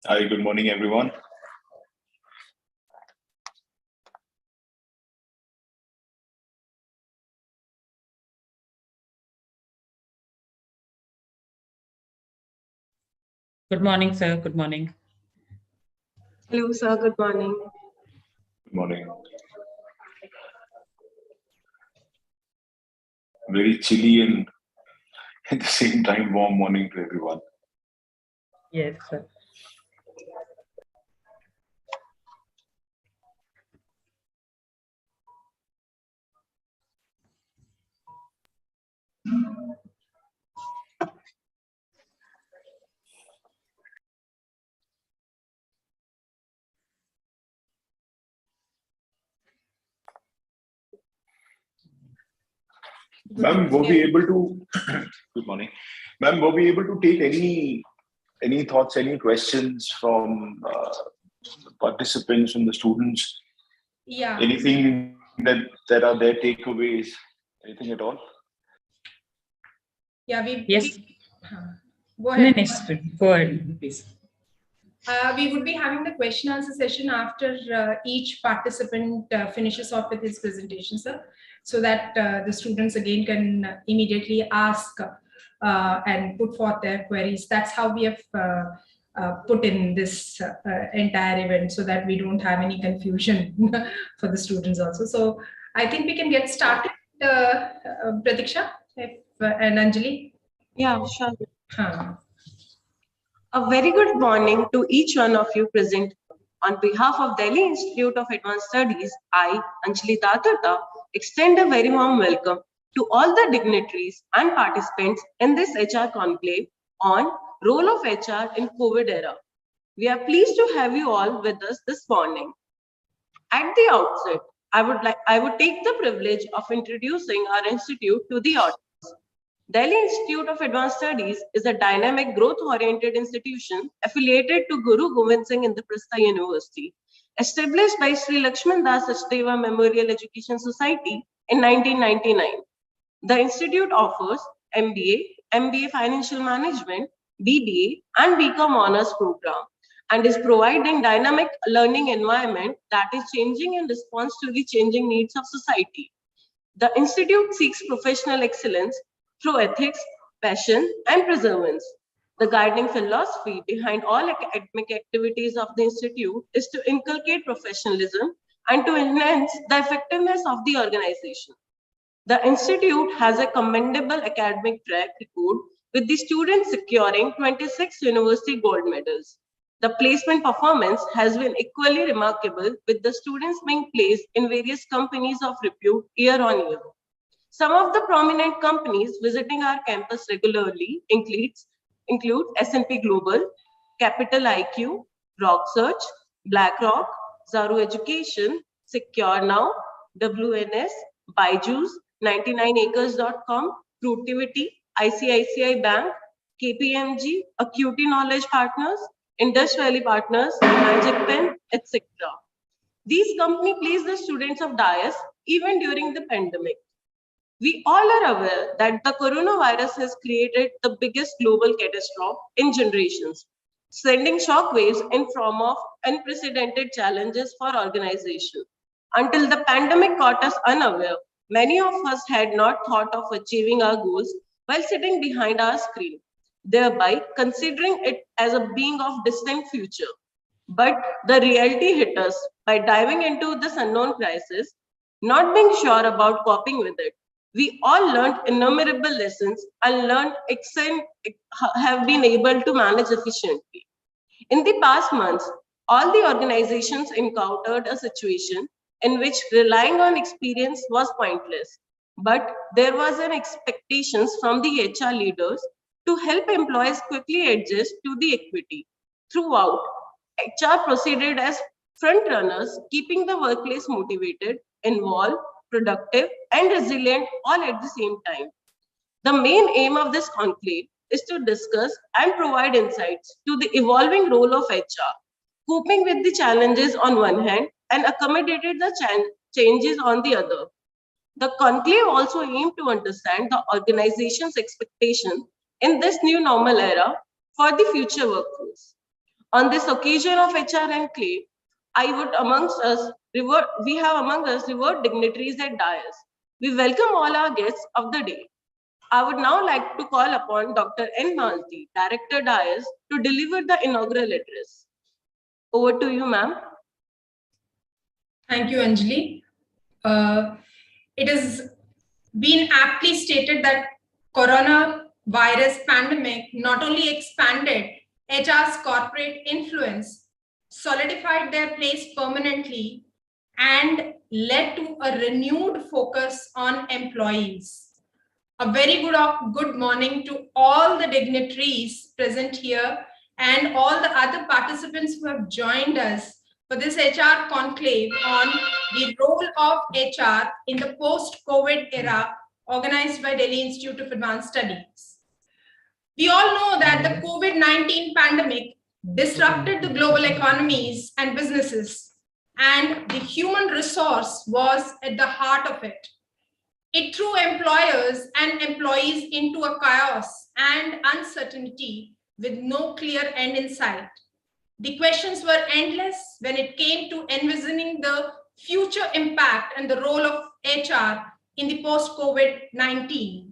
Hi, good morning, everyone. Good morning, sir. Good morning. Hello, sir. Good morning. Good morning. Very chilly and at the same time warm morning to everyone. Yes, sir. Ma'am, were we able to? Good morning, ma'am. Were we able to take any thoughts, any questions from participants, from the students? Yeah. Anything that are their takeaways? Anything at all? Yeah, Yes. Go ahead. Go ahead, please. We would be having the question answer session after each participant finishes off with his presentation, sir, so that the students again can immediately ask and put forth their queries. That's how we have put in this entire event, so that we don't have any confusion for the students also. So I think we can get started, Pratiksha and Anjali. Yeah, sure. A very good morning to each one of you present. On behalf of Delhi Institute of Advanced Studies, I, Anjali Tatata, extend a very warm welcome to all the dignitaries and participants in this HR conclave on role of HR in COVID era. We are pleased to have you all with us this morning. At the outset, I would take the privilege of introducing our institute to the audience. Delhi Institute of Advanced Studies is a dynamic, growth-oriented institution affiliated to Guru Gobind Singh Indraprastha University, established by Sri Lakshman Das Sachdeva Memorial Education Society in 1999. The institute offers MBA, MBA Financial Management, BBA, and BCom Honors Program, and is providing dynamic learning environment that is changing in response to the changing needs of society. The institute seeks professional excellence through ethics, passion, and perseverance. The guiding philosophy behind all academic activities of the institute is to inculcate professionalism and to enhance the effectiveness of the organization. The institute has a commendable academic track record, with the students securing 26 university gold medals. The placement performance has been equally remarkable, with the students being placed in various companies of repute year on year. Some of the prominent companies visiting our campus regularly include S&P Global, Capital IQ, RockSearch, BlackRock, Zaru Education, Secure Now, WNS, Byju's, 99acres.com, Fruitivity, ICICI Bank, KPMG, Acuity Knowledge Partners, Indus Valley Partners, Magic Pen, etc. These companies place the students of DIAS even during the pandemic. We all are aware that the coronavirus has created the biggest global catastrophe in generations, sending shockwaves in form of unprecedented challenges for organizations. Until the pandemic caught us unaware, many of us had not thought of achieving our goals while sitting behind our screen, thereby considering it as a being of distant future. But the reality hit us by diving into this unknown crisis, not being sure about coping with it. We all learned innumerable lessons and have been able to manage efficiently. In the past months, all the organizations encountered a situation in which relying on experience was pointless. But there was an expectation from the HR leaders to help employees quickly adjust to the equity. Throughout, HR proceeded as front runners, keeping the workplace motivated, involved, productive, and resilient all at the same time. The main aim of this conclave is to discuss and provide insights to the evolving role of HR, coping with the challenges on one hand and accommodated the changes on the other. The conclave also aimed to understand the organization's expectation in this new normal era for the future workforce. On this occasion of HR Conclave, we have among us revered dignitaries at DIAS. We welcome all our guests of the day. I would now like to call upon Dr. N. Malti, Director DIAS, to deliver the inaugural address. Over to you, ma'am. Thank you, Anjali. It has been aptly stated that coronavirus pandemic not only expanded HR's corporate influence, solidified their place permanently, and led to a renewed focus on employees. A very good morning to all the dignitaries present here and all the other participants who have joined us for this HR conclave on the role of HR in the post-COVID era organized by Delhi Institute of Advanced Studies. We all know that the COVID-19 pandemic disrupted the global economies and businesses, and the human resource was at the heart of it. It threw employers and employees into a chaos and uncertainty with no clear end in sight. The questions were endless when it came to envisioning the future impact and the role of HR in the post-COVID-19.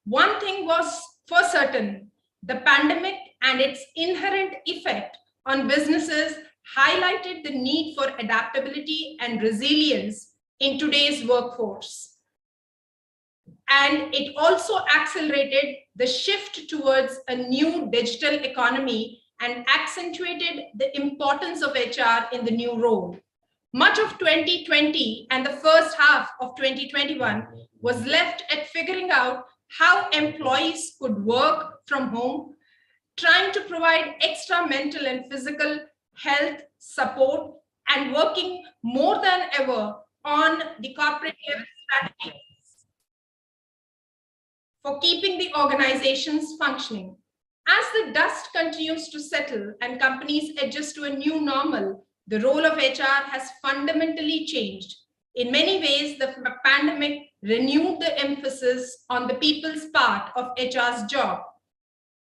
One thing was for certain, the pandemic and its inherent effect on businesses highlighted the need for adaptability and resilience in today's workforce. And it also accelerated the shift towards a new digital economy and accentuated the importance of HR in the new role. Much of 2020 and the first half of 2021 was left at figuring out how employees could work from home, trying to provide extra mental and physical health support, and working more than ever on the corporate level strategies for keeping the organizations functioning. As the dust continues to settle and companies adjust to a new normal, the role of HR has fundamentally changed. In many ways, the pandemic renewed the emphasis on the people's part of HR's job.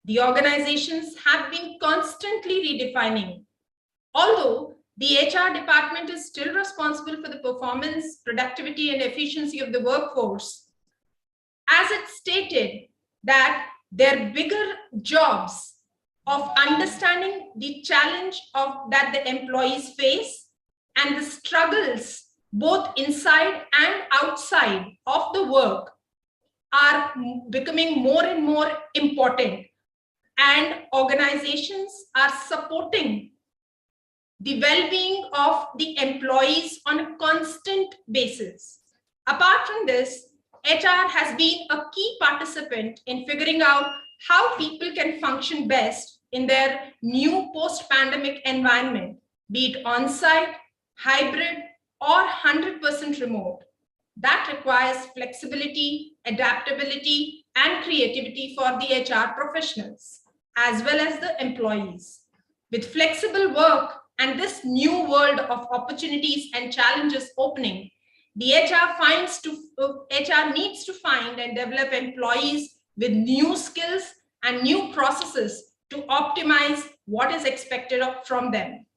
The organizations have been constantly redefining. Although the HR department is still responsible for the performance, productivity, and efficiency of the workforce, as it stated that their bigger jobs of understanding the challenge that the employees face and the struggles both inside and outside of the work are becoming more and more important, and organizations are supporting the well-being of the employees on a constant basis. Apart from this, HR has been a key participant in figuring out how people can function best in their new post-pandemic environment, be it on-site, hybrid, or 100% remote. That requires flexibility, adaptability, and creativity for the HR professionals, as well as the employees. With flexible work and this new world of opportunities and challenges opening, the HR needs to find and develop employees with new skills and new processes to optimize what is expected from them.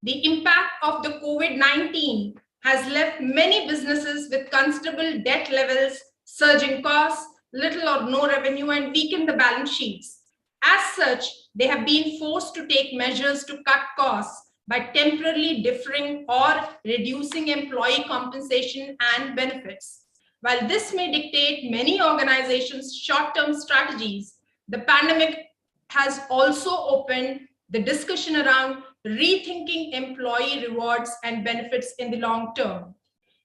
The impact of the COVID-19 has left many businesses with considerable debt levels, surging costs, little or no revenue, and weakened the balance sheets. As such, they have been forced to take measures to cut costs by temporarily deferring or reducing employee compensation and benefits. While this may dictate many organizations' short-term strategies, the pandemic has also opened the discussion around rethinking employee rewards and benefits in the long term.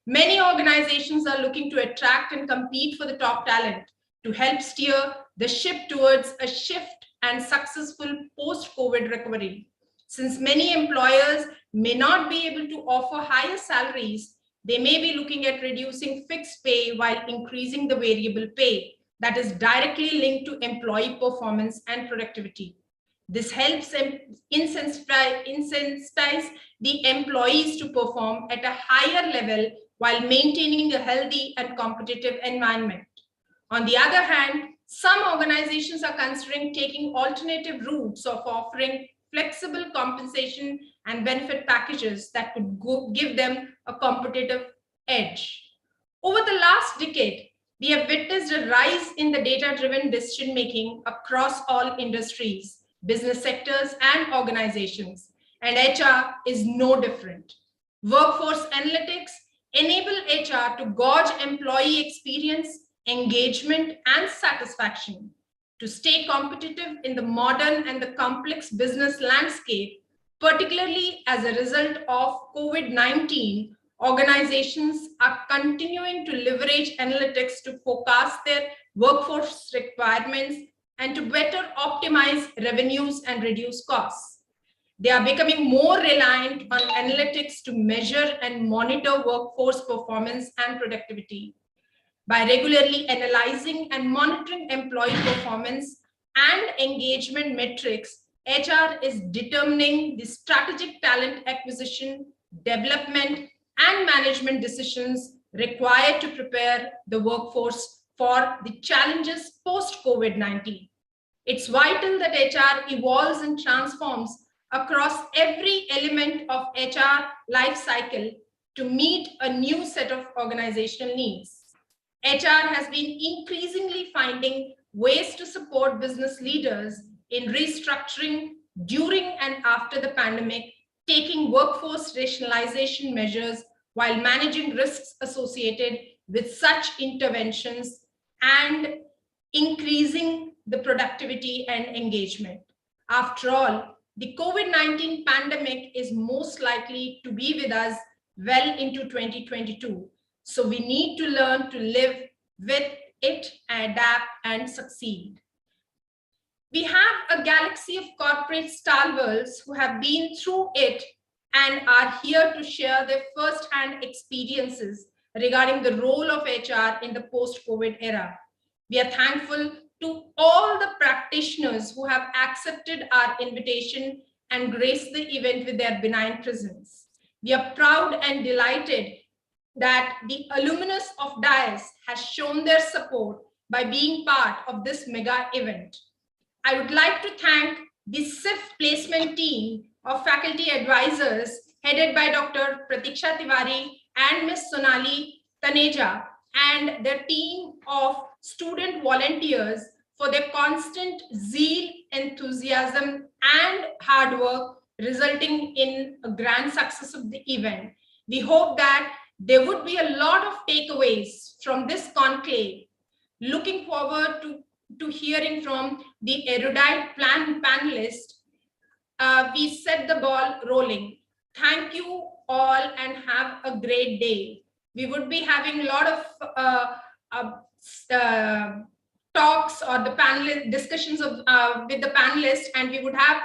Many organizations are looking to attract and compete for the top talent to help steer the ship towards a shift and successful post-COVID recovery. Since many employers may not be able to offer higher salaries, they may be looking at reducing fixed pay while increasing the variable pay that is directly linked to employee performance and productivity. This helps incentivize the employees to perform at a higher level while maintaining a healthy and competitive environment. On the other hand, some organizations are considering taking alternative routes of offering flexible compensation and benefit packages that could give them a competitive edge. Over the last decade, we have witnessed a rise in the data-driven decision-making across all industries, business sectors, and organizations, and HR is no different. Workforce analytics enable HR to gauge employee experience, engagement, and satisfaction. To stay competitive in the modern and the complex business landscape, particularly as a result of COVID-19, organizations are continuing to leverage analytics to forecast their workforce requirements and to better optimize revenues and reduce costs. They are becoming more reliant on analytics to measure and monitor workforce performance and productivity. By regularly analyzing and monitoring employee performance and engagement metrics, HR is determining the strategic talent acquisition, development, and management decisions required to prepare the workforce for the challenges post-COVID-19. It's vital that HR evolves and transforms across every element of HR life cycle to meet a new set of organizational needs. HR has been increasingly finding ways to support business leaders in restructuring during and after the pandemic, taking workforce rationalization measures while managing risks associated with such interventions and increasing the productivity and engagement. After all, the COVID-19 pandemic is most likely to be with us well into 2022. So we need to learn to live with it, adapt, and succeed. We have a galaxy of corporate stalwarts who have been through it and are here to share their first-hand experiences regarding the role of HR in the post-COVID era. We are thankful to all the practitioners who have accepted our invitation and graced the event with their benign presence. We are proud and delighted that the alumnus of DIAS has shown their support by being part of this mega event. I would like to thank the SIF placement team of faculty advisors headed by Dr. Pratiksha Tiwari and Ms. Sonali Taneja and their team of student volunteers for their constant zeal, enthusiasm, and hard work, resulting in a grand success of the event. We hope that there would be a lot of takeaways from this conclave. Looking forward to hearing from the erudite panelists. We set the ball rolling. Thank you all and have a great day. We would be having a lot of talks or the panel discussions with the panelists, and we would have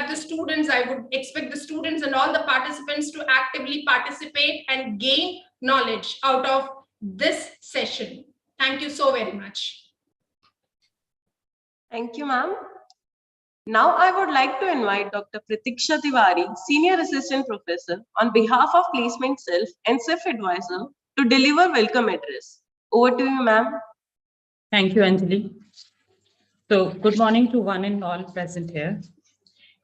the students. I would expect the students and all the participants to actively participate and gain knowledge out of this session. Thank you so very much. Thank you, ma'am. Now I would like to invite Dr. Pratiksha Tiwari, Senior Assistant Professor, on behalf of Placement Self and SIF Advisor, to deliver welcome address. Over to you, ma'am. Thank you, Anjali. So, good morning to one and all present here.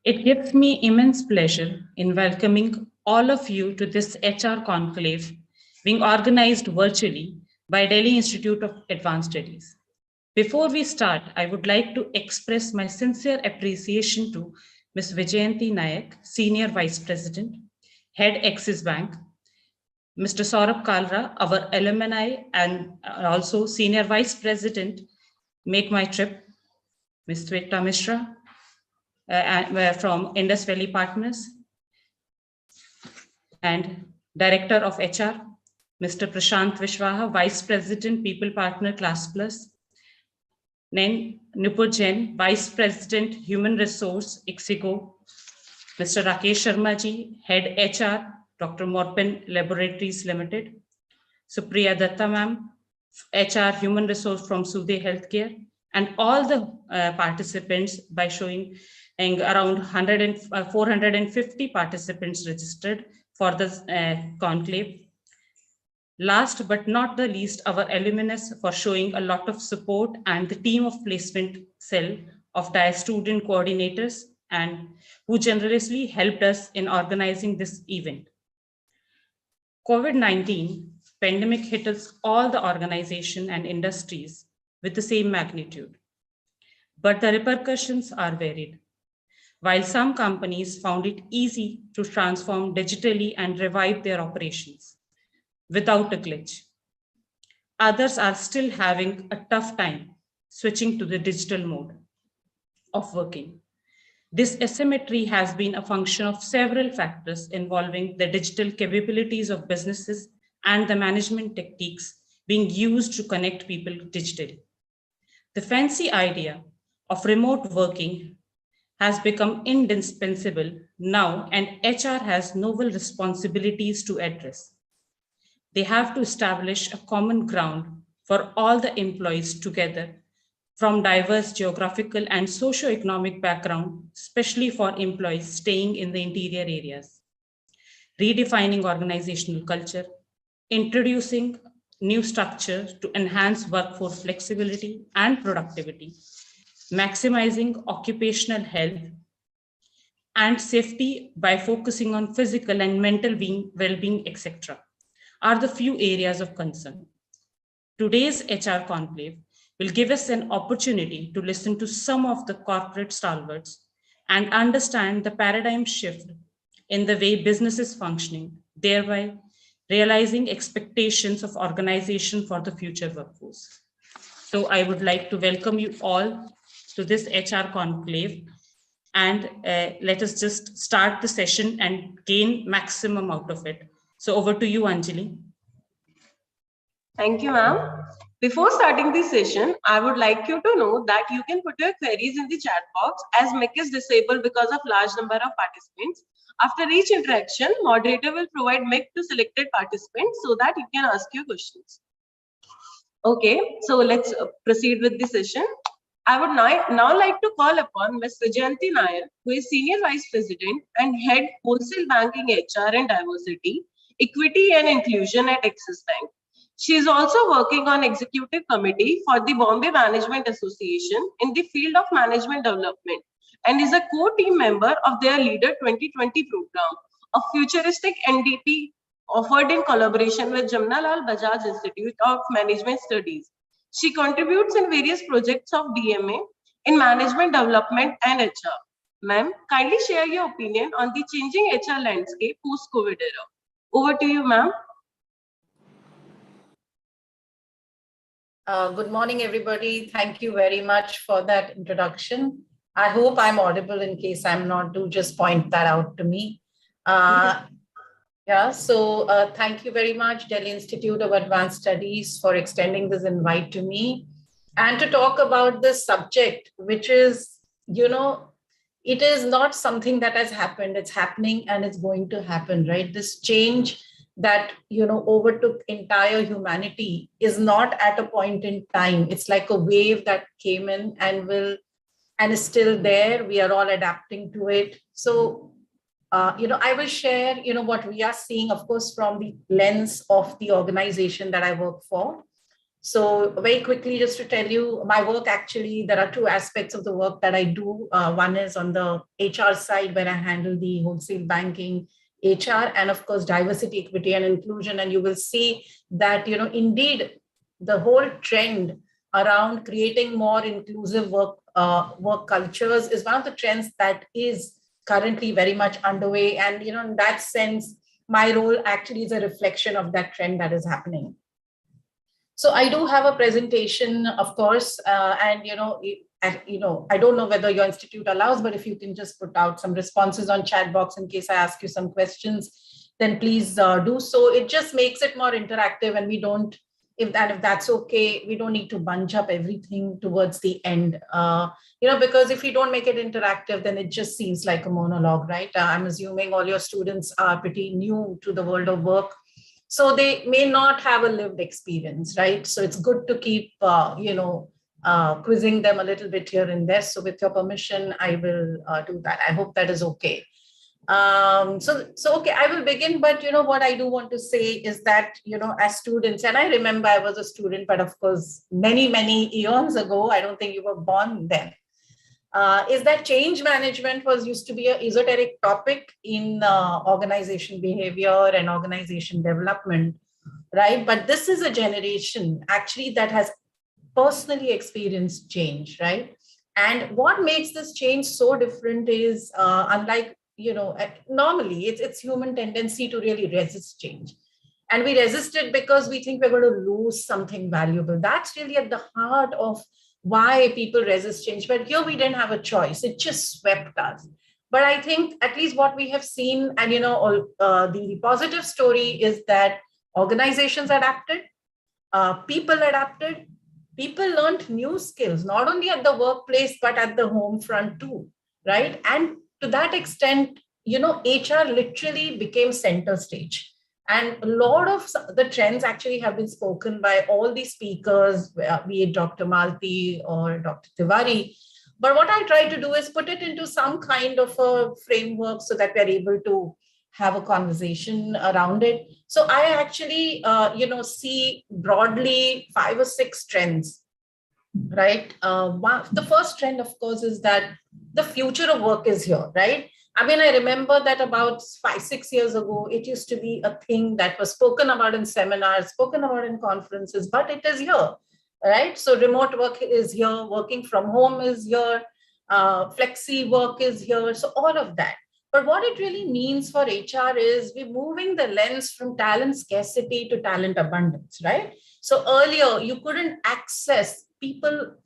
It gives me immense pleasure in welcoming all of you to this HR conclave being organized virtually by Delhi Institute of Advanced Studies. Before we start, I would like to express my sincere appreciation to Ms. Vijayanti Nayak, Senior Vice President, Head Axis Bank, Mr. Saurabh Kalra, our alumni and also Senior Vice President, Make My Trip, Ms. Sweta Mishra from Indus Valley Partners, and Director of HR, Mr. Prashant Vishwaha, Vice President, People Partner, Class Plus, Nupur Jain, Vice President, Human Resource, ICSIGO, Mr. Rakesh Sharma ji, Head HR, Dr. Morpen Laboratories Limited, Supriya Datta ma'am, HR Human Resource from Sude Healthcare, and all the participants by showing around 450 participants registered for this conclave. Last but not the least, our alumnus for showing a lot of support, and the team of placement cell of DIAS student coordinators and who generously helped us in organizing this event. COVID-19 pandemic hit us all the organization and industries with the same magnitude, but the repercussions are varied. While some companies found it easy to transform digitally and revive their operations without a glitch, others are still having a tough time switching to the digital mode of working. This asymmetry has been a function of several factors involving the digital capabilities of businesses and the management techniques being used to connect people digitally. The fancy idea of remote working has become indispensable now, and HR has novel responsibilities to address. They have to establish a common ground for all the employees together from diverse geographical and socio-economic background, especially for employees staying in the interior areas. Redefining organizational culture, introducing new structures to enhance workforce flexibility and productivity, maximizing occupational health and safety by focusing on physical and mental well-being, etc., are the few areas of concern. Today's HR conclave will give us an opportunity to listen to some of the corporate stalwarts and understand the paradigm shift in the way business is functioning, thereby realizing expectations of organization for the future workforce. So I would like to welcome you all to this HR conclave, and let us just start the session and gain maximum out of it. So over to you, Anjali. Thank you, ma'am. Before starting the session, I would like you to know that you can put your queries in the chat box, as mic is disabled because of large number of participants. After each interaction, moderator will provide mic to selected participants so that you can ask your questions. Okay, so let's proceed with the session. I would now like to call upon Ms. Vijayanti Nair, who is Senior Vice President and Head Wholesale Banking HR and Diversity, Equity and Inclusion at Axis Bank. She is also working on Executive Committee for the Bombay Management Association in the field of management development and is a core team member of their Leader 2020 program, a futuristic NDT offered in collaboration with Jamnalal Bajaj Institute of Management Studies. She contributes in various projects of DMA in management development and HR. Ma'am, kindly share your opinion on the changing HR landscape post-COVID era. Over to you, ma'am. Good morning, everybody. Thank you very much for that introduction. I hope I'm audible. In case I'm not, do just point that out to me. Thank you very much, Delhi Institute of Advanced Studies, for extending this invite to me and to talk about this subject, which is, it is not something that has happened. It's happening and it's going to happen, right? This change that overtook entire humanity is not at a point in time. It's like a wave that came in and is still there. We are all adapting to it. So I will share what we are seeing, of course, from the lens of the organization that I work for. So very quickly, just to tell you my work, actually there are two aspects of the work that I do. One is on the HR side, where I handle the wholesale banking HR, and of course, diversity, equity, and inclusion. And you will see that, indeed, the whole trend around creating more inclusive work cultures is one of the trends that is currently very much underway. And, in that sense, my role actually is a reflection of that trend that is happening. So I do have a presentation, of course, and, I don't know whether your institute allows, but if you can just put out some responses on chat box in case I ask you some questions, then please do so. It just makes it more interactive, and we don't, if that's okay, we don't need to bunch up everything towards the end, because if you don't make it interactive, then it just seems like a monologue, right? I'm assuming all your students are pretty new to the world of work, so they may not have a lived experience, right? So it's good to keep, quizzing them a little bit here and there. So with your permission, I will do that. I hope that is okay. Okay, I will begin, but what I do want to say is that, as students, and I remember I was a student, but of course, many, many eons ago, I don't think you were born then. is that change management used to be an esoteric topic in organization behavior and organization development, right? But this is a generation actually that has personally experienced change, right? And what makes this change so different is, unlike, normally it's human tendency to really resist change. And we resist it because we think we're going to lose something valuable. That's really at the heart of why people resist change. But here we didn't have a choice. It just swept us. But I think at least what we have seen, and the positive story is that organizations adapted, people adapted, people learned new skills, not only at the workplace, but at the home front too, right? And to that extent, HR literally became center stage. And a lot of the trends actually have been spoken by all the speakers, be it Dr. Malti or Dr. Tiwari. But what I try to do is put it into some kind of a framework so that we're able to have a conversation around it. So I actually, see broadly 5 or 6 trends, right? The first trend, of course, is that the future of work is here, right? I mean, I remember that about 5, 6 years ago, it used to be a thing that was spoken about in seminars, spoken about in conferences, but it is here, right? So remote work is here, working from home is here, flexi work is here, so all of that. But what it really means for HR is we're moving the lens from talent scarcity to talent abundance, right? So earlier, you couldn't access people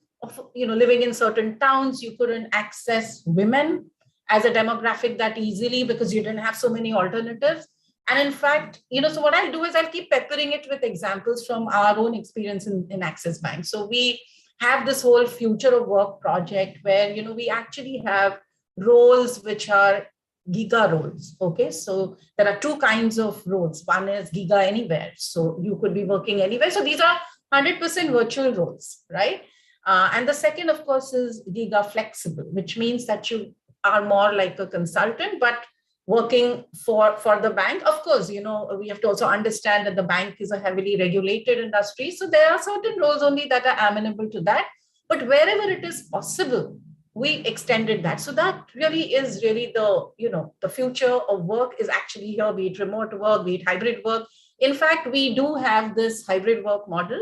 living in certain towns, you couldn't access women as a demographic that easily because you didn't have so many alternatives. And in fact, so what I'll do is I'll keep peppering it with examples from our own experience in Axis Bank. So we have this whole future of work project where, we actually have roles which are giga roles. Okay, so there are 2 kinds of roles. One is giga anywhere. So you could be working anywhere. So these are 100% virtual roles, right? And the second, of course, is giga flexible, which means that you are more like a consultant, but working for the bank. Of course, we have to also understand that the bank is a heavily regulated industry. So there are certain roles only that are amenable to that. But wherever it is possible, we extended that. So that really is the future of work is actually here, be it remote work, be it hybrid work. In fact, we do have this hybrid work model.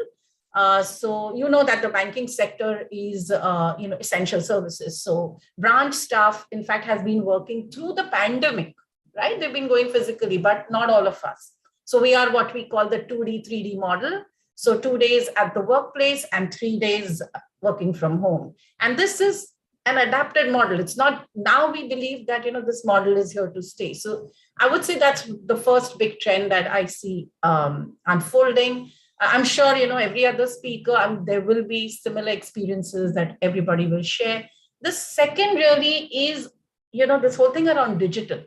So that the banking sector is essential services. So branch staff, in fact, has been working through the pandemic, right? They've been going physically, but not all of us. So we are what we call the 2D, 3D model. So 2 days at the workplace and 3 days working from home. And this is an adapted model. It's not, now we believe that, this model is here to stay. So I would say that's the first big trend that I see unfolding. I'm sure, every other speaker, there will be similar experiences that everybody will share. The second really is, this whole thing around digital,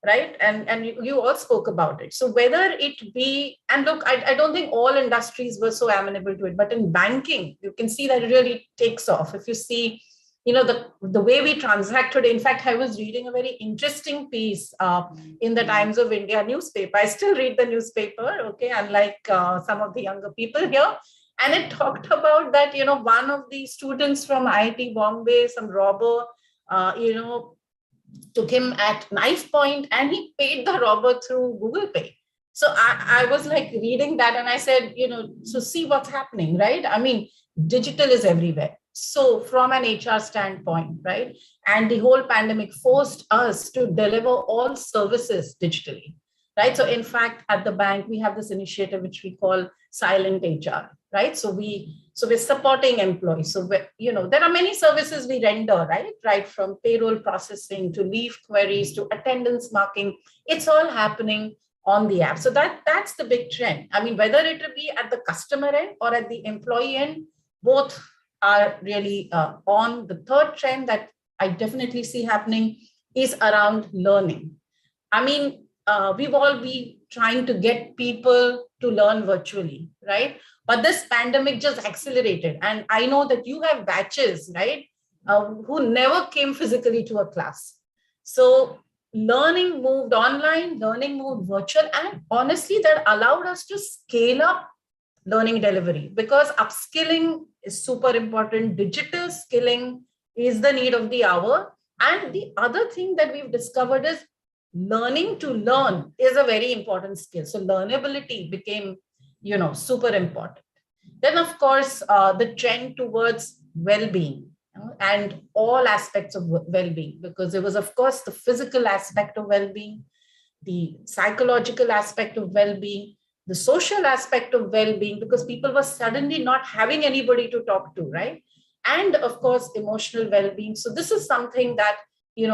right? And you all spoke about it. So whether it be, and look, I don't think all industries were so amenable to it, but in banking, you can see that it really takes off. If you see, the way we transact today. In fact, I was reading a very interesting piece in the Times of India newspaper. I still read the newspaper, okay, unlike some of the younger people here. And it talked about that, one of the students from IIT Bombay, some robber, took him at knife point and he paid the robber through Google Pay. So I was like reading that and I said, so see what's happening, right? I mean, digital is everywhere. So from an HR standpoint, right? And the whole pandemic forced us to deliver all services digitally, right? So in fact, at the bank, we have this initiative, which we call Silent HR, right? So we're supporting employees. So, there are many services we render, right? Right from payroll processing to leave queries to attendance marking. It's all happening on the app. So that's the big trend. I mean, whether it will be at the customer end or at the employee end, both are really on. The third trend that I definitely see happening is around learning. I mean, we've all been trying to get people to learn virtually, right? But this pandemic just accelerated. And I know that you have batches, right, who never came physically to a class. So learning moved online, learning moved virtual, and honestly, that allowed us to scale up learning delivery because upskilling is super important. Digital skilling is the need of the hour. And the other thing that we've discovered is learning to learn is a very important skill. So learnability became, super important. Then, of course, the trend towards well-being and all aspects of well-being, because there was, of course, the physical aspect of well-being, the psychological aspect of well-being, the social aspect of well-being, because people were suddenly not having anybody to talk to, right? And of course, emotional well-being. So this is something that,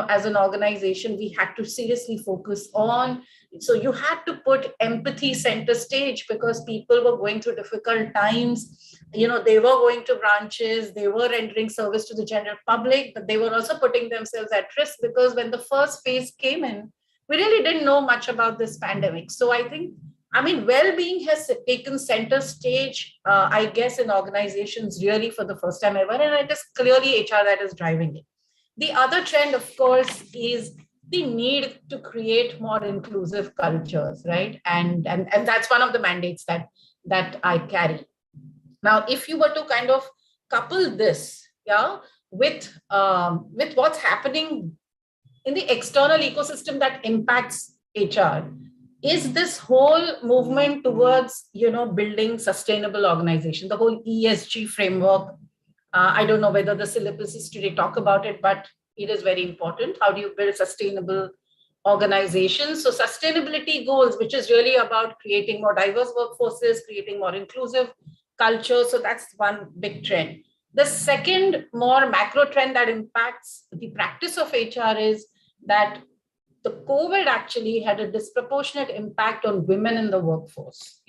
as an organization, we had to seriously focus on. So you had to put empathy center stage, because people were going through difficult times. They were going to branches, they were rendering service to the general public, but they were also putting themselves at risk, because when the first phase came in, we really didn't know much about this pandemic. So I think, well-being has taken center stage, I guess, in organizations really for the first time ever. And it is clearly HR that is driving it. The other trend, of course, is the need to create more inclusive cultures, right? And that's one of the mandates that I carry. Now, if you were to kind of couple this, with what's happening in the external ecosystem that impacts HR, is this whole movement towards, building sustainable organization, the whole ESG framework. I don't know whether the syllabus is today talk about it, but it is very important. How do you build sustainable organizations? So sustainability goals, which is really about creating more diverse workforces, creating more inclusive culture. So that's one big trend. The second more macro trend that impacts the practice of HR is that the COVID actually had a disproportionate impact on women in the workforce,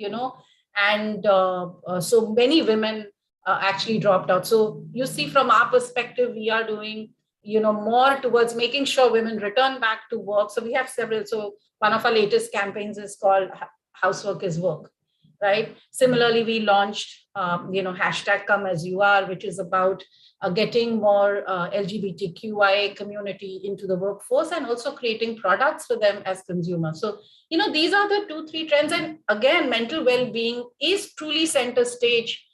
and so many women actually dropped out. So you see, from our perspective, we are doing, more towards making sure women return back to work. So we have several. So one of our latest campaigns is called Housework is Work, right? Similarly, we launched, hashtag Come As You Are, which is about getting more LGBTQIA community into the workforce, and also creating products for them as consumers. So, these are the 2-3 trends. And again, mental well-being is truly center stage,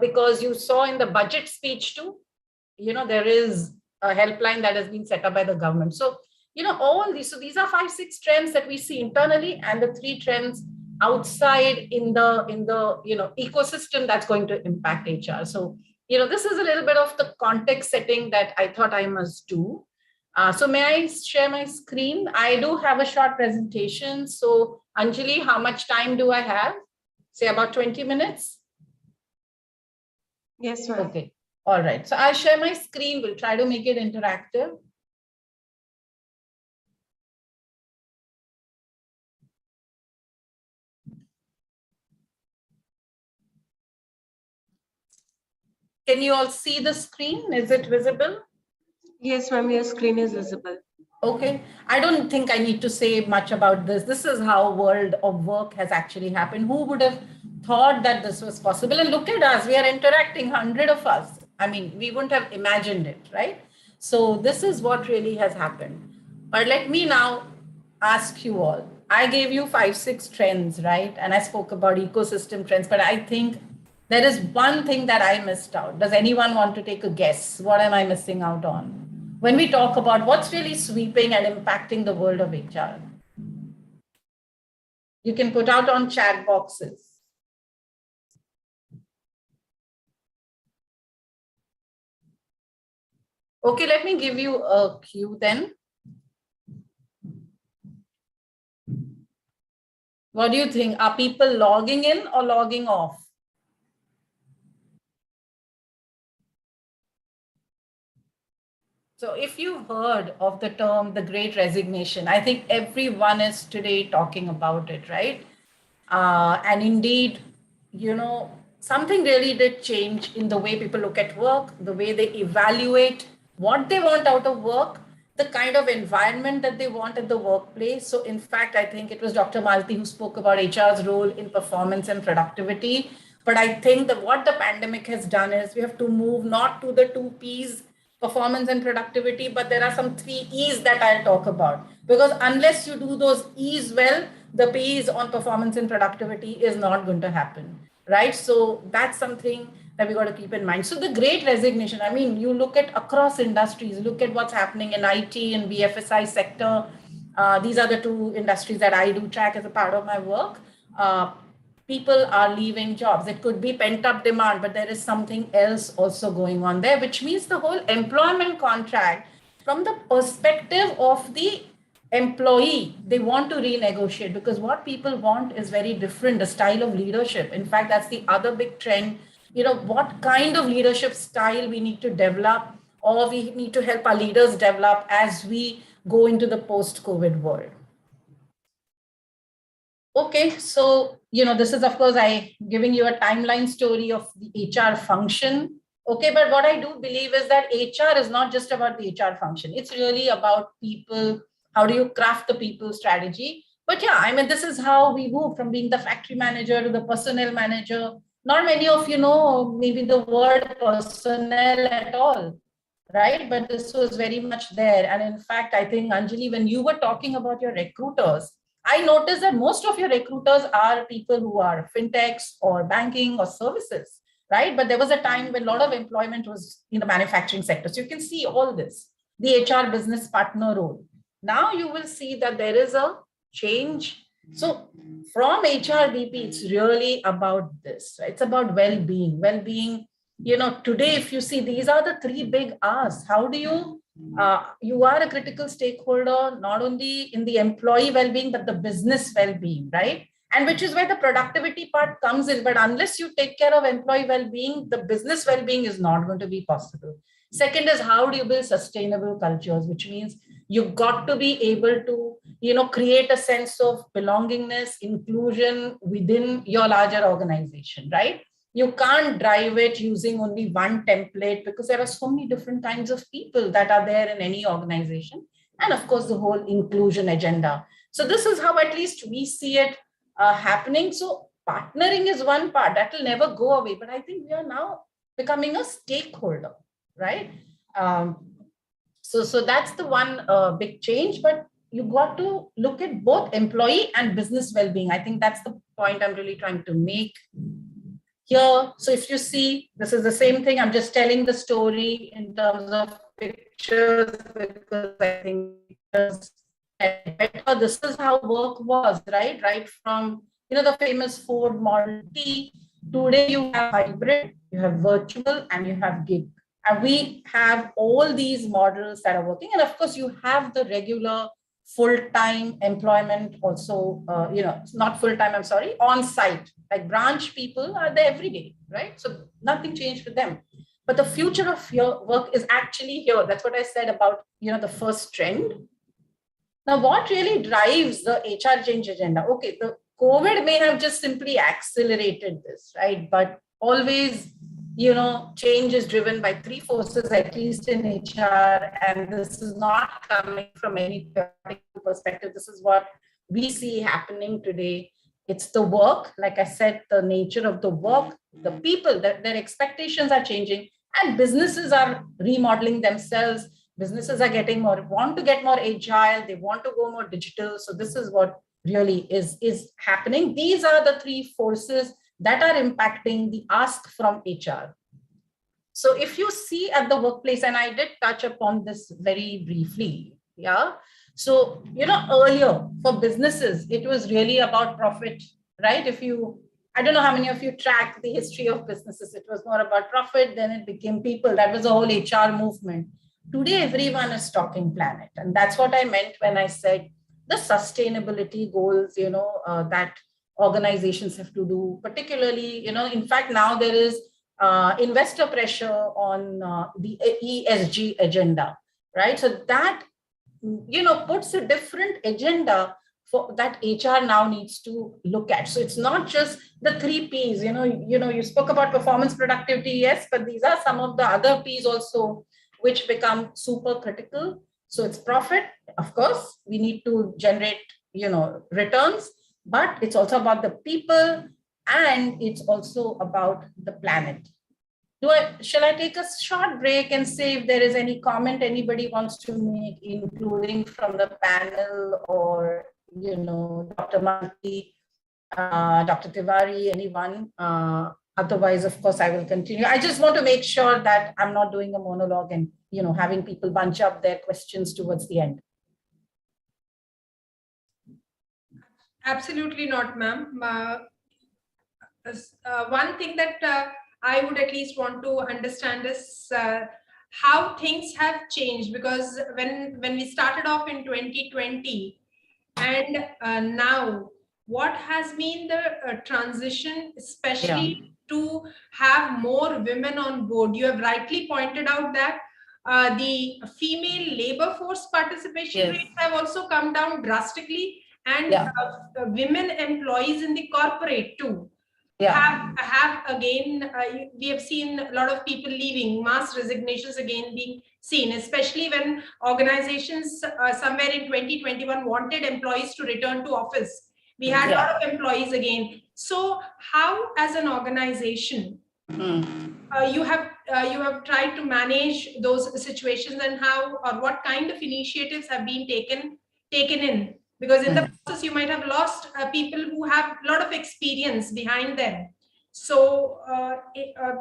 because you saw in the budget speech too, there is a helpline that has been set up by the government. So, all these, so these are 5-6 trends that we see internally, and the 3 trends outside in the ecosystem that's going to impact HR. So, this is a little bit of the context setting that I thought I must do. So may I share my screen? I do have a short presentation. So Anjali, how much time do I have? Say about 20 minutes? Yes, ma'am. Okay. All right. So I'll share my screen. We'll try to make it interactive. Can you all see the screen? Is it visible? Yes, ma'am, your screen is visible. Okay. I don't think I need to say much about this. This is how world of work has actually happened. Who would have thought that this was possible? And look at us, we are interacting, 100 of us. We wouldn't have imagined it, right? So this is what really has happened. But let me now ask you all. I gave you 5-6 trends, right? And I spoke about ecosystem trends, but I think there is one thing that I missed out. Does anyone want to take a guess? What am I missing out on when we talk about what's really sweeping and impacting the world of HR? You can put out on chat boxes. Okay, let me give you a cue then. What do you think? Are people logging in or logging off? So if you've heard of the term, the Great Resignation, I think everyone is today talking about it, right? And indeed, something really did change in the way people look at work, the way they evaluate what they want out of work, the kind of environment that they want at the workplace. So in fact, I think it was Dr. Malti who spoke about HR's role in performance and productivity. But I think that what the pandemic has done is we have to move not to the 2 P's, performance and productivity, but there are some 3 E's that I'll talk about. Because unless you do those E's well, the P's on performance and productivity is not going to happen, right? So that's something that we got to keep in mind. So the great resignation, I mean, you look at across industries, look at what's happening in IT and BFSI sector. These are the two industries that I do track as a part of my work. People are leaving jobs. It could be pent up demand, but there is something else also going on there, which means the whole employment contract, from the perspective of the employee, they want to renegotiate, because what people want is very different, the style of leadership. In fact, that's the other big trend. What kind of leadership style we need to develop, or we need to help our leaders develop as we go into the post-COVID world. Okay, so, this is, of course, I giving you a timeline story of the HR function. Okay, but what I do believe is that HR is not just about the HR function. It's really about people. How do you craft the people strategy? But yeah, I mean, this is how we move from being the factory manager to the personnel manager. Not many of you know maybe the word personnel at all, right? But this was very much there. And in fact, I think, Anjali, when you were talking about your recruiters, I noticed that most of your recruiters are people who are fintechs or banking or services, right? But there was a time when a lot of employment was in the manufacturing sector. So you can see all this, the HR business partner role. Now you will see that there is a change. So from HRBP, it's really about this, right? It's about well-being. Well-being, today, if you see, these are the three big R's. How do you are a critical stakeholder, not only in the employee well-being, but the business well-being, right? And which is where the productivity part comes in. But unless you take care of employee well-being, the business well-being is not going to be possible. Second is, how do you build sustainable cultures, which means you've got to be able to, create a sense of belongingness, inclusion within your larger organization, right? You can't drive it using only one template, because there are so many different kinds of people that are there in any organization. And of course, the whole inclusion agenda. So this is how at least we see it happening. So partnering is one part that will never go away. But I think we are now becoming a stakeholder, right? So that's the one big change. But you got to look at both employee and business well-being. I think that's the point I'm really trying to make here. So if you see, this is the same thing. I'm just telling the story in terms of pictures, because I think this is how work was, right? Right from, the famous Ford Model T. Today you have hybrid, you have virtual, and you have gig. And we have all these models that are working. And of course, you have the regular full-time employment also, not full-time, I'm sorry, on-site. Like branch people are there every day, right? So nothing changed for them. But the future of your work is actually here. That's what I said about, the first trend. Now, what really drives the HR change agenda? Okay, the COVID may have just simply accelerated this, right? But always, change is driven by three forces, at least in HR. And this is not coming from any perspective. This is what we see happening today. It's the work, like I said, the nature of the work, the people, their expectations are changing, and businesses are remodeling themselves. Businesses are want to get more agile. They want to go more digital. So this is what really is happening. These are the three forces that are impacting the ask from HR. So if you see at the workplace, and I did touch upon this very briefly, yeah. So, earlier for businesses, it was really about profit, right? I don't know how many of you track the history of businesses. It was more about profit, then it became people. That was a whole HR movement. Today, everyone is talking planet. And that's what I meant when I said the sustainability goals, that organizations have to do, particularly, in fact, now there is investor pressure on the ESG agenda, right? So that, puts a different agenda for that HR now needs to look at. So it's not just the 3 Ps, you spoke about performance, productivity, yes, but these are some of the other Ps also, which become super critical. So it's profit, of course, we need to generate, returns, but it's also about the people, and it's also about the planet. Shall I take a short break and say if there is any comment anybody wants to make, including from the panel or, Dr. Malti, Dr. Tiwari, anyone? Otherwise, of course, I will continue. I just want to make sure that I'm not doing a monologue and, having people bunch up their questions towards the end. Absolutely not, ma'am. One thing that I would at least want to understand is how things have changed, because when we started off in 2020 and now, what has been the transition, especially to have more women on board? You have rightly pointed out that the female labor force participation rates have also come down drastically, and women employees in the corporate too have again, we have seen a lot of people leaving, mass resignations again being seen, especially when organizations somewhere in 2021 wanted employees to return to office. We had a lot of employees again. So how, as an organization, you have tried to manage those situations, and how or what kind of initiatives have been taken in? Because in the process, you might have lost people who have a lot of experience behind them. So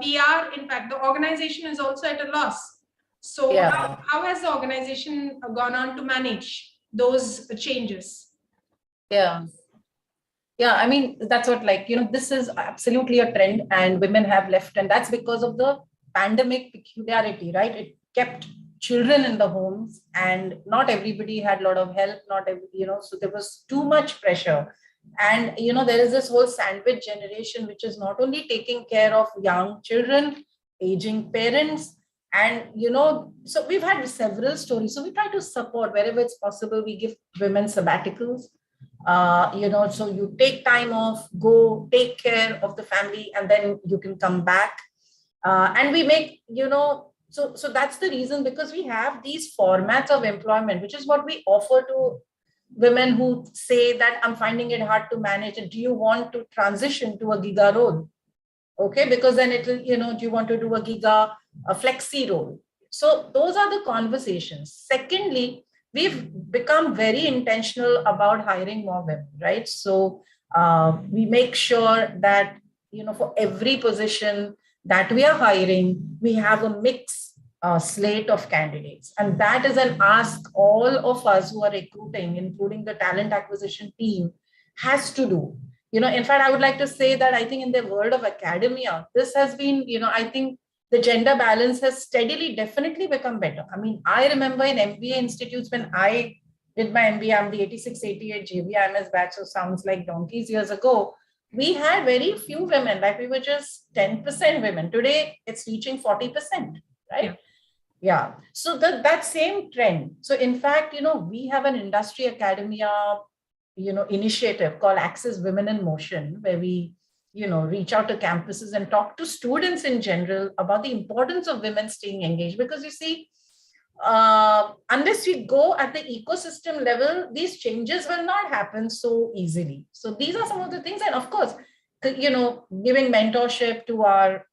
we are, in fact, the organization is also at a loss. So how has the organization gone on to manage those changes? Yeah, I mean, that's what, this is absolutely a trend, and women have left, and that's because of the pandemic peculiarity, right? It kept children in the homes, and not everybody had a lot of help, so there was too much pressure. And, there is this whole sandwich generation, which is not only taking care of young children, aging parents, and, so we've had several stories. So we try to support wherever it's possible. We give women sabbaticals, so you take time off, go take care of the family, and then you can come back. And we make, so that's the reason, because we have these formats of employment, which is what we offer to women who say that I'm finding it hard to manage. And do you want to transition to a giga role? Okay, because then it'll, do you want to do a flexi role? So those are the conversations. Secondly, we've become very intentional about hiring more women, right? So we make sure that, for every position that we are hiring, we have a mix slate of candidates. And that is an ask all of us who are recruiting, including the talent acquisition team, has to do. In fact, I would like to say that I think in the world of academia, this has been, I think the gender balance has steadily, definitely become better. I mean, I remember in MBA institutes, when I did my MBA, I'm the 86-88 JBIMS batch, so sounds like donkeys years ago, we had very few women, like we were just 10% women. Today, it's reaching 40%, right? Yeah. So that same trend. So in fact, we have an industry academia, initiative called Access Women in Motion, where we, reach out to campuses and talk to students in general about the importance of women staying engaged. Because you see, unless we go at the ecosystem level, these changes will not happen so easily. So these are some of the things. And of course, giving mentorship to our,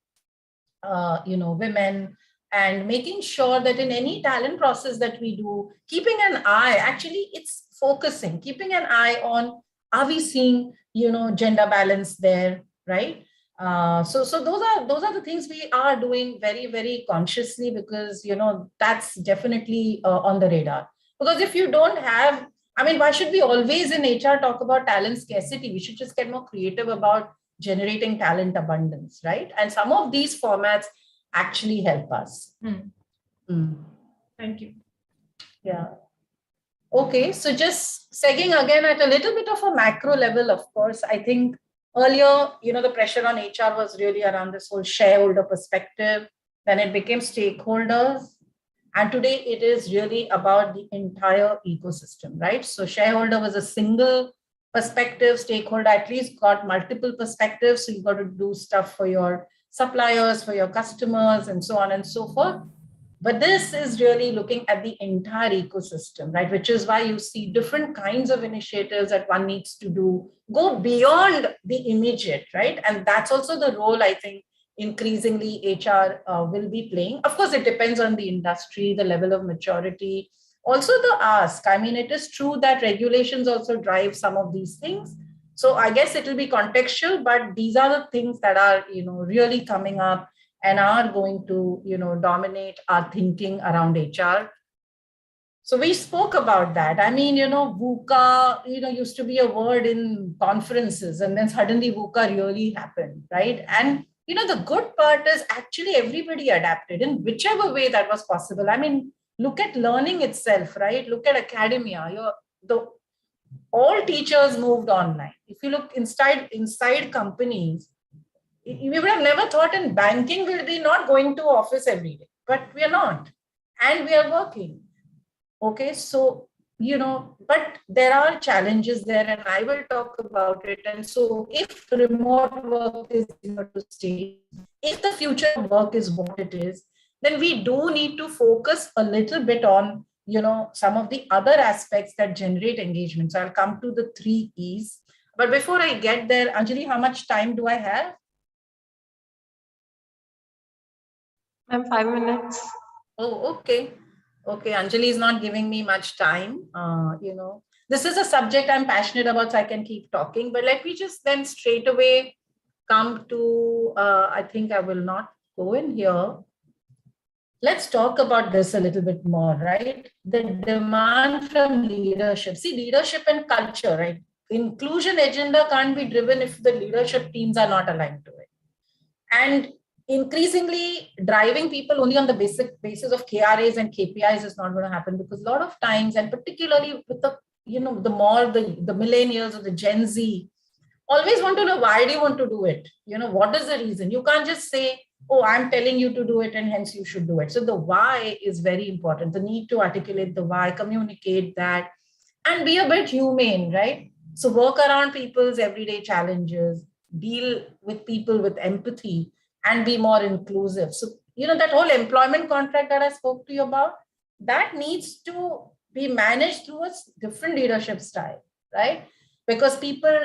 women, and making sure that in any talent process that we do, keeping an eye, actually it's focusing, keeping an eye on, are we seeing, gender balance there, right? So those are the things we are doing very, very consciously, because, that's definitely on the radar. Because if you don't have, I mean, why should we always in HR talk about talent scarcity? We should just get more creative about generating talent abundance, right? And some of these formats actually help us. Thank you. Yeah. Okay, so just segging again at a little bit of a macro level, of course, I think earlier, the pressure on HR was really around this whole shareholder perspective. Then it became stakeholders. And today it is really about the entire ecosystem, right? So shareholder was a single perspective, stakeholder at least got multiple perspectives. So you got to do stuff for your suppliers, for your customers, and so on and so forth. But this is really looking at the entire ecosystem, right? Which is why you see different kinds of initiatives that one needs to do, go beyond the immediate, right? And that's also the role, I think, increasingly HR will be playing. Of course, it depends on the industry, the level of maturity, also the ask. I mean, it is true that regulations also drive some of these things. So I guess it will be contextual, but these are the things that are, really coming up and are going to, dominate our thinking around HR. So we spoke about that. I mean, VUCA, used to be a word in conferences, and then suddenly VUCA really happened, right? And, the good part is actually everybody adapted in whichever way that was possible. I mean, look at learning itself, right? Look at academia. All teachers moved online. If you look inside companies, we would have never thought in banking we'll be not going to office every day, but we are not, and we are working. Okay, so but there are challenges there, and I will talk about it. And so, if remote work is here to stay, if the future of work is what it is, then we do need to focus a little bit on some of the other aspects that generate engagement. So I'll come to the 3 E's. But before I get there, Anjali, how much time do I have? Ma'am, 5 minutes. Oh, okay. Okay, Anjali is not giving me much time. This is a subject I'm passionate about, so I can keep talking. But let me just then straight away come to, I think I will not go in here. Let's talk about this a little bit more, right? The demand from leadership. See, leadership and culture, right? Inclusion agenda can't be driven if the leadership teams are not aligned to it. And increasingly driving people only on the basic basis of KRAs and KPIs is not going to happen, because a lot of times, and particularly with the, the millennials or the Gen Z, always want to know, why do you want to do it? What is the reason? You can't just say, oh, I'm telling you to do it and hence you should do it. So the why is very important. The need to articulate the why, communicate that, and be a bit humane, right? So work around people's everyday challenges, deal with people with empathy, and be more inclusive. So, that whole employment contract that I spoke to you about, that needs to be managed through a different leadership style, right? Because people,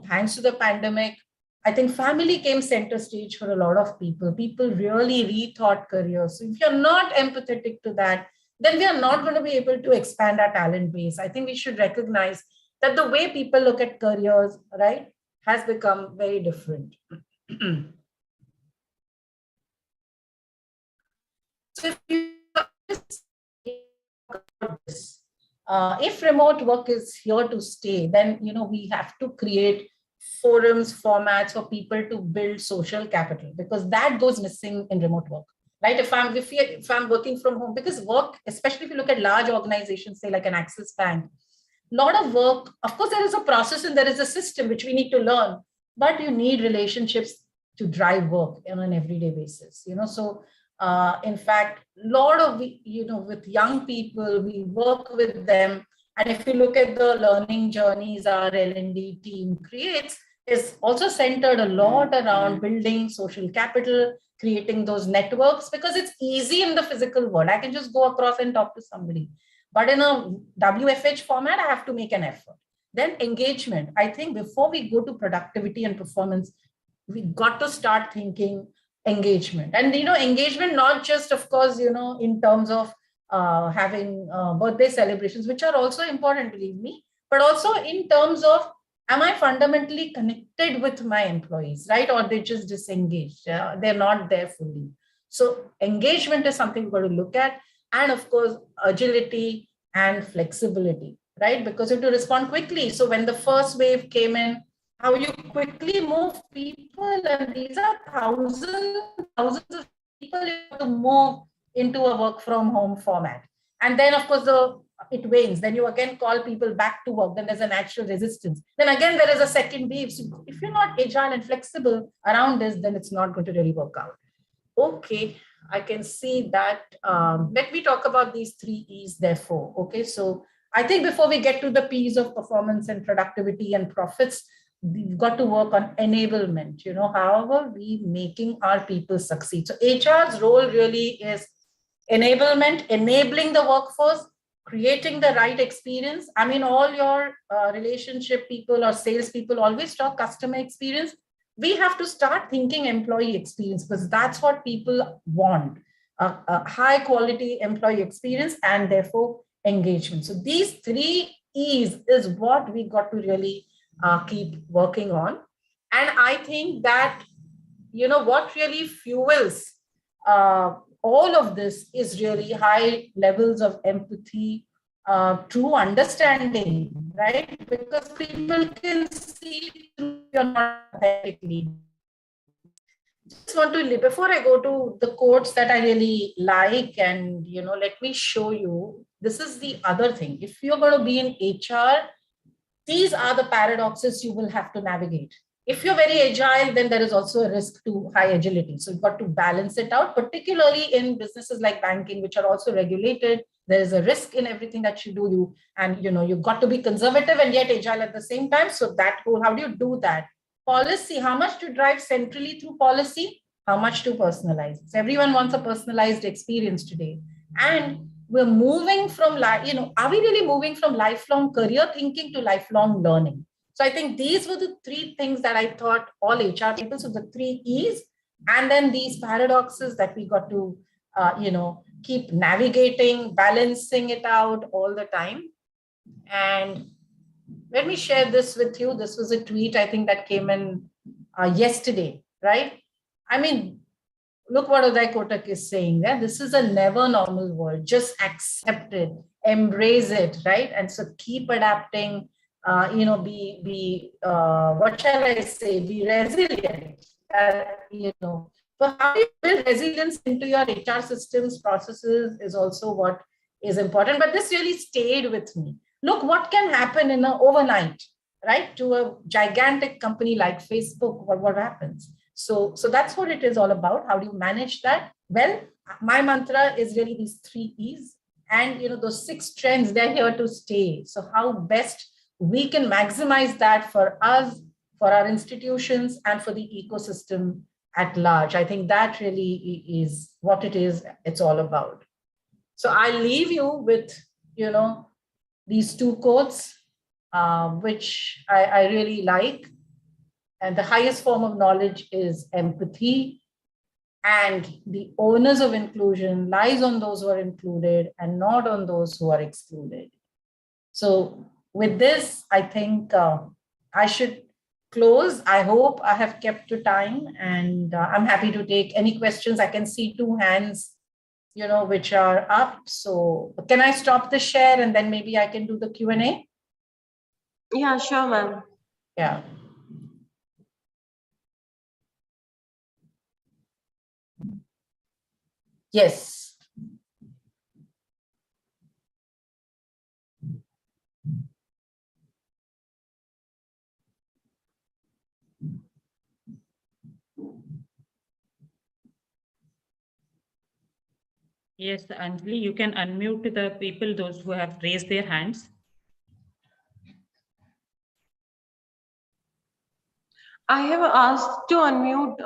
thanks to the pandemic, I think family came center stage for a lot of people. People really rethought careers. So if you're not empathetic to that, then we are not going to be able to expand our talent base. I think we should recognize that the way people look at careers, right, has become very different. So if remote work is here to stay, then we have to create forums, formats for people to build social capital, because that goes missing in remote work, right? If I'm working from home, because work, especially if you look at large organizations, say like an Axis Bank, a lot of work, of course, there is a process and there is a system which we need to learn, but you need relationships to drive work on an everyday basis, so in fact, a lot of, with young people, we work with them. And if you look at the learning journeys our L&D team creates, is also centered a lot around building social capital, creating those networks, because it's easy in the physical world. I can just go across and talk to somebody. But in a WFH format, I have to make an effort. Then engagement. I think before we go to productivity and performance, we got to start thinking engagement. And, engagement, not just, of course, in terms of having birthday celebrations, which are also important, believe me, but also in terms of, am I fundamentally connected with my employees, right? Or they just disengaged, they're not there fully. So engagement is something we've got to look at. And of course, agility and flexibility, right? Because you have to respond quickly. So when the first wave came in, how you quickly move people, and these are thousands of people you have to move into a work from home format. And then, of course, it wanes. Then you again call people back to work. Then there's a natural resistance. Then again, there is a second wave. So if you're not agile and flexible around this, then it's not going to really work out. Okay, I can see that. Let me talk about these 3 E's, therefore. Okay, so I think before we get to the P's of performance and productivity and profits, we've got to work on enablement. How are we making our people succeed? So HR's role really is enablement, enabling the workforce, creating the right experience. I mean, all your relationship people or sales people always talk customer experience. We have to start thinking employee experience, because that's what people want, a high quality employee experience and therefore engagement. So these 3 E's is what we got to really keep working on. And I think that, what really fuels all of this is really high levels of empathy, true understanding, right? Because people can see you're not authentically. Just want to, before I go to the quotes that I really like, and let me show you. This is the other thing. If you're going to be in HR, these are the paradoxes you will have to navigate. If you're very agile, then there is also a risk to high agility. So you've got to balance it out, particularly in businesses like banking, which are also regulated. There is a risk in everything that you do. You've got to be conservative and yet agile at the same time. So that whole, how do you do that? Policy, how much to drive centrally through policy, how much to personalize. So everyone wants a personalized experience today. And we're moving from, are we really moving from lifelong career thinking to lifelong learning? So I think these were the three things that I thought all HR people, so the 3 E's, and then these paradoxes that we got to, keep navigating, balancing it out all the time. And let me share this with you. This was a tweet, I think, that came in yesterday, right? I mean, look what Uday Kotak is saying. This is a never normal world. Just accept it, embrace it, right? And so keep adapting, what shall I say? Be resilient, So how do you build resilience into your HR systems, processes is also what is important. But this really stayed with me. Look what can happen in an overnight, right? To a gigantic company like Facebook, what happens? So that's what it is all about. How do you manage that? Well, my mantra is really these 3 E's, and those 6 trends, they're here to stay. So how best we can maximize that for us, for our institutions, and for the ecosystem at large. I think that really is what it's all about. So I leave you with, these 2 quotes, which I really like. And the highest form of knowledge is empathy. And the onus of inclusion lies on those who are included and not on those who are excluded. So with this, I think I should close. I hope I have kept to time, and I'm happy to take any questions. I can see 2 hands, which are up. So can I stop the share and then maybe I can do the Q&A? Yeah, sure, ma'am. Yeah. Yes. Yes, Anjali, you can unmute the people, those who have raised their hands. I have asked to unmute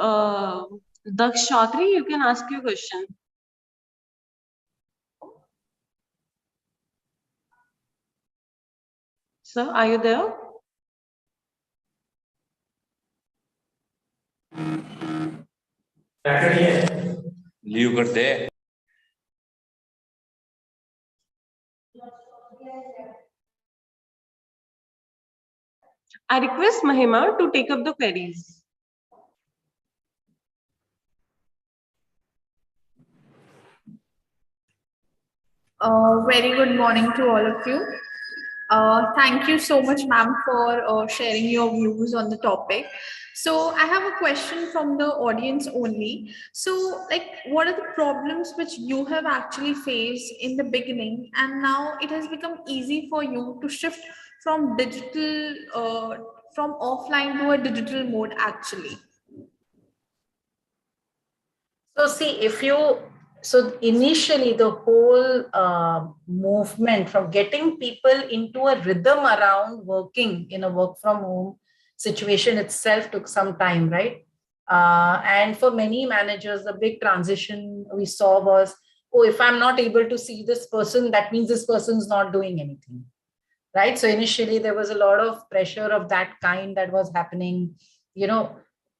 Daksh Chaudhary. You can ask your question. Sir, are you there? Leave करते हैं. I request Mahima to take up the queries. Very good morning to all of you. Thank you so much, ma'am, for sharing your views on the topic. So I have a question from the audience only. So what are the problems which you have actually faced in the beginning, and now it has become easy for you to shift from digital, from offline to a digital mode actually? So see, so initially the whole movement from getting people into a rhythm around working in a work from home situation itself took some time, right? And for many managers, the big transition we saw was, oh, if I'm not able to see this person, that means this person's not doing anything, right? So initially there was a lot of pressure of that kind that was happening,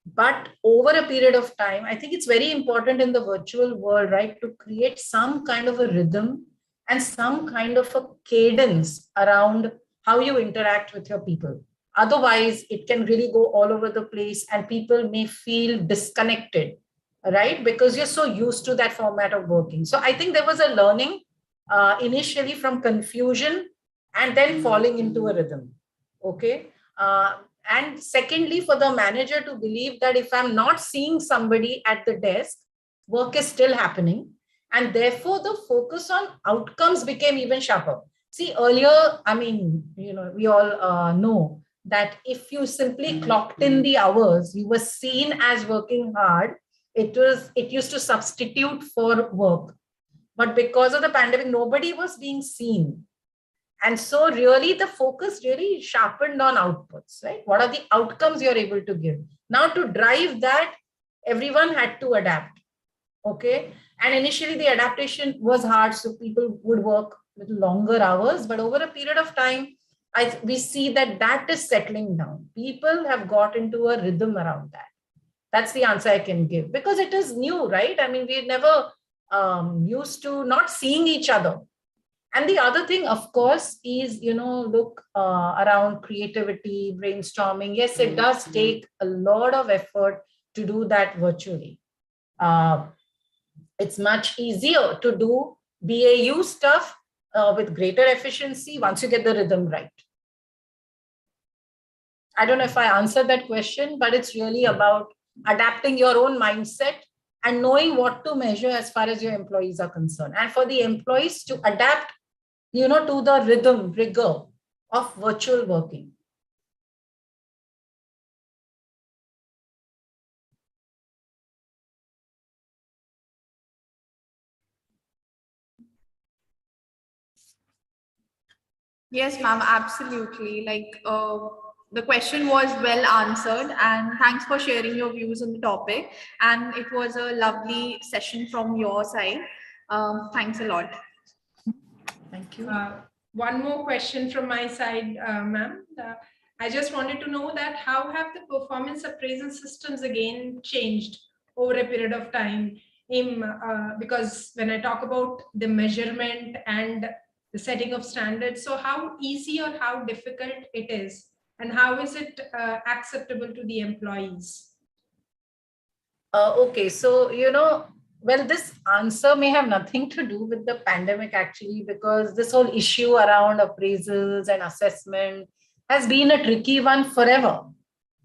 but over a period of time, I think it's very important in the virtual world, right, to create some kind of a rhythm and some kind of a cadence around how you interact with your people, Otherwise, it can really go all over the place and people may feel disconnected, right? Because you're so used to that format of working. So I think there was a learning initially from confusion and then falling into a rhythm. Okay. And secondly, for the manager to believe that if I'm not seeing somebody at the desk, work is still happening. And therefore, the focus on outcomes became even sharper. See, earlier, I mean, we all know that if you simply clocked in the hours, you were seen as working hard. It used to substitute for work. But because of the pandemic, nobody was being seen. And so really the focus really sharpened on outputs, right? What are the outcomes you're able to give? Now to drive that, everyone had to adapt. Okay. And initially the adaptation was hard. So people would work with longer hours, but over a period of time, we see that is settling down. People have got into a rhythm around that. That's the answer I can give because it is new, right? I mean, we're never used to not seeing each other. And the other thing, of course, is, look around creativity, brainstorming. Yes, it does take a lot of effort to do that virtually. It's much easier to do BAU stuff with greater efficiency once you get the rhythm right. I don't know if I answered that question, but it's really about adapting your own mindset and knowing what to measure as far as your employees are concerned. And for the employees to adapt, to the rhythm, rigor of virtual working. Yes, ma'am, absolutely. The question was well answered, and thanks for sharing your views on the topic. And it was a lovely session from your side. Thanks a lot. Thank you. One more question from my side, ma'am. I just wanted to know that how have the performance appraisal systems again changed over a period of time? Because when I talk about the measurement and the setting of standards, so how easy or how difficult it is, and how is it acceptable to the employees? Okay, so, well, this answer may have nothing to do with the pandemic actually, because this whole issue around appraisals and assessment has been a tricky one forever.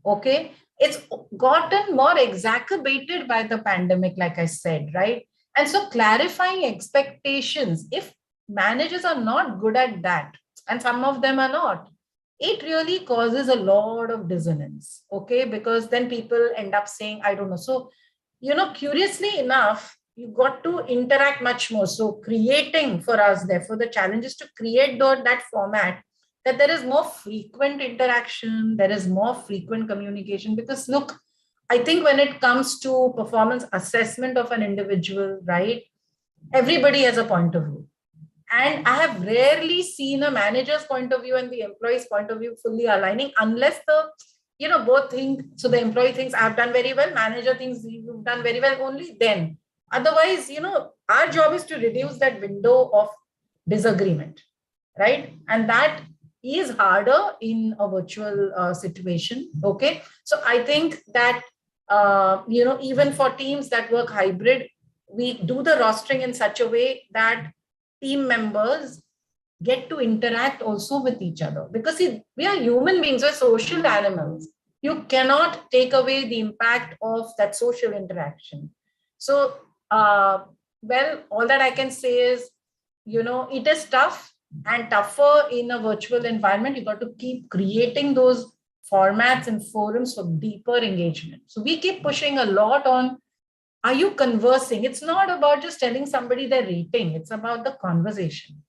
Okay, it's gotten more exacerbated by the pandemic, like I said, right? And so clarifying expectations, if managers are not good at that, and some of them are not, it really causes a lot of dissonance, okay? Because then people end up saying, I don't know. So, curiously enough, you got to interact much more. So creating for us, therefore, the challenge is to create that format that there is more frequent interaction, there is more frequent communication. Because look, I think when it comes to performance assessment of an individual, right, everybody has a point of view. And I have rarely seen a manager's point of view and the employee's point of view fully aligning, unless both think, so the employee thinks I've done very well, manager thinks you've done very well, only then. Otherwise, our job is to reduce that window of disagreement, right? And that is harder in a virtual situation, okay? So I think that, even for teams that work hybrid, we do the rostering in such a way that team members get to interact also with each other, because we are human beings, we're social animals. You cannot take away the impact of that social interaction. So, well, all that I can say is, it is tough and tougher in a virtual environment. You got to keep creating those formats and forums for deeper engagement. So we keep pushing a lot on, are you conversing? It's not about just telling somebody their rating. It's about the conversation.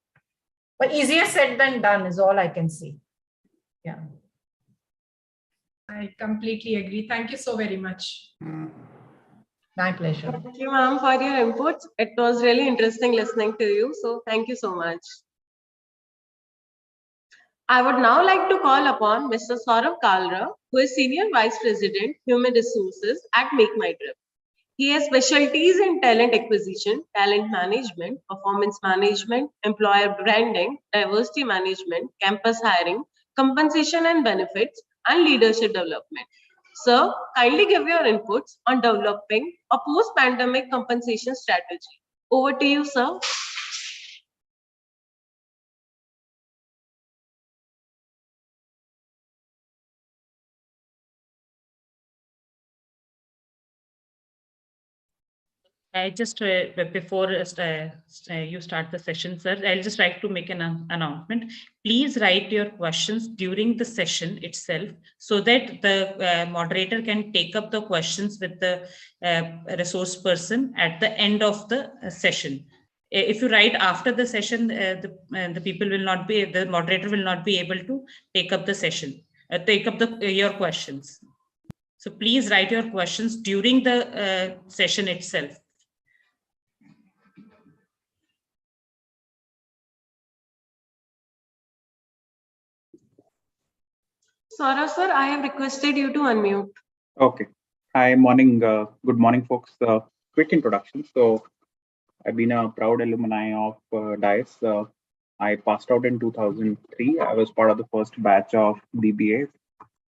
But easier said than done is all I can say. Yeah. I completely agree. Thank you so very much. My pleasure. Thank you, ma'am, for your input. It was really interesting listening to you. So thank you so much. I would now like to call upon Mr. Saurabh Kalra, who is Senior Vice President, Human Resources at Make My Trip. He has specialties in talent acquisition, talent management, performance management, employer branding, diversity management, campus hiring, compensation and benefits, and leadership development. Sir, kindly give your inputs on developing a post-pandemic compensation strategy. Over to you, sir. I just, before you start the session, sir, I'll just like to make an announcement. Please write your questions during the session itself so that the moderator can take up the questions with the resource person at the end of the session. If you write after the session, the people will not be, the moderator will not be able to take up the session, take up your questions. So please write your questions during the session itself. Saurabh, sir, I have requested you to unmute. Okay. Hi, morning. Good morning, folks. Quick introduction. So, I've been a proud alumni of DIAS. I passed out in 2003. I was part of the first batch of BBAs.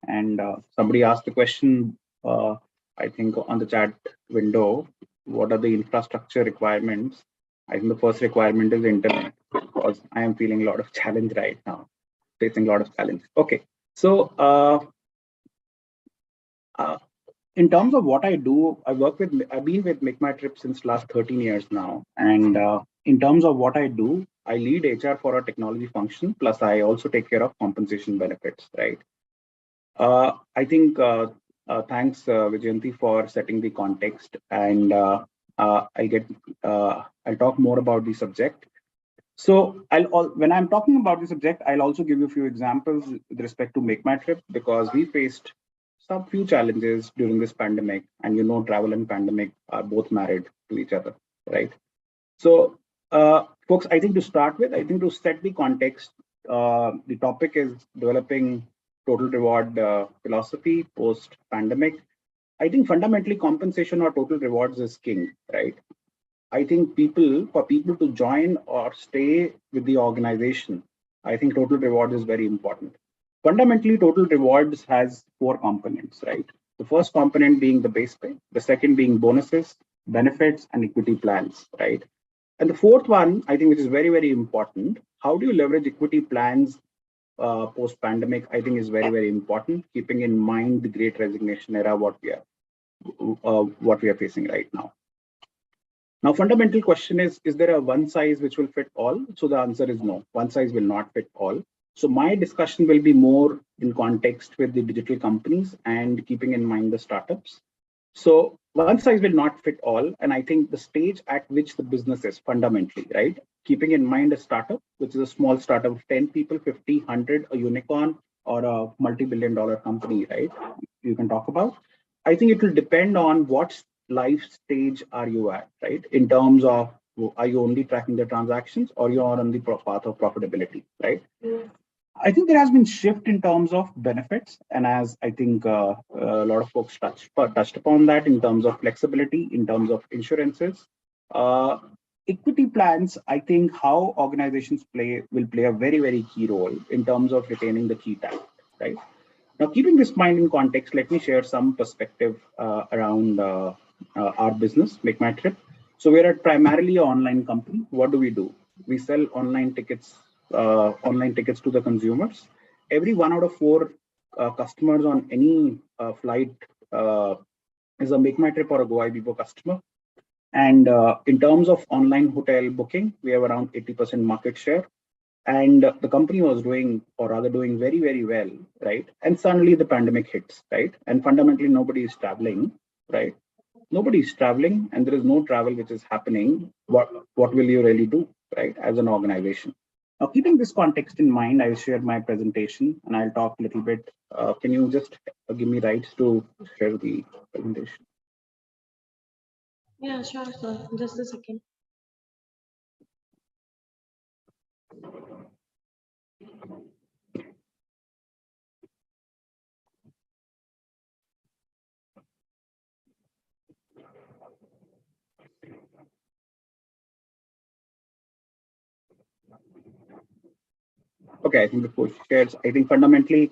And somebody asked the question, I think, on the chat window, what are the infrastructure requirements? I think the first requirement is internet, because I am feeling a lot of challenge right now, facing a lot of challenge. Okay. So, in terms of what I do, I've been with Make My Trip since last 13 years now. And in terms of what I do, I lead HR for a technology function, plus I also take care of compensation benefits, right? I think thanks Vijayanti for setting the context, and I'll talk more about the subject. So when I'm talking about the subject, I'll also give you a few examples with respect to Make My Trip, because we faced some few challenges during this pandemic, and travel and pandemic are both married to each other, right? So folks, I think to start with, I think to set the context, the topic is developing total reward philosophy post pandemic. I think fundamentally compensation or total rewards is king, right? I think for people to join or stay with the organization, I think total reward is very important. Fundamentally, total rewards has 4 components, right? The first component being the base pay, the second being bonuses, benefits, and equity plans, right? And the fourth one, I think, which is very, very important, how do you leverage equity plans post-pandemic, I think is very, very important, keeping in mind the great resignation era, what we are facing right now. Now, fundamental question is there a one size which will fit all? So the answer is no, one size will not fit all. So my discussion will be more in context with the digital companies and keeping in mind the startups. So one size will not fit all. And I think the stage at which the business is fundamentally, right? Keeping in mind a startup, which is a small startup of 10 people, 50, 100, a unicorn, or a multi-billion-dollar company, right? You can talk about. I think it will depend on what life stage are you at, right? In terms of, are you only tracking the transactions, or you are on the path of profitability, right? I think there has been shift in terms of benefits, and as I think a lot of folks touched upon that, in terms of flexibility, in terms of insurances, equity plans. I think how organizations will play a very, very key role in terms of retaining the key talent, right? Now, keeping this mind in context, let me share some perspective around our business, Make My Trip. So we're primarily an online company. What do? We sell online tickets to the consumers. Every 1 out of 4 customers on any flight is a Make My Trip or a GoIBibo customer. And in terms of online hotel booking, we have around 80% market share. And the company was doing very, very well, right? And suddenly the pandemic hits, right? And fundamentally, nobody is traveling, right? Nobody is traveling, and there is no travel which is happening. What will you really do, right, as an organization? Now, keeping this context in mind, I'll share my presentation and I'll talk a little bit. Can you just give me rights to share the presentation? Yeah, sure, sir. Just a second. Okay, I think before she shares, I think fundamentally,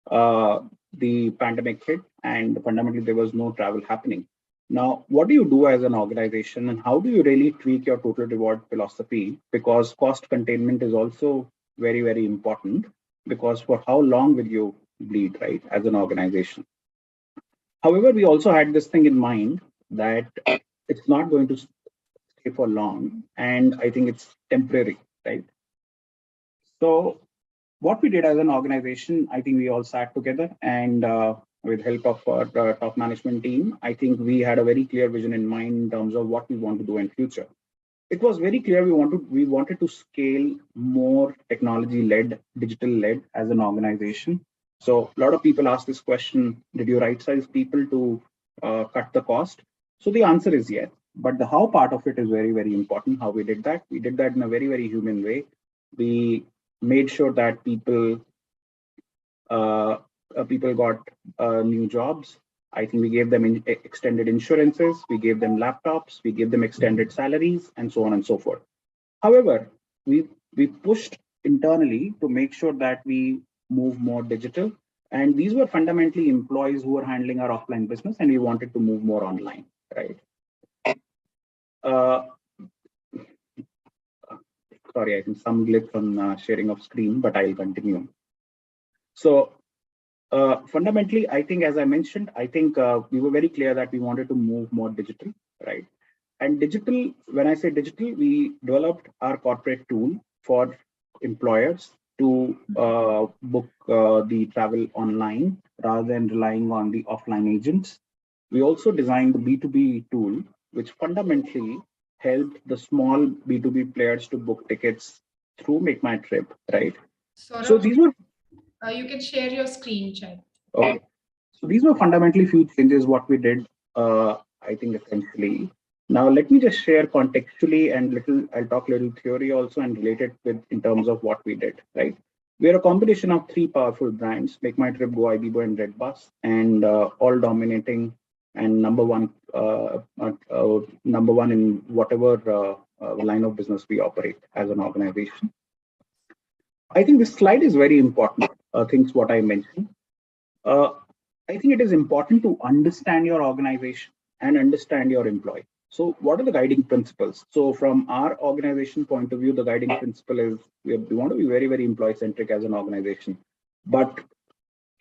the pandemic hit, and fundamentally there was no travel happening. Now, what do you do as an organization, and how do you really tweak your total reward philosophy? Because cost containment is also very, very important, because for how long will you bleed, right, as an organization? However, we also had this thing in mind that it's not going to stay for long, and I think it's temporary, right? So what we did as an organization, I think we all sat together, and with help of our top management team, I think we had a very clear vision in mind in terms of what we want to do in future. It was very clear we wanted to scale more technology-led, digital-led as an organization. So a lot of people ask this question: did you right-size people to cut the cost? So the answer is yes. But the how part of it is very, very important. How we did that in a very, very human way. We made sure that people got new jobs. I think we gave them extended insurances, we gave them laptops, we gave them extended salaries, and so on and so forth. However, we pushed internally to make sure that we move more digital. And these were fundamentally employees who were handling our offline business, and we wanted to move more online, right? Sorry, I think some glitch on sharing of screen, but I'll continue. So fundamentally, I think, as I mentioned, I think we were very clear that we wanted to move more digital, right? And digital, when I say digital, we developed our corporate tool for employers to book the travel online rather than relying on the offline agents. We also designed the B2B tool, which fundamentally helped the small B2B players to book tickets through Make My Trip, right? So these were... you can share your screen, Chad. Okay. So these were fundamentally few changes what we did, I think, essentially. Now, let me just share contextually and I'll talk a little theory also and relate it with in terms of what we did, right? We are a combination of three powerful brands: Make My Trip, Go, IBBO, and Red Bus, and all dominating and number one in whatever line of business we operate as an organization. I think this slide is very important, things what I mentioned. I think it is important to understand your organization and understand your employee. So what are the guiding principles? So from our organization point of view, the guiding principle is we want to be very, very employee-centric as an organization. But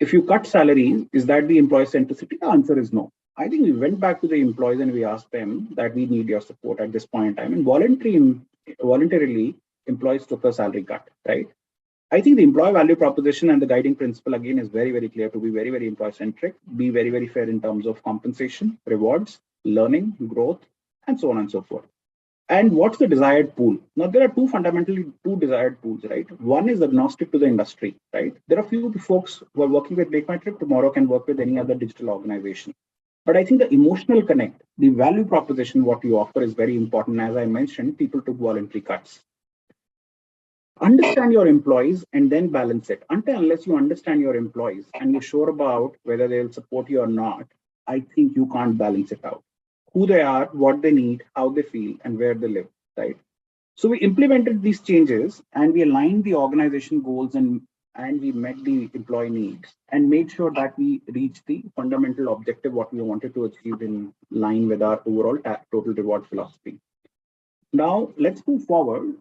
if you cut salaries, is that the employee centricity? The answer is no. I think we went back to the employees and we asked them that we need your support at this point in time. And voluntarily, employees took a salary cut, right? I think the employee value proposition and the guiding principle, again, is very, very clear: to be very, very employee-centric, be very, very fair in terms of compensation, rewards, learning, growth, and so on and so forth. And what's the desired pool? Now, there are fundamentally two desired pools, right? One is agnostic to the industry, right? There are few folks who are working with Make My Trip tomorrow can work with any other digital organization. But I think the emotional connect, the value proposition, what you offer is very important. As I mentioned, people took voluntary cuts. Understand your employees and then balance it. Unless you understand your employees and you're sure about whether they'll support you or not, I think you can't balance it out. Who they are, what they need, how they feel, and where they live, right? So we implemented these changes and we aligned the organization goals and we met the employee needs and made sure that we reached the fundamental objective, what we wanted to achieve in line with our overall total reward philosophy. Now, let's move forward.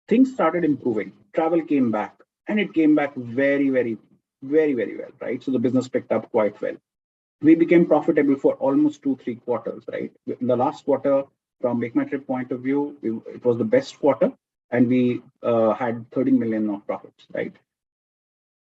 Things started improving. Travel came back, and it came back very, very, very, very well, right? So the business picked up quite well. We became profitable for almost 2-3 quarters, right? In the last quarter, from Make My Trip point of view, it was the best quarter, and we had 13 million of profits, right?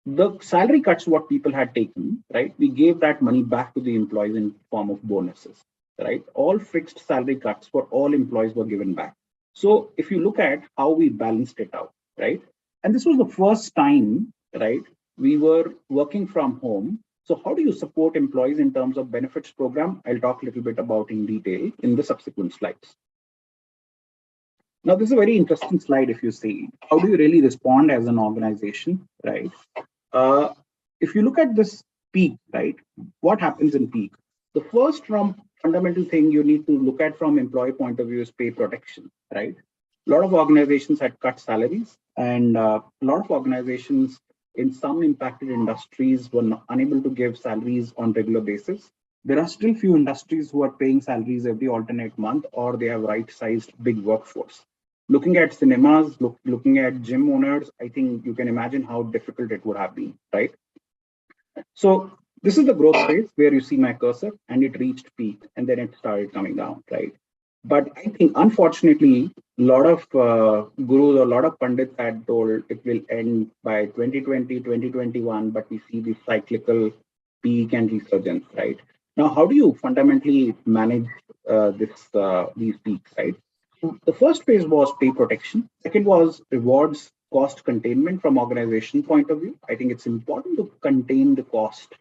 The salary cuts, what people had taken, right? We gave that money back to the employees in form of bonuses, right? All fixed salary cuts for all employees were given back. So if you look at how we balanced it out, right? And this was the first time, right? We were working from home. So how do you support employees in terms of benefits program? I'll talk a little bit about in detail in the subsequent slides. Now, this is a very interesting slide if you see. How do you really respond as an organization, right? If you look at this peak, right? What happens in peak? The first fundamental thing you need to look at from employee point of view is pay protection, right? A lot of organizations had cut salaries and a lot of organizations in some impacted industries were unable to give salaries on regular basis. There are still few industries who are paying salaries every alternate month, or they have right-sized big workforce. Looking at cinemas, looking at gym owners, I think you can imagine how difficult it would have been, right? So this is the growth phase where you see my cursor, and it reached peak and then it started coming down, right? But I think, unfortunately, a lot of gurus or a lot of pundits had told it will end by 2020, 2021, but we see the cyclical peak and resurgence, right? Now, how do you fundamentally manage these peaks, right? The first phase was pay protection. Second was rewards cost containment from organization point of view. I think it's important to contain the cost.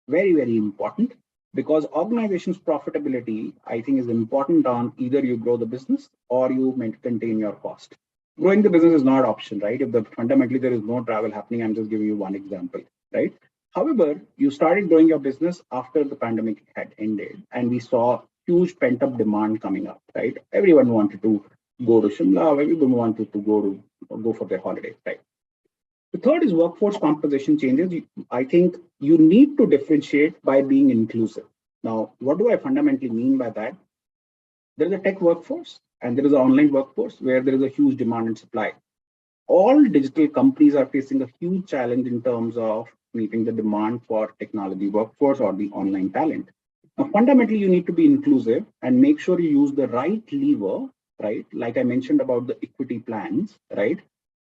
Very, very important. Because organization's profitability, I think, is important on either you grow the business or you contain your cost. Growing the business is not option, right? If fundamentally there is no travel happening, I'm just giving you one example, right? However, you started growing your business after the pandemic had ended, and we saw huge pent-up demand coming up, right? Everyone wanted to go to Shimla, everyone wanted to go for their holiday, right? The third is workforce composition changes. I think you need to differentiate by being inclusive. Now, what do I fundamentally mean by that? There is a tech workforce and there is an online workforce where there is a huge demand and supply. All digital companies are facing a huge challenge in terms of meeting the demand for technology workforce or the online talent. Now, fundamentally, you need to be inclusive and make sure you use the right lever, right? Like I mentioned about the equity plans, right?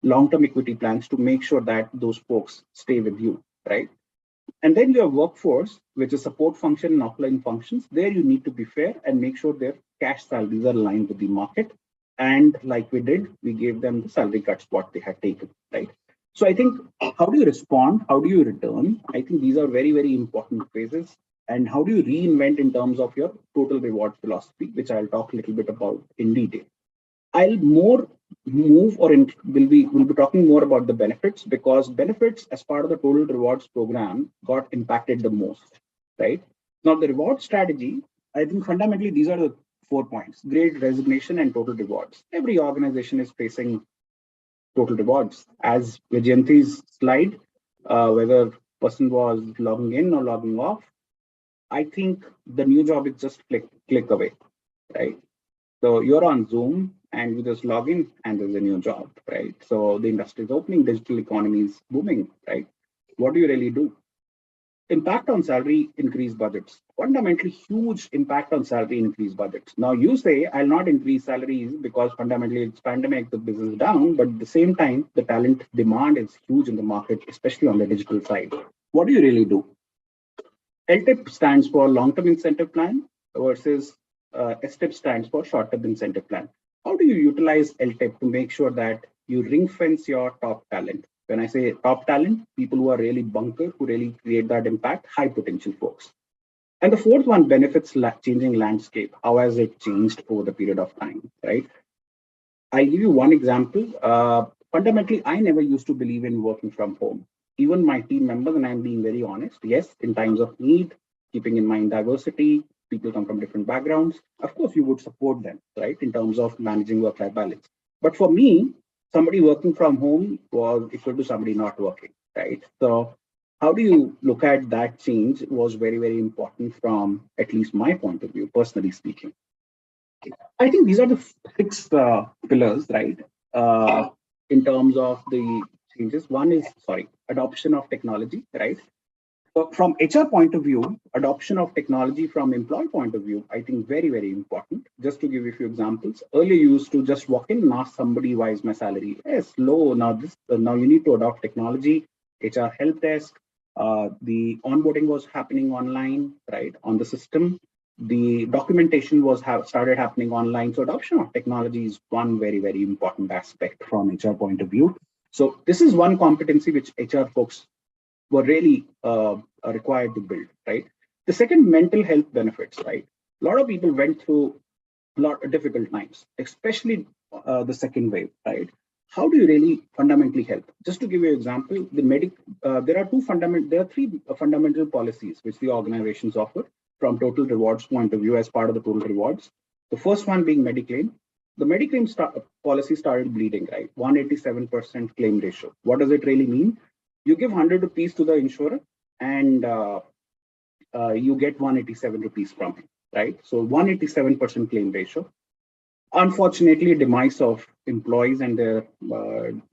Long-term equity plans to make sure that those folks stay with you, right? And then your workforce, which is support function and offline functions, there you need to be fair and make sure their cash salaries are aligned with the market. And like we did, we gave them the salary cuts what they had taken, right? So I think, how do you respond? How do you return? I think these are very, very important phases. And how do you reinvent in terms of your total reward philosophy, which I'll talk a little bit about in detail. I'll we'll be talking more about the benefits, because benefits as part of the total rewards program got impacted the most, right? Now the reward strategy, I think fundamentally these are the 4 points: grade, resignation, and total rewards. Every organization is facing total rewards. As Vijayanti's slide, whether person was logging in or logging off, I think the new job is just click away, right? So you're on Zoom and you just log in and there's a new job, right? So the industry is opening, digital economy is booming, right? What do you really do? Impact on salary increase budgets. Fundamentally huge impact on salary increase budgets. Now you say, I'll not increase salaries because fundamentally it's pandemic, the business is down, but at the same time, the talent demand is huge in the market, especially on the digital side. What do you really do? LTIP stands for long-term incentive plan versus STIP stands for short-term incentive plan. How do you utilize LTIP to make sure that you ring fence your top talent? When I say top talent, people who are really bunker, who really create that impact, high potential folks. And the fourth one, benefits changing landscape. How has it changed over the period of time, right? I'll give you one example. Fundamentally, I never used to believe in working from home. Even my team members, and I'm being very honest, yes, in times of need, keeping in mind diversity, people come from different backgrounds. Of course, you would support them, right, in terms of managing work-life balance. But for me, somebody working from home was equal to somebody not working, right? So how do you look at that change was very, very important from at least my point of view, personally speaking. I think these are the 6 pillars, right, in terms of the changes. One is, adoption of technology, right? So from HR point of view, adoption of technology from employee point of view, I think very, very important. Just to give you a few examples, earlier you used to just walk in and ask somebody, why is my salary? Yes, low. Now you need to adopt technology, HR help desk. The onboarding was happening online, right, on the system. The documentation was started happening online. So adoption of technology is one very, very important aspect from HR point of view. So this is one competency which HR folks were really required to build, right? The second, mental health benefits, right? A lot of people went through a lot of difficult times, especially the second wave, right? How do you really fundamentally help? Just to give you an example, there are 3 fundamental policies which the organizations offer from total rewards point of view as part of the total rewards. The first one being Mediclaim. The Mediclaim policy started bleeding, right? 187% claim ratio. What does it really mean? You give 100 rupees to the insurer and you get 187 rupees from him, right? So 187% claim ratio. Unfortunately, demise of employees and their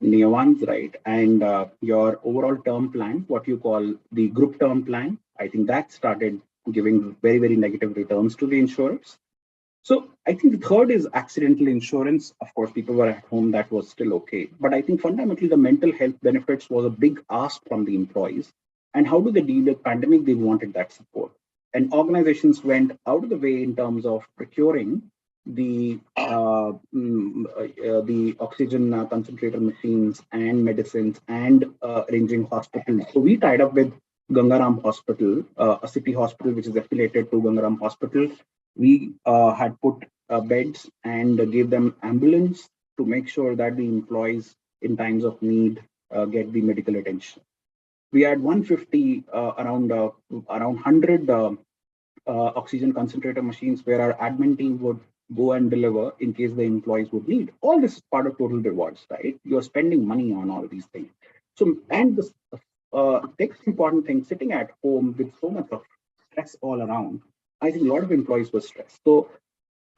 near ones, right? And your overall term plan, what you call the group term plan, I think that started giving very, very negative returns to the insurers. So I think the third is accidental insurance. Of course, people were at home, that was still okay. But I think fundamentally the mental health benefits was a big ask from the employees. And how do they deal with pandemic? They wanted that support. And organizations went out of the way in terms of procuring the oxygen concentrator machines and medicines and arranging hospitals. So we tied up with Gangaram Hospital, a city hospital which is affiliated to Gangaram Hospital. We had put beds and gave them ambulance to make sure that the employees in times of need get the medical attention. We had 150, around 100 oxygen concentrator machines where our admin team would go and deliver in case the employees would need. All this is part of total rewards, right? You're spending money on all these things. So, and the next important thing, sitting at home with so much of stress all around, I think a lot of employees were stressed. So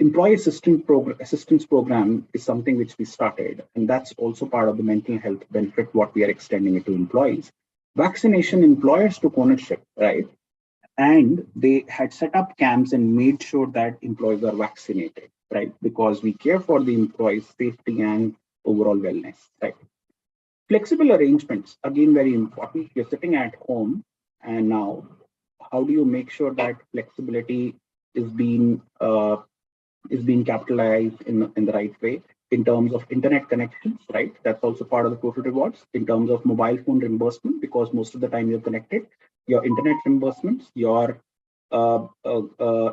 employee assistance program is something which we started, and that's also part of the mental health benefit, what we are extending it to employees. Vaccination, employers took ownership, right? And they had set up camps and made sure that employees are vaccinated, right? Because we care for the employees' safety and overall wellness, right? Flexible arrangements, again, very important. You're sitting at home, and now how do you make sure that flexibility is being capitalized in the right way in terms of internet connections, right? That's also part of the total rewards. In terms of mobile phone reimbursement, because most of the time you're connected, your internet reimbursements, your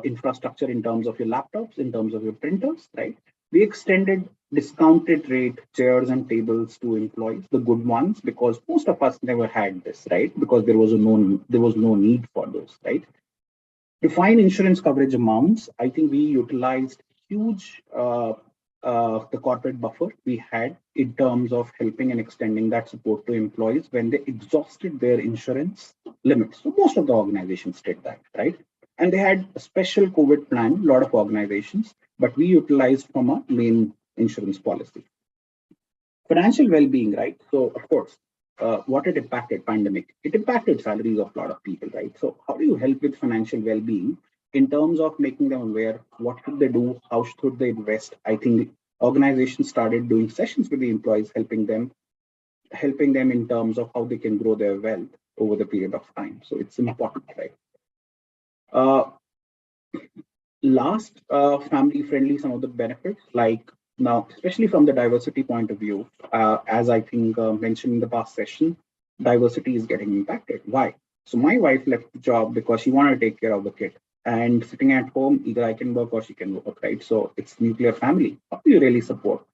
infrastructure in terms of your laptops, in terms of your printers, right? We extended discounted rate chairs and tables to employees, the good ones, because most of us never had this, right? Because there was no need for those, right? Define insurance coverage amounts. I think we utilized huge the corporate buffer we had in terms of helping and extending that support to employees when they exhausted their insurance limits. So most of the organizations did that, right? And they had a special COVID plan, a lot of organizations, but we utilized from a main insurance policy. Financial well-being, right? So of course, what it impacted pandemic, it impacted salaries of a lot of people, right? So how do you help with financial well-being in terms of making them aware, what should they do, how should they invest? I think organizations started doing sessions with the employees, helping them in terms of how they can grow their wealth over the period of time. So it's important, right? Last, family-friendly, some of the benefits, like now, especially from the diversity point of view, as I think mentioned in the past session, diversity is getting impacted. Why? So my wife left the job because she wanted to take care of the kid. And sitting at home, either I can work or she can work, right? So it's nuclear family. How do you really support?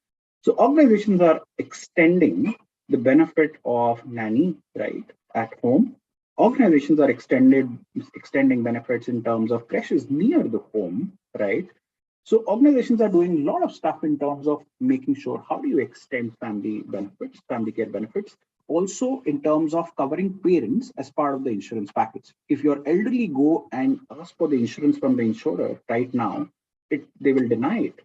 So organizations are extending the benefit of nanny, right, at home. Organizations are extending benefits in terms of crashes near the home, right? So organizations are doing a lot of stuff in terms of making sure how do you extend family benefits, family care benefits, also in terms of covering parents as part of the insurance package. If your elderly go and ask for the insurance from the insurer right now, they will deny it,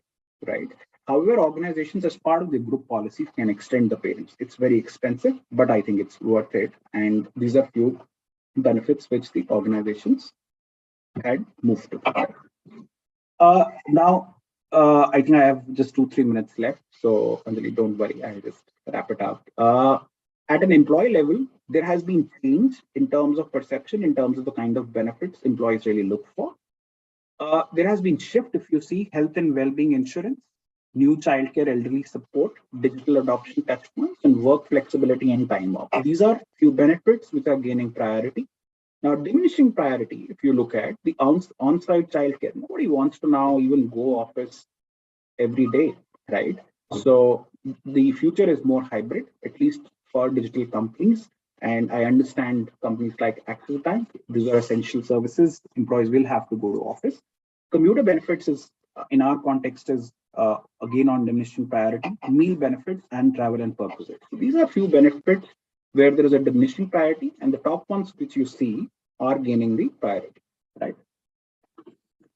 right? However, organizations as part of the group policies can extend the parents. It's very expensive, but I think it's worth it. And these are few benefits which the organizations had moved to. Now, I think I have just 2-3 minutes left. So Anjali, don't worry, I'll just wrap it up. At an employee level, there has been change in terms of perception, in terms of the kind of benefits employees really look for. There has been shift, if you see, health and well-being insurance, new childcare, elderly support, digital adoption touchpoints, and work flexibility and time off. These are few benefits which are gaining priority. Now, diminishing priority, if you look at the on-site childcare, nobody wants to now even go office every day, right? So the future is more hybrid, at least for digital companies. And I understand companies like Axis Bank, these are essential services. Employees will have to go to office. Commuter benefits is, in our context, is again on diminishing priority, meal benefits and travel and purposes. So these are few benefits where there is a diminishing priority, and the top ones which you see are gaining the priority, right?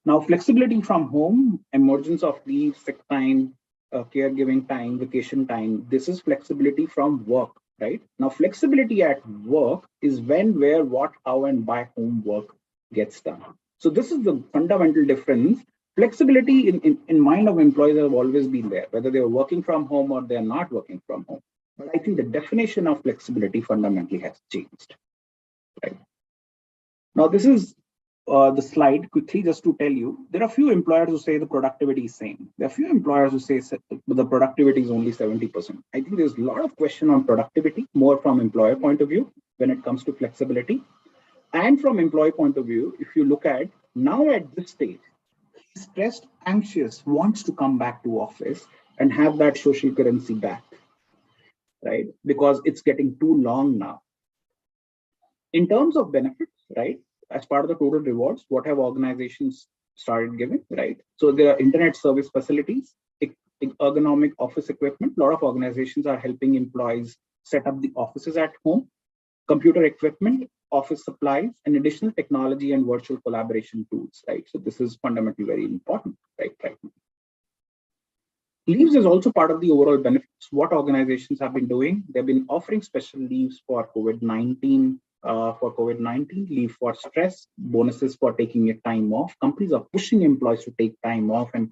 Now, flexibility from home, emergence of leave, sick time, caregiving time, vacation time, this is flexibility from work, right? Now, flexibility at work is when, where, what, how, and by whom work gets done. So this is the fundamental difference. Flexibility in mind of employees have always been there, whether they're working from home or they're not working from home. But I think the definition of flexibility fundamentally has changed, right? Now, this is the slide quickly just to tell you, there are few employers who say the productivity is same. There are few employers who say the productivity is only 70%. I think there's a lot of question on productivity, more from employer point of view when it comes to flexibility. And from employee point of view, if you look at now at this stage, he's stressed, anxious, wants to come back to office and have that social currency back, right? Because it's getting too long now. In terms of benefits, right? As part of the total rewards, what have organizations started giving, right? So there are internet service facilities, ergonomic office equipment. A lot of organizations are helping employees set up the offices at home, computer equipment, office supplies, and additional technology and virtual collaboration tools, right? So this is fundamentally very important, right? Leaves is also part of the overall benefits. What organizations have been doing, they've been offering special leaves for COVID-19, leave for stress, bonuses for taking your time off. Companies are pushing employees to take time off and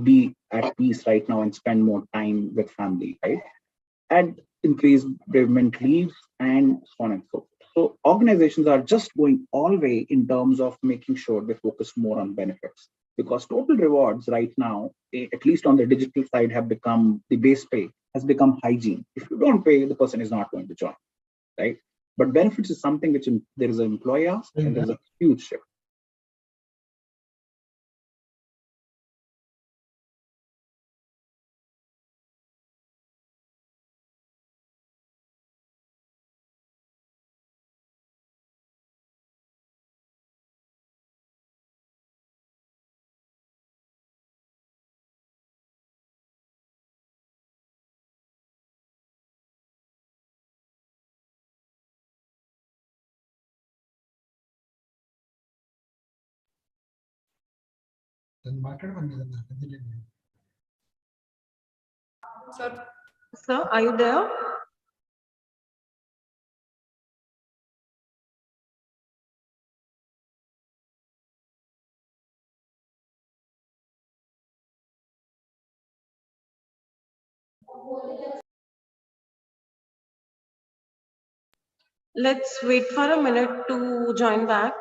be at peace right now and spend more time with family, right? And increased bereavement leaves and so on and so forth. So organizations are just going all the way in terms of making sure they focus more on benefits, because total rewards right now, at least on the digital side, have become, the base pay has become hygiene. If you don't pay, the person is not going to join, right? But benefits is something which there is an employee ask, and there's a huge shift. Sir, are you there? Let's wait for a minute to join back.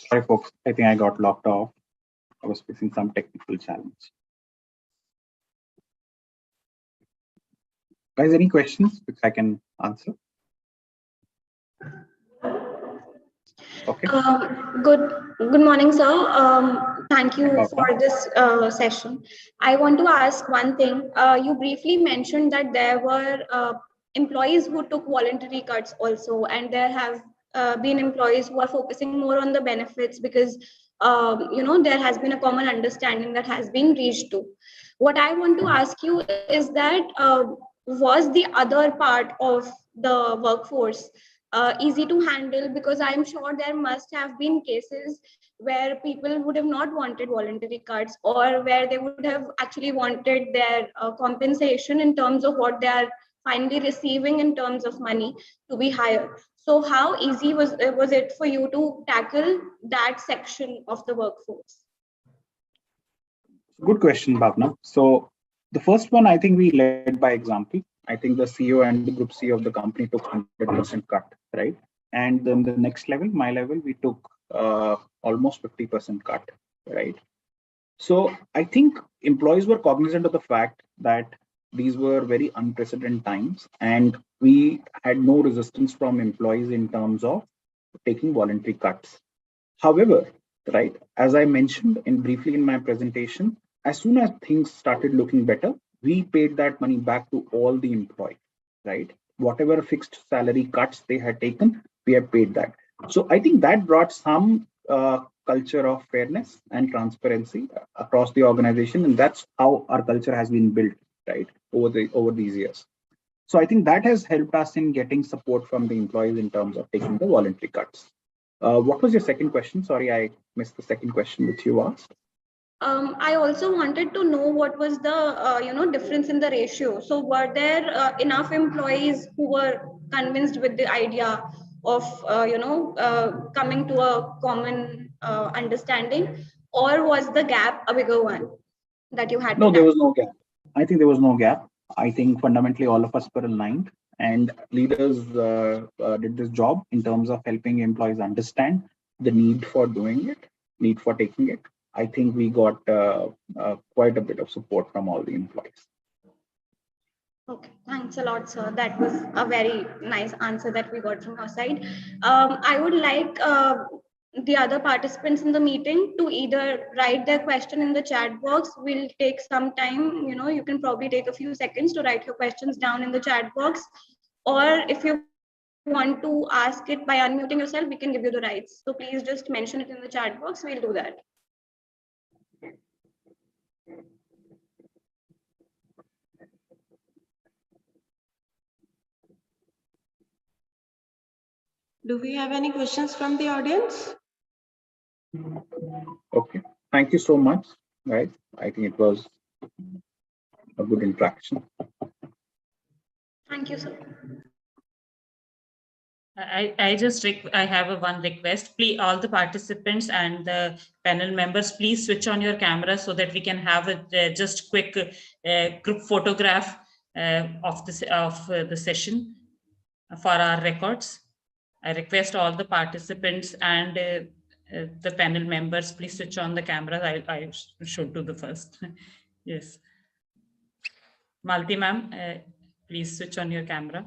Sorry, folks, I think I got locked off. I was facing some technical challenge. Guys, any questions which I can answer? Okay. Good morning, sir. Thank you for this session. I want to ask one thing. You briefly mentioned that there were employees who took voluntary cuts also, and there have been employees who are focusing more on the benefits because there has been a common understanding that has been reached to. What I want to ask you is that was the other part of the workforce easy to handle, because I'm sure there must have been cases where people would have not wanted voluntary cuts, or where they would have actually wanted their compensation in terms of what they are finally receiving in terms of money to be higher. So how easy was it for you to tackle that section of the workforce? Good question, Bhavna. So the first one, I think we led by example. I think the CEO and the group CEO of the company took 100% cut, right? And then the next level, my level, we took almost 50% cut, right? So I think employees were cognizant of the fact that these were very unprecedented times, and we had no resistance from employees in terms of taking voluntary cuts. However, right, as I mentioned briefly in my presentation, as soon as things started looking better, we paid that money back to all the employees, right? Whatever fixed salary cuts they had taken, we have paid that. So I think that brought some culture of fairness and transparency across the organization, and that's how our culture has been built, right, over these years. So I think that has helped us in getting support from the employees in terms of taking the voluntary cuts. What was your second question? Sorry, I missed the second question which you asked. I also wanted to know what was the difference in the ratio. So were there enough employees who were convinced with the idea of coming to a common understanding, or was the gap a bigger one that you had? No, there was no gap. I think there was no gap. I think fundamentally all of us were aligned, and leaders did this job in terms of helping employees understand the need for doing it, need for taking it. I think we got quite a bit of support from all the employees. Okay, thanks a lot, sir. That was a very nice answer that we got from your side. I would like the other participants in the meeting to either write their question in the chat box. We'll take some time, you can probably take a few seconds to write your questions down in the chat box. Or if you want to ask it by unmuting yourself, we can give you the rights. So please just mention it in the chat box. We'll do that. Do we have any questions from the audience? Okay, thank you so much, guys. I think it was a good interaction. Thank you, sir. I have one request. Please, all the participants and the panel members, please switch on your camera so that we can have a just quick group photograph of the session for our records. I request all the participants and the panel members, please switch on the cameras. I should do the first. Yes. Malti ma'am, please switch on your camera.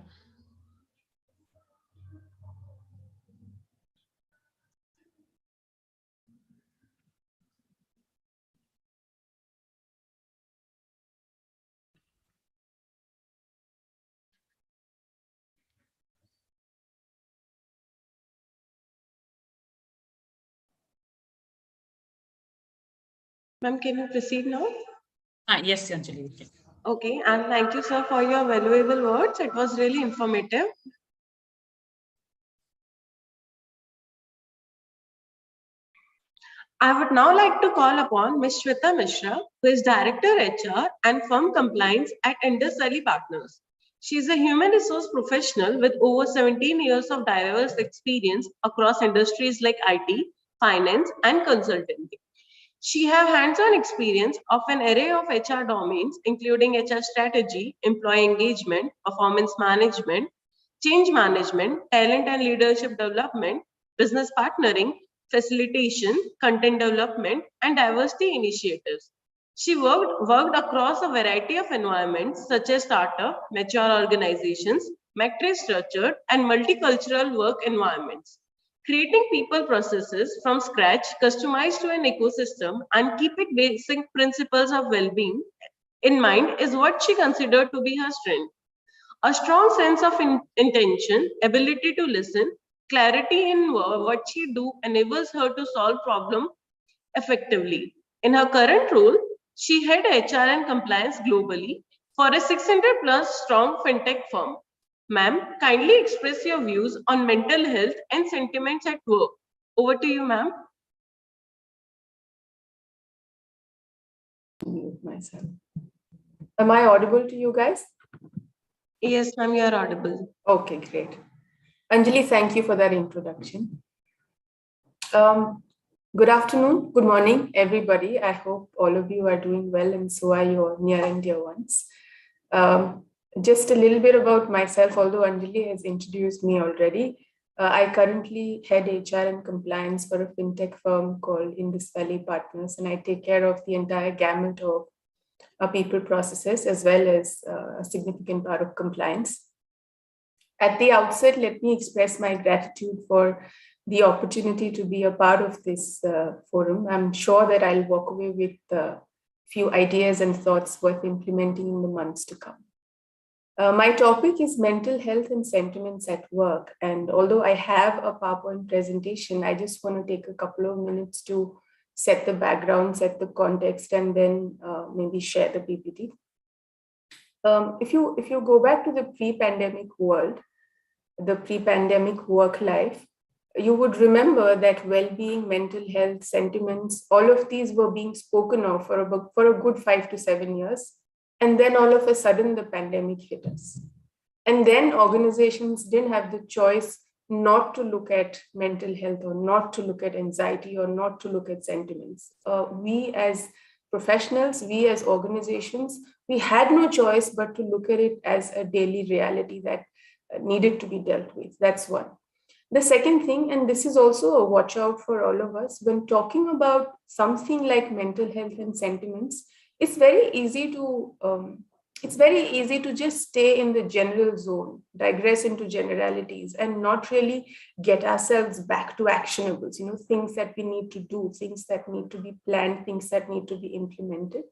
Ma'am, can we proceed now? Yes, Anjali. Okay, and thank you, sir, for your valuable words. It was really informative. I would now like to call upon Ms. Shweta Mishra, who is Director HR and Firm Compliance at Indus Valley Partners. She is a human resource professional with over 17 years of diverse experience across industries like IT, finance, and consulting. She has hands-on experience of an array of HR domains, including HR strategy, employee engagement, performance management, change management, talent and leadership development, business partnering, facilitation, content development, and diversity initiatives. She worked across a variety of environments such as startup, mature organizations, matrix-structured, and multicultural work environments. Creating people processes from scratch, customized to an ecosystem, and keeping basic principles of well-being in mind is what she considered to be her strength. A strong sense of intention, ability to listen, clarity in what she do enables her to solve problems effectively. In her current role, she head HR and compliance globally for a 600 plus strong fintech firm. Ma'am, kindly express your views on mental health and sentiments at work. Over to you, ma'am. Mute myself. Am I audible to you guys? Yes, ma'am, you are audible. Okay, great. Anjali, thank you for that introduction. Good afternoon, good morning, everybody. I hope all of you are doing well and so are your near and dear ones. Just a little bit about myself, although Anjali has introduced me already. I currently head HR and compliance for a fintech firm called Indus Valley Partners, and I take care of the entire gamut of people processes as well as a significant part of compliance. At the outset, let me express my gratitude for the opportunity to be a part of this forum. I'm sure that I'll walk away with a few ideas and thoughts worth implementing in the months to come. My topic is mental health and sentiments at work. And although I have a PowerPoint presentation, I just want to take a couple of minutes to set the background, set the context, and then maybe share the PPT. If you go back to the pre-pandemic world, the pre-pandemic work life, you would remember that well-being, mental health, sentiments, all of these were being spoken of for a good 5 to 7 years. And then all of a sudden, the pandemic hit us. And then organizations didn't have the choice not to look at mental health or not to look at anxiety or not to look at sentiments. We as professionals, we as organizations, we had no choice but to look at it as a daily reality that needed to be dealt with. That's one. The second thing, and this is also a watch out for all of us, when talking about something like mental health and sentiments, it's very easy to just stay in the general zone, digress into generalities, and not really get ourselves back to actionables, things that we need to do, things that need to be planned, things that need to be implemented.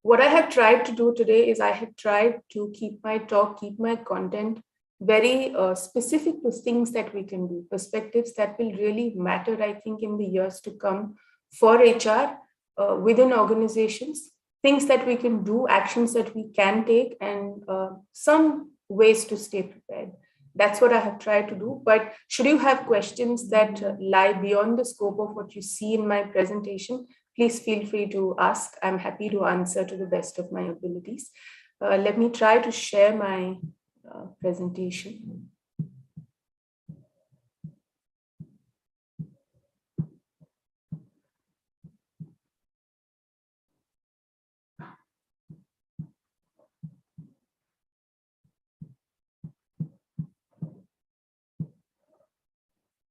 What I have tried to do today is I have tried to keep my talk, keep my content very specific to things that we can do, perspectives that will really matter, I think, in the years to come for HR within organizations, things that we can do, actions that we can take, and some ways to stay prepared. That's what I have tried to do. But should you have questions that lie beyond the scope of what you see in my presentation, please feel free to ask. I'm happy to answer to the best of my abilities. Let me try to share my presentation.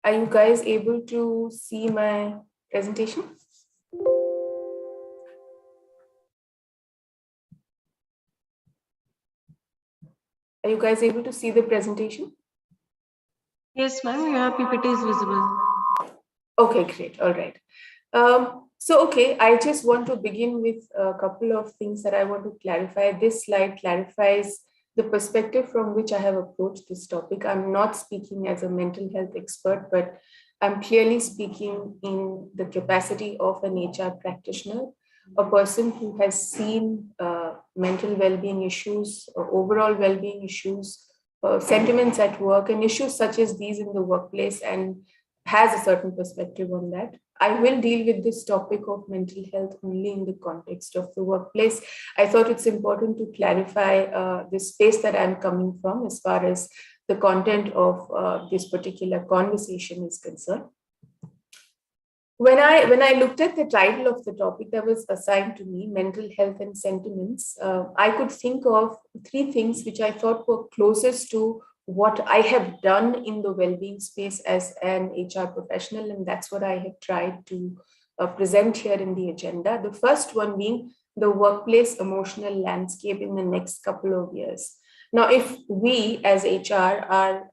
Are you guys able to see my presentation? Are you guys able to see the presentation? Yes, ma'am, your PPT is visible. Okay, great. All right. Okay, I just want to begin with a couple of things that I want to clarify. This slide clarifies the perspective from which I have approached this topic. I'm not speaking as a mental health expert, but I'm clearly speaking in the capacity of an HR practitioner, a person who has seen mental well-being issues, overall well-being issues, sentiments at work, and issues such as these in the workplace, and has a certain perspective on that. I will deal with this topic of mental health only in the context of the workplace. I thought it's important to clarify the space that I'm coming from as far as the content of this particular conversation is concerned. When I looked at the title of the topic that was assigned to me, mental health and sentiments, I could think of 3 things which I thought were closest to what I have done in the well-being space as an HR professional, and that's what I have tried to present here in the agenda. The first one being the workplace emotional landscape in the next couple of years. Now, if we as HR are,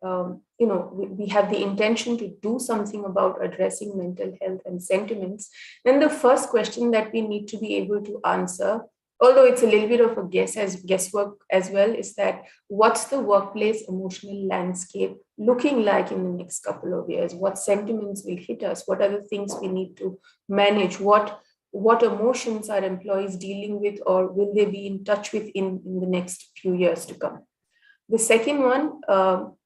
we have the intention to do something about addressing mental health and sentiments, then the first question that we need to be able to answer, although it's a little bit of a guesswork as well, is that what's the workplace emotional landscape looking like in the next couple of years? What sentiments will hit us? What are the things we need to manage? What emotions are employees dealing with, or will they be in touch with in the next few years to come? The second one,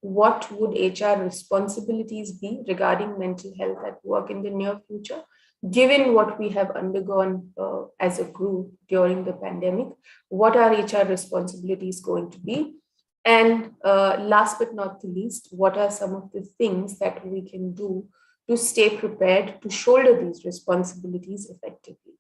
what would HR responsibilities be regarding mental health at work in the near future, given what we have undergone as a group during the pandemic? What are HR responsibilities going to be? And last but not the least, what are some of the things that we can do to stay prepared to shoulder these responsibilities effectively?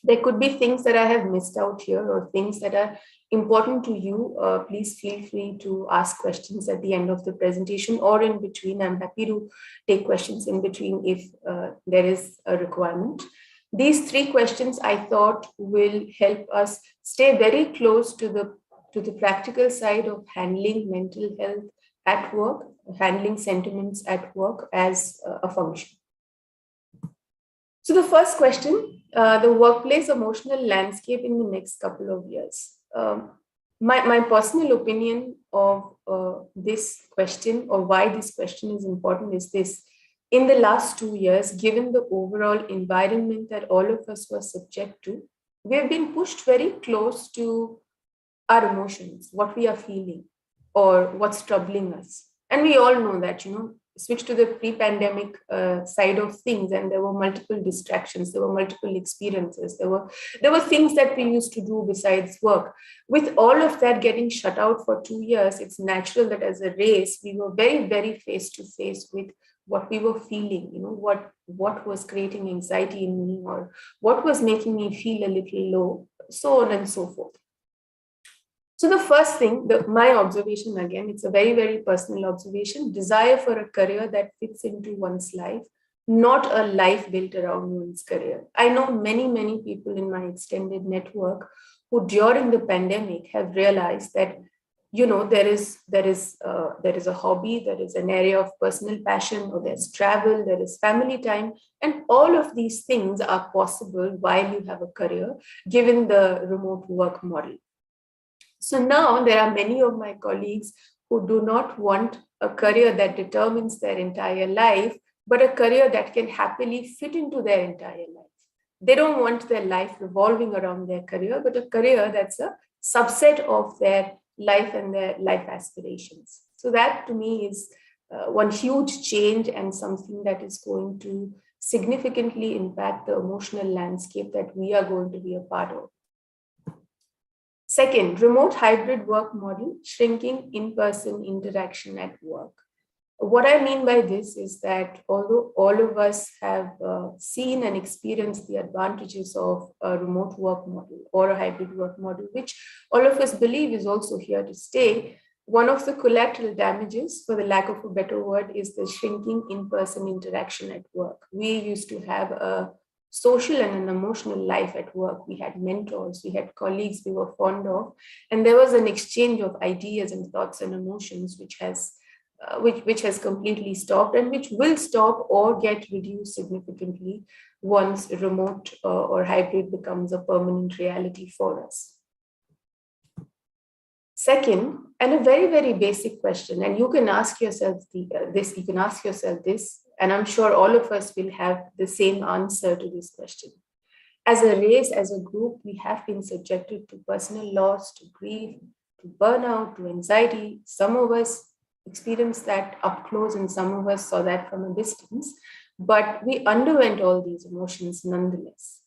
There could be things that I have missed out here or things that are important to you. Please feel free to ask questions at the end of the presentation or in between. I'm happy to take questions in between if there is a requirement. These 3 questions I thought will help us stay very close to the practical side of handling mental health at work, handling sentiments at work as a function. So the first question, the workplace emotional landscape in the next couple of years. My personal opinion of this question, or why this question is important, is this. In the last 2 years, given the overall environment that all of us were subject to, we have been pushed very close to our emotions, what we are feeling, or what's troubling us. And we all know that, switch to the pre-pandemic side of things, and there were multiple distractions, there were multiple experiences, there were things that we used to do besides work. With all of that getting shut out for 2 years, it's natural that as a race, we were very, very face to face with what we were feeling, what was creating anxiety in me, or what was making me feel a little low, so on and so forth. So the first thing, my observation, again, it's a very, very personal observation, desire for a career that fits into one's life, not a life built around one's career. I know many, many people in my extended network who during the pandemic have realized that, there is a hobby, there is an area of personal passion, or there's travel, there is family time, and all of these things are possible while you have a career, given the remote work model. So now there are many of my colleagues who do not want a career that determines their entire life, but a career that can happily fit into their entire life. They don't want their life revolving around their career, but a career that's a subset of their life and their life aspirations. So that to me is one huge change and something that is going to significantly impact the emotional landscape that we are going to be a part of. Second, remote hybrid work model, shrinking in-person interaction at work. What I mean by this is that although all of us have seen and experienced the advantages of a remote work model or a hybrid work model, which all of us believe is also here to stay, one of the collateral damages, for the lack of a better word, is the shrinking in-person interaction at work. We used to have a social and an emotional life at work. We had mentors, we had colleagues we were fond of, and there was an exchange of ideas and thoughts and emotions which has completely stopped, and which will stop or get reduced significantly once remote or hybrid becomes a permanent reality for us. Second, and a very, very basic question, and you can ask yourself this, and I'm sure all of us will have the same answer to this question. As a race, as a group, we have been subjected to personal loss, to grief, to burnout, to anxiety. Some of us experienced that up close, and some of us saw that from a distance, but we underwent all these emotions nonetheless.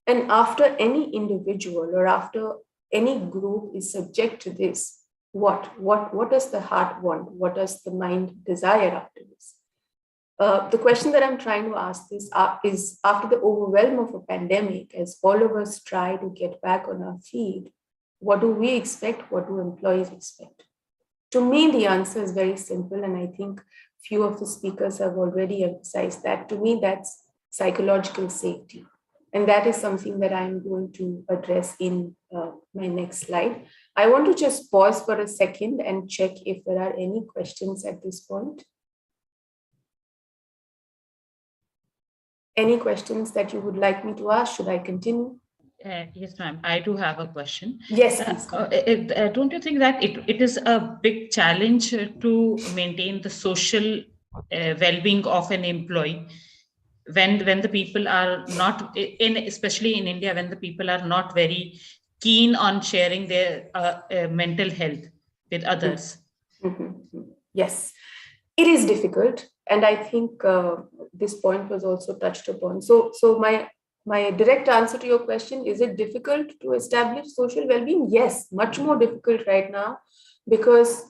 And after any individual or after any group is subject to this, what does the heart want? What does the mind desire after this? The question that I'm trying to ask is after the overwhelm of a pandemic, as all of us try to get back on our feet, what do we expect? What do employees expect? To me, the answer is very simple, and I think few of the speakers have already emphasized that. To me, that's psychological safety. And that is something that I'm going to address in my next slide. I want to just pause for a second and check if there are any questions at this point. Any questions that you would like me to ask? Should I continue? Yes, ma'am. I do have a question. Yes, please. Don't you think that it is a big challenge to maintain the social well-being of an employee when the people are not, especially in India, when the people are not very keen on sharing their mental health with others? Yes, it is difficult. And I think this point was also touched upon. So my my direct answer to your question, is it difficult to establish social well-being? Yes, much more difficult right now because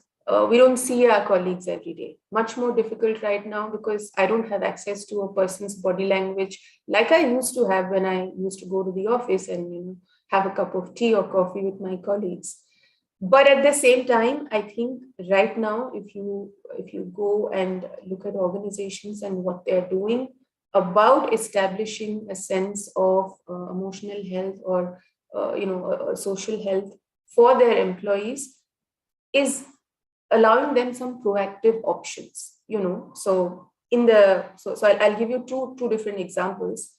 we don't see our colleagues every day. Much more difficult right now because I don't have access to a person's body language like I used to have when I used to go to the office and have a cup of tea or coffee with my colleagues. But at the same time, I think right now, if you go and look at organizations and what they're doing about establishing a sense of emotional health or social health for their employees, is allowing them some proactive options. So I'll give you two different examples.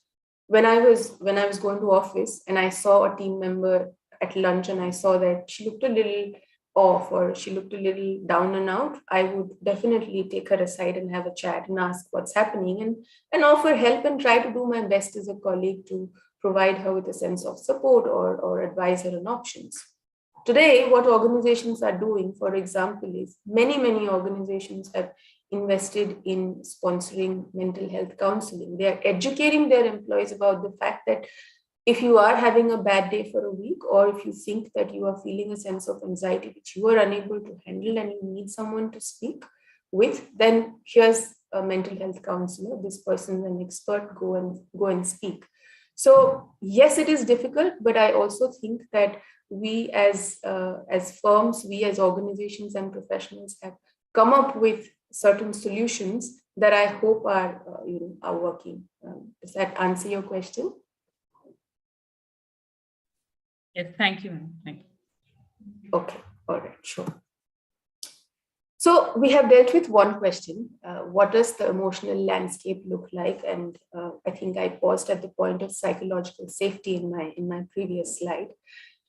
When I was going to office and I saw a team member at lunch and I saw that she looked a little off or she looked a little down and out, I would definitely take her aside and have a chat and ask what's happening and offer help and try to do my best as a colleague to provide her with a sense of support or advise her on options. Today, what organizations are doing, for example, is many organizations have invested in sponsoring mental health counseling. They are educating their employees about the fact that if you are having a bad day for a week, or if you think that you are feeling a sense of anxiety which you are unable to handle and you need someone to speak with, then here's a mental health counselor. This person is an expert. Go and speak. So yes, it is difficult, but I also think that we as firms, we as organizations and professionals have come up with certain solutions that I hope are working. Does that answer your question? Yes, thank you. Thank you. Okay, all right, sure. So we have dealt with one question. What does the emotional landscape look like? And I think I paused at the point of psychological safety in my previous slide.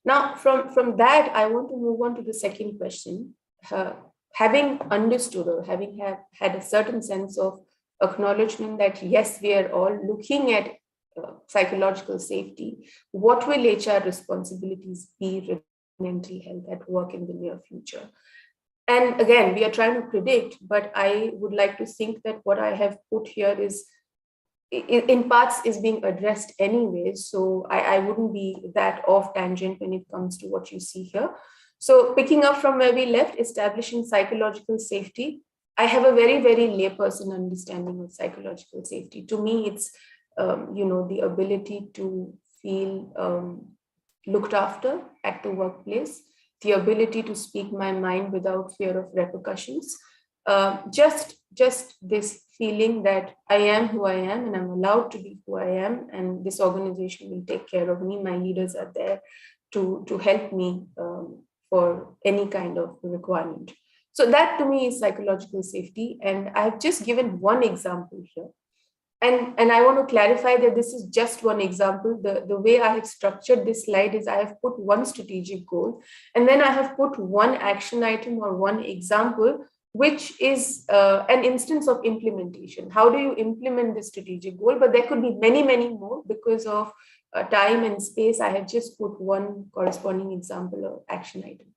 Now, from that, I want to move on to the second question. Having understood or having had a certain sense of acknowledgement that yes, we are all looking at psychological safety, what will HR responsibilities be regarding mental health at work in the near future? And again, we are trying to predict, but I would like to think that what I have put here is in parts is being addressed anyways. So I wouldn't be that off tangent when it comes to what you see here. So picking up from where we left, establishing psychological safety, I have a very layperson understanding of psychological safety. To me, it's the ability to feel looked after at the workplace, the ability to speak my mind without fear of repercussions, just this feeling that I am who I am and I'm allowed to be who I am, and this organization will take care of me. My leaders are there to help me for any kind of requirement. So that to me is psychological safety, and I've just given one example here. And I want to clarify that this is just one example. The way I have structured this slide is I have put one strategic goal, and then I have put one action item or one example, which is an instance of implementation. How do you implement this strategic goal? But there could be many more. Because of time and space, I have just put one corresponding example or action item.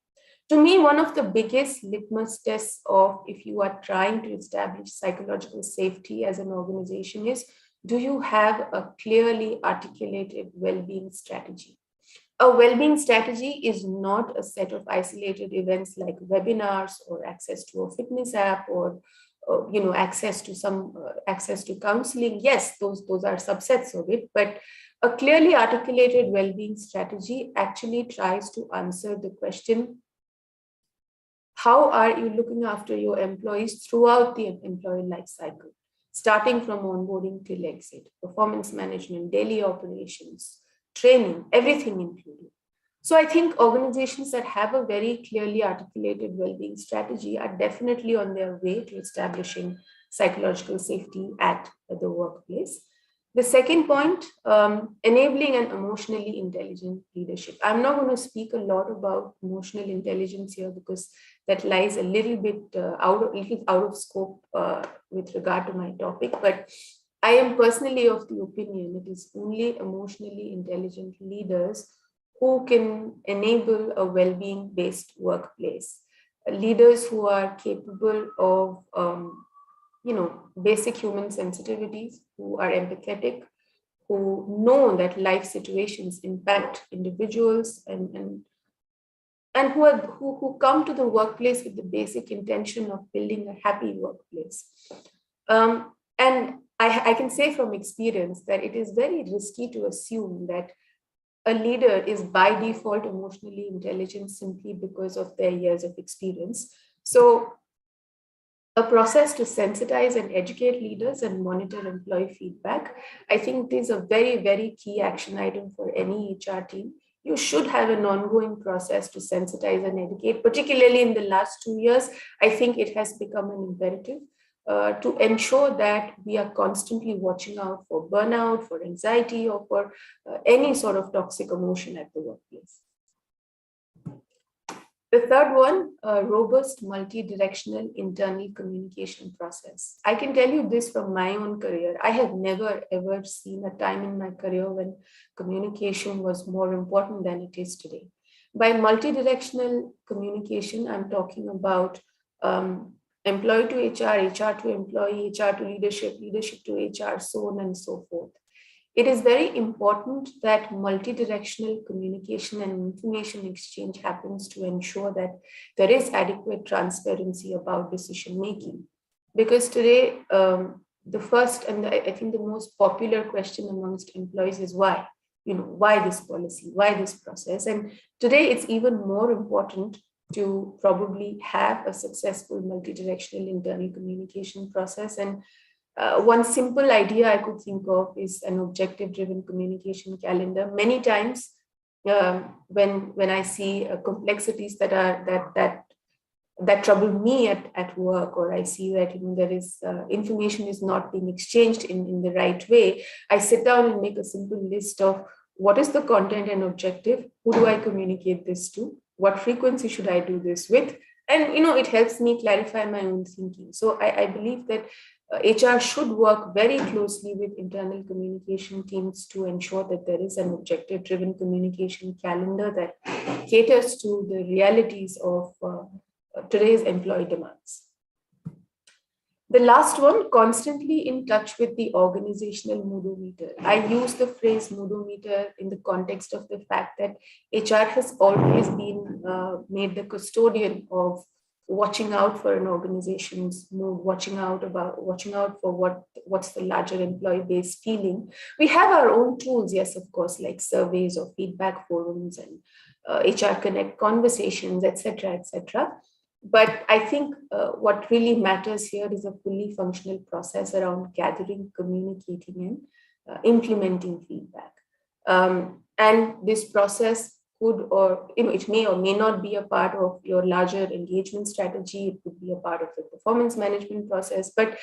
To me, one of the biggest litmus tests of if you are trying to establish psychological safety as an organization is, do you have a clearly articulated well-being strategy? A well-being strategy is not a set of isolated events like webinars or access to a fitness app or access to counseling. Yes, those are subsets of it, but a clearly articulated well-being strategy actually tries to answer the question, how are you looking after your employees throughout the employee life cycle, starting from onboarding till exit, performance management, daily operations, training, everything included. So I think organizations that have a very clearly articulated well-being strategy are definitely on their way to establishing psychological safety at the workplace. The second point, enabling an emotionally intelligent leadership. I'm not going to speak a lot about emotional intelligence here because that lies a little bit out of scope with regard to my topic. But I am personally of the opinion it is only emotionally intelligent leaders who can enable a well-being based workplace. Leaders who are capable of basic human sensitivities, who are empathetic, who know that life situations impact individuals and who come to the workplace with the basic intention of building a happy workplace. And I can say from experience that it is very risky to assume that a leader is by default emotionally intelligent simply because of their years of experience. So a process to sensitize and educate leaders and monitor employee feedback, I think is a very, very key action item for any HR team. You should have an ongoing process to sensitize and educate, particularly in the last 2 years. I think it has become an imperative to ensure that we are constantly watching out for burnout, for anxiety, or for any sort of toxic emotion at the workplace. The third one, a robust multi-directional internal communication process. I can tell you this from my own career. I have never ever seen a time in my career when communication was more important than it is today. By multi-directional communication, I'm talking about employee to HR, HR to employee, HR to leadership, leadership to HR, so on and so forth. It is very important that multi-directional communication and information exchange happens to ensure that there is adequate transparency about decision making. Because today, the first and I think the most popular question amongst employees is why? Why this policy? Why this process? And today it's even more important to probably have a successful multi-directional internal communication process. And one simple idea I could think of is an objective-driven communication calendar. Many times, when I see complexities that trouble me at work, or I see that there is information is not being exchanged in the right way, I sit down and make a simple list of what is the content and objective, who do I communicate this to, what frequency should I do this with, and it helps me clarify my own thinking. So I believe that HR should work very closely with internal communication teams to ensure that there is an objective-driven communication calendar that caters to the realities of today's employee demands. The last one, constantly in touch with the organizational moodometer. I use the phrase moodometer in the context of the fact that HR has always been made the custodian of watching out for an organization's mood, watching out for what's the larger employee base feeling. We have our own tools, yes, of course, like surveys or feedback forums and HR Connect conversations, etc., etc. But I think what really matters here is a fully functional process around gathering, communicating, and implementing feedback. And this process could, or it may or may not be a part of your larger engagement strategy. It could be a part of the performance management process, but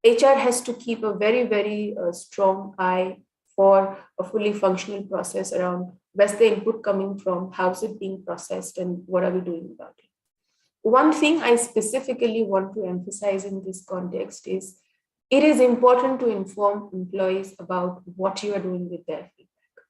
HR has to keep a very, very strong eye for a fully functional process around where's the input coming from, how's it being processed, and what are we doing about it. One thing I specifically want to emphasize in this context is it is important to inform employees about what you are doing with their feedback.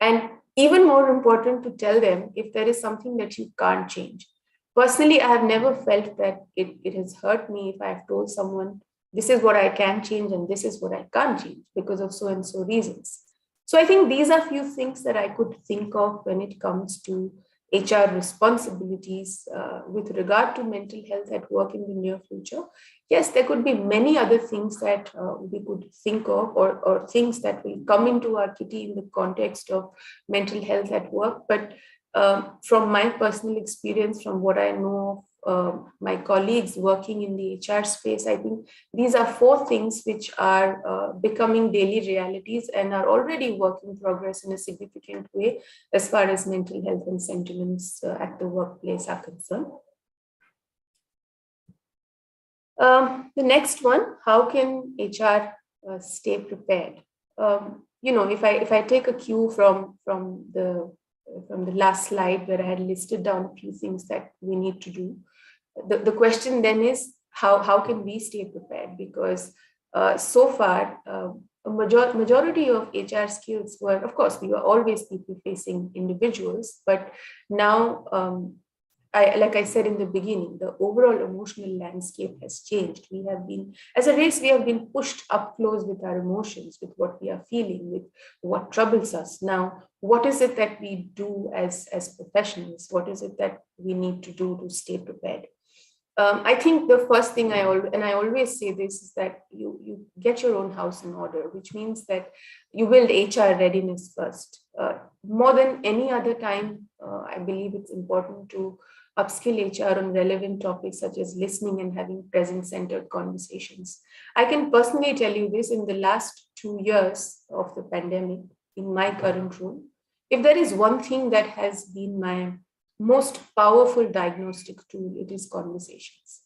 And even more important to tell them if there is something that you can't change. Personally, I have never felt that it has hurt me if I have told someone, this is what I can change and this is what I can't change because of so and so reasons. So I think these are few things that I could think of when it comes to HR responsibilities with regard to mental health at work in the near future. Yes, there could be many other things that we could think of or things that will come into our kitty in the context of mental health at work. But from my personal experience, from what I know of my colleagues working in the HR space, I think these are 4 things which are becoming daily realities and are already work in progress in a significant way as far as mental health and sentiments at the workplace are concerned. The next one, how can HR stay prepared? If I take a cue from the last slide where I had listed down a few things that we need to do, the question then is how can we stay prepared? Because so far, a majority of HR skills were, of course, we were always people-facing individuals, but now like I said in the beginning, the overall emotional landscape has changed. We have been, as a race, we have been pushed up close with our emotions, with what we are feeling, with what troubles us. Now, what is it that we do as professionals? What is it that we need to do to stay prepared? I think the first thing I always say this is that you get your own house in order, which means that you build HR readiness first. More than any other time, I believe it's important to upskill HR on relevant topics such as listening and having present-centered conversations. I can personally tell you this: in the last 2 years of the pandemic, in my current role, if there is one thing that has been my most powerful diagnostic tool, it is conversations.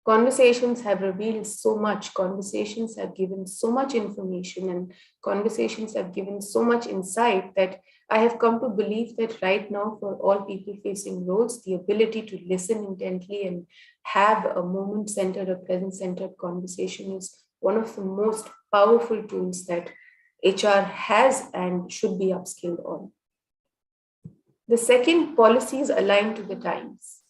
Conversations have revealed so much. Conversations have given so much information, and conversations have given so much insight that I have come to believe that right now, for all people facing roles, the ability to listen intently and have a moment-centered or present-centered conversation is one of the most powerful tools that HR has and should be upskilled on. The second, policies aligned to the times.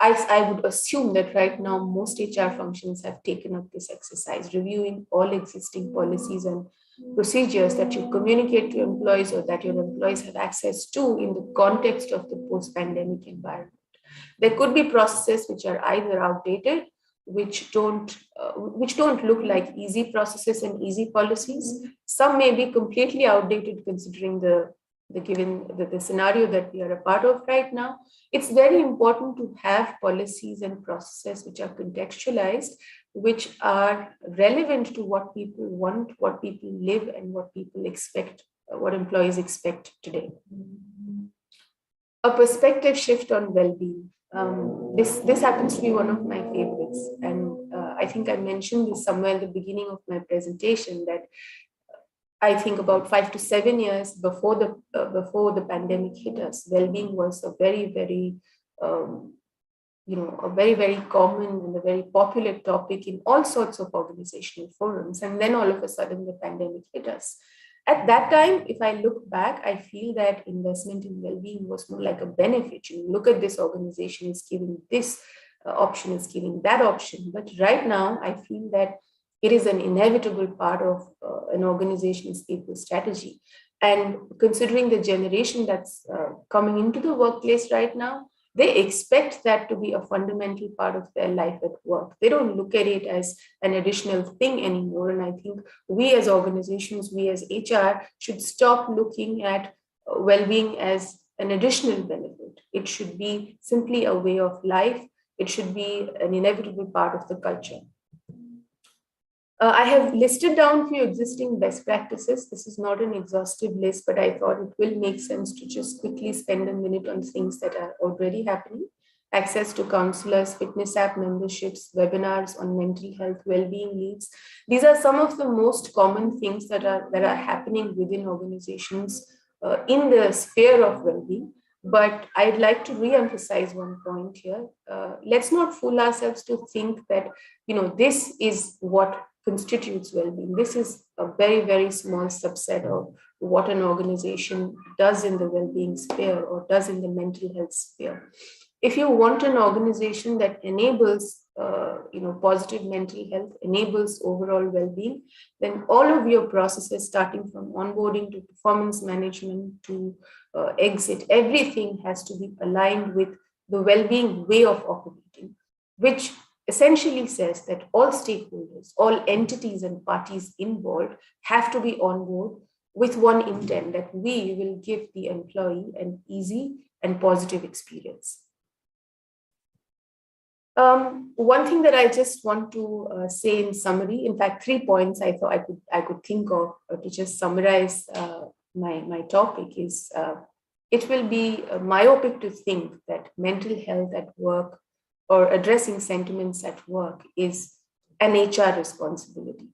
I would assume that right now most HR functions have taken up this exercise, reviewing all existing policies and procedures that you communicate to employees or that your employees have access to in the context of the post-pandemic environment. There could be processes which are either outdated, which don't look like easy processes and easy policies. Some may be completely outdated considering the scenario that we are a part of right now. It's very important to have policies and processes which are contextualized, which are relevant to what people want, what people live, and what people expect, what employees expect today. A perspective shift on well-being. This happens to be one of my favorites. And I think I mentioned this somewhere in the beginning of my presentation, that I think about 5 to 7 years before the pandemic hit us, well-being was a very, very, a very, very common and a very popular topic in all sorts of organizational forums. And then all of a sudden the pandemic hit us. At that time, if I look back, I feel that investment in well-being was more like a benefit. You look at this organization is giving this option, is giving that option. But right now, I feel that it is an inevitable part of an organization's people strategy. And considering the generation that's coming into the workplace right now, they expect that to be a fundamental part of their life at work. They don't look at it as an additional thing anymore. And I think we as organizations, we as HR should stop looking at well-being as an additional benefit. It should be simply a way of life. It should be an inevitable part of the culture. I have listed down a few existing best practices. This is not an exhaustive list, but I thought it will make sense to just quickly spend a minute on things that are already happening. Access to counselors, fitness app memberships, webinars on mental health, well-being leads. These are some of the most common things that are happening within organizations in the sphere of well-being. But I'd like to re-emphasize one point here. Let's not fool ourselves to think that, this is what constitutes well-being. This is a very, very small subset of what an organization does in the well-being sphere or does in the mental health sphere. If you want an organization that enables positive mental health, enables overall well-being, then all of your processes, starting from onboarding to performance management to exit, everything has to be aligned with the well-being way of operating, which essentially says that all stakeholders, all entities and parties involved have to be on board with one intent, that we will give the employee an easy and positive experience. One thing that I just want to say in summary, in fact, 3 points I thought I could think of to just summarize my topic is, it will be myopic to think that mental health at work or addressing sentiments at work is an HR responsibility.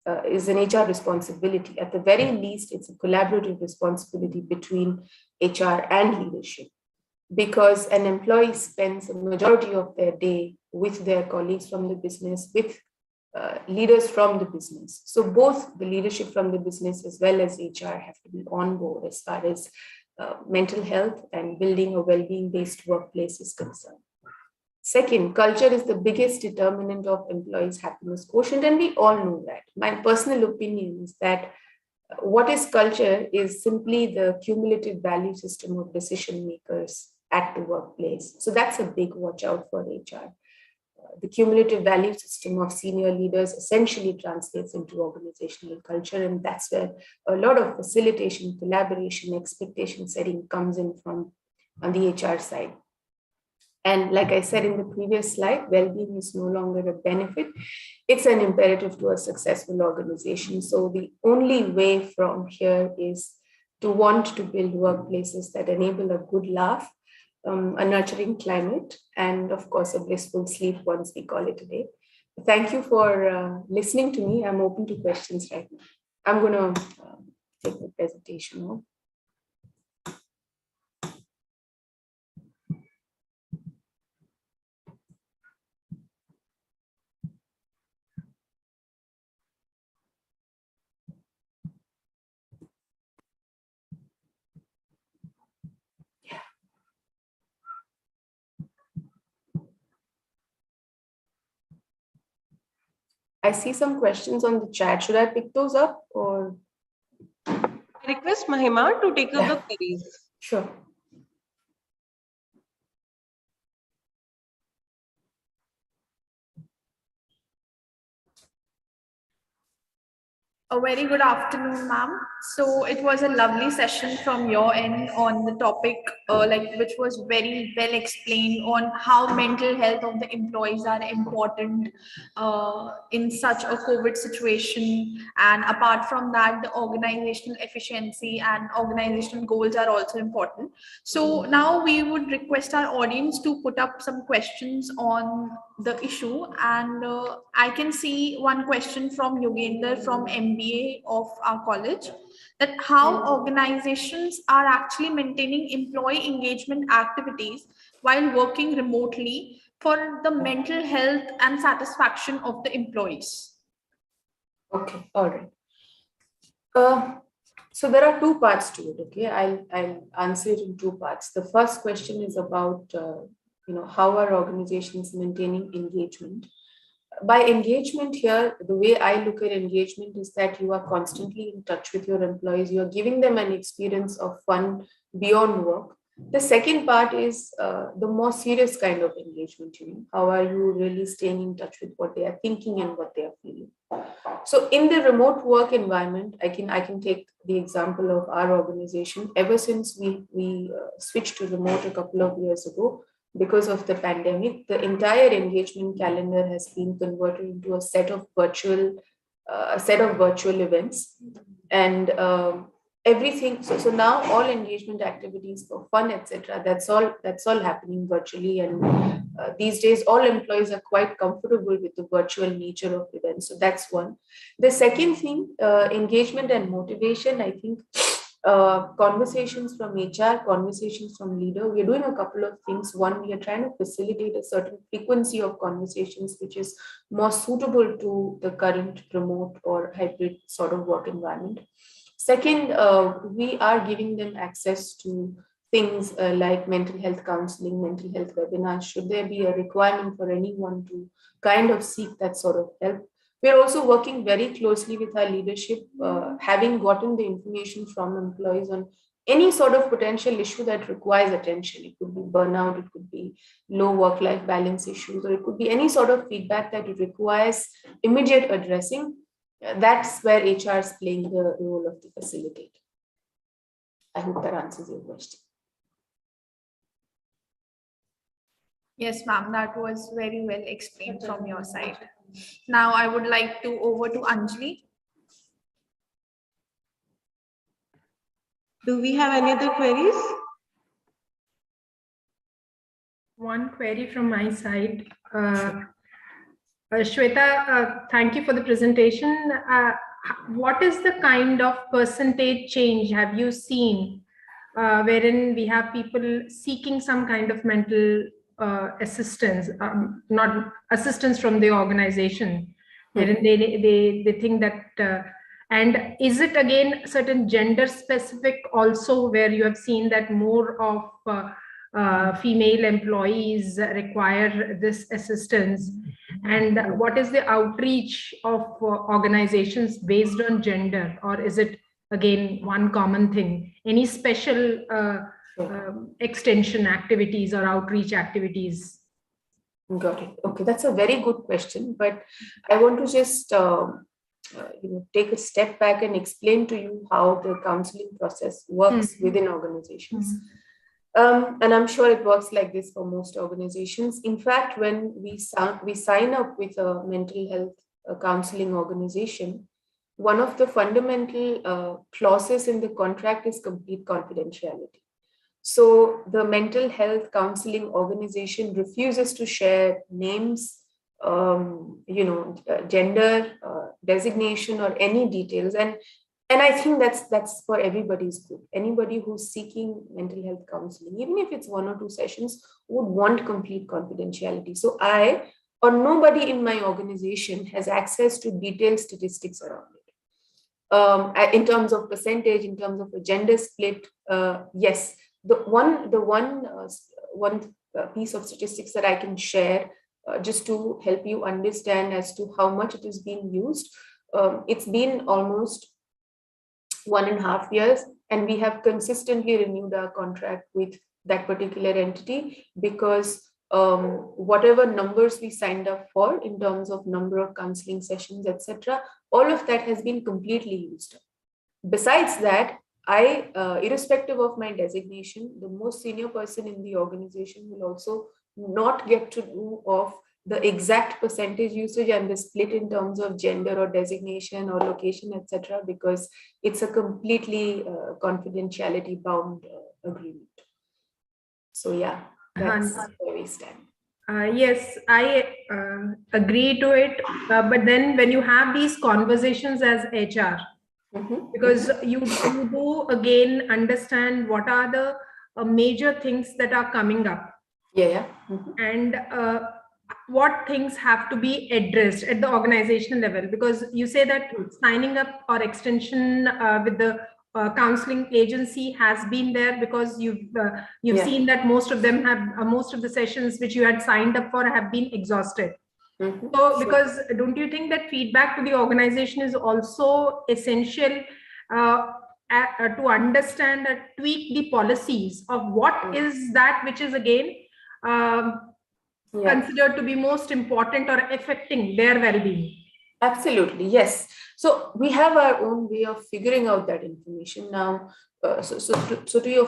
At the very least, it's a collaborative responsibility between HR and leadership, because an employee spends a majority of their day with their colleagues from the business, with leaders from the business. So both the leadership from the business as well as HR have to be on board as far as mental health and building a well-being based workplace is concerned. Second, culture is the biggest determinant of employees' happiness quotient, and we all know that. My personal opinion is that what is culture is simply the cumulative value system of decision makers at the workplace. So that's a big watch out for HR. The cumulative value system of senior leaders essentially translates into organizational culture, and that's where a lot of facilitation, collaboration, expectation setting comes in from on the HR side. And like I said in the previous slide, well-being is no longer a benefit. It's an imperative to a successful organization. So the only way from here is to want to build workplaces that enable a good laugh, a nurturing climate, and of course, a blissful sleep once we call it a day. Thank you for listening to me. I'm open to questions right now. I'm going to take the presentation now. I see some questions on the chat. Should I pick those up or? I request Mahima to take up the queries. Sure. A very good afternoon, ma'am. So it was a lovely session from your end on the topic, which was very well explained on how mental health of the employees are important in such a COVID situation. And apart from that, the organizational efficiency and organizational goals are also important. So now we would request our audience to put up some questions on the issue. And I can see one question from Yogender from MBA of our college, that how organizations are actually maintaining employee engagement activities while working remotely for the mental health and satisfaction of the employees. Okay, all right. So there are two parts to it. Okay, I'll answer it in two parts. The first question is about how are organizations maintaining engagement. By engagement here, the way I look at engagement is that you are constantly in touch with your employees. You are giving them an experience of fun beyond work. The second part is the more serious kind of engagement. How are you really staying in touch with what they are thinking and what they are feeling? So in the remote work environment, I can take the example of our organization. Ever since we switched to remote a couple of years ago, because of the pandemic, the entire engagement calendar has been converted into a set of virtual events, and everything. So now all engagement activities for fun, etc. That's all happening virtually, and these days all employees are quite comfortable with the virtual nature of events. So that's one. The second thing, engagement and motivation. I think. Conversations from HR, conversations from leader. We're doing a couple of things. One, we are trying to facilitate a certain frequency of conversations which is more suitable to the current remote or hybrid sort of work environment. Second, we are giving them access to things like mental health counseling, mental health webinars. Should there be a requirement for anyone to kind of seek that sort of help? We're also working very closely with our leadership, having gotten the information from employees on any sort of potential issue that requires attention. It could be burnout, it could be low work-life balance issues, or it could be any sort of feedback that requires immediate addressing. That's where HR is playing the role of the facilitator. I hope that answers your question. Yes, ma'am, that was very well explained from your side. Now I would like to over to Anjali. Do we have any other queries? One query from my side. Shweta, thank you for the presentation. What is the kind of percentage change have you seen wherein we have people seeking some kind of mental assistance, not assistance from the organization, wherein they think that And is it again certain gender specific also, where you have seen that more of female employees require this assistance? And what is the outreach of organizations based on gender, or is it again one common thing? Any special extension activities or outreach activities? Got it. Okay, that's a very good question, but I want to just take a step back and explain to you how the counseling process works within organizations. And I'm sure it works like this for most organizations. In fact, when we sign up with a mental health counseling organization, one of the fundamental clauses in the contract is complete confidentiality. So the mental health counseling organization refuses to share names, gender, designation, or any details. And I think that's for everybody's good. Anybody who's seeking mental health counseling, even if it's 1 or 2 sessions, would want complete confidentiality. So I or nobody in my organization has access to detailed statistics around it. In terms of percentage, in terms of a gender split, yes. The one piece of statistics that I can share just to help you understand as to how much it is being used. It's been almost 1.5 years, and we have consistently renewed our contract with that particular entity because whatever numbers we signed up for in terms of number of counseling sessions, etc., all of that has been completely used. Besides that, I, irrespective of my designation, the most senior person in the organization will also not get to know of the exact percentage usage and the split in terms of gender or designation or location, etc., because it's a completely confidentiality bound agreement. So yeah, that's where we stand. Yes, I agree to it. But then when you have these conversations as HR, because you do again understand what are the major things that are coming up. And what things have to be addressed at the organizational level, because you say that signing up or extension with the counseling agency has been there because you've seen that most of them have most of the sessions which you had signed up for have been exhausted. So because don't you think that feedback to the organization is also essential to understand and tweak the policies of what is that which is again considered to be most important or affecting their well-being? Absolutely, yes. So we have our own way of figuring out that information now. So to the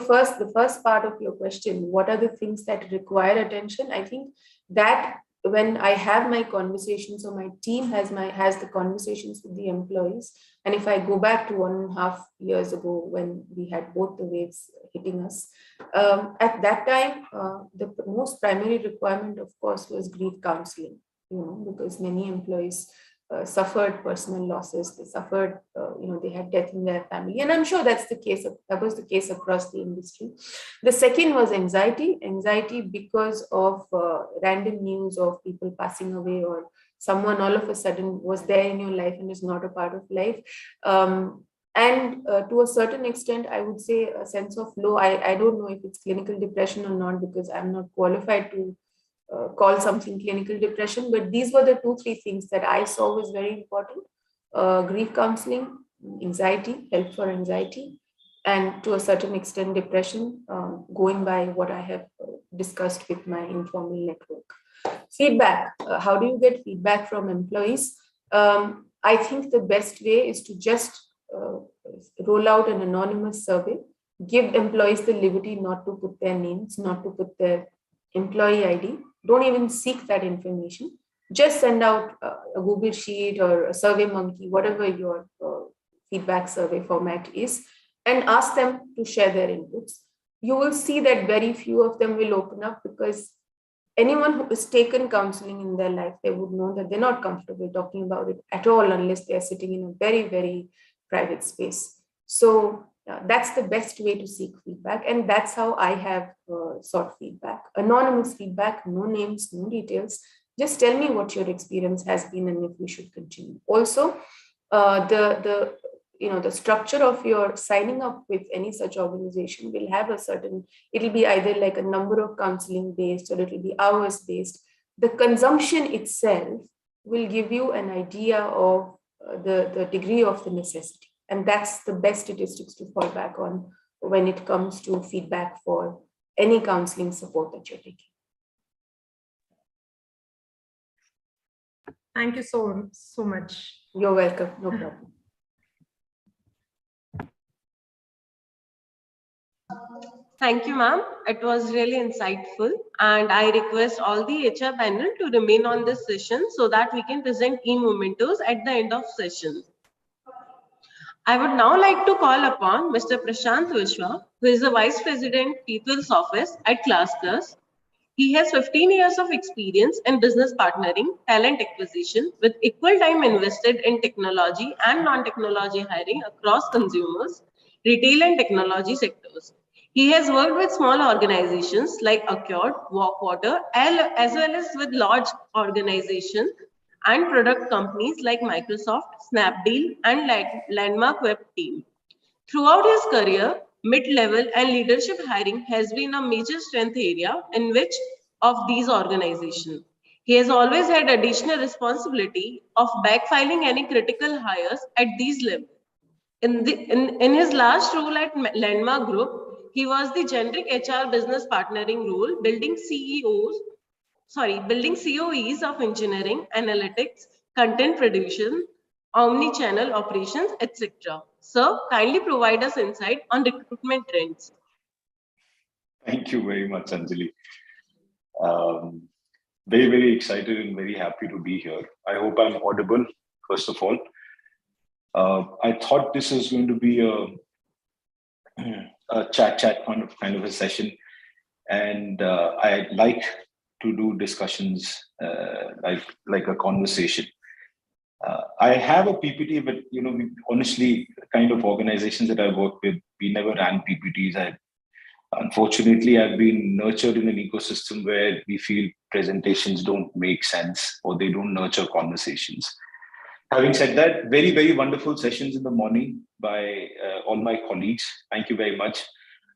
first part of your question, what are the things that require attention? I think that when I have my conversations, or my team has the conversations with the employees, and if I go back to 1.5 years ago when we had both the waves hitting us, at that time, the most primary requirement, of course, was grief counseling, because many employees suffered personal losses, they suffered, they had death in their family. And I'm sure that was the case across the industry. The second was anxiety because of random news of people passing away, or someone all of a sudden was there in your life and is not a part of life. And to a certain extent, I would say a sense of low. I don't know if it's clinical depression or not, because I'm not qualified to call something clinical depression, but these were the 2-3 things that I saw was very important. Grief counseling, anxiety, help for anxiety, and to a certain extent depression, going by what I have discussed with my informal network. Feedback, how do you get feedback from employees? I think the best way is to just roll out an anonymous survey, give employees the liberty not to put their names, not to put their employee ID. Don't even seek that information. Just send out a Google Sheet or a Survey Monkey, whatever your feedback survey format is, and ask them to share their inputs. You will see that very few of them will open up, because anyone who has taken counseling in their life, they would know that they're not comfortable talking about it at all unless they're sitting in a very, very private space. So that's the best way to seek feedback. And that's how I have sought feedback. Anonymous feedback, no names, no details. Just tell me what your experience has been and if we should continue. Also, the the structure of your signing up with any such organization will have a certain, it'll be either like a number of counseling based or it'll be hours based. The consumption itself will give you an idea of the degree of the necessity. And that's the best statistics to fall back on when it comes to feedback for any counseling support that you're taking. Thank you so much. You're welcome. No problem. Thank you, ma'am. It was really insightful. And I request all the HR panel to remain on this session so that we can present key mementos at the end of session. I would now like to call upon Mr. Prashant Vishwa, who is the Vice President, People's Office at ClassPlus. He has 15 years of experience in business partnering, talent acquisition, with equal time invested in technology and non-technology hiring across consumers, retail and technology sectors. He has worked with small organizations like Accord, Walkwater, as well as with large organizations and product companies like Microsoft, Snapdeal, and Landmark Web Team. Throughout his career, mid-level and leadership hiring has been a major strength area in which of these organizations. He has always had additional responsibility of backfiling any critical hires at these levels. In his last role at Landmark Group, he was the generic HR business partnering role, building COEs of engineering, analytics, content production, omni-channel operations, etc. Sir, kindly provide us insight on recruitment trends. Thank you very much, Anjali. Very, very excited and very happy to be here. I hope I'm audible, first of all. I thought this is going to be a chat kind of a session, and I like to do discussions like a conversation. I have a PPT, but honestly, kind of organizations that I work with, we never ran PPTs. Unfortunately, I've been nurtured in an ecosystem where we feel presentations don't make sense or they don't nurture conversations. Having said that, very, very wonderful sessions in the morning by all my colleagues. Thank you very much.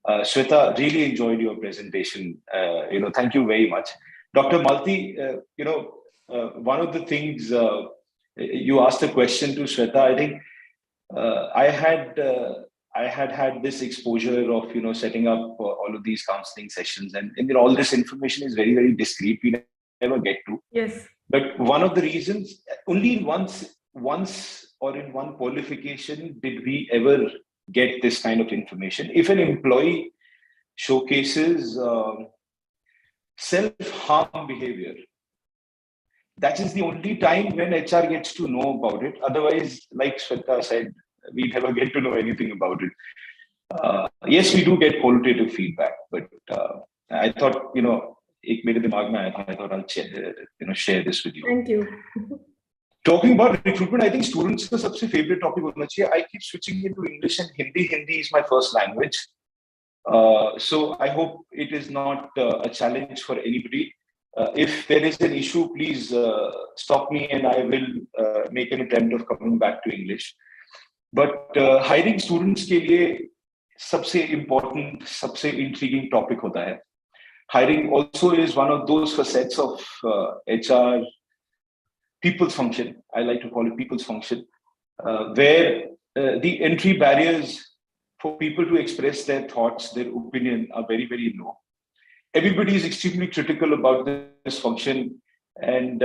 Shweta, really enjoyed your presentation. Thank you very much. Dr. Malti, one of the things you asked a question to Shweta, I think I had this exposure of, setting up all of these counseling sessions, and all this information is very, very discreet. We never get to. Yes. But one of the reasons, only once or in one qualification did we ever get this kind of information. If an employee showcases self-harm behavior, that is the only time when HR gets to know about it. Otherwise, like Shweta said, we never get to know anything about it. Yes, we do get qualitative feedback, but I thought, ek mere dimag mein aaya tha, I thought I'll share this with you. Thank you. Talking about recruitment, I think students' सबसे favorite topic होना चाहिए. I keep switching into English and Hindi. Hindi is my first language. So I hope it is not a challenge for anybody. If there is an issue, please stop me and I will make an attempt of coming back to English. But hiring students के लिए सबसे important, सबसे intriguing topic होता है. Hiring also is one of those facets of HR, people's function. I like to call it people's function, where the entry barriers for people to express their thoughts, their opinion are very, very low. Everybody is extremely critical about this function, and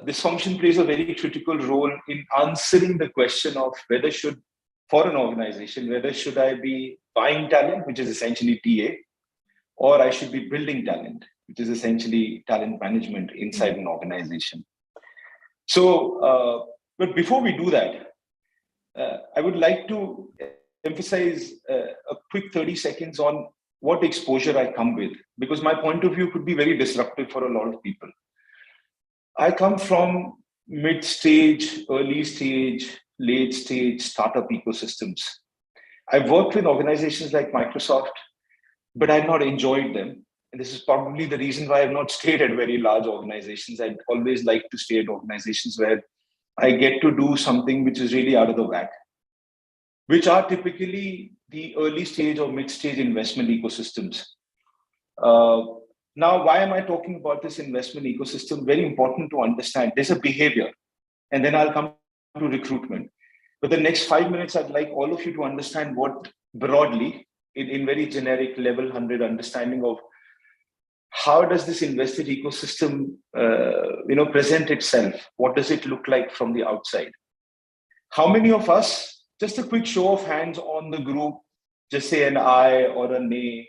this function plays a very critical role in answering the question of for an organization, whether should I be buying talent, which is essentially TA, or I should be building talent, which is essentially talent management inside an organization. So, but before we do that, I would like to emphasize a quick 30 seconds on what exposure I come with, because my point of view could be very disruptive for a lot of people. I come from mid-stage, early stage, late stage startup ecosystems. I've worked with organizations like Microsoft, but I've not enjoyed them. And this is probably the reason why I've not stayed at very large organizations. I'd always like to stay at organizations where I get to do something which is really out of the whack. which are typically the early stage or mid-stage investment ecosystems. Now, why am I talking about this investment ecosystem? Very important to understand. There's a behavior, and then I'll come to recruitment. But the next 5 minutes, I'd like all of you to understand what broadly, in very generic level 100 understanding of how does this invested ecosystem present itself? What does it look like from the outside? How many of us, just a quick show of hands on the group, just say an I or a nay,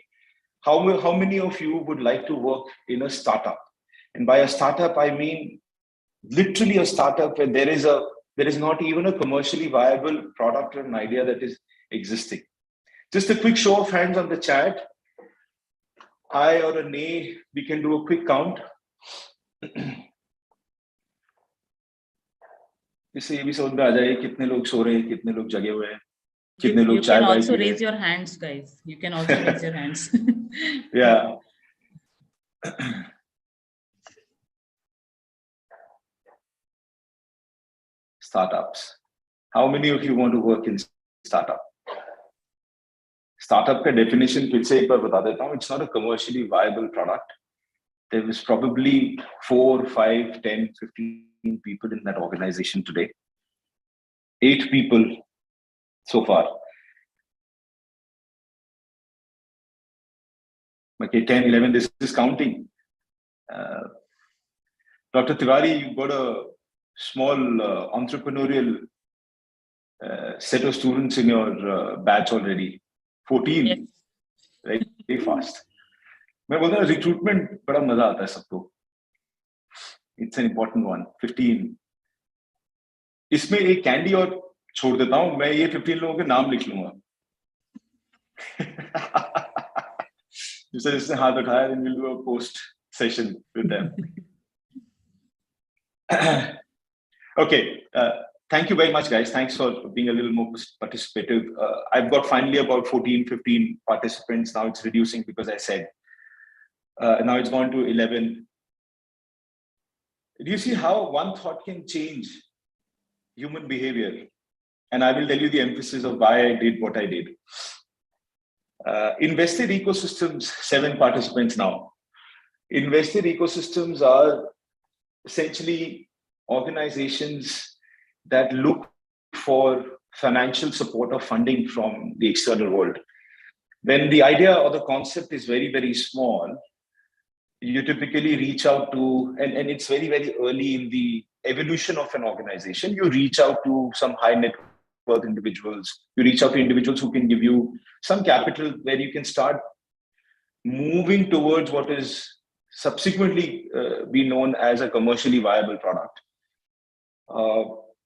how many of you would like to work in a startup? And by a startup, I mean literally a startup where there is not even a commercially viable product or an idea that is existing. Just a quick show of hands on the chat. I or a nay, we can do a quick count. इससे ये भी समझ में आ जाए कितने लोग सो रहे हैं, कितने लोग जगे हुए हैं, कितने लोग चाय वाय पी रहे हैं. You can also raise your hands, guys. You can also raise your hands. Yeah. Startups. How many of you want to work in startup? Startup का definition फिर से एक बार बता देता हूँ. It's not a commercially viable product. There is probably 4, 5, 10, 15 people in that organization today. 8 people so far. Okay, 10, 11, this is counting. Dr. Tiwari, you've got a small entrepreneurial set of students in your batch already. 14, yes. Right? Very fast. मैं बोलता हूँ recruitment बड़ा मजा आता है सबको. It's an important one. 15. इसमें एक कैंडी और छोड़ देता हूँ. मैं ये 15 लोगों के नाम लिख लूंगा. जिसने हाथ उठाया, then we'll do a post session with them. Okay. Thank you very much, guys. Thanks for being a little more participative. I've got finally about 14, 15 participants. Now it's reducing because I said, now it's gone to 11. Do you see how one thought can change human behavior? And I will tell you the emphasis of why I did what I did. Invested ecosystems, 7 participants now. Invested ecosystems are essentially organizations that look for financial support or funding from the external world. When the idea or the concept is very, very small, you typically reach out to, and it's very, very early in the evolution of an organization, you reach out to some high net worth individuals. You reach out to individuals who can give you some capital where you can start moving towards what is subsequently be known as a commercially viable product.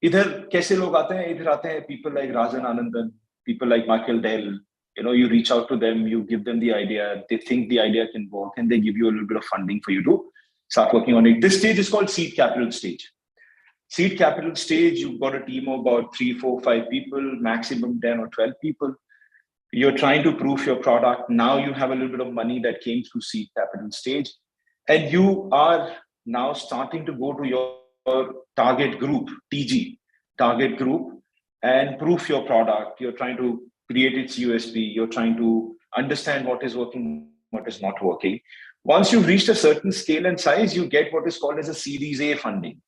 इधर कैसे लोग आते हैं? इधर आते हैं people like Rajan Anandan, people like Michael Dell. You reach out to them, you give them the idea, they think the idea can work, and they give you a little bit of funding for you to start working on it. This stage is called seed capital stage. Seed capital stage, you've got a team of about 3, 4, 5 people, maximum 10 or 12 people. You're trying to prove your product. Now you have a little bit of money that came through seed capital stage, and you are now starting to go to your target group, TG, target group, and prove your product. You're trying to create its USP. You're trying to understand what is working, what is not working. Once you've reached a certain scale and size, you get what is called as a Series A funding.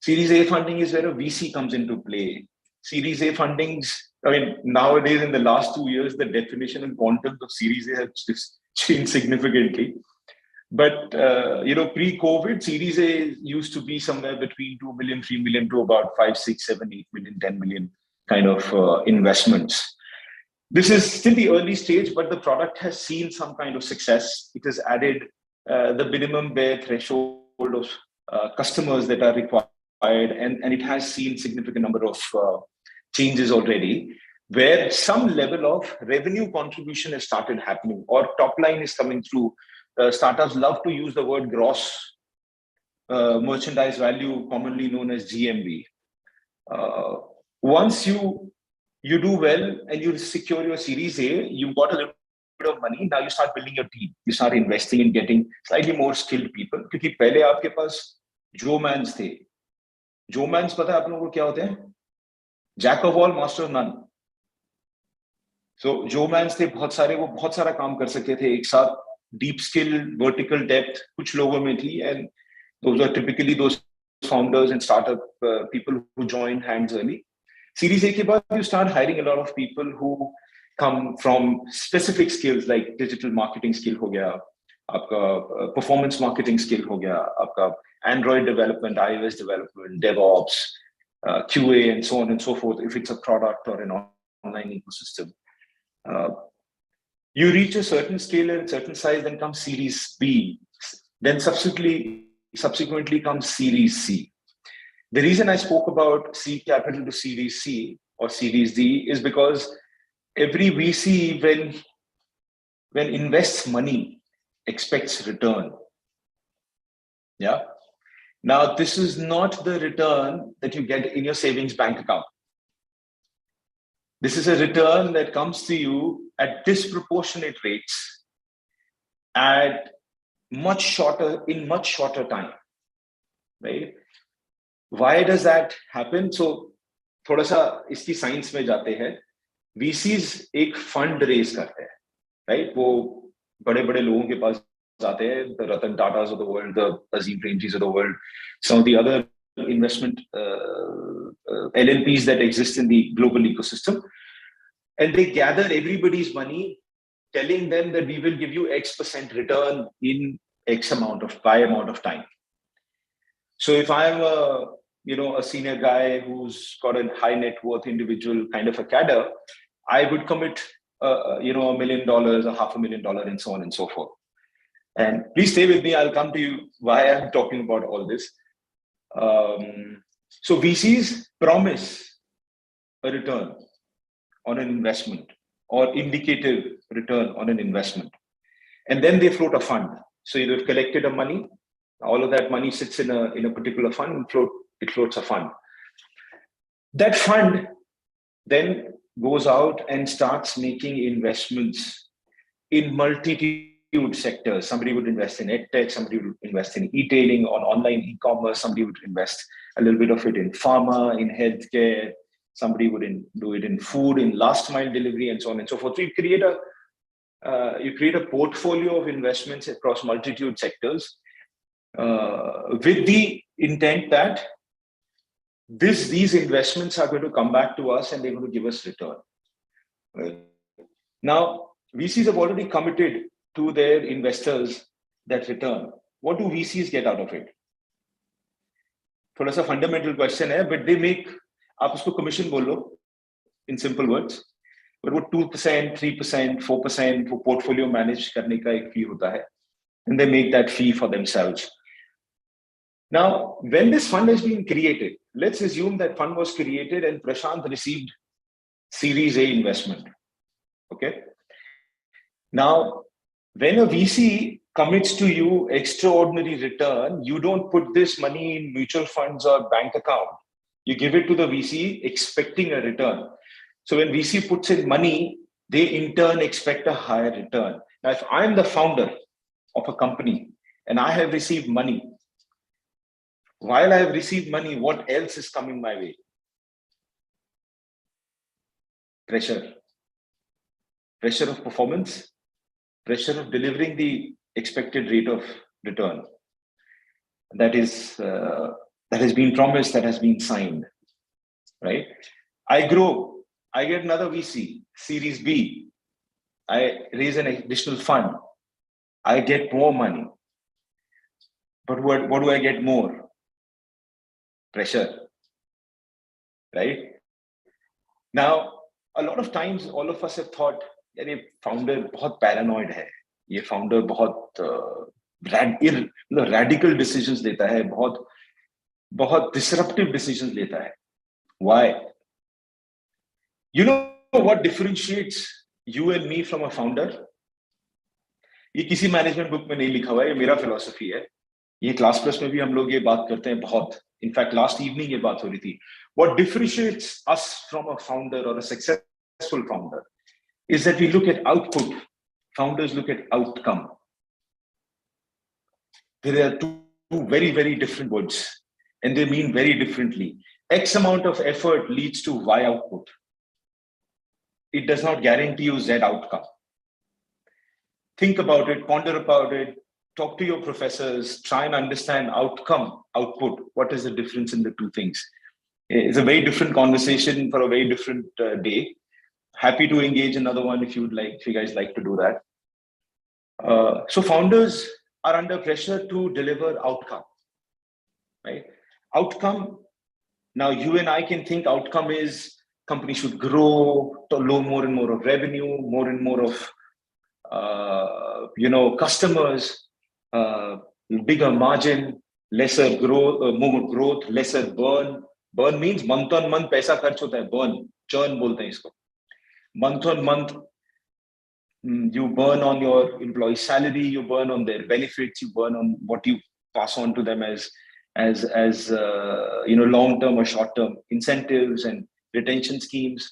Series A funding is where a VC comes into play. Series A fundings, nowadays in the last 2 years, the definition and quantum of Series A has changed significantly. But, pre-COVID, Series A used to be somewhere between 2 million, 3 million to about 5, 6, 7, 8 million, 10 million kind of investments. This is still the early stage, but the product has seen some kind of success. It has added the minimum bare threshold of customers that are required, and it has seen significant number of changes already, where some level of revenue contribution has started happening, or top line is coming through. Startups love to use the word gross merchandise value, commonly known as GMV. Once you do well and you secure your Series A, you've got a little bit of money. Now you start building your team. You start investing in getting slightly more skilled people. क्योंकि पहले आपके पास Jomans थे. Jomans पता है आप लोगों को क्या होते हैं? Jack of all, master of none. So जो मैंस थे बहुत सारे, वो बहुत सारा काम कर सके थे एक साथ. Deep skill, vertical depth कुछ लोगों में थी, and those are typically those founders and startup people who join hands early. Series A के बाद you start hiring a lot of people who come from specific skills like digital marketing skill हो गया, आपका performance marketing skill हो गया, आपका Android development, iOS development, DevOps, QA, and so on and so forth. If it's a product or an online ecosystem, you reach a certain scale and certain size, then comes Series B. Then subsequently comes Series C. The reason I spoke about C capital to Series C or Series D is because every VC, when invests money, expects return. Yeah. Now, this is not the return that you get in your savings bank account. This is a return that comes to you at disproportionate rates at in much shorter time, right? Why does that happen? So, थोड़ा सा इसकी science में जाते हैं. VCs एक fund raise करते हैं, right? वो बड़े-बड़े लोगों के पास जाते हैं, the Ratan Tatas of the world, the Azim Premjis of the world, some of the other investment LLPs that exist in the global ecosystem, and they gather everybody's money, telling them that we will give you X% return in X amount of time. So if I'm a senior guy who's got a high net worth individual kind of a cadre, I would commit $1 million, $500,000, and so on and so forth. And please stay with me. I'll come to you why I'm talking about all this. So VCs promise a return on an investment or indicative return on an investment. And then they float a fund. So you've collected a money, all of that money sits in a particular fund and it floats a fund. That fund then goes out and starts making investments in multitude sectors. Somebody would invest in EdTech, somebody would invest in e-tailing, on online e-commerce, somebody would invest a little bit of it in pharma, in healthcare, somebody would do it in food, in last mile delivery, and so on and so forth. So you create a portfolio of investments across multitude sectors with the intent that these investments are going to come back to us and they're going to give us return. Right? Now, VCs have already committed to their investors that return. What do VCs get out of it? थोड़ा सा fundamental question है, but they make, आप उसको commission बोलो in simple words, but वो 2%, 3%, 4% वो portfolio manage करने का एक fee होता है, and they make that fee for themselves. Now, when this fund has been created, let's assume that fund was created and Prashant received Series A investment. Okay. Now, when a VC commits to you extraordinary return, you don't put this money in mutual funds or bank account. You give it to the VC expecting a return. So when VC puts in money, they in turn expect a higher return. Now, if I'm the founder of a company and I have received money, while I have received money, what else is coming my way? Pressure. Pressure of performance, pressure of delivering the expected rate of return. That has been promised, that has been signed, right? I grow, I get another VC, Series B. I raise an additional fund. I get more money. But what do I get more? Pressure, right? Now, a lot of times, all of us have thought, ये founder बहुत paranoid है, ये founder बहुत radical decisions लेता है, बहुत disruptive decisions लेता है. Why? You know what differentiates you and me from a founder? ये किसी management book में नहीं लिखा हुआ है, ये मेरा philosophy है. ये class plus में भी हम लोग ये बात करते हैं बहुत. In fact, last evening ये बात हो रही थी. What differentiates us from a founder or a successful founder is that we look at output. Founders look at outcome. There are two very, very different words, and they mean very differently. X amount of effort leads to Y output. it does not guarantee you Z outcome. Think about it, ponder about it, talk to your professors, try and understand outcome, output. What is the difference in the two things? It's a very different conversation for a very different day. Happy to engage another one if you guys like to do that. So founders are under pressure to deliver outcome, right? Outcome. Now you and I can think outcome is company should grow, to more and more of revenue, more and more of customers, bigger margin, lesser growth, more growth, lesser burn. Burn means month on month paisa kharch hota hai, burn, churn bolte hain isko. Month on month, you burn on your employee salary, you burn on their benefits, you burn on what you pass on to them as long-term or short-term incentives and retention schemes,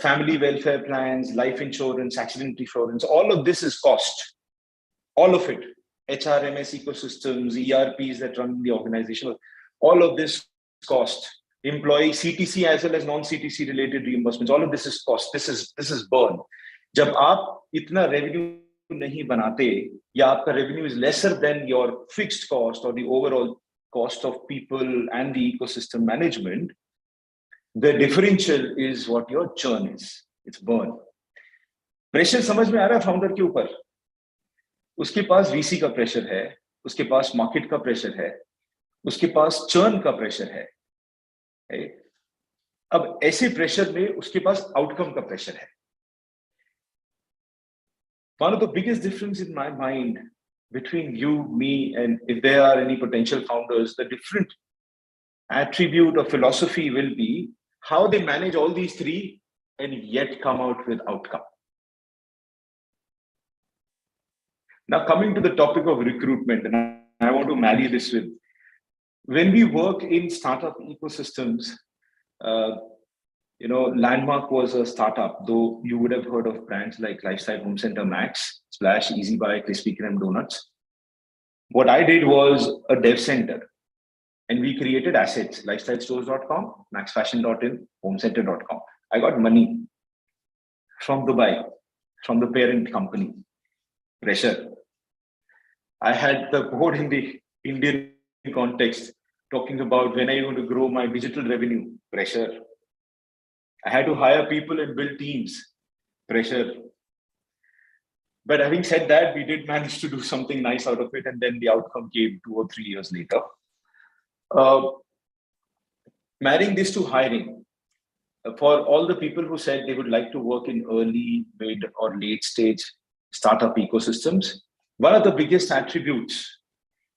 family welfare plans, life insurance, accident insurance. All of this is cost. All of it. HRMS ecosystems, ERPs that run the organization. All of this cost. Employee CTC as well as non-CTC related reimbursements. All of this is cost. This is burn. जब आप इतना revenue नहीं बनाते या आपका revenue is lesser than your fixed cost or the overall cost of people and the ecosystem management, the differential is what your churn is. It's burn. Pressure समझ में आ रहा है founder के ऊपर? उसके पास VC का pressure है, उसके पास market का pressure है, उसके पास churn का pressure है. अब ऐसे pressure में उसके पास outcome का pressure है. One of the biggest difference in my mind between you, me, and if there are any potential founders, the different attribute or philosophy will be how they manage all these three and yet come out with outcome. Now coming to the topic of recruitment, and I want to marry this with, when we work in startup ecosystems, Landmark was a startup, though you would have heard of brands like Lifestyle Home Center Max, Splash, Easy Buy, Krispy Kreme Donuts. What I did was a dev center, and we created assets, lifestylestores.com, maxfashion.in, homecenter.com. I got money from Dubai, from the parent company. Pressure. I had the board in the Indian context talking about when are you going to grow my digital revenue? Pressure. I had to hire people and build teams. Pressure. But having said that, we did manage to do something nice out of it, and then the outcome came 2 or 3 years later. Marrying this to hiring. For all the people who said they would like to work in early, mid, or late stage startup ecosystems, one of the biggest attributes,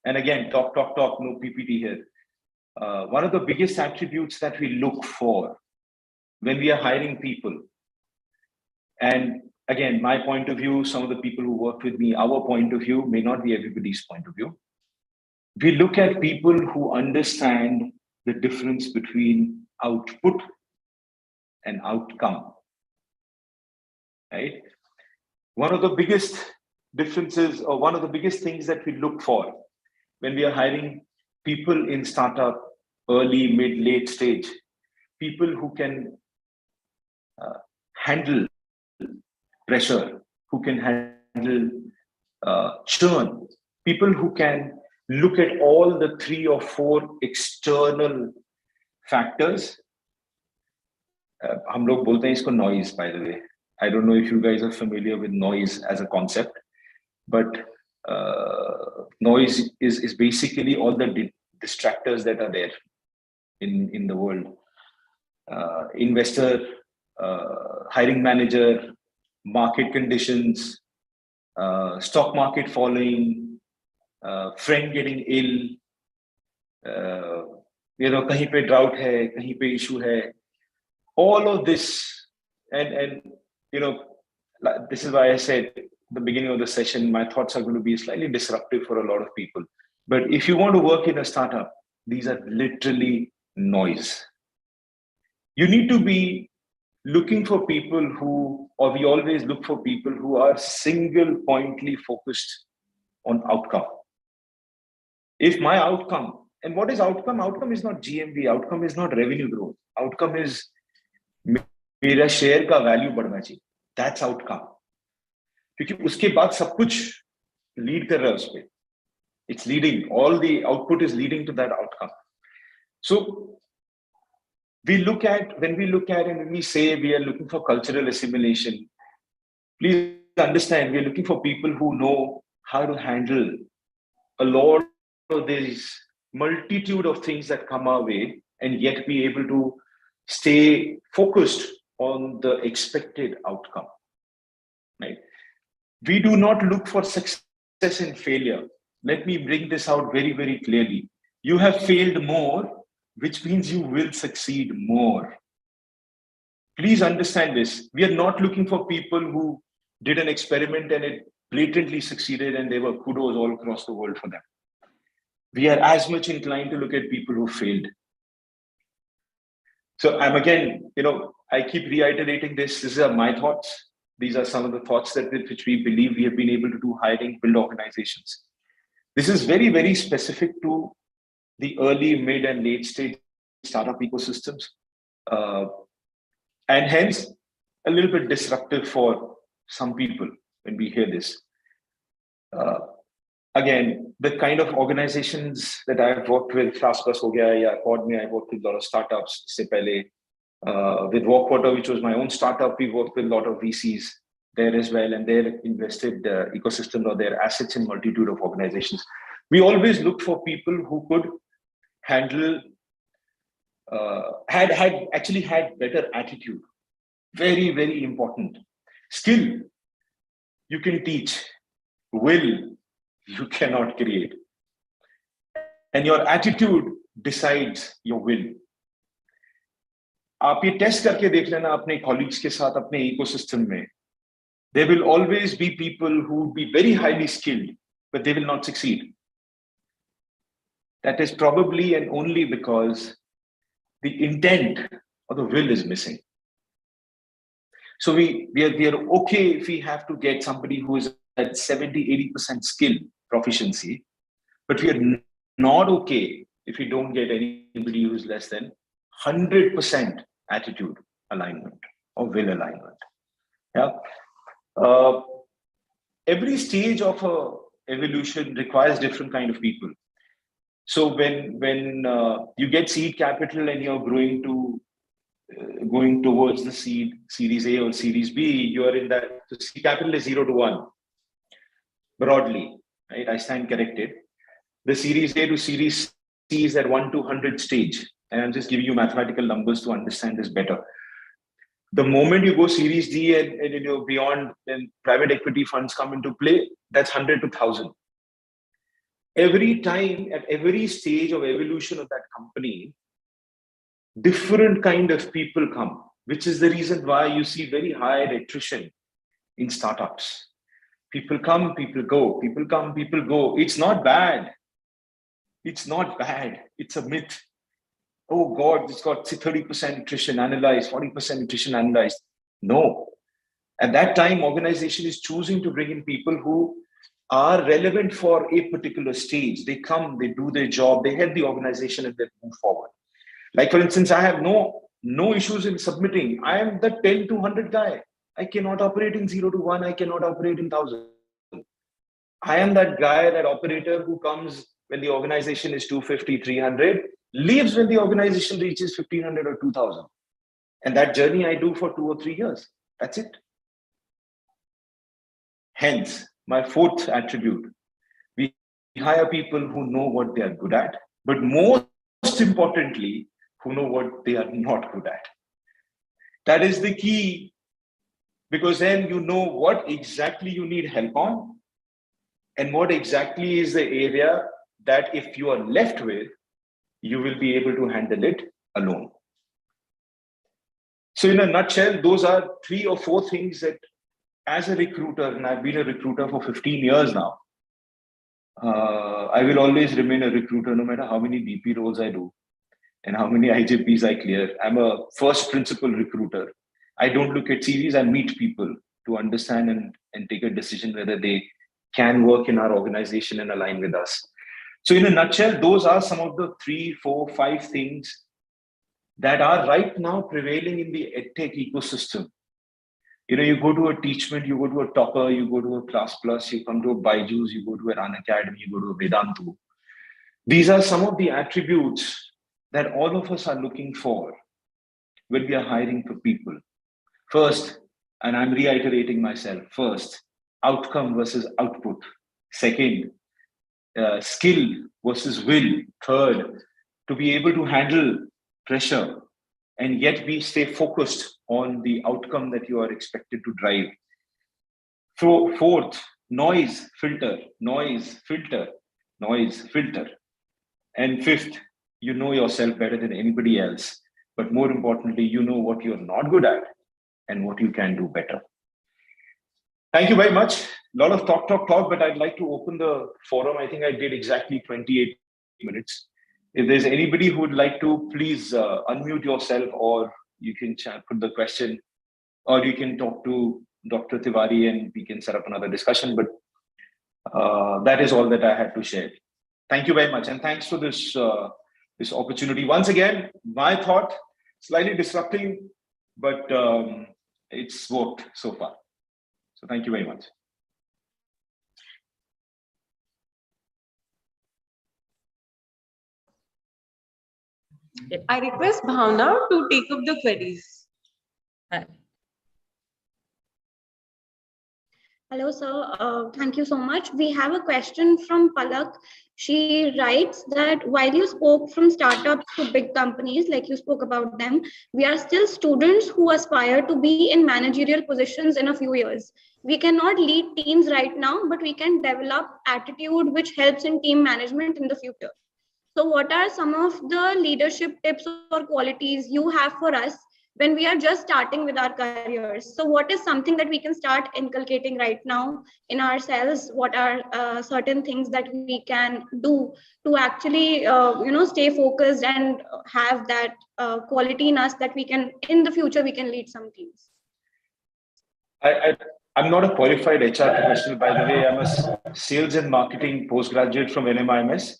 and again, talk, no PPT here. One of the biggest attributes that we look for when we are hiring people, and again, my point of view, some of the people who work with me, our point of view may not be everybody's point of view. We look at people who understand the difference between output and outcome, right? One of the biggest differences, or one of the biggest things that we look for when we are hiring people in startup, early, mid, late stage, people who can handle pressure, who can handle churn, people who can look at all the 3 or 4 external factors. हम लोग बोलते हैं इसको noise, by the way. I don't know if you guys are familiar with noise as a concept, but noise is basically all the distractors that are there in the world. Investor, hiring manager, market conditions, stock market falling, friend getting ill, kahin pe drought hai, kahin pe issue hai. All of this, and this is why I said at the beginning of the session, my thoughts are going to be slightly disruptive for a lot of people. But if you want to work in a startup, these are literally noise. You need to be looking for people who, or we always look for people who are single pointly focused on outcome. If my outcome, and what is outcome? Outcome is not GMV, outcome is not revenue growth. Outcome is मेरा share का value बढ़ना चाहिए, that's outcome, क्योंकि उसके बाद सब कुछ lead कर रहा है उस पे, it's leading, all the output is leading to that outcome. So when we look at and when we say we are looking for cultural assimilation, please understand we are looking for people who know how to handle a lot of these multitude of things that come our way and yet be able to stay focused on the expected outcome, right? We do not look for success and failure. Let me bring this out very, very clearly. You have failed more, which means you will succeed more. Please understand this. We are not looking for people who did an experiment and it blatantly succeeded and there were kudos all across the world for them. We are as much inclined to look at people who failed. So I'm again, I keep reiterating this. These are my thoughts. These are some of the thoughts that with which we believe we have been able to do hiring, build organizations. This is very, very specific to the early, mid, and late stage startup ecosystems. And hence, a little bit disruptive for some people when we hear this. Again, the kind of organizations that I've worked with, Fastbus ho gaya, ya Pod mein, I worked with a lot of startups. Se pehle, with Walkwater, which was my own startup, we worked with a lot of VCs there as well, and they're invested ecosystem or their assets in multitude of organizations. We always look for people who could handle, had better attitude. Very, very important. Skill, you can teach. Will, you cannot create. And your attitude decides your will. आप ये test करके देख लेना अपने colleagues के साथ अपने ecosystem में. There will always be people who will be very highly skilled, but they will not succeed. That is probably and only because the intent or the will is missing. So we are okay if we have to get somebody who is at 70-80% skill proficiency, but we are not okay if we don't get anybody who is less than 100% attitude alignment or will alignment. Yeah. Every stage of evolution requires different kind of people. So when you get seed capital and you're going towards the series A or series B, you are in that. So seed capital is 0 to 1 broadly, right? I stand corrected. The series A to series C is at 1 to 100 stage, and I'm just giving you mathematical numbers to understand this better. The moment you go series D and beyond, then private equity funds come into play. That's 100 to 1,000. Every time, at every stage of evolution of that company, different kind of people come, which is the reason why you see very high attrition in startups. People come, people go, people come, people go. It's not bad. It's not bad. It's a myth. Oh God, it's got 30% attrition analyzed, 40% attrition analyzed. No. At that time, organization is choosing to bring in people who are relevant for a particular stage. They come, they do their job, they help the organization and they move forward. Like for instance, I have no issues in submitting. I am the 10 to 100 guy. I cannot operate in 0 to 1. I cannot operate in 1,000. I am that guy, that operator who comes when the organization is 250, 300, leaves when the organization reaches 1,500 or 2,000. And that journey I do for 2 or 3 years. That's it. Hence, my fourth attribute, we hire people who know what they are good at, but most importantly, who know what they are not good at. That is the key, because then you know what exactly you need help on and what exactly is the area that if you are left with, you will be able to handle it alone. So in a nutshell, those are 3 or 4 things that as a recruiter, and I've been a recruiter for 15 years now, I will always remain a recruiter no matter how many BP roles I do and how many IJPs I clear. I'm a first principle recruiter. I don't look at CVs, I meet people to understand and take a decision whether they can work in our organization and align with us. So in a nutshell, those are some of the 3, 4, 5 things that are right now prevailing in the EdTech ecosystem. You go to a Teachment, you go to a Topper, you go to a Class Plus, you come to a Byju's, you go to an Unacademy, you go to a Vedantu. These are some of the attributes that all of us are looking for when we are hiring for people. First, and I'm reiterating myself, first, outcome versus output. Second, skill versus will. Third, to be able to handle pressure and yet we stay focused on the outcome that you are expected to drive. Fourth, noise filter, noise filter, noise filter. And fifth, you know yourself better than anybody else. But more importantly, you know what you're not good at and what you can do better. Thank you very much. A lot of talk, but I'd like to open the forum. I think I did exactly 28 minutes. If there's anybody who would like to, please unmute yourself, or you can put the question, or you can talk to Dr. Tiwari and we can set up another discussion. But that is all that I had to share. Thank you very much. And thanks for this, this opportunity. Once again, my thought, slightly disrupting, but it's worked so far. So thank you very much. I request Bhavna to take up the queries. Hello, sir. Thank you so much. We have a question from Palak. She writes that while you spoke from startups to big companies, like you spoke about them, we are still students who aspire to be in managerial positions in a few years. We cannot lead teams right now, but we can develop attitude which helps in team management in the future. So what are some of the leadership tips or qualities you have for us when we are just starting with our careers? So what is something that we can start inculcating right now in ourselves? What are certain things that we can do to actually, stay focused and have that quality in us that we can, in the future, we can lead some teams? I'm not a qualified HR professional, by the way. I'm a sales and marketing postgraduate from NMIMS.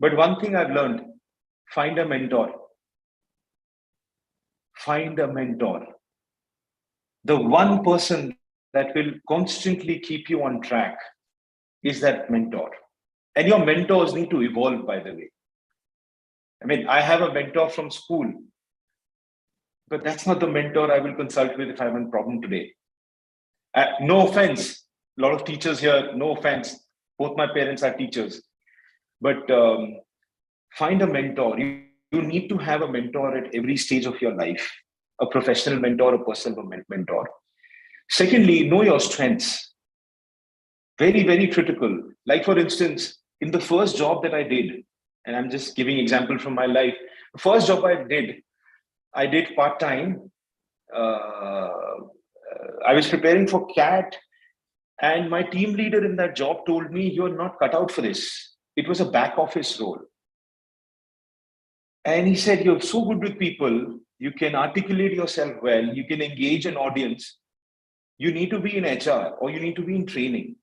But one thing I've learned, find a mentor. Find a mentor. The one person that will constantly keep you on track is that mentor. And your mentors need to evolve, by the way. I mean, I have a mentor from school, but that's not the mentor I will consult with if I have a problem today. No offense, a lot of teachers here, no offense. Both my parents are teachers. But find a mentor. You need to have a mentor at every stage of your life, a professional mentor, a personal mentor. Secondly, know your strengths. Very, very critical. Like for instance, in the first job that I did, and I'm just giving example from my life, the first job I did part-time. I was preparing for CAT, and my team leader in that job told me, "You're not cut out for this." It was a back office role. And he said, "You're so good with people, you can articulate yourself well, you can engage an audience. You need to be in HR or you need to be in training."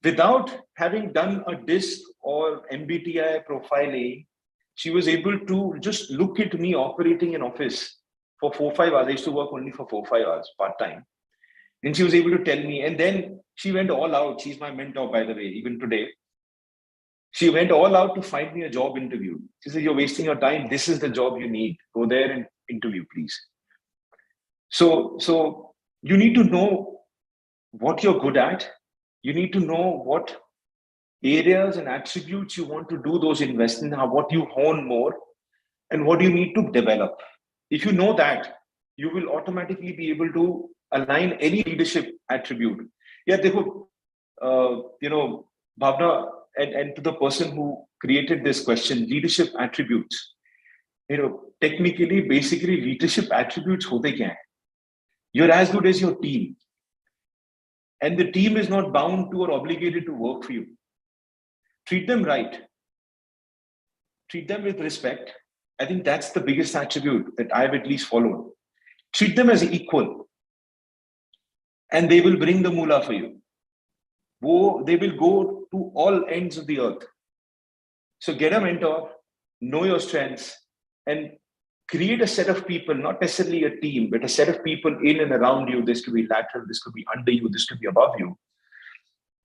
Without having done a DISC or MBTI profiling, she was able to just look at me operating in office for 4-5 hours. I used to work only for 4-5 hours part-time. And she was able to tell me, and then she went all out. She's my mentor, by the way, even today. She went all out to find me a job interview. She said, "You're wasting your time. This is the job you need. Go there and interview, please." So you need to know what you're good at. You need to know what areas and attributes you want to do those invest in, what you hone more, and what you need to develop. If you know that, you will automatically be able to align any leadership attribute. Yeah, Bhavna, and to the person who created this question, leadership attributes. Technically, basically, leadership attributes hote kya hai? You're as good as your team. And the team is not bound to or obligated to work for you. Treat them right. Treat them with respect. I think that's the biggest attribute that I've at least followed. Treat them as equal. And they will bring the moolah for you. They will go to all ends of the earth. So get a mentor, know your strengths, and create a set of people, not necessarily a team, but a set of people in and around you. This could be lateral, this could be under you, this could be above you.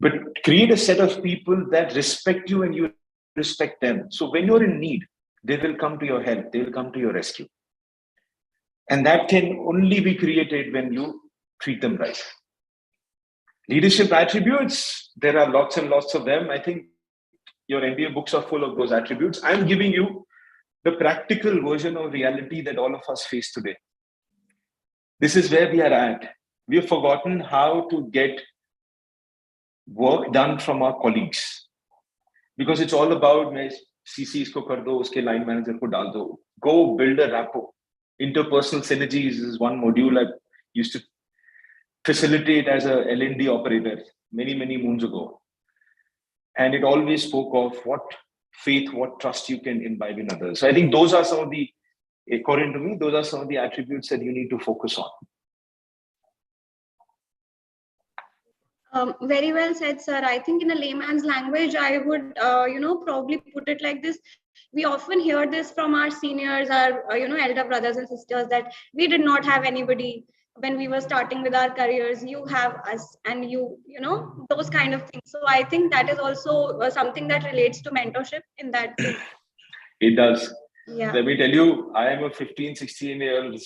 But create a set of people that respect you and you respect them. So when you're in need, they will come to your help, they will come to your rescue. And that can only be created when you treat them right. Leadership attributes, there are lots and lots of them. I think your MBA books are full of those attributes. I'm giving you the practical version of reality that all of us face today. This is where we are at. We have forgotten how to get work done from our colleagues, because it's all about CC isko kar do, uske line manager ko dal do. Go build a rapport. Interpersonal synergies is one module I used to facilitate as a L&D operator many moons ago. And it always spoke of what faith, what trust you can imbibe in others. So I think those are some of the, according to me, those are some of the attributes that you need to focus on. Very well said, sir. I think in a layman's language, I would, probably put it like this. We often hear this from our seniors, our, elder brothers and sisters, that we did not have anybody when we were starting with our careers. You have us, and those kind of things. So I think that is also something that relates to mentorship in that way. It does. Yeah. Let me tell you, I am a 15, 16-year-old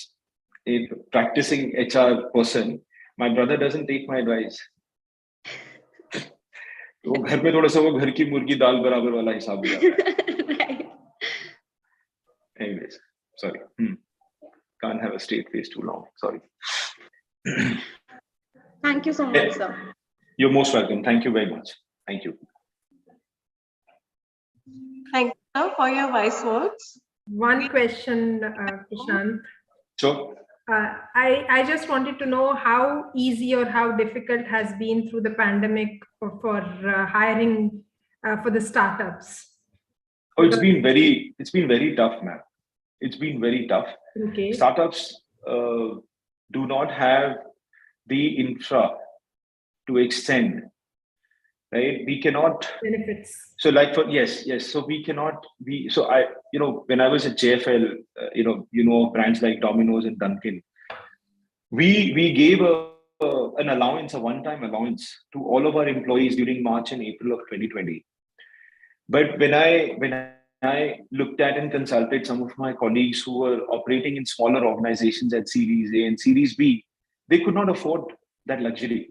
practicing HR person. My brother doesn't take my advice. वो घर में थोड़ा सा वो घर की मुर्गी दाल बराबर वाला हिसाब दिया है. Anyways, sorry. Can't have a straight face too long. Sorry. Thank you so much, sir. You're most welcome. Thank you very much. Thank you. Thank you, sir, for your wise words. One question, Prashant. Sure. I just wanted to know how easy or how difficult has been through the pandemic for hiring for the startups. Oh, it's been very tough, ma'am. It's been very tough. Okay. Startups do not have the infra to extend, right? We cannot benefits. So like yes. So we cannot be. So I, when I was at JFL, brands like Domino's and Dunkin', we gave an allowance, a one-time allowance to all of our employees during March and April of 2020. But when I looked at and consulted some of my colleagues who were operating in smaller organizations at Series A and Series B, they could not afford that luxury.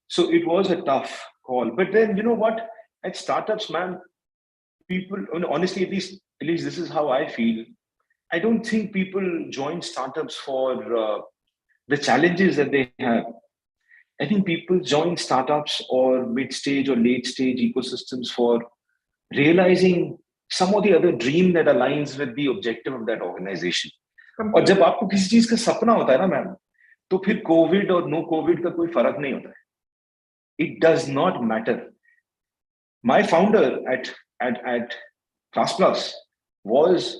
So it was a tough call. But then, you know what? At startups, man, people, honestly, at least this is how I feel. I don't think people join startups for the challenges that they have. I think people join startups or mid-stage or late-stage ecosystems for realizing some of the other dream that aligns with the objective of that organization. और जब आपको किसी चीज का सपना होता है ना मैम, तो फिर कोविड और नो कोविड का कोई फर्क नहीं होता है. It does not matter. My founder at Class Plus was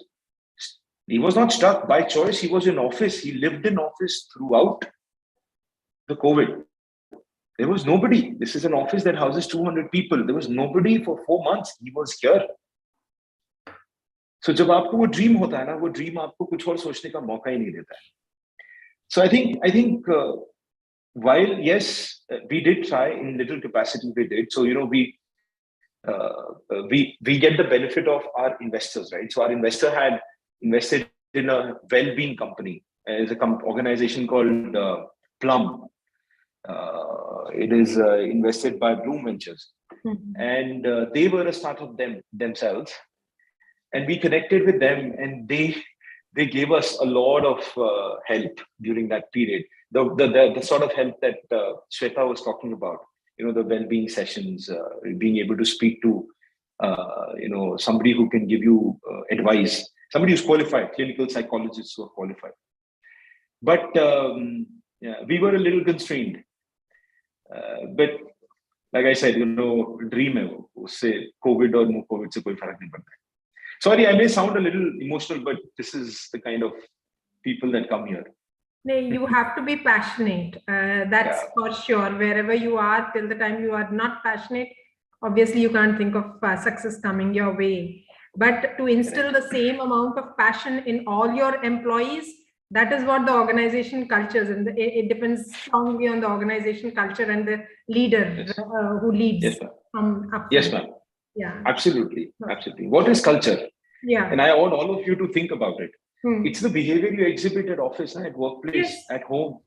not stuck by choice. He was in office. He lived in office throughout the COVID. There was nobody. This is an office that houses 200 people. There was nobody for 4 months. He was here. So जब आपको वो dream होता है ना, वो dream आपको कुछ और सोचने का मौका ही नहीं देता है. So I think while yes, we did try in little capacity, we did. So we get the benefit of our investors, right? So our investor had invested in a well-being company. There's an organization called Plum. It is invested by Bloom Ventures, and they were a startup themselves. And we connected with them, and they gave us a lot of help during that period. The sort of help that Shweta was talking about, the well-being sessions, being able to speak to, somebody who can give you advice, somebody who's qualified, clinical psychologists who are qualified. But we were a little constrained. But like I said, dream hai wo, usse COVID or no COVID se koi farak nahi padta. Sorry, I may sound a little emotional, but this is the kind of people that come here. No, you have to be passionate. That's for sure. Wherever you are, till the time you are not passionate, obviously you can't think of success coming your way. but to instill the same amount of passion in all your employees, that is what the organization cultures, and it depends strongly on the organization culture and the leader who leads from up. Yes, ma'am. Yeah. Absolutely. Absolutely. What is culture? Yeah. And I want all of you to think about it. It's the behavior you exhibit at office, at workplace, at home.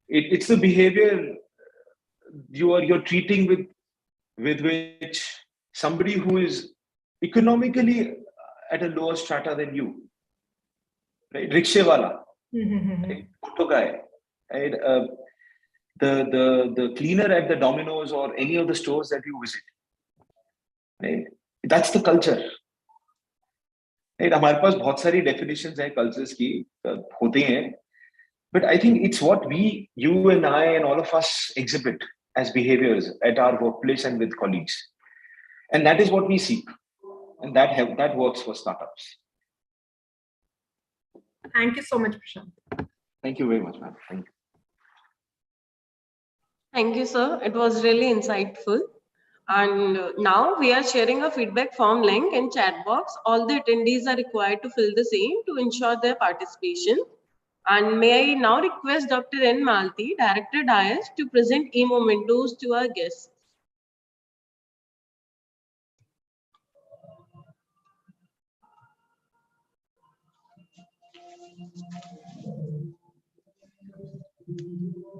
It's the behavior you're treating with which somebody who is economically at a lower strata than you, right? Rickshawala, right? Auto guy, right? The cleaner at the Domino's or any of the stores that you visit, right? That's the culture. Right? हमारे पास बहुत सारी definitions हैं cultures की होती हैं, but I think it's what you and I and all of us exhibit as behaviors at our workplace and with colleagues, and that is what we seek, and that works for startups. Thank you so much, Prashant. Thank you very much, ma'am. Thank you. Thank you, sir. It was really insightful. And now we are sharing a feedback form link in chat box. All the attendees are required to fill the same to ensure their participation. And may I now request Dr. N. Malti, Director DIAS, to present e-mementos to our guests.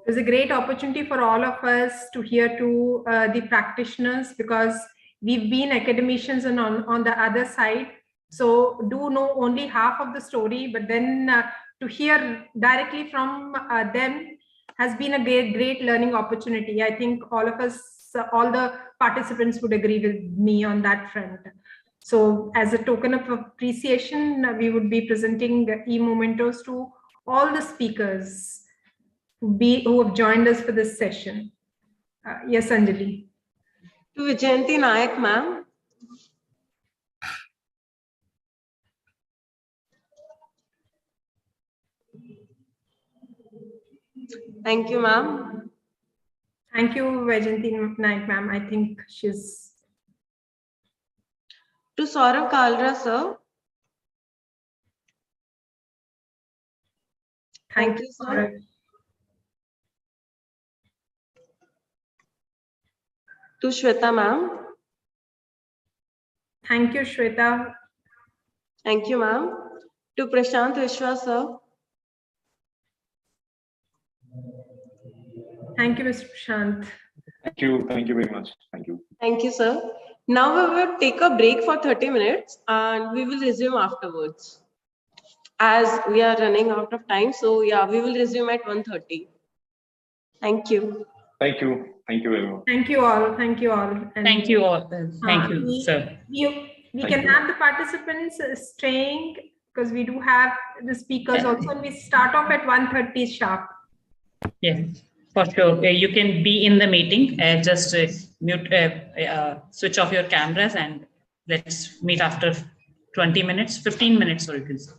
It was a great opportunity for all of us to hear to the practitioners, because we've been academicians and on the other side. So do know only half of the story, but then to hear directly from them has been a great learning opportunity. I think all of us, all the participants would agree with me on that front. So as a token of appreciation, we would be presenting e-mementos to all the speakers who have joined us for this session. Yes, Anjali. To Vijayanti Nayak, ma'am. Thank you, ma'am. Thank you, Vijayanti Nayak, ma'am. I think she's... To Saurav Kalra, sir. Thank you, sir. To Shweta, ma'am. Thank you, Shweta. Thank you, ma'am. To Prashant Vishwa, sir. Thank you, Mr. Prashant. Thank you. Thank you very much. Thank you. Thank you, sir. Now we will take a break for 30 minutes and we will resume afterwards. As we are running out of time, so yeah, we will resume at 1:30. Thank you. Thank you. Thank you very much. Thank you all. Thank you all. And thank you all. Thank you, sir. We can have the participants staying, because we do have the speakers also, and we start off at 1:30 sharp. Yes, for sure. You can be in the meeting. Just mute, switch off your cameras, and let's meet after 20 minutes, 15 minutes, or you can say.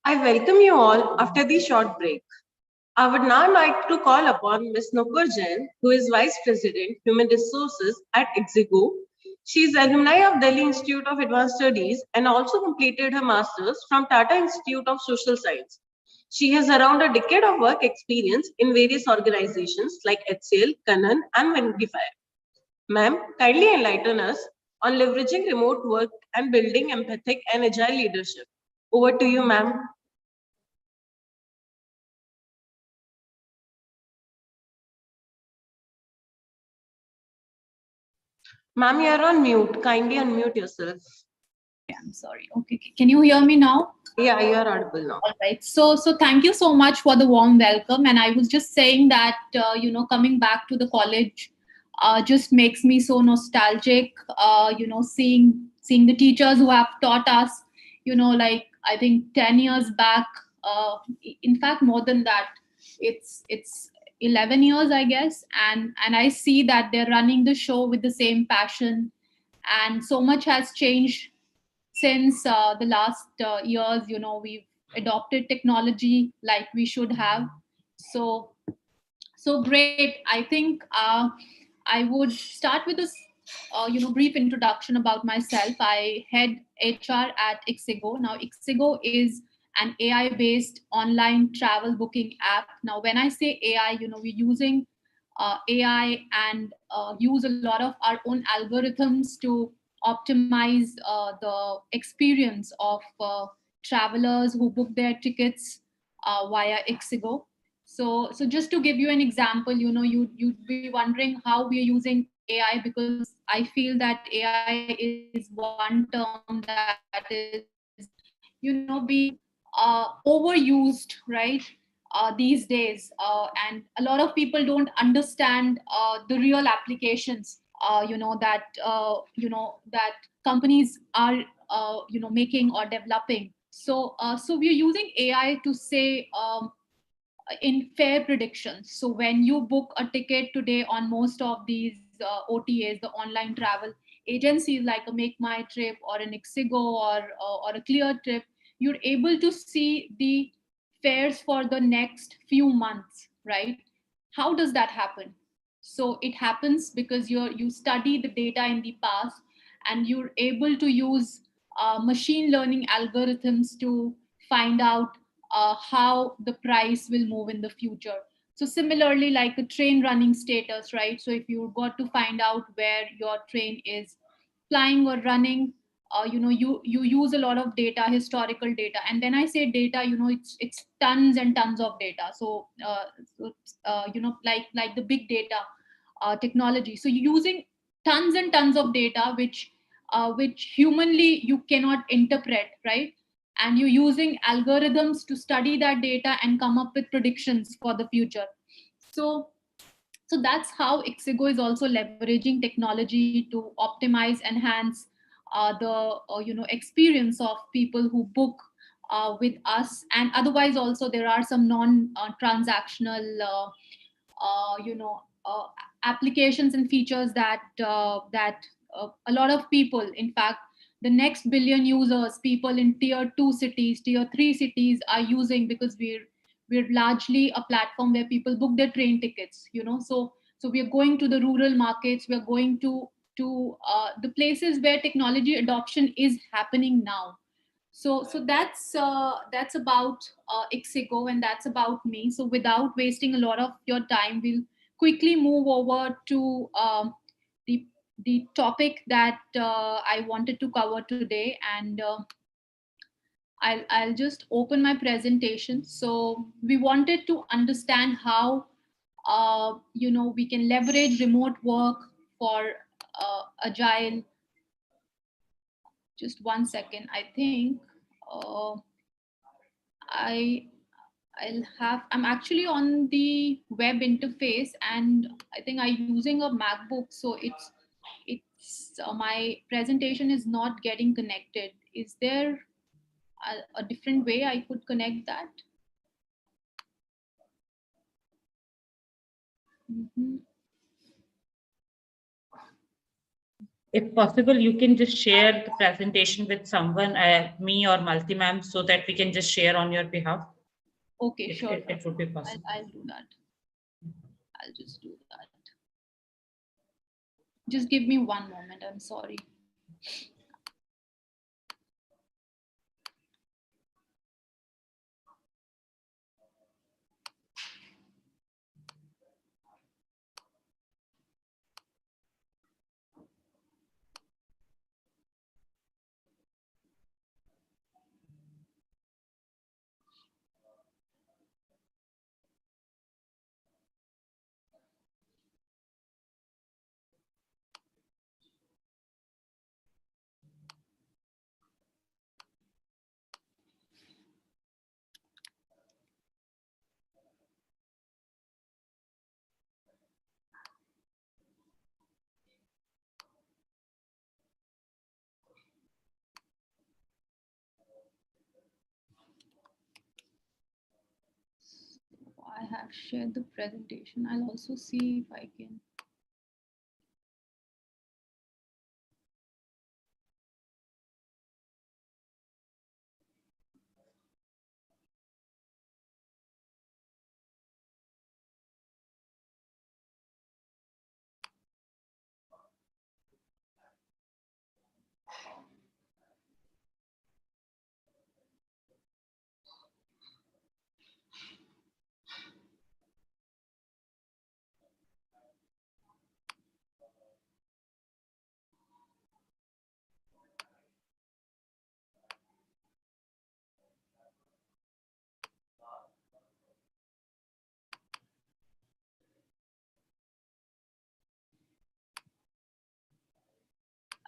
I welcome you all after the short break. I would now like to call upon Ms. Nupur Jain, who is Vice President, Human Resources at Ixigo. She is alumni of Delhi Institute of Advanced Studies and also completed her master's from Tata Institute of Social Science. She has around a decade of work experience in various organizations like HCL, Canon, and Ventify. Ma'am, kindly enlighten us on leveraging remote work and building empathic and agile leadership. Over to you, ma'am. Ma'am, you're on mute. Kindly unmute yourself. I'm sorry. Okay, can you hear me now? Yeah, you're audible now. All right. So thank you so much for the warm welcome. And I was just saying that coming back to the college just makes me so nostalgic. Seeing the teachers who have taught us. Like I think 10 years back. In fact, more than that. It's 11 years, I guess, and I see that they're running the show with the same passion, and so much has changed since the last years. We've adopted technology like we should have. So great. I think I would start with this brief introduction about myself. I head HR at Ixigo. Now Ixigo is an AI based online travel booking app. Now when I say AI, we're using AI and use a lot of our own algorithms to optimize the experience of travelers who book their tickets via Ixigo. So just to give you an example, you'd be wondering how we are using AI, because I feel that AI is one term that is, being overused, right? These days, and a lot of people don't understand the real applications, that companies are, making or developing. So we're using AI to say, in fair predictions. So when you book a ticket today on most of these OTAs, the online travel agencies like a Make My Trip or an Ixigo or a Clear Trip, you're able to see the fares for the next few months, right? How does that happen? So it happens because you study the data in the past, and you're able to use machine learning algorithms to find out how the price will move in the future. So similarly, like a train running status, right? So if you got to find out where your train is flying or running, you use a lot of data, historical data. And when I say data, it's tons and tons of data. Like the big data technology. So you're using tons and tons of data, which humanly you cannot interpret, right? And you're using algorithms to study that data and come up with predictions for the future. So that's how Ixigo is also leveraging technology to optimize, enhance the experience of people who book with us. And otherwise also there are some non-transactional applications and features that a lot of people, in fact the next billion users, people in tier 2 cities, tier 3 cities are using, because we're largely a platform where people book their train tickets. So we are going to the rural markets, we are going to the places where technology adoption is happening now. So that's about Ixigo, and that's about me. So without wasting a lot of your time, we'll quickly move over to the topic that I wanted to cover today, and I'll just open my presentation. So we wanted to understand how we can leverage remote work for agile. Just 1 second. I think I'm actually on the web interface, and I think I'm using a MacBook, so it's my presentation is not getting connected. Is there a different way I could connect that? If possible, you can just share the presentation with someone, me or Multi ma'am, so that we can just share on your behalf. Okay, sure. It would be possible. I'll do that. I'll just do that. Just give me one moment. I'm sorry. I have shared the presentation. I'll also see if I can.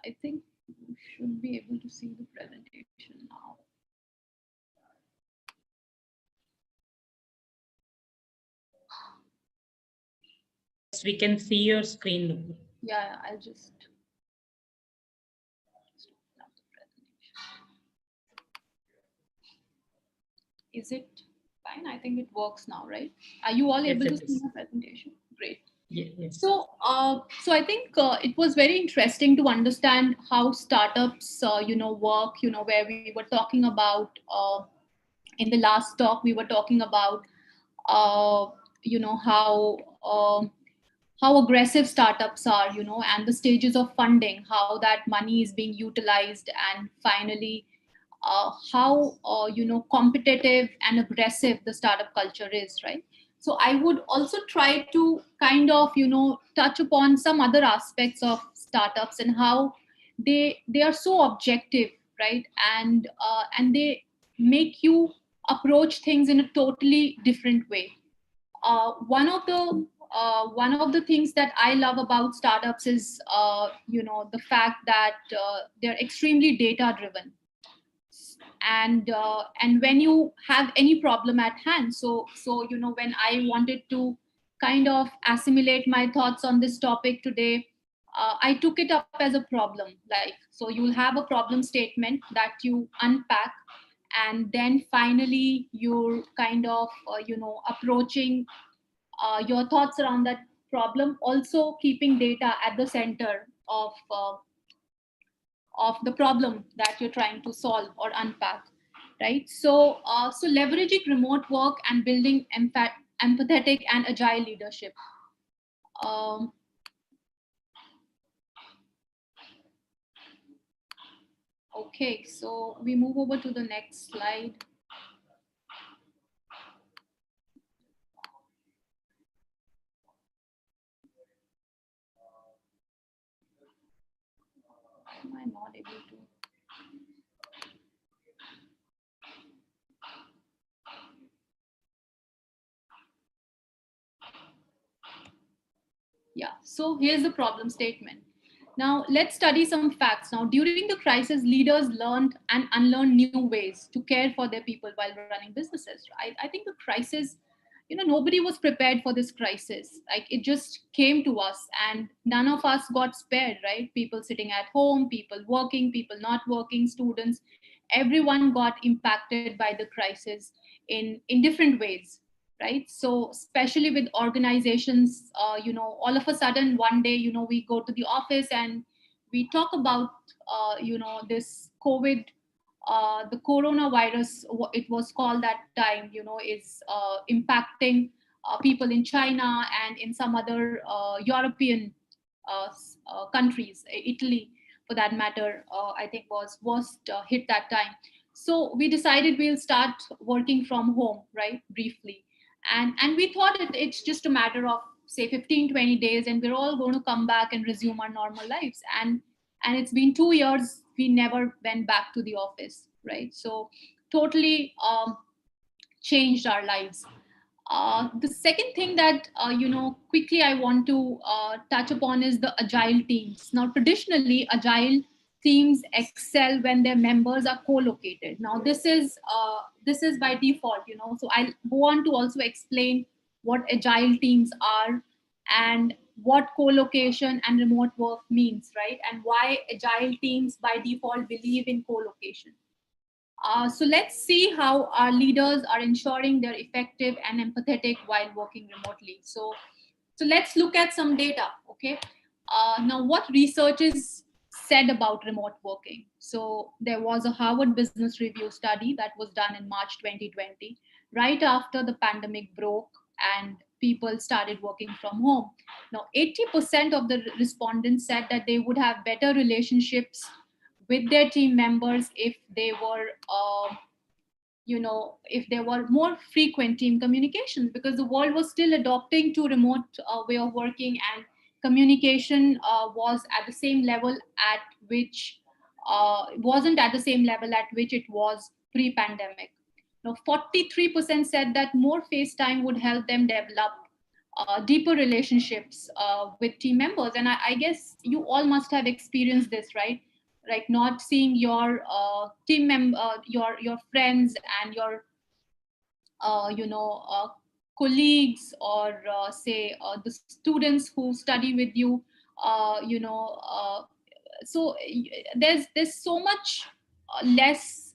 I think you should be able to see the presentation now. We can see your screen. Yeah, I'll just open up the presentation. Is it fine? I think it works now, right? Are you all able to see the presentation? Great. Yes. So I think it was very interesting to understand how startups, work. Where we were talking about in the last talk, we were talking about, how aggressive startups are, and the stages of funding, how that money is being utilized, and finally, how competitive and aggressive the startup culture is, right? So I would also try to kind of touch upon some other aspects of startups and how they are so objective, right? And they make you approach things in a totally different way. One of the things that I love about startups is the fact that they're extremely data driven, and when you have any problem at hand, so when I wanted to kind of assimilate my thoughts on this topic today, I took it up as a problem. Like, so you'll have a problem statement that you unpack, and then finally you're kind of approaching your thoughts around that problem, also keeping data at the center of the problem that you're trying to solve or unpack, right? So leveraging remote work and building empathetic and agile leadership. Okay, so we move over to the next slide. Am I not able to? Yeah, so here's the problem statement. Now, let's study some facts. Now, during the crisis, leaders learned and unlearned new ways to care for their people while running businesses. I think the crisis, nobody was prepared for this crisis. Like, it just came to us and none of us got spared, right? People sitting at home, people working, people not working, students, everyone got impacted by the crisis in different ways, right? So especially with organizations, all of a sudden one day, we go to the office and we talk about, this COVID, the coronavirus, it was called that time, is impacting people in China and in some other European countries, Italy for that matter, I think was worst hit that time. So we decided we'll start working from home, right, briefly. And we thought it's just a matter of say 15-20 days and we're all going to come back and resume our normal lives. And it's been 2 years, we never went back to the office, right? So totally changed our lives. The second thing that, quickly I want to touch upon is the agile teams. Now, traditionally, agile teams excel when their members are co-located. Now, this is by default, so I'll go on to also explain what agile teams are and what co-location and remote work means, right? And why agile teams by default believe in co-location. So let's see how our leaders are ensuring they're effective and empathetic while working remotely. So let's look at some data, okay? Now, what research is said about remote working? So there was a Harvard Business Review study that was done in March 2020, right after the pandemic broke and people started working from home. Now, 80% of the respondents said that they would have better relationships with their team members if they were if there were more frequent team communications, because the world was still adopting to remote way of working, and communication was at the same level at which wasn't at the same level at which it was pre-pandemic. Now 43% said that more face time would help them develop deeper relationships with team members. And I guess you all must have experienced this, right? Like not seeing your team member, your friends and your colleagues, or say the students who study with you. So there's so much less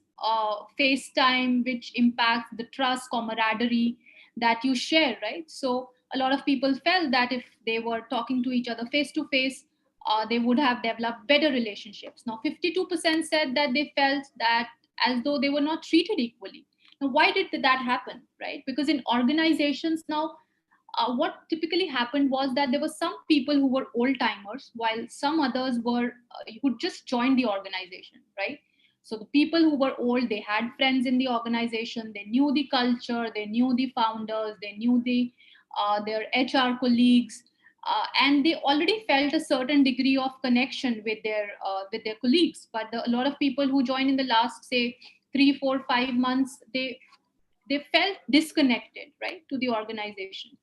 face time, which impacts the trust, camaraderie that you share, right? So a lot of people felt that if they were talking to each other face to face, they would have developed better relationships. Now, 52% said that they felt that as though they were not treated equally. Now, why did that happen, right? Because in organizations now, what typically happened was that there were some people who were old timers, while some others were who just joined the organization, right? So the people who were old, they had friends in the organization, they knew the culture, they knew the founders, they knew their HR colleagues, and they already felt a certain degree of connection with their colleagues. But a lot of people who joined in the last, say, 3, 4, 5 months, they felt disconnected, right, to the organization.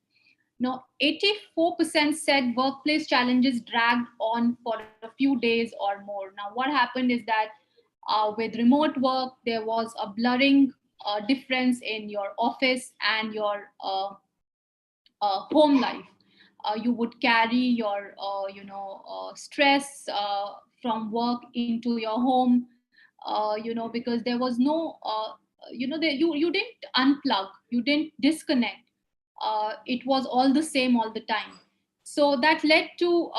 Now, 84% said workplace challenges dragged on for a few days or more. Now, what happened is that with remote work, there was a blurring difference in your office and your home life. You would carry your stress from work into your home, because there was no you didn't unplug, you didn't disconnect. It was all the same all the time. So that led to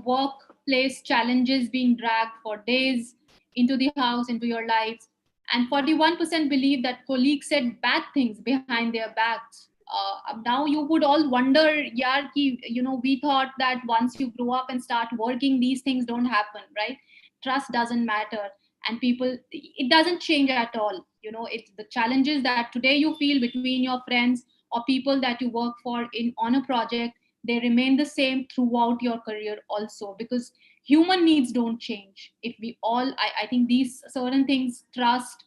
workplace challenges being dragged for days into the house, into your lives. And 41% believe that colleagues said bad things behind their backs. Now you would all wonder, yaar, ki, we thought that once you grow up and start working, these things don't happen, right? Trust doesn't matter, and people, it doesn't change at all. It's the challenges that today you feel between your friends or people that you work for on a project, they remain the same throughout your career also, because human needs don't change. If we all, I think these certain things, trust,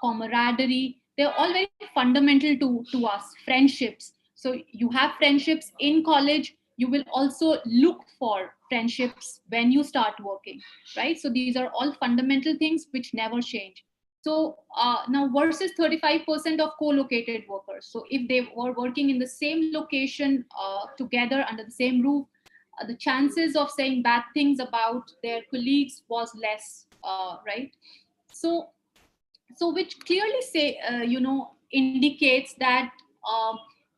camaraderie, they're all very fundamental to us. Friendships. So you have friendships in college, you will also look for friendships when you start working, right? So these are all fundamental things which never change. So now versus 35% of co-located workers. So if they were working in the same location together under the same roof, the chances of saying bad things about their colleagues was less, right? So which clearly say, indicates that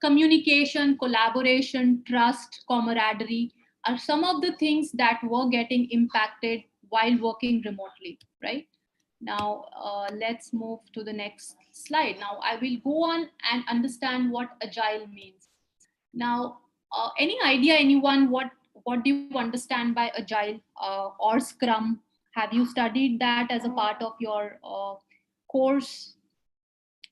communication, collaboration, trust, camaraderie are some of the things that were getting impacted while working remotely, right? Now, let's move to the next slide. Now, I will go on and understand what agile means. Now, any idea, anyone, what do you understand by agile or Scrum? Have you studied that as a part of your course?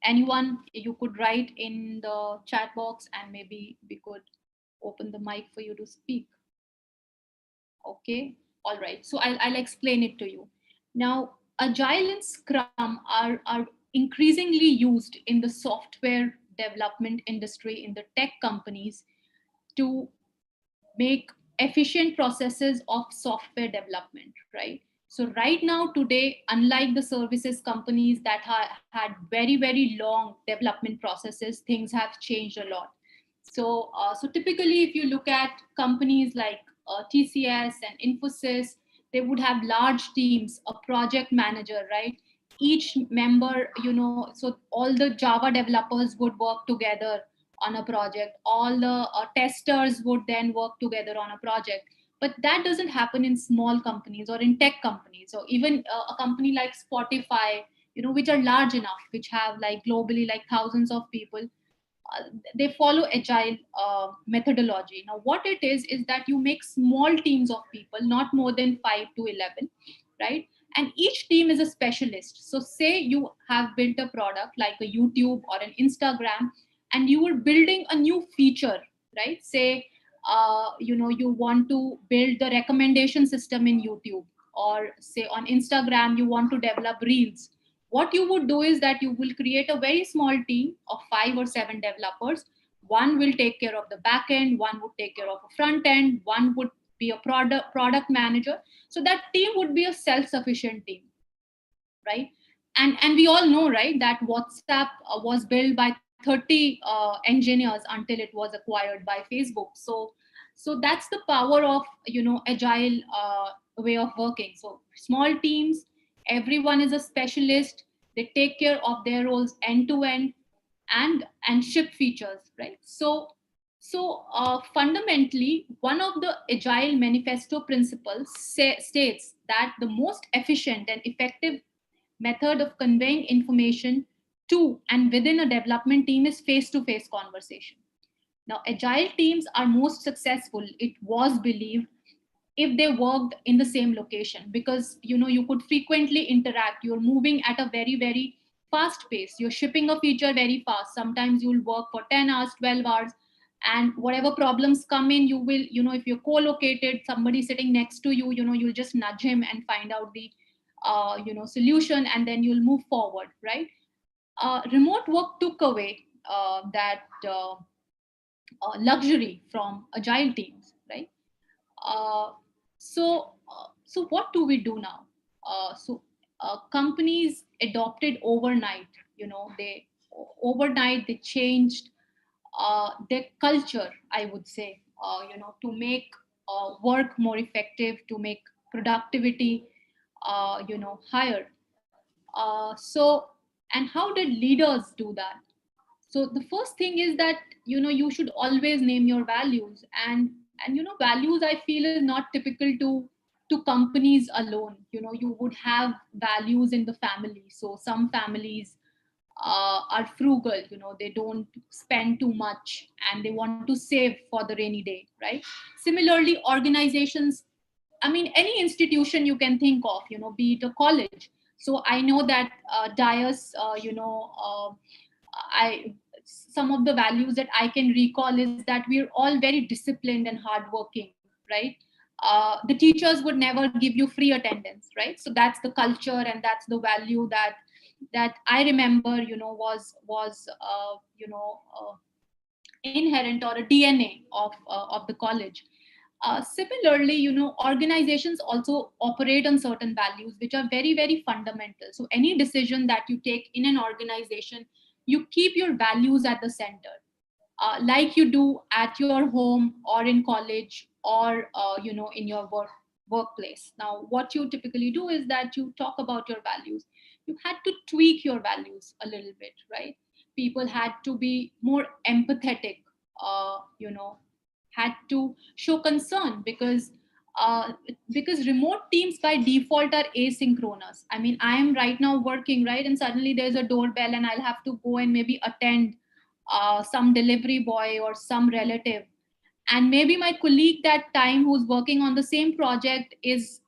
Anyone, you could write in the chat box and maybe we could open the mic for you to speak. Okay, all right. So I'll explain it to you. Now, agile and Scrum are increasingly used in the software development industry, in the tech companies, to make efficient processes of software development, right? So right now, today, unlike the services companies that had very, very long development processes, things have changed a lot. So, so typically, if you look at companies like TCS and Infosys, they would have large teams, a project manager, right? Each member, so all the Java developers would work together on a project. All the testers would then work together on a project. But that doesn't happen in small companies or in tech companies. So even a company like Spotify, which are large enough, which have like globally like thousands of people, they follow agile methodology. Now, what it is that you make small teams of people, not more than 5 to 11, right? And each team is a specialist. So say you have built a product like a YouTube or an Instagram, and you were building a new feature, right? Say, you want to build the recommendation system in YouTube, or say on Instagram, you want to develop reels. What you would do is that you will create a very small team of 5 or 7 developers. One will take care of the back end, one would take care of a front end, one would be a product manager. So that team would be a self-sufficient team, right? And we all know, right, that WhatsApp was built by 30 engineers until it was acquired by Facebook. So that's the power of agile way of working. So small teams, everyone is a specialist. They take care of their roles end to end and ship features, right? So fundamentally, one of the agile manifesto principles states that the most efficient and effective method of conveying information to and within a development team is face-to-face conversation. Now, agile teams are most successful, it was believed, if they worked in the same location, because you could frequently interact. You're moving at a very, very fast pace. You're shipping a feature very fast. Sometimes you'll work for 10 hours, 12 hours, and whatever problems come in, you will, if you're co-located, somebody sitting next to you, you'll just nudge him and find out the solution, and then you'll move forward, right? Remote work took away that luxury from agile teams, right? So what do we do now? Companies adopted overnight. They overnight they changed their culture, I would say. To make work more effective, to make productivity, higher. And how did leaders do that? So the first thing is that you should always name your values, and values, I feel, is not typical to companies alone. You would have values in the family. So some families are frugal, they don't spend too much and they want to save for the rainy day, right? Similarly, organizations, I mean, any institution you can think of, be it a college. So I know that DIAS, some of the values that I can recall is that we're all very disciplined and hardworking, right? The teachers would never give you free attendance, right? So that's the culture and that's the value that I remember, was inherent, or a DNA of the college. Similarly, organizations also operate on certain values which are very, very fundamental. So any decision that you take in an organization, you keep your values at the center, like you do at your home or in college or in your workplace. Now, what you typically do is that you talk about your values. You had to tweak your values a little bit, right? People had to be more empathetic, had to show concern because remote teams by default are asynchronous. I mean, I am right now working, right? And suddenly there's a doorbell and I'll have to go and maybe attend some delivery boy or some relative. And maybe my colleague that time who's working on the same project is,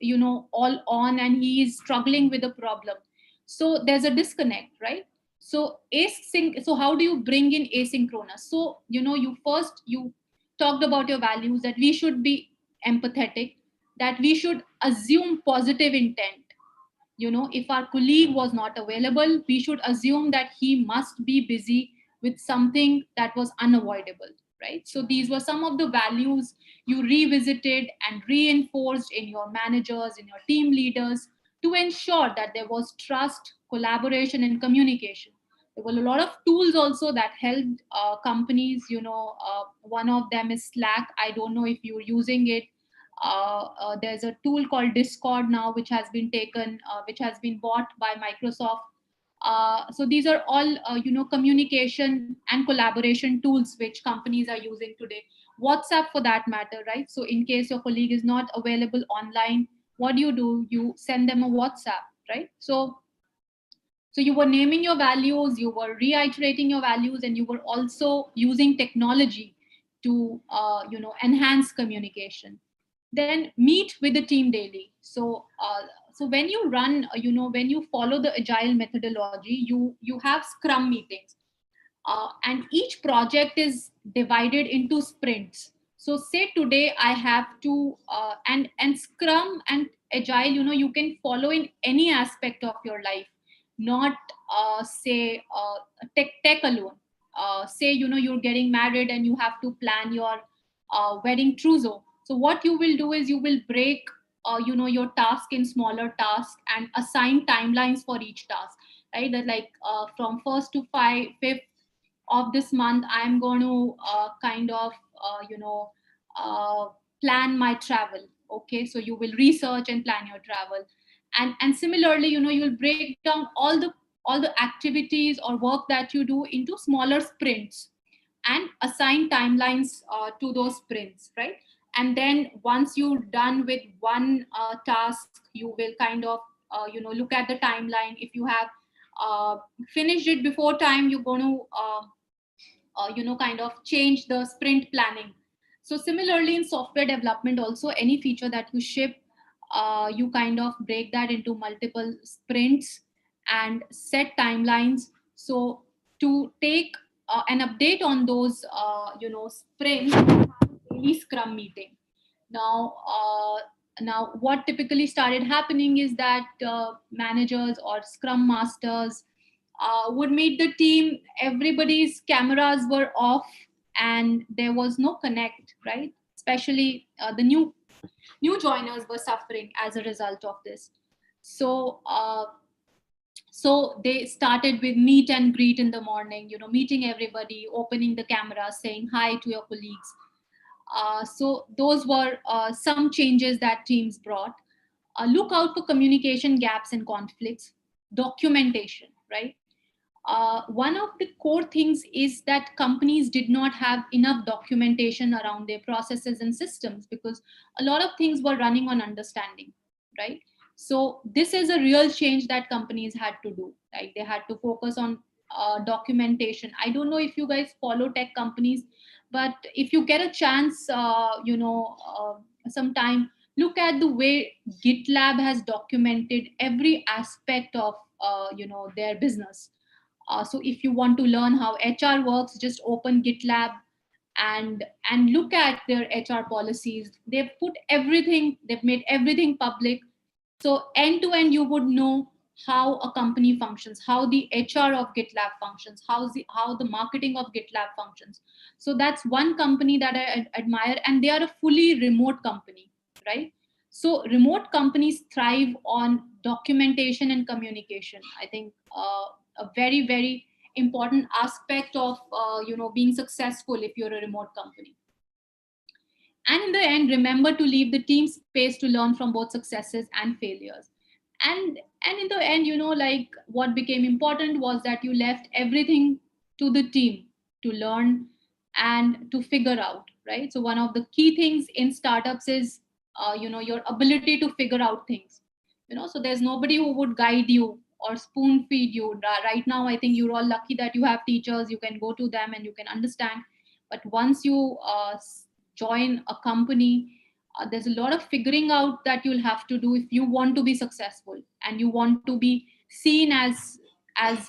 all on and he is struggling with a problem. So there's a disconnect, right? So so how do you bring in asynchronous? So, you talked about your values, that we should be empathetic, that we should assume positive intent. If our colleague was not available, we should assume that he must be busy with something that was unavoidable, right? So these were some of the values you revisited and reinforced in your managers, in your team leaders, to ensure that there was trust, collaboration, and communication. There were a lot of tools also that helped companies. One of them is Slack. I don't know if you're using it. There's a tool called Discord now, which has been bought by Microsoft. So these are all, communication and collaboration tools which companies are using today. WhatsApp for that matter, right? So in case your colleague is not available online, what do? You send them a WhatsApp, right? So you were naming your values, you were reiterating your values, and you were also using technology to, enhance communication. Then meet with the team daily. So when you run, when you follow the agile methodology, you have Scrum meetings, and each project is divided into sprints. So say today I have to, and Scrum and agile, you can follow in any aspect of your life, not say tech alone. Say, you're getting married and you have to plan your wedding trousseau. So what you will do is you will break, your task in smaller tasks and assign timelines for each task, right? That like from 1st to 5th of this month, I'm going to plan my travel. Okay, so you will research and plan your travel, and similarly, you'll break down all the activities or work that you do into smaller sprints and assign timelines to those sprints, right? And then once you're done with one task, you will kind of look at the timeline. If you have finished it before time, you're going to kind of change the sprint planning. So similarly in software development also, any feature that you ship, you kind of break that into multiple sprints and set timelines. So to take an update on those sprints, daily Scrum meeting. Now what typically started happening is that managers or Scrum masters would meet the team, everybody's cameras were off and there was no connect, right? Especially the new joiners were suffering as a result of this. So they started with meet and greet in the morning, meeting everybody, opening the camera, saying hi to your colleagues. So those were some changes that teams brought. Look out for communication gaps and conflicts. Documentation, right? One of the core things is that companies did not have enough documentation around their processes and systems because a lot of things were running on understanding, right? So this is a real change that companies had to do. Like they had to focus on documentation. I don't know if you guys follow tech companies, but if you get a chance, sometime, look at the way GitLab has documented every aspect of their business. So if you want to learn how HR works, just open GitLab and look at their HR policies. They've put everything, they've made everything public. So end to end, you would know how a company functions, how the HR of GitLab functions, how the marketing of GitLab functions. So that's one company that I admire, and they are a fully remote company, right? So remote companies thrive on documentation and communication. I think a very, very important aspect of being successful if you're a remote company. And in the end, remember to leave the team space to learn from both successes and failures. And in the end, like what became important was that you left everything to the team to learn and to figure out, right? So one of the key things in startups is, your ability to figure out things, so there's nobody who would guide you or spoon feed you. Right now, I think you're all lucky that you have teachers, you can go to them and you can understand. But once you join a company, there's a lot of figuring out that you'll have to do if you want to be successful and you want to be seen as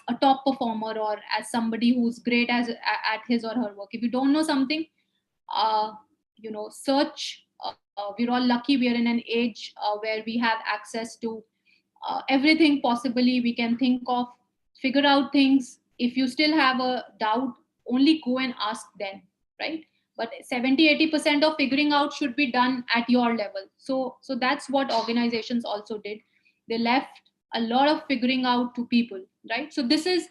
a top performer or as somebody who's great at his or her work. If you don't know something, search. We're all lucky. We are in an age where we have access to everything possibly we can think of. Figure out things. If you still have a doubt, only go and ask them, right? But 70-80% of figuring out should be done at your level. So that's what organizations also did. They left a lot of figuring out to people, right? So this is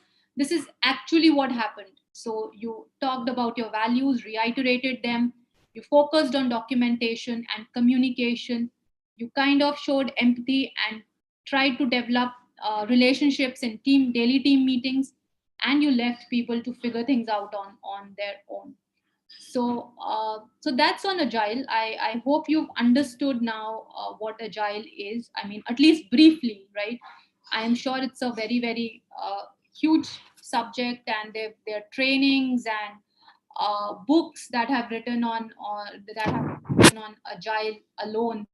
actually what happened. So you talked about your values, reiterated them, you focused on documentation and communication, you kind of showed empathy and tried to develop relationships in daily team meetings, and you left people to figure things out on their own. So that's on Agile. I hope you've understood now what Agile is. I mean, at least briefly, right? I am sure it's a very, very huge subject, and there are trainings and books that have written on Agile alone.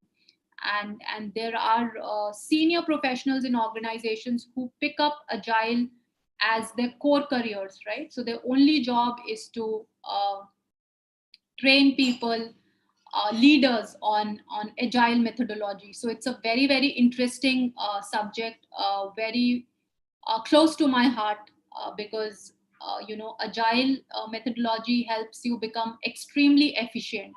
And there are senior professionals in organizations who pick up Agile as their core careers, right? So their only job is to train people, leaders on Agile methodology. So it's a very, very interesting subject, very close to my heart, because Agile methodology helps you become extremely efficient.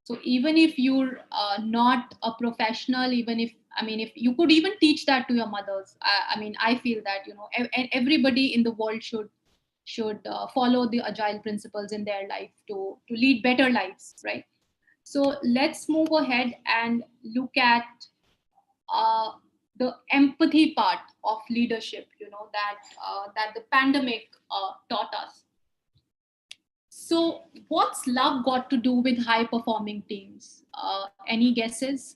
So even if you're not a professional, if you could even teach that to your mothers. I feel that everybody in the world should follow the Agile principles in their life to lead better lives, right? So let's move ahead and look at the empathy part of leadership, that the pandemic taught us. So what's love got to do with high performing teams? Any guesses?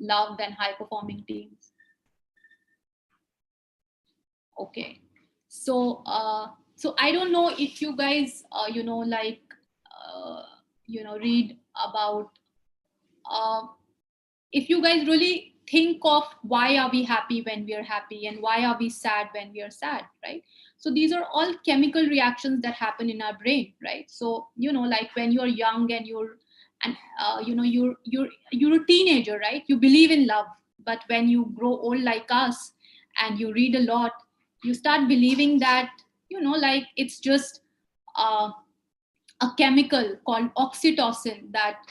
Love and high performing teams. Okay. So I don't know if you guys, read about, if you guys really think of why are we happy when we are happy and why are we sad when we are sad, right? So these are all chemical reactions that happen in our brain, right? So, like when you're young and you're a teenager, right? You believe in love, but when you grow old like us and you read a lot, you start believing that, it's just a chemical called oxytocin that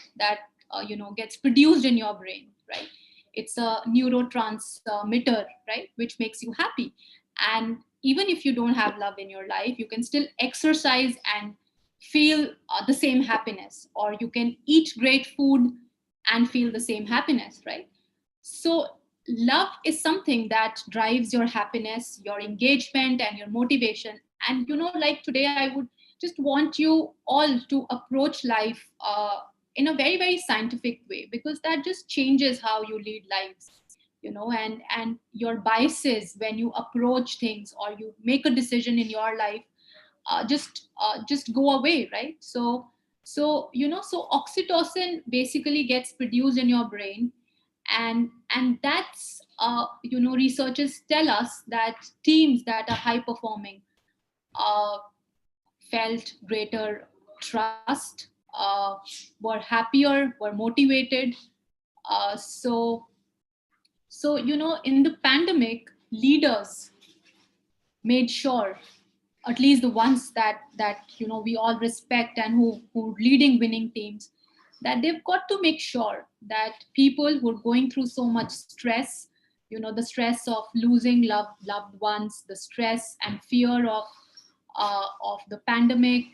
gets produced in your brain, right? It's a neurotransmitter, right, which makes you happy. And even if you don't have love in your life, you can still exercise and feel the same happiness, or you can eat great food and feel the same happiness, right? So love is something that drives your happiness, your engagement, and your motivation. And like today, I would just want you all to approach life in a very, very scientific way, because that just changes how you lead lives, and your biases when you approach things or you make a decision in your life just go away, right? So oxytocin basically gets produced in your brain, and that's researchers tell us that teams that are high performing felt greater trust, were happier, were motivated. So in the pandemic, leaders made sure, at least the ones that we all respect and who leading winning teams, that they've got to make sure that people who are going through so much stress, the stress of losing loved ones, the stress and fear of the pandemic,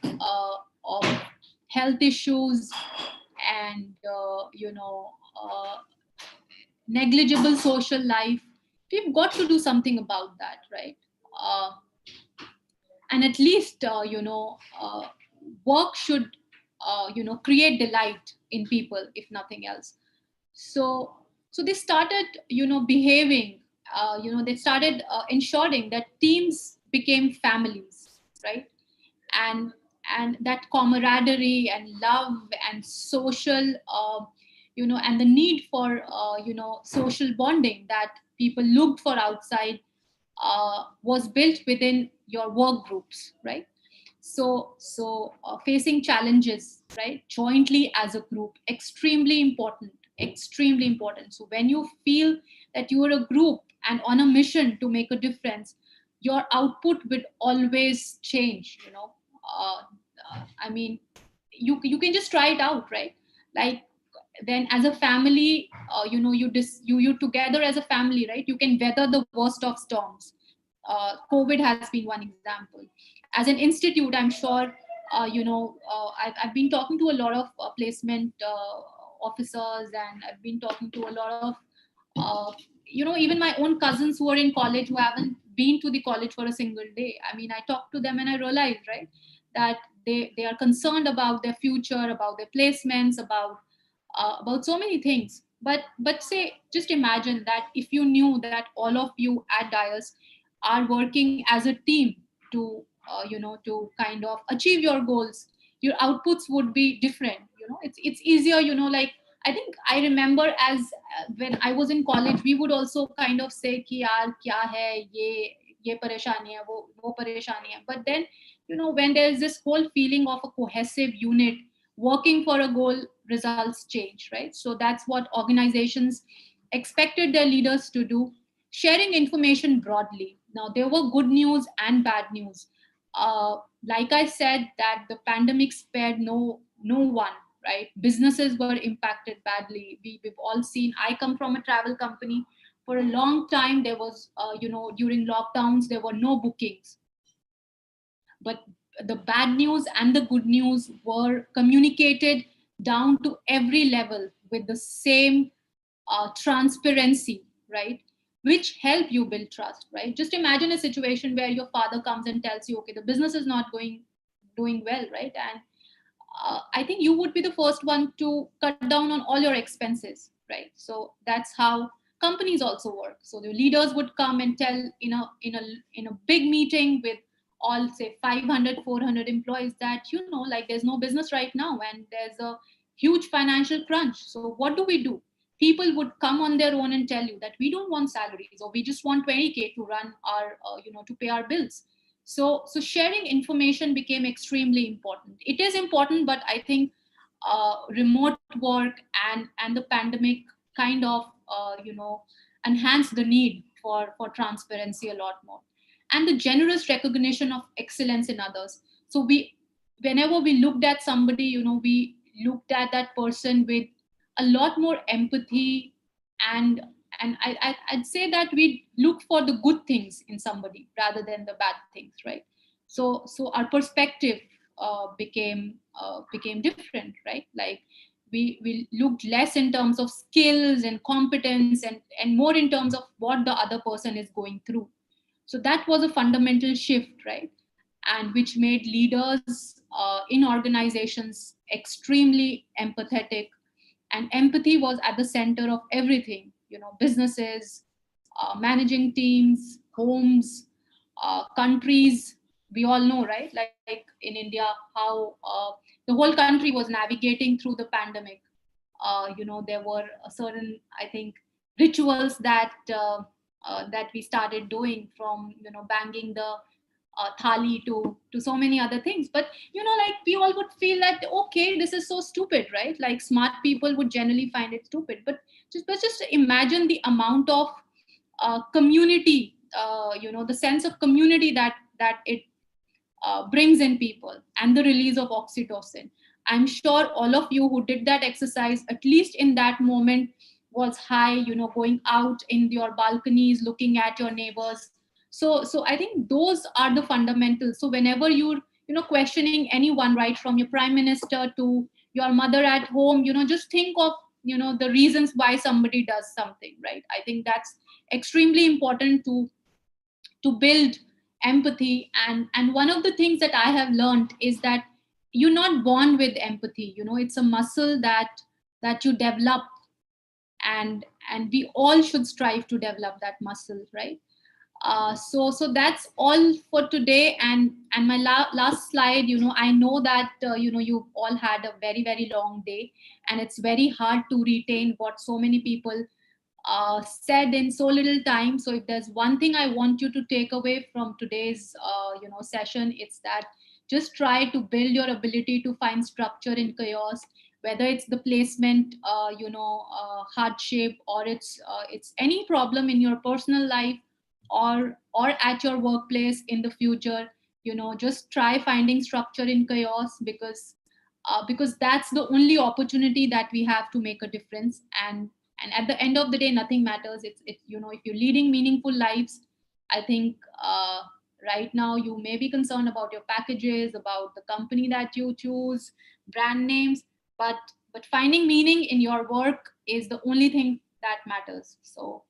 of health issues, and negligible social life, we've got to do something about that, right? And at least work should create delight in people, if nothing else. So they started, behaving, they started ensuring that teams became families, right? And that camaraderie and love and social, and the need for, social bonding that people looked for outside was built within your work groups, right? So facing challenges, right, jointly as a group, extremely important. So when you feel that you are a group and on a mission to make a difference, your output will always change. I mean, you can just try it out, right? Like, then as a family, you together as a family, right, you can weather the worst of storms. COVID has been one example. As an institute, I'm sure, I've been talking to a lot of placement officers, and I've been talking to a lot of, even my own cousins who are in college, who haven't been to the college for a single day. I mean, I talked to them and I realized, right, that they are concerned about their future, about their placements, about so many things. But say, just imagine that if you knew that all of you at DIAS are working as a team to to kind of achieve your goals, your outputs would be different. It's easier. Like, I think I remember as when I was in college, we would also kind of say ki yaar kya hai ye pareshani hai, wo pareshani hai. But then, when there's this whole feeling of a cohesive unit working for a goal, results change, right? So that's what organizations expected their leaders to do. Sharing information broadly. Now, there were good news and bad news. Like I said, that the pandemic spared no one, right? Businesses were impacted badly. We've all seen. I come from a travel company. For a long time, there was, during lockdowns, there were no bookings. But the bad news and the good news were communicated down to every level with the same transparency, right? Which help you build trust, right? Just imagine a situation where your father comes and tells you, okay, the business is not doing well, right? And I think you would be the first one to cut down on all your expenses, right? So that's how companies also work. So the leaders would come and tell in a big meeting with all, say, 500, 400 employees that, like, there's no business right now and there's a huge financial crunch. So what do we do? People would come on their own and tell you that we don't want salaries, or we just want 20K to run our, to pay our bills. So sharing information became extremely important. It is important, but I think remote work and the pandemic kind of, enhanced the need for transparency a lot more. And the generous recognition of excellence in others. So whenever we looked at somebody, we looked at that person with a lot more empathy, and I'd say that we look for the good things in somebody rather than the bad things, right? So our perspective became different, right? Like, we looked less in terms of skills and competence, and more in terms of what the other person is going through. So that was a fundamental shift, right? And which made leaders in organizations extremely empathetic. And empathy was at the center of everything, businesses, managing teams, homes, countries. We all know, right? Like in India, how the whole country was navigating through the pandemic. There were a certain, I think, rituals that we started doing, from, banging the thali to so many other things. But like, we all would feel that, okay, this is so stupid, right? Like, smart people would generally find it stupid, but just imagine the amount of community, the sense of community that it brings in people, and the release of oxytocin. I'm sure all of you who did that exercise, at least in that moment, was high, going out in your balconies, looking at your neighbors. So I think those are the fundamentals. So whenever you're, questioning anyone, right, from your prime minister to your mother at home, just think of, the reasons why somebody does something, right? I think that's extremely important to build empathy. And one of the things that I have learned is that you're not born with empathy. It's a muscle that you develop, and we all should strive to develop that muscle, right? So that's all for today. And my last slide, I know that you've all had a very, very long day, and it's very hard to retain what so many people said in so little time. So if there's one thing I want you to take away from today's session, it's that just try to build your ability to find structure in chaos, whether it's the placement hardship, or it's any problem in your personal life, or at your workplace in the future. Just try finding structure in chaos, because that's the only opportunity that we have to make a difference. And at the end of the day, nothing matters. It's if you're leading meaningful lives, I think right now you may be concerned about your packages, about the company that you choose, brand names, but finding meaning in your work is the only thing that matters. So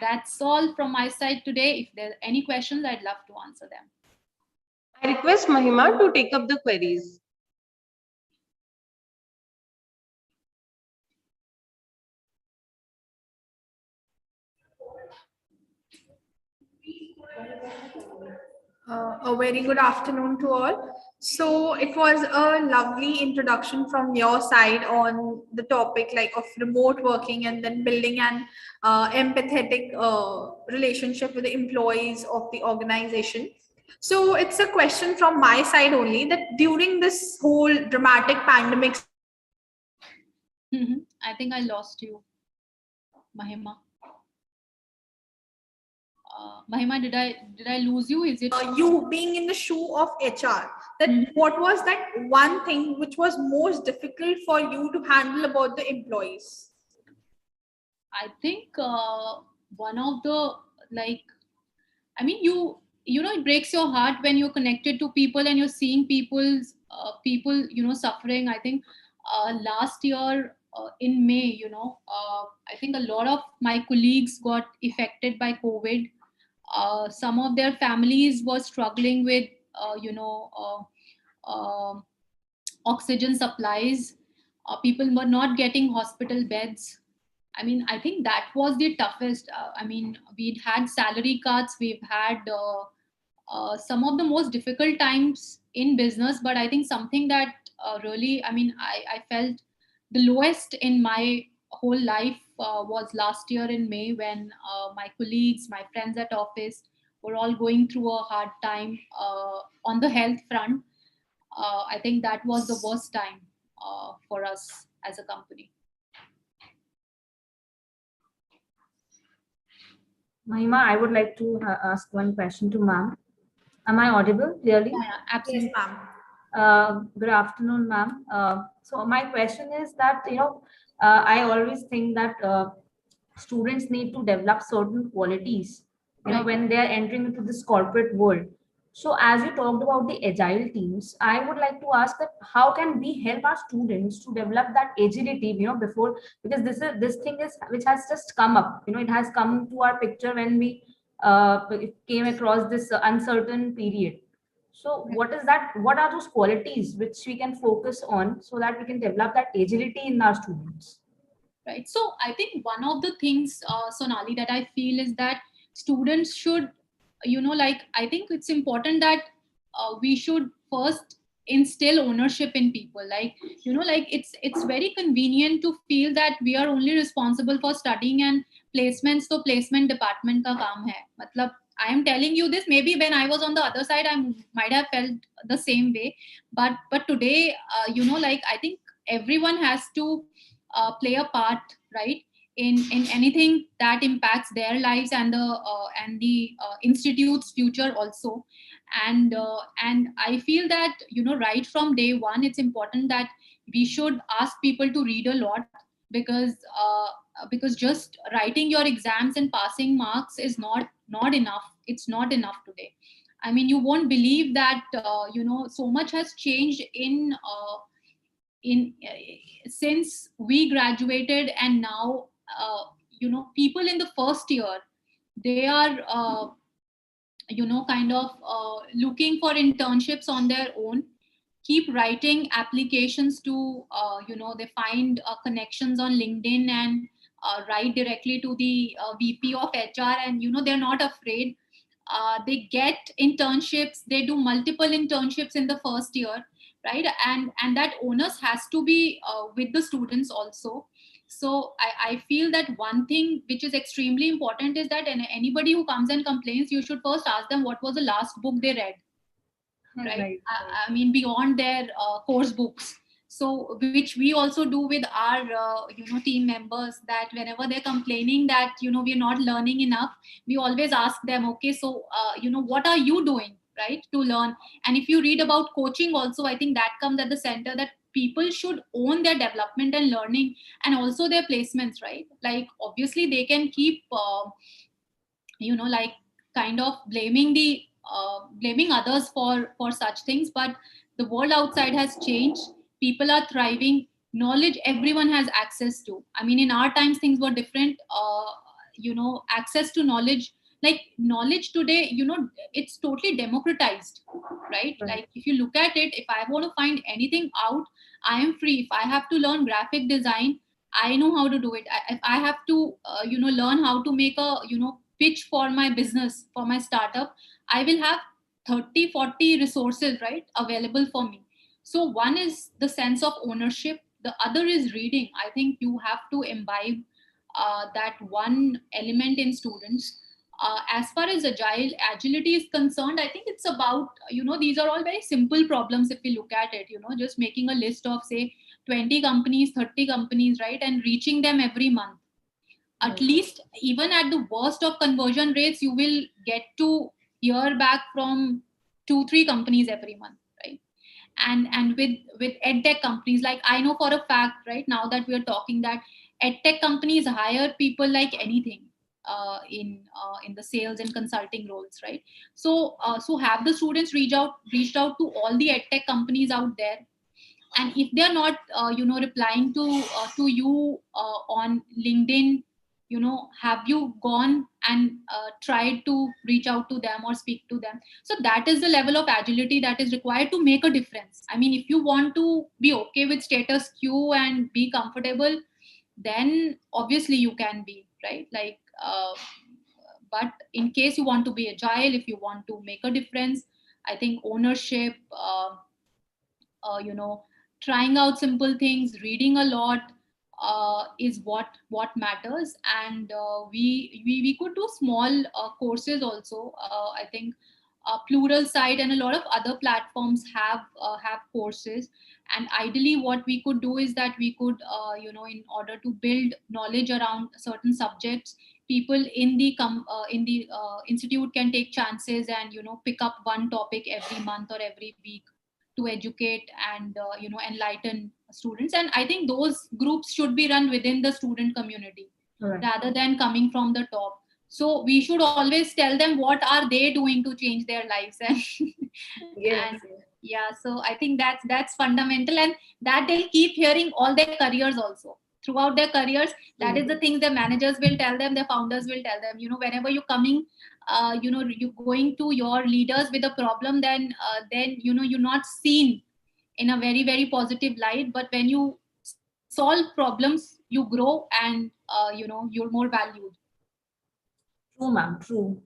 that's all from my side today. If there are any questions, I'd love to answer them. I request Mahima to take up the queries. A very good afternoon to all. So it was a lovely introduction from your side on the topic of remote working, and then building an empathetic relationship with the employees of the organization. So it's a question from my side only, that during this whole dramatic pandemic. I think I lost you, Mahima. Mahima, did I lose you? Is it you being in the shoe of HR? That what was that one thing which was most difficult for you to handle about the employees? I think one of the it breaks your heart when you're connected to people and you're seeing people suffering. I think last year in May, I think a lot of my colleagues got affected by COVID. Some of their families were struggling with oxygen supplies. People were not getting hospital beds. I think that was the toughest. We'd had salary cuts, we've had some of the most difficult times in business, but I think something that really, I felt the lowest in my whole life was last year in May, when my colleagues, my friends at office were all going through a hard time on the health front. I think that was the worst time for us as a company. Mahima, I would like to ask one question to ma'am. Am I audible clearly? Yeah, absolutely. Yes, ma'am. Good afternoon, ma'am. So my question is that, I always think that students need to develop certain qualities, when they are entering into this corporate world. So as you talked about the agile teams, I would like to ask that how can we help our students to develop that agility, before, because this thing is which has just come up, it has come to our picture when we came across this uncertain period. So what are those qualities which we can focus on so that we can develop that agility in our students? Right. So I think one of the things, Sonali, that I feel is that students should, I think it's important that we should first instill ownership in people. It's very convenient to feel that we are only responsible for studying and placements. So placement department ka kaam hai. Matlab, I am telling you this, maybe when I was on the other side, I might have felt the same way. But today, I think everyone has to play a part, right, in anything that impacts their lives and the institute's future also. And I feel that right from day one, it's important that we should ask people to read a lot, because just writing your exams and passing marks is not enough. It's not enough today. You won't believe that so much has changed in since we graduated, and now people in the first year, they are kind of looking for internships on their own. keep writing applications to, they find connections on LinkedIn and write directly to the VP of HR, and they're not afraid. They get internships, they do multiple internships in the first year, right? And that onus has to be with the students also. So I feel that one thing which is extremely important is that anybody who comes and complains, you should first ask them what was the last book they read, right? I mean, beyond their course books. So which we also do with our team members, that whenever they're complaining that we're not learning enough, we always ask them, okay, so what are you doing, right, to learn? And if you read about coaching also, I think that comes at the center, that people should own their development and learning, and also their placements, right? Like obviously they can keep like kind of blaming others for such things, but the world outside has changed. People are thriving. Knowledge everyone has access to. I mean, in our times things were different. Access to knowledge, like knowledge today, it's totally democratized, right? Like if you look at it, if I want to find anything out, I am free. If I have to learn graphic design, I know how to do it. If I have to learn how to make a pitch for my business, for my startup, I will have 30-40 resources, right, available for me. So one is the sense of ownership, the other is reading. I think you have to imbibe that one element in students. As far as agility is concerned, I think it's about, these are all very simple problems if we look at it, just making a list of say 20 companies, 30 companies, right, and reaching them every month. At least, even at the worst of conversion rates, you will get to hear back from 2-3 companies every month, right? And with edtech companies, like I know for a fact, right, now that we are talking, that edtech companies hire people like anything in the sales and consulting roles, right? So have the students reached out to all the edtech companies out there, and if they are not replying to you on LinkedIn, have you gone and tried to reach out to them or speak to them? So that is the level of agility that is required to make a difference. I mean, if you want to be okay with status quo and be comfortable, then obviously you can be, right? Like but in case you want to be agile, if you want to make a difference, I think ownership, trying out simple things, reading a lot is what matters. And we could do small courses also. I think Plural Site and a lot of other platforms have courses. And ideally, what we could do is that we could, in order to build knowledge around certain subjects, people in the institute can take chances and pick up one topic every month or every week to educate and enlighten students. And I think those groups should be run within the student community, rather than coming from the top. So we should always tell them what are they doing to change their lives. And so I think that's fundamental, and that they'll keep hearing all their careers also. Throughout their careers, that is the things the managers will tell them, the founders will tell them. Whenever you're coming, you're going to your leaders with a problem, then you're not seen in a very, very positive light. But when you solve problems, you grow, and you're more valued. True, ma'am. True.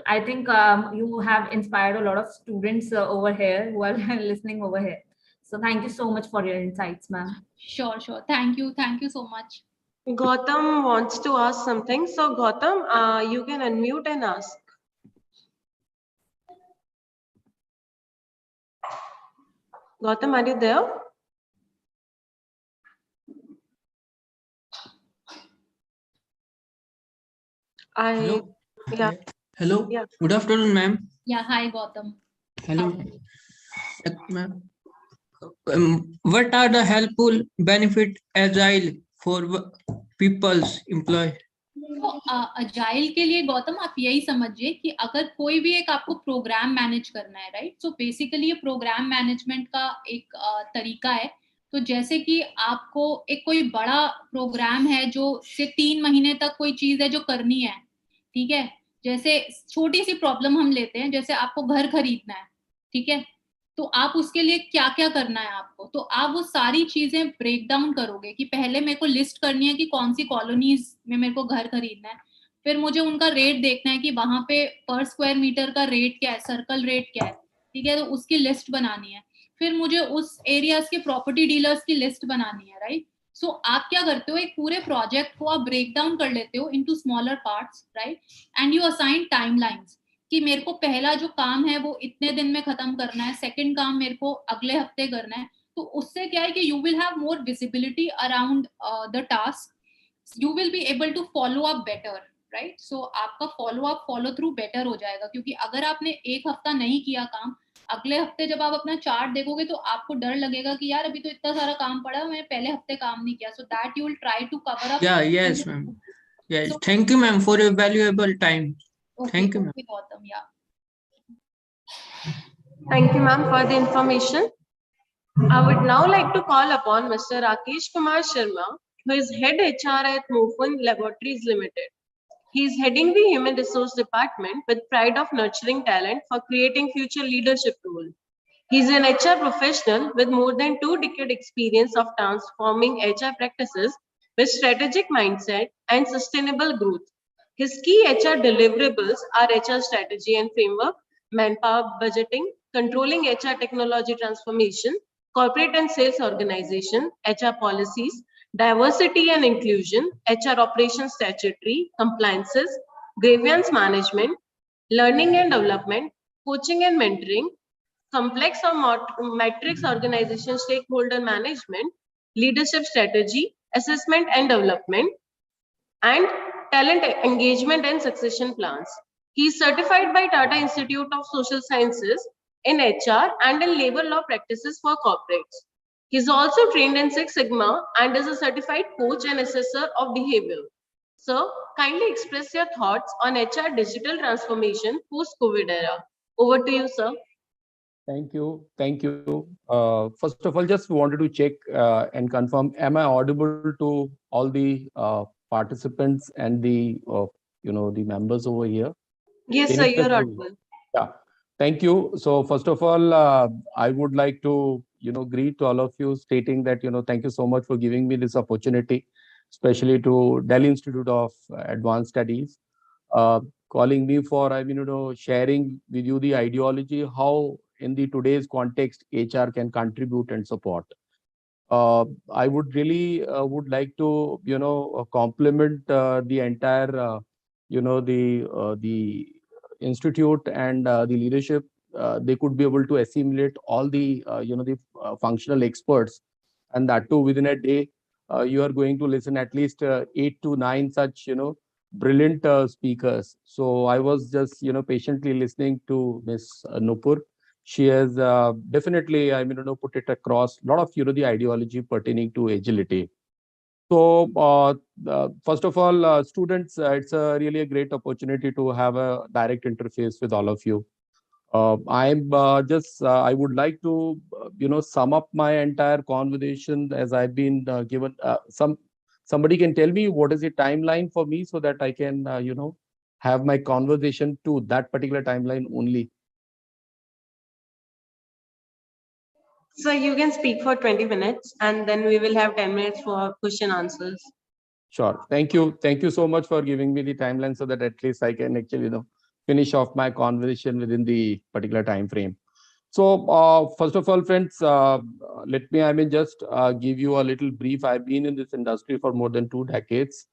I think you have inspired a lot of students over here who are listening over here. So thank you so much for your insights, ma'am. Sure. Thank you so much. Gautam wants to ask something. So Gautam, you can unmute and ask. Gautam, are you there? Hello. Yeah. Hello. Yeah. Good afternoon, ma'am. Yeah. Hi, Gautam. Hello, ma'am. What are the helpful benefit agile for people's employee? तो agile के लिए गौतम आप यही समझिए कि अगर कोई भी एक आपको प्रोग्राम मैनेज करना है, राइट? सो बेसिकली ये प्रोग्राम मैनेजमेंट का एक तरीका है. तो जैसे कि आपको एक कोई बड़ा प्रोग्राम है जो से 3 महीने तक कोई चीज है जो करनी है, ठीक है? जैसे छोटी सी प्रॉब्लम हम लेते हैं, जैसे आपको घर खरीदना है, ठीक है? तो आप उसके लिए क्या क्या करना है आपको, तो आप वो सारी चीजें ब्रेक डाउन करोगे कि पहले मेरे को लिस्ट करनी है कि कौन सी कॉलोनीज में मेरे को घर खरीदना है, फिर मुझे उनका रेट देखना है कि वहां पे पर स्क्वायर मीटर का रेट क्या है, सर्कल रेट क्या है, ठीक है, तो उसकी लिस्ट बनानी है, फिर मुझे उस एरियाज के प्रॉपर्टी डीलर्स की लिस्ट बनानी है, राइट। सो आप क्या करते हो, एक पूरे प्रोजेक्ट को आप ब्रेक डाउन कर लेते हो into smaller parts, right, and you assign timelines कि मेरे को पहला जो काम है वो इतने दिन में खत्म करना है, सेकंड काम मेरे को अगले हफ्ते करना है। तो उससे क्या है कि you will have more visibility around the task, you will be able to follow up better, right. So आपका फॉलो थ्रू बेटर हो जाएगा, क्योंकि अगर आपने एक हफ्ता नहीं किया काम, अगले हफ्ते जब आप अपना चार्ट देखोगे तो आपको डर लगेगा कि यार अभी तो इतना सारा काम पड़ा, मैंने पहले हफ्ते काम नहीं किया, so that you will try to cover up. Yes, ma'am. Yes, thank you, ma'am, for your valuable time. Thank you, ma'am. Gautam, yeah. Thank you, ma'am, for the information. I would now like to call upon Mr. Rakesh Kumar Sharma, who is Head HR at Mofun Laboratories Limited. He is heading the Human Resource Department with pride of nurturing talent for creating future leadership role. He is an HR professional with more than 2 decade experience of transforming HR practices with strategic mindset and sustainable growth. His key HR deliverables are HR strategy and framework, manpower budgeting, controlling HR technology transformation, corporate and sales organization, HR policies, diversity and inclusion, HR operations statutory, compliances, grievance management, learning and development, coaching and mentoring, complex or matrix organization stakeholder management, leadership strategy, assessment and development, and talent engagement and succession plans. He is certified by Tata Institute of Social Sciences in HR and in labor law practices for corporates. He is also trained in Six Sigma and is a certified coach and assessor of behavior. Sir, kindly express your thoughts on HR digital transformation post-COVID era. Over to you, sir. Thank you. Thank you. First of all, just wanted to check and confirm, am I audible to all the participants and the, the members over here? Yes, sir, you're audible. Yeah. Thank you. So first of all, I would like to, greet all of you stating that, thank you so much for giving me this opportunity, especially to Delhi Institute of Advanced Studies, calling me for, sharing with you the ideology, how in the today's context, HR can contribute and support. I would really would like to, compliment the entire, the institute and the leadership. They could be able to assimilate all the, the functional experts, and that too within a day. You are going to listen at least 8 to 9 such, brilliant speakers. So I was just, patiently listening to Ms. Nupur. She has definitely, put it across a lot of, the ideology pertaining to agility. So first of all, students, it's really a great opportunity to have a direct interface with all of you. I would like to, sum up my entire conversation as I've been given somebody can tell me what is the timeline for me so that I can, have my conversation to that particular timeline only. So you can speak for 20 minutes and then we will have 10 minutes for question answers. Sure. Thank you. Thank you so much for giving me the timeline so that at least I can actually, finish off my conversation within the particular time frame. So first of all, friends, let me, just give you a little brief. I've been in this industry for more than 2 decades,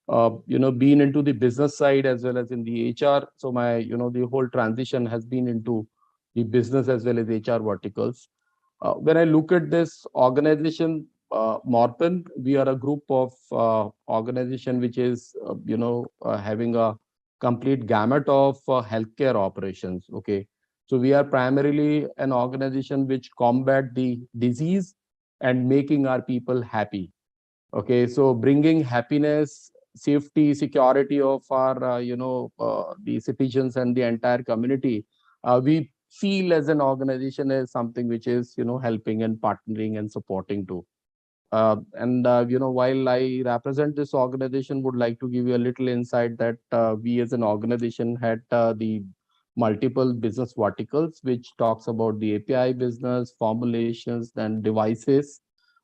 been into the business side as well as in the HR. So my, the whole transition has been into the business as well as HR verticals. When I look at this organization, Morpen, we are a group of organization which is, having a complete gamut of healthcare operations. Okay, so we are primarily an organization which combat the disease and making our people happy. Okay, so bringing happiness, safety, security of our, the citizens and the entire community. We feel as an organization as something which is, helping and partnering and supporting too. While I represent this organization, would like to give you a little insight that we as an organization had the multiple business verticals, which talks about the API business, formulations, and devices.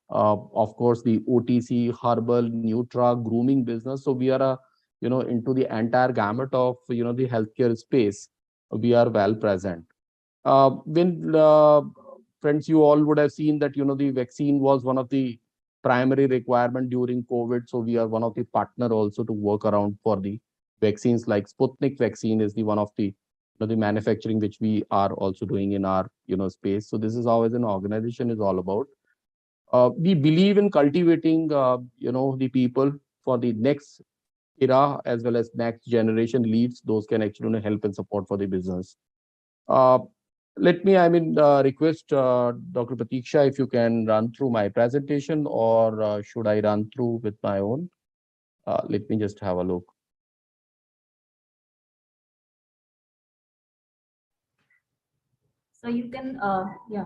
Of course, the OTC, herbal, Nutra, grooming business. So we are into the entire gamut of the healthcare space. We are well present. When friends, you all would have seen that the vaccine was one of the primary requirement during COVID. So we are one of the partner also to work around for the vaccines. Like Sputnik vaccine is the one of the the manufacturing which we are also doing in our space. So this is how as an organization is all about. We believe in cultivating the people for the next era as well as next generation leads. Those can actually help and support for the business. Let me, request Dr. Pratiksha if you can run through my presentation, or should I run through with my own? Let me just have a look. So you can, yeah.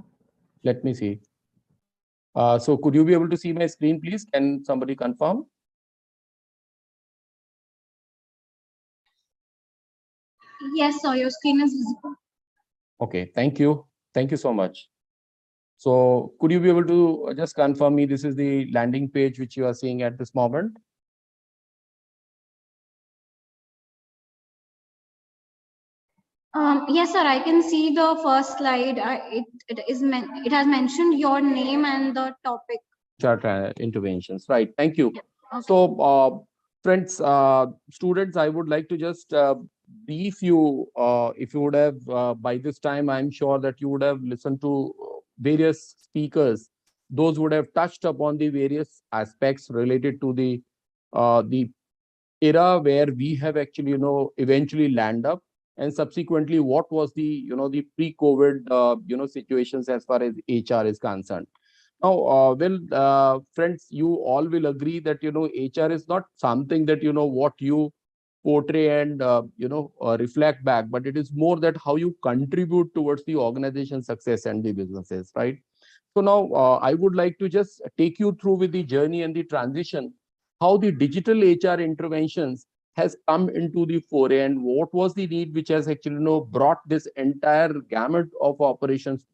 Let me see. So could you be able to see my screen, please? Can somebody confirm? Yes, sir, your screen is visible. Okay, thank you. Thank you so much. So could you be able to just confirm me this is the landing page which you are seeing at this moment? Yes, sir, I can see the first slide. It has mentioned your name and the topic. Chart interventions, right? Thank you. Okay. So, friends, students, I would like to just brief you. If you would have by this time, I'm sure that you would have listened to various speakers. Those would have touched upon the various aspects related to the era where we have actually eventually land up, and subsequently what was the the pre-COVID situations as far as HR is concerned. Now, friends, you all will agree that HR is not something that what you portray and reflect back, but it is more that how you contribute towards the organization's success and the businesses, right? So now I would like to just take you through with the journey and the transition, how the digital HR interventions has come into the foray and what was the need which has actually brought this entire gamut of operations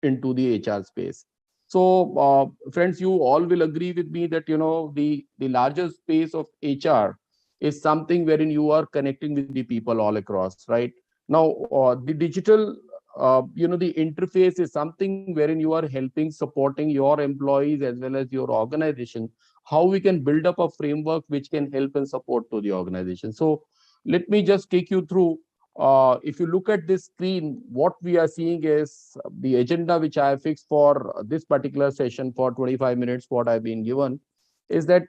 into the HR space. So, friends, you all will agree with me that the larger space of HR is something wherein you are connecting with the people all across, right? Now, the digital, the interface is something wherein you are helping, supporting your employees as well as your organization. How we can build up a framework which can help and support to the organization. So, let me just take you through. If you look at this screen, what we are seeing is the agenda which I have fixed for this particular session for 25 minutes, what I've been given, is that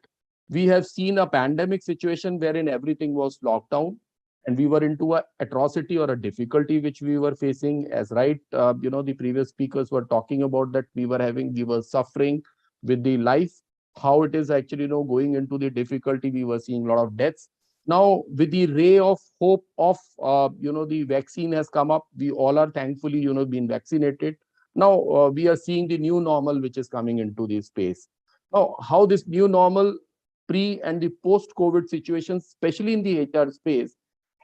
we have seen a pandemic situation wherein everything was locked down and we were into a atrocity or a difficulty which we were facing, as the previous speakers were talking about that we were suffering with the life, how it is actually, going into the difficulty, we were seeing a lot of deaths. Now, with the ray of hope of, the vaccine has come up, we all are thankfully, been vaccinated. Now, we are seeing the new normal, which is coming into this space. Now, how this new normal pre and the post-COVID situation, especially in the HR space,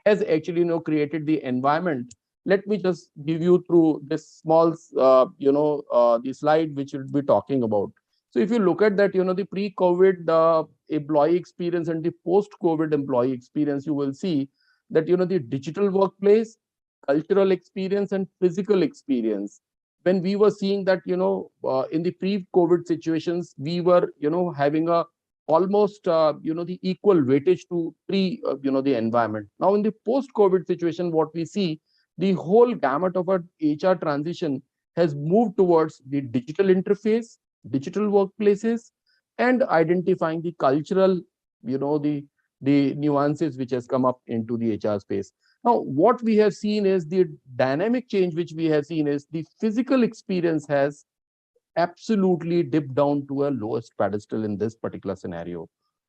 has actually, created the environment. Let me just give you through this small, the slide which we'll be talking about. So if you look at that, the pre-COVID employee experience and the post-COVID employee experience, you will see that, the digital workplace, cultural experience, and physical experience. When we were seeing that, in the pre-COVID situations, we were, having a almost, the equal weightage to the environment. Now, in the post-COVID situation, what we see, the whole gamut of our HR transition has moved towards the digital interface, digital workplaces, and identifying the cultural, the nuances which has come up into the HR space. Now, what we have seen is the dynamic change which we have seen is the physical experience has absolutely dipped down to a lowest pedestal in this particular scenario.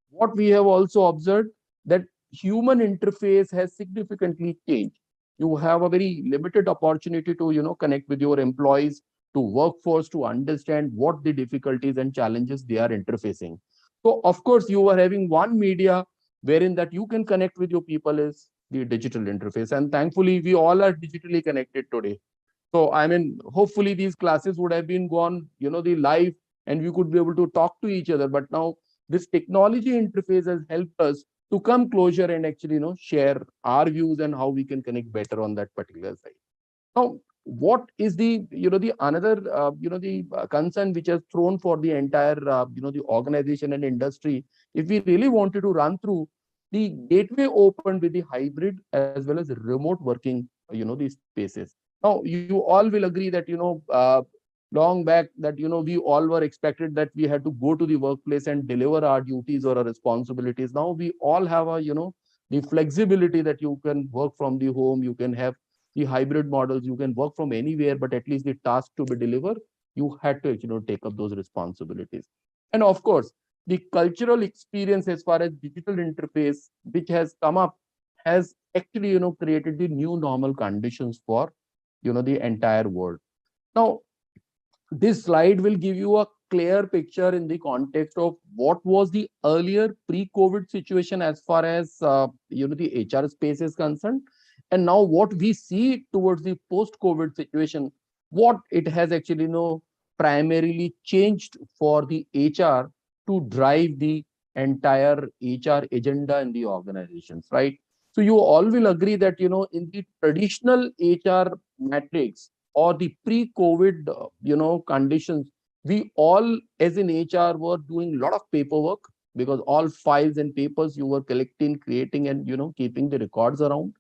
What we have also observed that human interface has significantly changed. You have a very limited opportunity to connect with your employees, to workforce, to understand what the difficulties and challenges they are interfacing. So of course you are having one media wherein that you can connect with your people is the digital interface. And thankfully, we all are digitally connected today. So, I mean, hopefully these classes would have been gone, the live, and we could be able to talk to each other. But now this technology interface has helped us to come closer and actually, share our views and how we can connect better on that particular side. Now, what is the, the another, the concern which has thrown for the entire, the organization and industry, if we really wanted to run through, the gateway opened with the hybrid as well as remote working, these spaces. Now, you all will agree that, long back that, we all were expected that we had to go to the workplace and deliver our duties or our responsibilities. Now we all have a, the flexibility that you can work from the home, you can have the hybrid models, you can work from anywhere, but at least the task to be delivered, you had to, take up those responsibilities. And of course, the cultural experience as far as digital interface, which has come up, has actually, created the new normal conditions for, the entire world. Now, this slide will give you a clear picture in the context of what was the earlier pre-COVID situation as far as the HR space is concerned, and now what we see towards the post-COVID situation, what it has actually primarily changed for the HR to drive the entire HR agenda in the organizations, right? So you all will agree that in the traditional HR matrix, or the pre-COVID, conditions, we all as in HR were doing a lot of paperwork, because all files and papers you were collecting, creating, and, keeping the records around.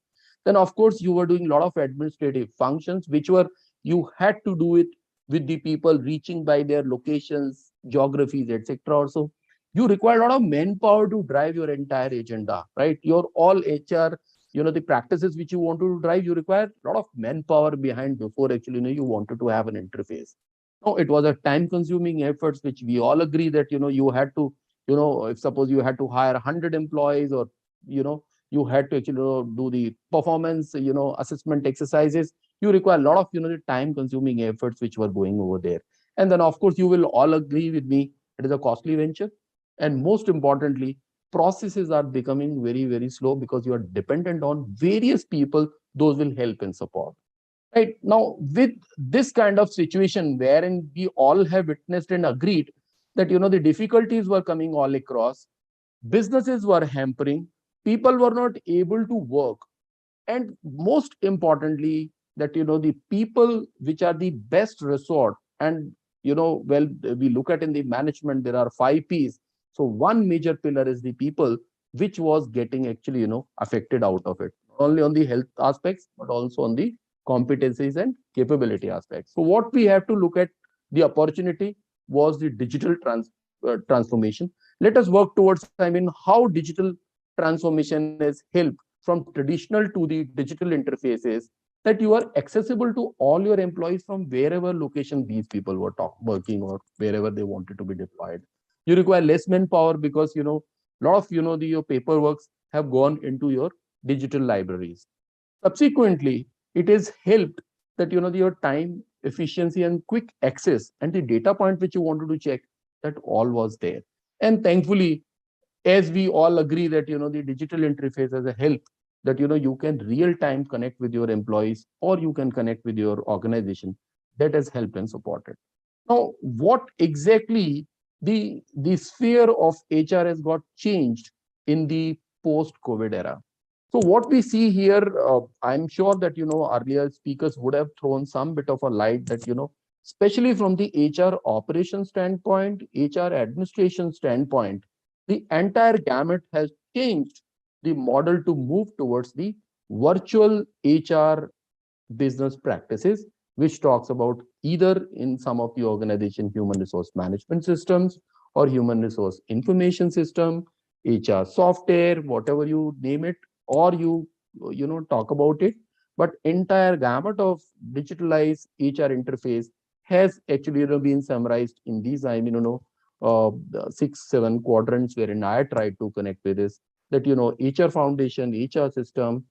Then, of course, you were doing a lot of administrative functions, which were, you had to do it with the people reaching by their locations, geographies, etc. Also, you require a lot of manpower to drive your entire agenda, right? Your all HR, the practices which you want to drive, you require a lot of manpower behind before actually, you wanted to have an interface. No, it was a time-consuming efforts, which we all agree that, you had to, if suppose you had to hire 100 employees, or, you had to actually do the performance, assessment exercises, you require a lot of, the time-consuming efforts which were going over there. And then, of course, you will all agree with me, it is a costly venture. And most importantly, processes are becoming very, very slow, because you are dependent on various people, those will help and support. Right now, with this kind of situation wherein we all have witnessed and agreed that, the difficulties were coming all across, businesses were hampering, people were not able to work. And most importantly, that, the people which are the best resort, and, well, we look at in the management, there are 5 Ps. So one major pillar is the people, which was getting actually, affected out of it, not only on the health aspects, but also on the competencies and capability aspects. So what we have to look at, the opportunity was the digital transformation. Let us work towards, how digital transformation has helped from traditional to the digital interfaces, that you are accessible to all your employees from wherever location these people were working, or wherever they wanted to be deployed. You require less manpower, because, a lot of, your paperwork have gone into your digital libraries. Subsequently, it has helped that, your time efficiency and quick access, and the data point which you wanted to check, that all was there. And thankfully, as we all agree that, the digital interface has a help that, you can real time connect with your employees, or you can connect with your organization, that has helped and supported. Now, what exactly the sphere of HR has got changed in the post-COVID era? So what we see here, I'm sure that, earlier speakers would have thrown some bit of a light that, especially from the HR operation standpoint, HR administration standpoint, the entire gamut has changed the model to move towards the virtual HR business practices, which talks about either in some of the organization human resource management systems, or human resource information system, HR software, whatever you name it, or you talk about it. But entire gamut of digitalized HR interface has actually been summarized in these, the 6-7 quadrants wherein I tried to connect with this, that, HR foundation, HR system,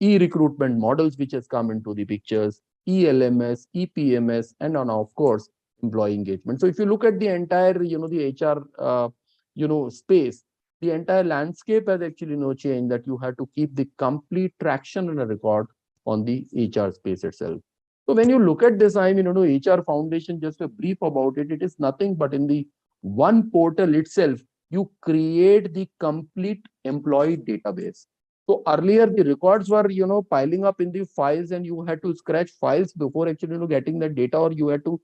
e-recruitment models which has come into the pictures, ELMS, EPMS, and now, of course, employee engagement. So if you look at the entire, the HR, space, the entire landscape has actually changed, that you have to keep the complete traction and a record on the HR space itself. So when you look at this, HR Foundation, just a brief about it, it is nothing but in the one portal itself, you create the complete employee database. So earlier the records were, piling up in the files, and you had to scratch files before actually, getting the data, or you had to,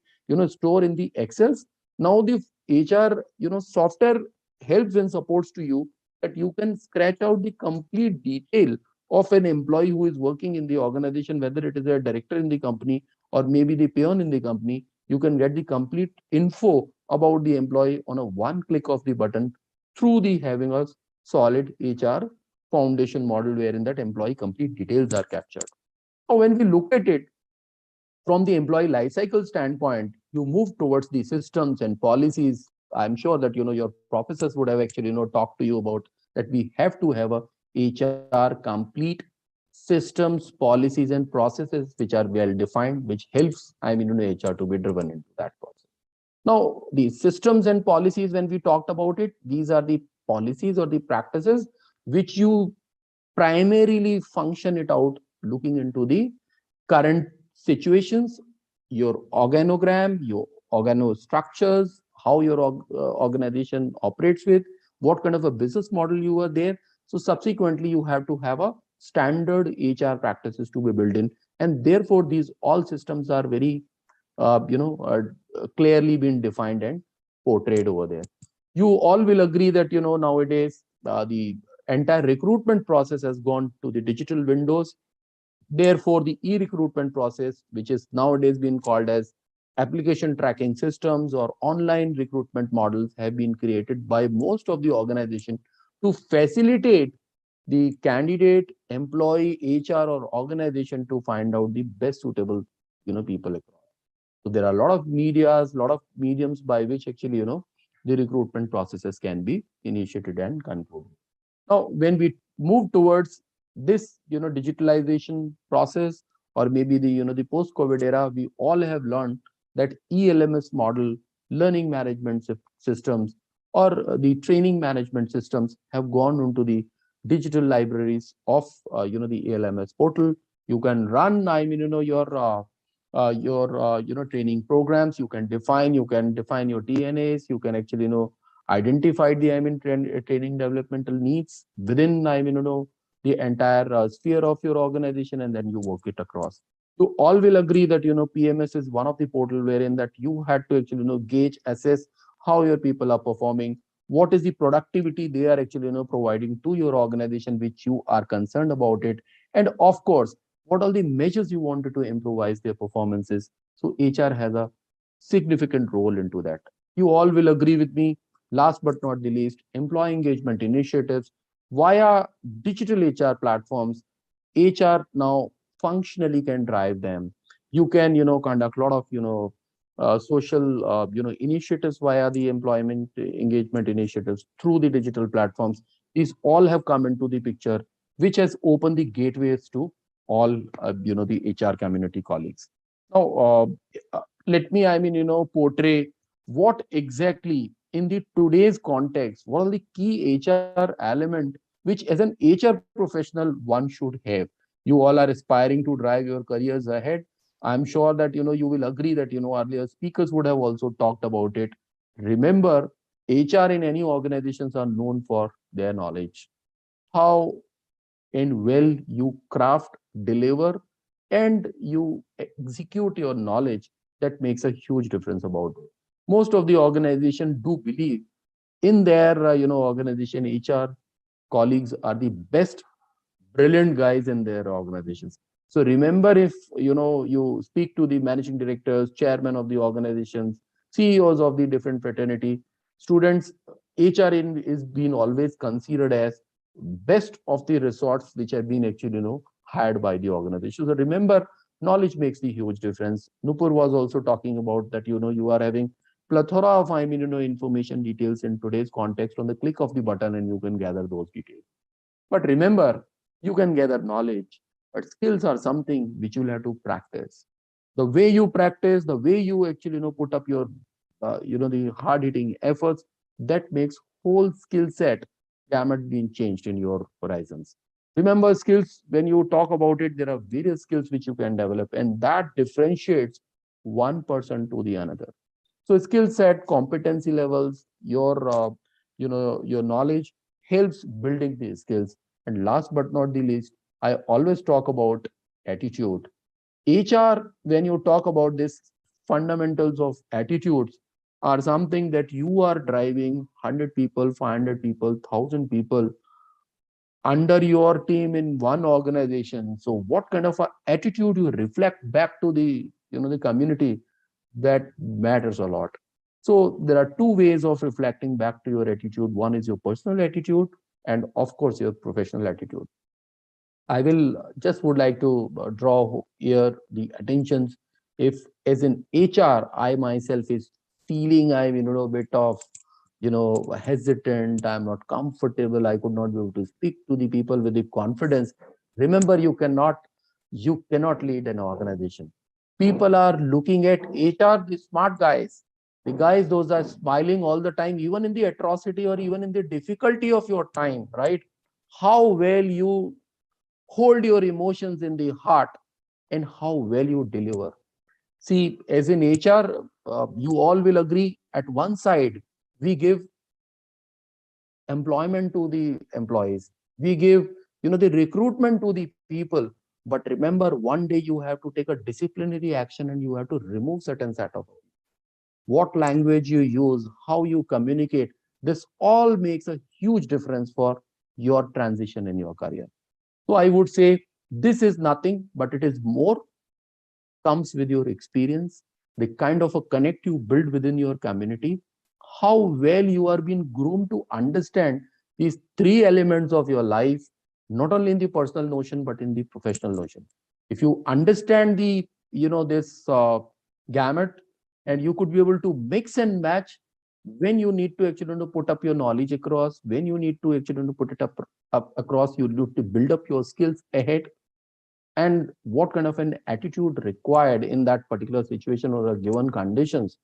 store in the Excels. Now the HR, software helps and supports to you that you can scratch out the complete detail of an employee who is working in the organization, whether it is a director in the company or maybe the peon in the company. You can get the complete info about the employee on a one click of the button through the having a solid HR foundation model, wherein that employee complete details are captured. Now, when we look at it from the employee lifecycle standpoint, you move towards the systems and policies. I'm sure that your professors would have actually talked to you about that. We have to have a HR complete systems, policies, and processes which are well defined, which helps HR to be driven into that process. Now, the systems and policies, when we talked about it, these are the policies or the practices which you primarily function it out looking into the current situations, your organogram, your organo structures, how your organization operates with, what kind of a business model you are there. So subsequently, you have to have a standard HR practices to be built in. And therefore, these all systems are very, clearly been defined and portrayed over there. You all will agree that, nowadays, the entire recruitment process has gone to the digital windows. Therefore, the e-recruitment process, which is nowadays being called as application tracking systems or online recruitment models, have been created by most of the organization to facilitate the candidate, employee, HR, or organization to find out the best suitable, people across. So there are a lot of medias, a lot of mediums by which actually, the recruitment processes can be initiated and concluded. Now, when we move towards this, digitalization process, or maybe the, the post-COVID era, we all have learned that ELMS model, learning management systems, or the training management systems have gone into the digital libraries of, the ELMS portal. You can run, your training programs. You can define your DNAs. You can actually, identify the, training developmental needs within, the entire sphere of your organization, and then you work it across. You all will agree that, PMS is one of the portal wherein that you had to actually, gauge, assess how your people are performing, what is the productivity they are actually, providing to your organization, which you are concerned about it. And of course, what are the measures you wanted to improvise their performances. So HR has a significant role into that. You all will agree with me. Last but not the least, employee engagement initiatives via digital HR platforms. HR now functionally can drive them. You can, conduct a lot of, social, initiatives via the employment engagement initiatives through the digital platforms. These all have come into the picture, which has opened the gateways to all, the HR community colleagues. Now, let me, portray what exactly in the today's context, what are the key HR element which as an HR professional one should have. You all are aspiring to drive your careers ahead. I'm sure that, you will agree that, earlier speakers would have also talked about it. Remember, HR in any organizations are known for their knowledge. How and well you craft, deliver, and you execute your knowledge, that makes a huge difference about it. Most of the organization do believe in their, organization. HR colleagues are the best, brilliant guys in their organizations. So remember, if you speak to the managing directors, chairman of the organizations, CEOs of the different fraternity, students, HR is being always considered as best of the resorts which have been actually hired by the organization. So remember, knowledge makes the huge difference. Nupur was also talking about that you are having plethora of information details in today's context. On the click of the button and you can gather those details. But remember, you can gather knowledge, but skills are something which you'll have to practice. The way you practice, the way you actually put up your the hard hitting efforts, that makes whole skill set gamut being changed in your horizons. Remember, skills, when you talk about it, there are various skills which you can develop, and that differentiates one person to the another. So skill set, competency levels, your knowledge helps building these skills. And last but not the least, I always talk about attitude. HR, when you talk about this, fundamentals of attitudes are something that you are driving 100 people, 500 people, 1,000 people under your team in one organization. So what kind of a attitude you reflect back to the community, that matters a lot. So there are two ways of reflecting back to your attitude. One is your personal attitude, and of course your professional attitude. I will just would like to draw here the attentions. If as an HR, I myself is feeling I'm in a bit of hesitant, I'm not comfortable, I could not be able to speak to the people with the confidence. Remember, you cannot lead an organization. People are looking at HR, the smart guys, the guys those are smiling all the time, even in the atrocity or even in the difficulty of your time, right? How well you hold your emotions in the heart and how well you deliver. See, as in HR, you all will agree, at one side, we give employment to the employees. We give, the recruitment to the people. But remember, one day you have to take a disciplinary action and you have to remove certain set of what language you use, how you communicate. This all makes a huge difference for your transition in your career. So I would say this is nothing, but it is more comes with your experience, the kind of a connect you build within your community, how well you are being groomed to understand these three elements of your life, not only in the personal notion, but in the professional notion. If you understand the, this gamut, and you could be able to mix and match when you need to actually put up your knowledge across, when you need to actually put it up across, you need to build up your skills ahead, and what kind of an attitude required in that particular situation or a given conditions,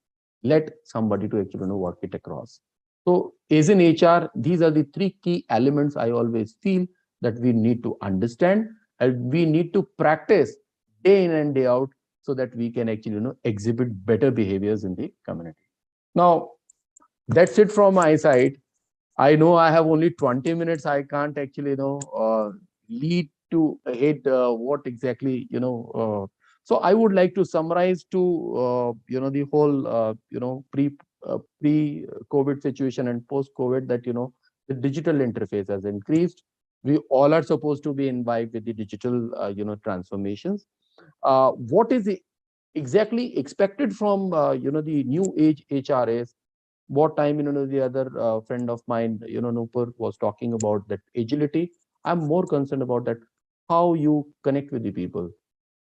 let somebody to actually work it across. So as in HR, these are the three key elements I always feel that we need to understand and we need to practice day in and day out so that we can actually exhibit better behaviors in the community. Now, that's it from my side. I know I have only 20 minutes. I can't actually lead to ahead what exactly so I would like to summarize to the whole pre COVID situation and post COVID, that the digital interface has increased. We all are supposed to be imbibed with the digital transformations. What is exactly expected from the new age HRAs? What time the other friend of mine, Nupur, was talking about that agility. I'm more concerned about that, how you connect with the people,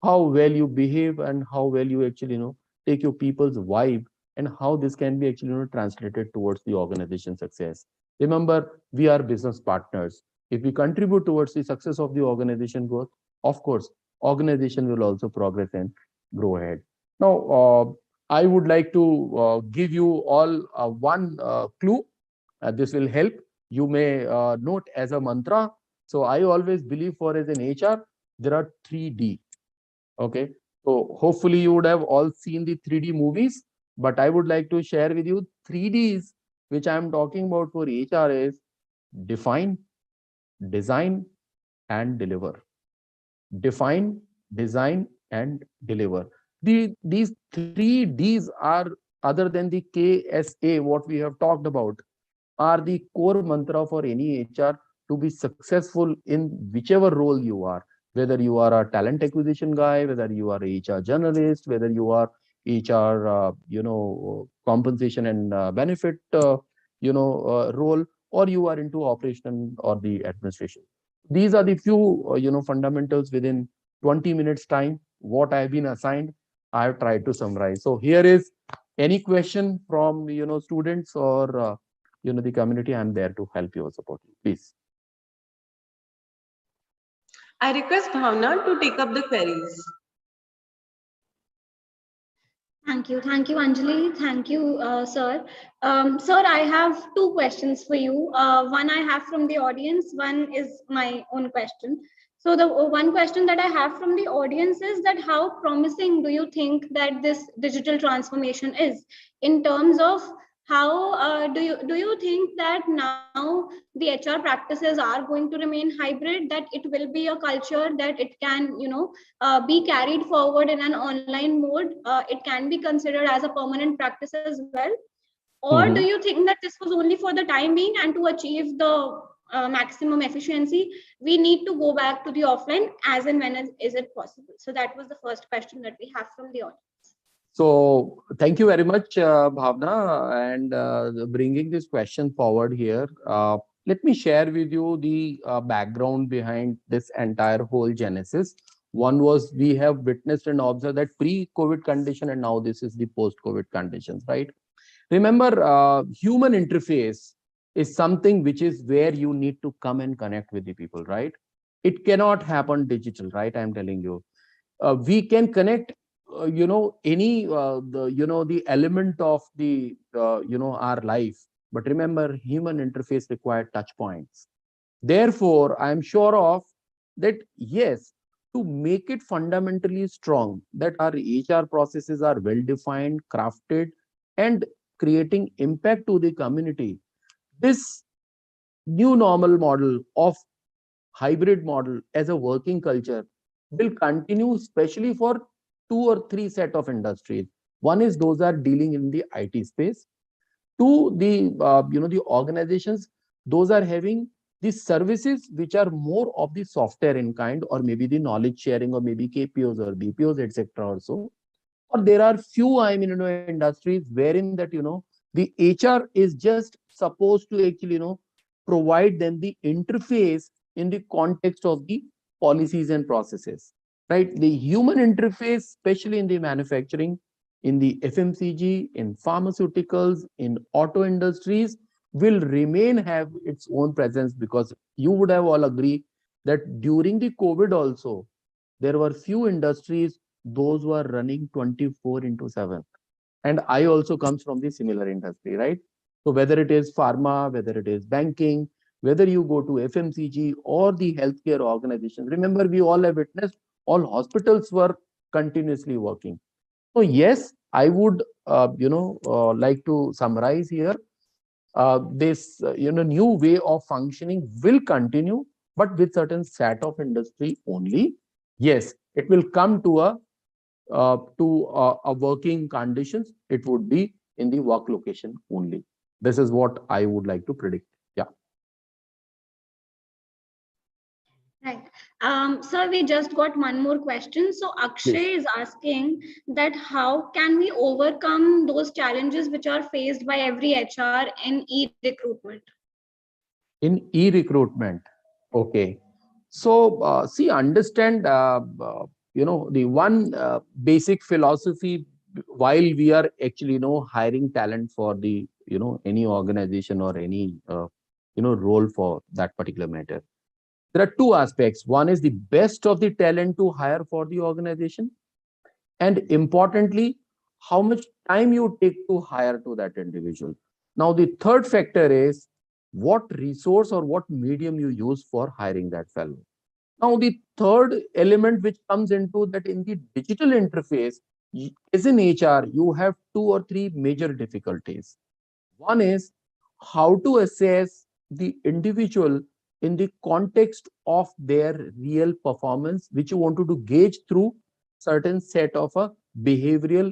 how well you behave, and how well you actually take your people's vibe, and how this can be actually translated towards the organization success. Remember, we are business partners. If we contribute towards the success of the organization growth, of course organization will also progress and grow ahead. Now, I would like to give you all one clue. This will help. You may note as a mantra. So I always believe, for as an HR, there are 3D. Okay. So hopefully you would have all seen the 3D movies, but I would like to share with you 3Ds, which I'm talking about for HR is define, design, and deliver. Define, design, and deliver. These 3Ds are, other than the KSA, what we have talked about, are the core mantra for any HR to be successful in whichever role you are, whether you are a talent acquisition guy, whether you are a HR journalist, whether you are HR, compensation and benefit, role, or you are into operation or the administration. These are the few, fundamentals within 20 minutes time, what I have been assigned. I have tried to summarize. So here is any question from, students or, the community. I'm there to help you or support you. Please. I request Bhavna to take up the queries. Thank you, Anjali. Thank you, sir. Sir, I have two questions for you. One I have from the audience, one is my own question. So the one question that I have from the audience is that how promising do you think that this digital transformation is in terms of how do you think that now the HR practices are going to remain hybrid, that it will be a culture that it can be carried forward in an online mode? It can be considered as a permanent practice as well, or do you think that this was only for the time being, and to achieve the maximum efficiency we need to go back to the offline as and when is it possible? So that was the first question that we have from the audience. So thank you very much, Bhavna, and bringing this question forward here. Let me share with you the background behind this entire whole genesis. One was we have witnessed and observed that pre-COVID condition, and now this is the post-COVID conditions, right? Remember, human interface is something which is where you need to come and connect with the people, right? It cannot happen digital, right? I'm telling you. We can connect any the element of the our life, but remember, human interface require touch points. Therefore, I am sure of that, yes, to make it fundamentally strong, that our HR processes are well defined, crafted, and creating impact to the community. This new normal model of hybrid model as a working culture will continue, especially for two or three set of industries. One is those are dealing in the IT space. Two, the organizations, those are having the services which are more of the software in kind, or maybe the knowledge sharing, or maybe KPOs or BPOs, etc. also. Or there are few, industries wherein that, the HR is just supposed to actually, provide them the interface in the context of the policies and processes, right? The human interface, especially in the manufacturing, in the FMCG, in pharmaceuticals, in auto industries, will remain have its own presence, because you would have all agreed that during the COVID also, there were few industries those were running 24/7. And I also comes from the similar industry, right? So whether it is pharma, whether it is banking, whether you go to FMCG or the healthcare organizations, remember, we all have witnessed all hospitals were continuously working. So yes, I would like to summarize here. This new way of functioning will continue, but with certain set of industry only. Yes, it will come to a working conditions. It would be in the work location only. This is what I would like to predict. Yeah. Right. Sir, we just got one more question. So Akshay is asking that how can we overcome those challenges which are faced by every HR in e-recruitment? In e-recruitment. Okay. So see, understand, the one basic philosophy while we are actually, hiring talent for the, any organization or any, role for that particular matter. There are two aspects. One is the best of the talent to hire for the organization. And importantly, how much time you take to hire to that individual. Now, the third factor is what resource or what medium you use for hiring that fellow. Now, the third element which comes into that in the digital interface, as in HR, you have two or three major difficulties. One is how to assess the individual in the context of their real performance, which you wanted to gauge through certain set of behavioral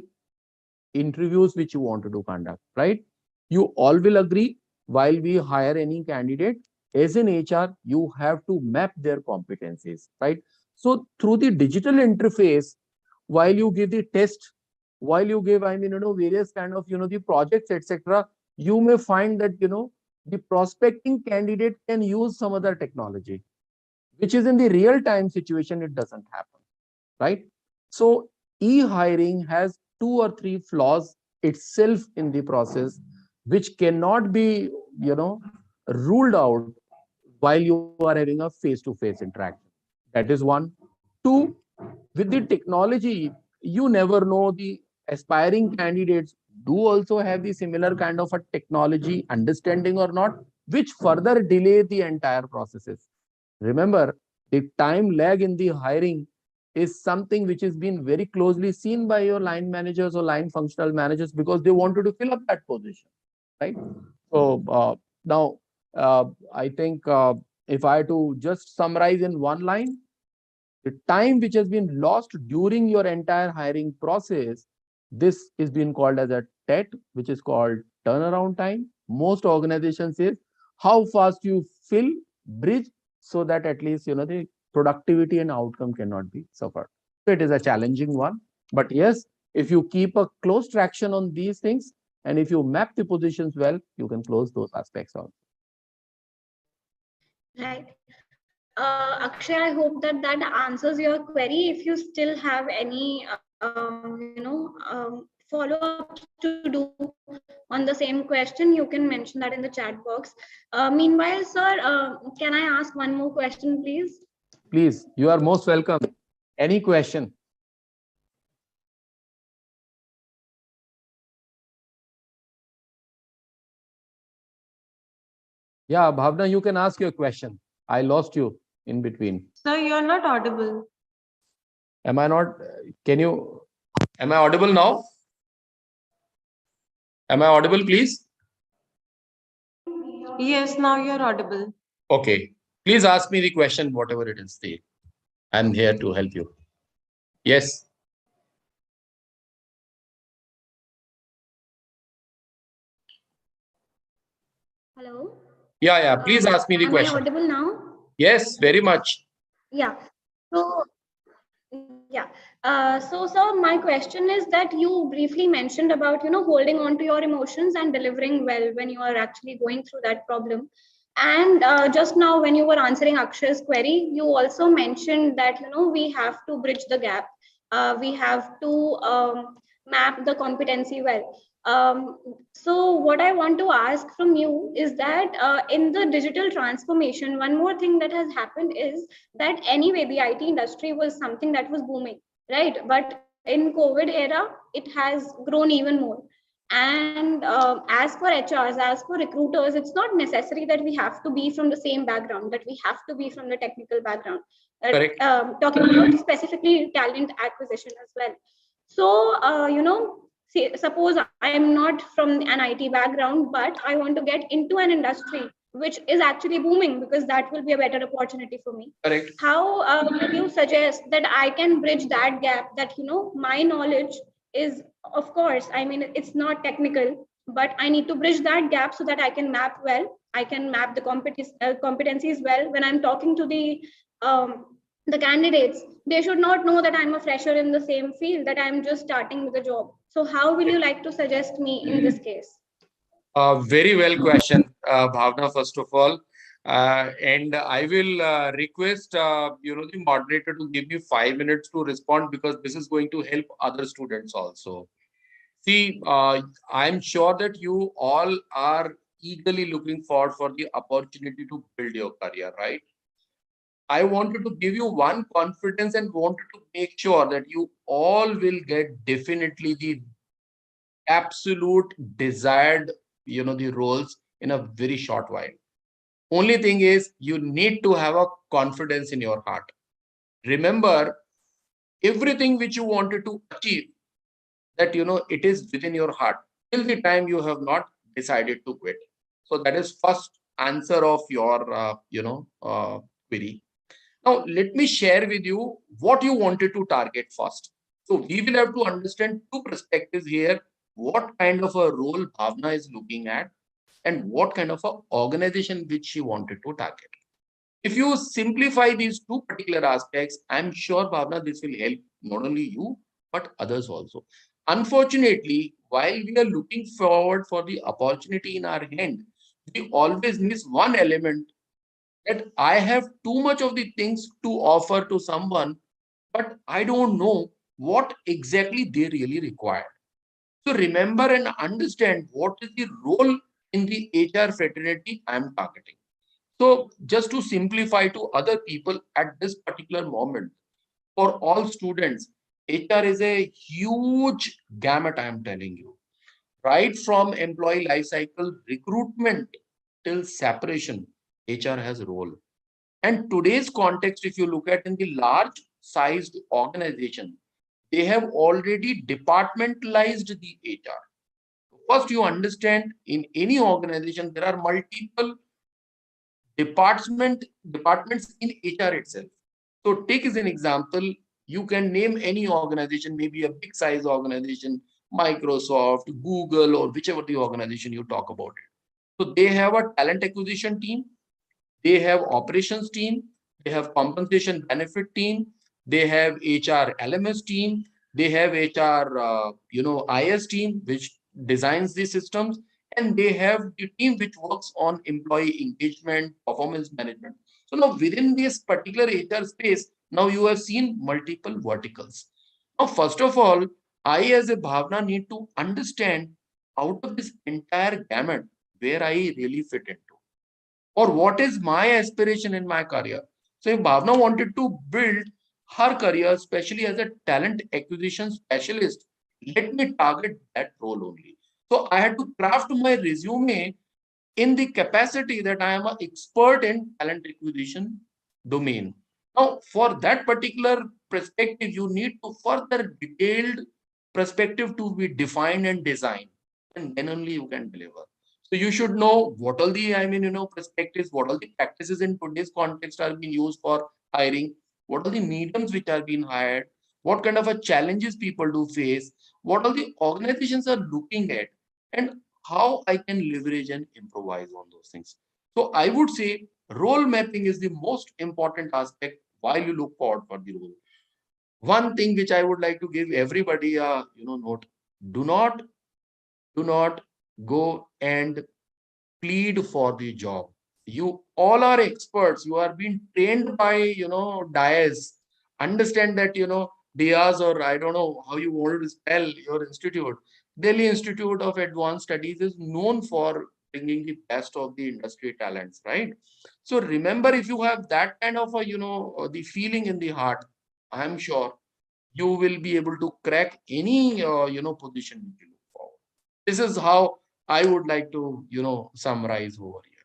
interviews which you wanted to conduct, right? You all will agree, while we hire any candidate, as in HR, you have to map their competencies, right? So through the digital interface, while you give the test, while you give, various kind of, the projects, etc., you may find that, the prospecting candidate can use some other technology, which is in the real time situation, it doesn't happen, right? So e-hiring has two or three flaws itself in the process, which cannot be, ruled out while you are having a face-to-face interaction. That is one. Two, with the technology, you never know the aspiring candidates do also have the similar kind of a technology understanding or not, which further delay the entire processes. Remember, the time lag in the hiring is something which is been very closely seen by your line managers or line functional managers because they wanted to fill up that position, right? So now I think if I had to just summarize in one line, the time which has been lost during your entire hiring process, this is being called as a TET, which is called turnaround time. Most organizations say how fast you fill, bridge, so that at least the productivity and outcome cannot be suffered. So it is a challenging one. But yes, if you keep a close traction on these things, and if you map the positions well, you can close those aspects also. Right. Akshay, I hope that that answers your query. If you still have any, follow-ups to do on the same question, you can mention that in the chat box. Meanwhile, sir, can I ask one more question, please? Please, you are most welcome. Any question? Yeah, Bhavna, you can ask your question. I lost you in between. Sir, you're not audible. Am I not? Am I audible now? Am I audible, please? Yes, now you're audible. Okay. Please ask me the question, whatever it is. I'm here to help you. Yes. Hello? Yeah. Please ask me the question. Am I audible now? Yes, very much. Yeah. So, yeah. So, sir, my question is that you briefly mentioned about, holding on to your emotions and delivering well when you are actually going through that problem. And just now, when you were answering Akshay's query, you also mentioned that, we have to bridge the gap. We have to map the competency well. So what I want to ask from you is that in the digital transformation, one more thing that has happened is that anyway, the IT industry was something that was booming, right? But in COVID era, it has grown even more. And as for HRs, as for recruiters, it's not necessary that we have to be from the same background, that we have to be from the technical background. Correct. Talking about specifically talent acquisition as well. So, suppose I am not from an IT background, but I want to get into an industry which is actually booming because that will be a better opportunity for me. Correct. How would you suggest that I can bridge that gap? That my knowledge is, of course, I mean, it's not technical, but I need to bridge that gap so that I can map well. I can map the competencies well when I'm talking to the candidates. They should not know that I'm a fresher in the same field, that I'm just starting with a job. So how will you like to suggest me in this case? Very well question, Bhavna, first of all. And I will request the moderator to give me 5 minutes to respond because this is going to help other students also. See, I'm sure that you all are eagerly looking forward for the opportunity to build your career, right? I wanted to give you one confidence and wanted to make sure that you all will get definitely the absolute desired, the roles in a very short while. Only thing is you need to have a confidence in your heart. Remember, everything which you wanted to achieve, that, it is within your heart till the time you have not decided to quit. So that is first answer of your, query. Now, let me share with you what you wanted to target first. So we will have to understand two perspectives here. What kind of a role Bhavna is looking at and what kind of an organization which she wanted to target. If you simplify these two particular aspects, I'm sure, Bhavna, this will help not only you, but others also. Unfortunately, while we are looking forward for the opportunity in our hand, we always miss one element, that I have too much of the things to offer to someone, but I don't know what exactly they really require. So remember and understand what is the role in the HR fraternity I'm targeting. So just to simplify to other people at this particular moment, for all students, HR is a huge gamut, I am telling you. Right from employee life cycle recruitment till separation, HR has a role. And today's context, if you look at in the large sized organization, they have already departmentalized the HR. First, you understand in any organization, there are multiple departments in HR itself. So take as an example, you can name any organization, maybe a big size organization, Microsoft, Google, or whichever the organization you talk about it. So they have a talent acquisition team, they have operations team, they have compensation benefit team, they have HR LMS team, they have HR IS team which designs the systems, and they have the team which works on employee engagement, performance management. So now within this particular HR space, now you have seen multiple verticals. Now first of all, I as a Bhavna need to understand out of this entire gamut where I really fit into, or what is my aspiration in my career. So if Bhavna wanted to build her career, especially as a talent acquisition specialist, let me target that role only. So I had to craft my resume in the capacity that I am an expert in talent acquisition domain. Now, for that particular perspective, you need to further detailed perspective to be defined and designed, and then only you can deliver. So you should know what all the, perspectives, what all the practices in today's context are being used for hiring, what are the mediums which are being hired, what kind of a challenges people do face, what all the organizations are looking at, and how I can leverage and improvise on those things. So I would say role mapping is the most important aspect while you look forward for the role. One thing which I would like to give everybody a note: do not go and plead for the job. You all are experts. You are being trained by DIAS. Understand that DIAS, or I don't know how you want to spell your institute. Delhi Institute of Advanced Studies is known for bringing the best of the industry talents, right? So remember, if you have that kind of a the feeling in the heart, I am sure you will be able to crack any position which you look forward. This is how I would like to summarize over here.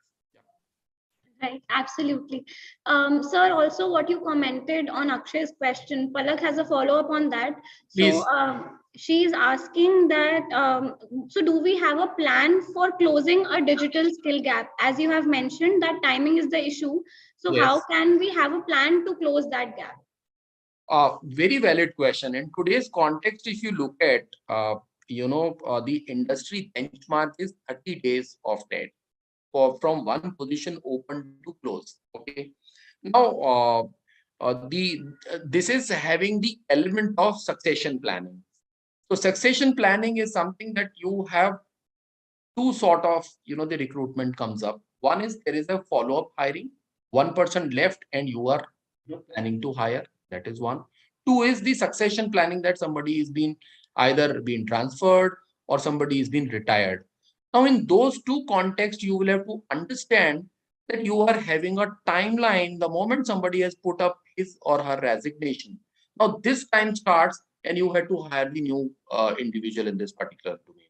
Right, absolutely. Sir, also what you commented on Akshay's question, Palak has a follow-up on that. Please. So she's asking that, so do we have a plan for closing a digital skill gap? As you have mentioned that timing is the issue. So Yes. how can we have a plan to close that gap? Very valid question. In today's context, if you look at, the industry benchmark is 30 days of that from one position open to close. Okay. Now, this is having the element of succession planning. So succession planning is something that you have two sort of, the recruitment comes up. One is there is a follow-up hiring. One person left and you are planning to hire. That is one. Two is the succession planning, that somebody is being either being transferred or somebody is being retired. Now, in those two contexts, you will have to understand that you are having a timeline the moment somebody has put up his or her resignation. Now, this time starts and you have to hire the new individual in this particular domain.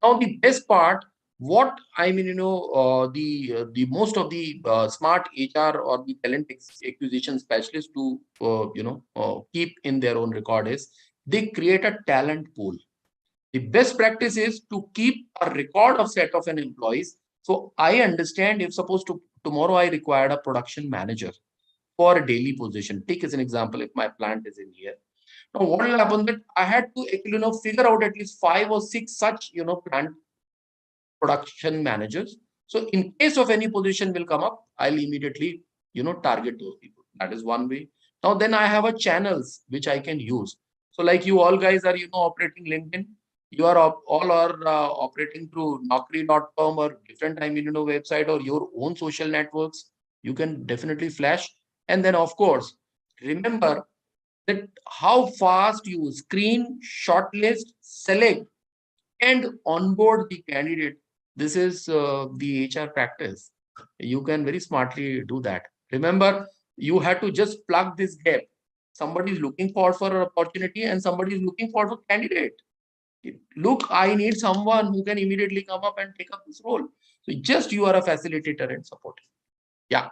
Now, the best part, what I mean, the most of the smart HR or the talent acquisition specialists do, keep in their own record is they create a talent pool. The best practice is to keep a record of set of an employees. So I understand if suppose tomorrow I required a production manager for a daily position. Take as an example, if my plant is in here. Now, what will happen that I had to actually figure out at least 5 or 6 such plant production managers. So in case of any position will come up, I'll immediately target those people. That is one way. Now then I have a channels which I can use. So like you all guys are operating LinkedIn. You are all are operating through Naukri.com or different website or your own social networks. You can definitely flash. And then of course, remember that how fast you screen, shortlist, select, and onboard the candidate. This is the HR practice. You can very smartly do that. Remember, you had to just plug this gap. somebody is looking for an opportunity and somebody is looking for a candidate. Look, I need someone who can immediately come up and take up this role. So just you are a facilitator and support. Yeah.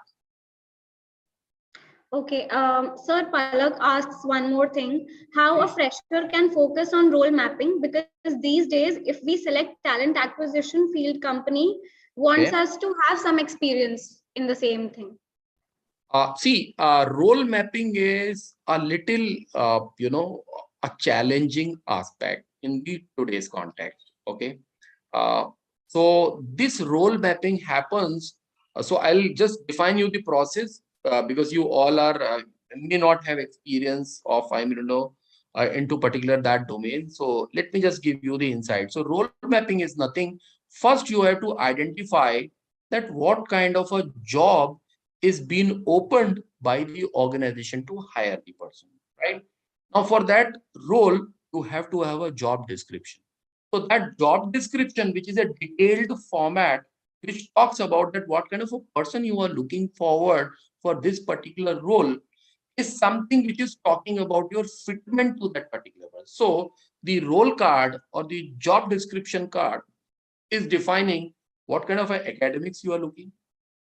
Okay, Sir Palak asks one more thing. How a fresher can focus on role mapping? Because these days, if we select talent acquisition field company, wants us to have some experience in the same thing. See, role mapping is a little, a challenging aspect in the today's context. Okay. So this role mapping happens. So I'll just define you the process because you all are may not have experience of into particular that domain. So let me just give you the insight. So role mapping is nothing. First, you have to identify that what kind of a job is being opened by the organization to hire the person, right? Now, for that role, you have to have a job description. So that job description, which is a detailed format, which talks about that what kind of a person you are looking forward for this particular role, is something which is talking about your fitment to that particular person. So the role card or the job description card is defining what kind of academics you are looking,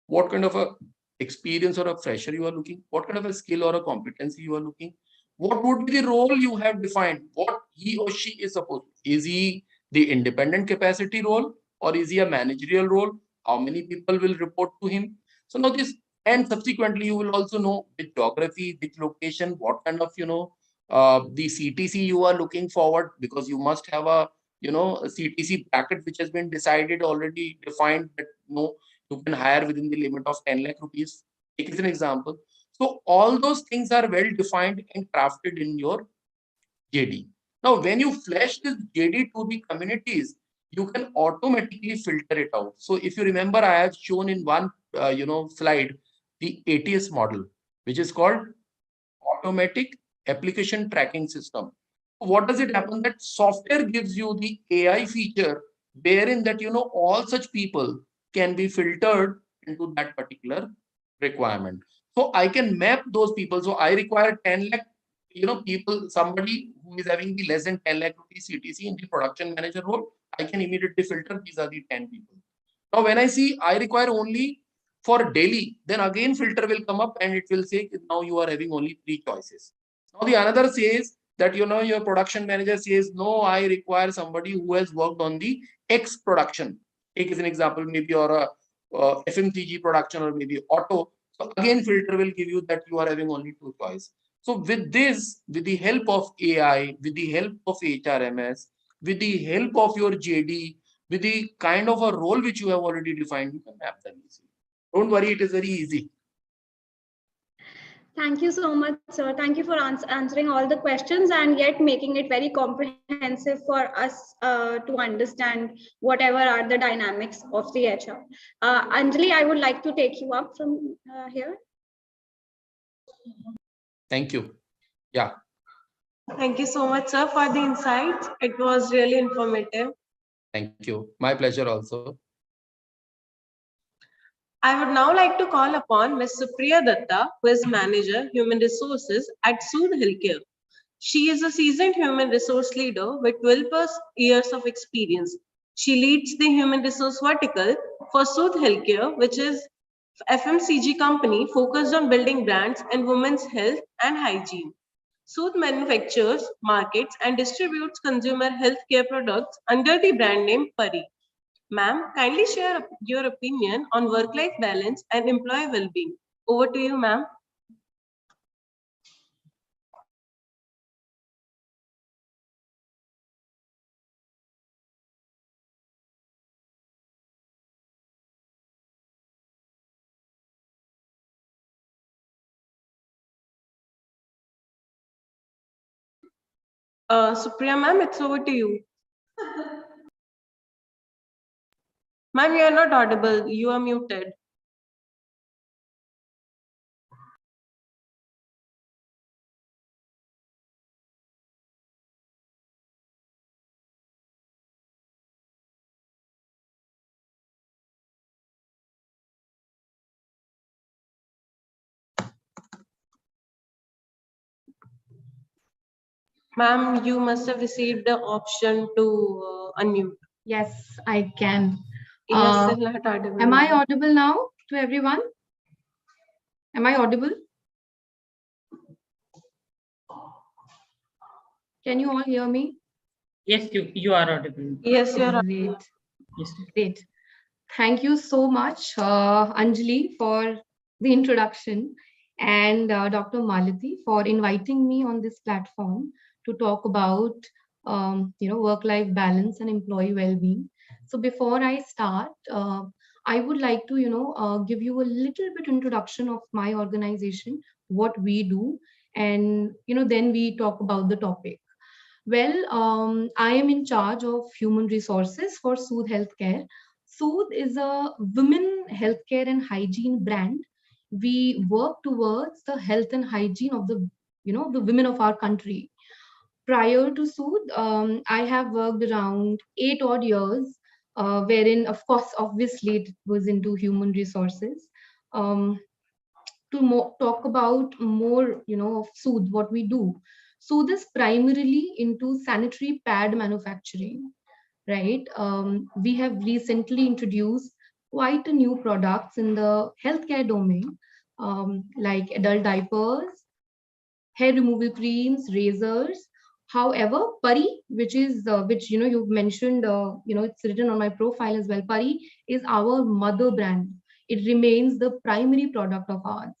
what kind of a experience or a fresher you are looking, what kind of a skill or a competency you are looking, what would be the role you have defined, what he or she is supposed to. Is he the independent capacity role or is he a managerial role? How many people will report to him? So now this, and subsequently you will also know which geography, which location, what kind of, the CTC you are looking forward, because you must have a, a CTC bracket which has been decided already defined that you can hire within the limit of 10 lakh rupees. Take as an example. So all those things are well defined and crafted in your JD. Now, when you flash this JD to the communities, you can automatically filter it out. So if you remember, I have shown in one, slide, the ATS model, which is called automatic application tracking system. What does it happen? That software gives you the AI feature wherein that, all such people can be filtered into that particular requirement. So I can map those people. So I require 10 lakh, people, somebody who is having the less than 10 lakh rupees CTC in the production manager role, I can immediately filter. These are the 10 people. Now, when I see I require only for Delhi, then again filter will come up and it will say now you are having only 3 choices. Now the another says that, your production manager says, no, I require somebody who has worked on the X production. Take as an example, maybe or a FMCG production or maybe auto. So again, filter will give you that you are having only 2 choices. So with this, with the help of AI, with the help of HRMS, with the help of your JD, with the kind of a role which you have already defined, you can map them easily. Don't worry, it is very easy. Thank you so much, sir. Thank you for answering all the questions and yet making it very comprehensive for us to understand whatever are the dynamics of the HR. Anjali, I would like to take you up from here. Thank you. Yeah. Thank you so much, sir, for the insights. It was really informative. Thank you. My pleasure also. I would now like to call upon Ms. Supriya Datta, who is Manager, Human Resources at Sood Healthcare. She is a seasoned human resource leader with 12 years of experience. She leads the human resource vertical for Sood Healthcare, which is FMCG company focused on building brands in women's health and hygiene. Sood manufactures, markets, and distributes consumer healthcare products under the brand name Pari. Ma'am, kindly share your opinion on work-life balance and employee well-being. Over to you, ma'am. Supriya, ma'am, it's over to you. Ma'am, you are not audible. You are muted. Ma'am, you must have received the option to unmute. Yes, I can. Yes, Am I audible now to everyone? Am I audible? Can you all hear me? Yes, you are audible. Yes, you are Great. Yes. Great. Thank you so much, Anjali, for the introduction, and Dr. Malati for inviting me on this platform to talk about work-life balance and employee well-being. So before I start, I would like to give you a little bit introduction of my organization, what we do, and then we talk about the topic. Well, I am in charge of human resources for Soothe Healthcare. Soothe is a women healthcare and hygiene brand. We work towards the health and hygiene of the women of our country. Prior to Soothe, I have worked around 8 odd years, wherein, of course, obviously, it was into human resources. Um, to talk about more, of Soothe, what we do. Soothe is primarily into sanitary pad manufacturing, right? We have recently introduced quite a new products in the healthcare domain, like adult diapers, hair removal creams, razors. However, Pari, which you've mentioned, it's written on my profile as well. Pari is our mother brand. It remains the primary product of ours.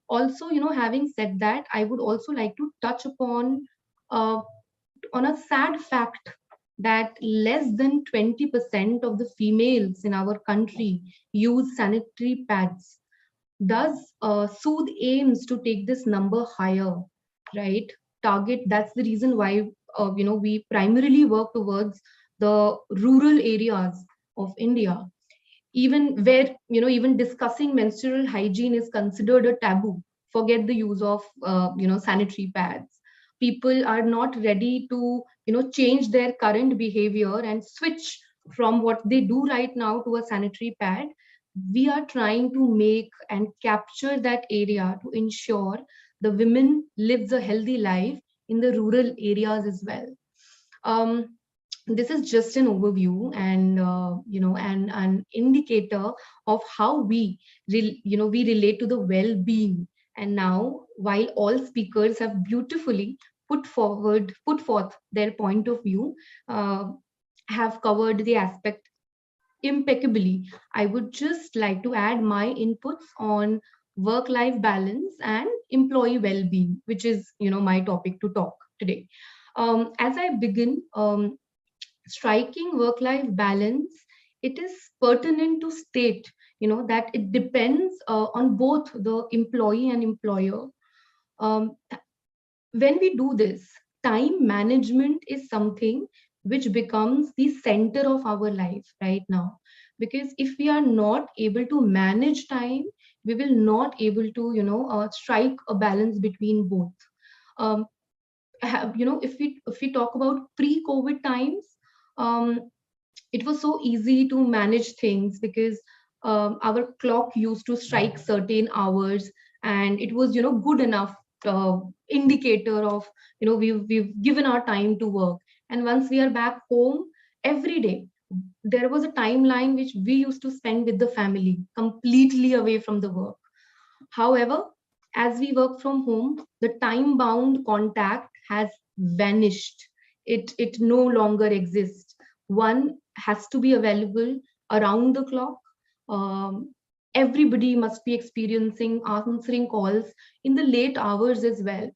Also, having said that, I would also like to touch upon on a sad fact that less than 20% of the females in our country use sanitary pads. Does Soothe aims to take this number higher, right? Target. That's the reason why we primarily work towards the rural areas of India, even where even discussing menstrual hygiene is considered a taboo. Forget the use of sanitary pads. People are not ready to change their current behavior and switch from what they do right now to a sanitary pad. We are trying to make and capture that area to ensure the women lives a healthy life in the rural areas as well. This is just an overview and an indicator of how we relate to the well-being. And now, while all speakers have beautifully put forth their point of view, have covered the aspect impeccably, I would just like to add my inputs on work-life balance and employee well-being, which is my topic to talk today. As I begin, striking work-life balance, it is pertinent to state that it depends on both the employee and employer. When we do this, time management is something which becomes the center of our life right now, because if we are not able to manage time, we will not able to strike a balance between both. If we talk about pre-COVID times, it was so easy to manage things because our clock used to strike certain hours, and it was good enough indicator of we've given our time to work. And once we are back home, every day there was a timeline which we used to spend with the family, completely away from the work. However, as we work from home, the time bound contact has vanished. It no longer exists. One has to be available around the clock. Everybody must be experiencing answering calls in the late hours as well.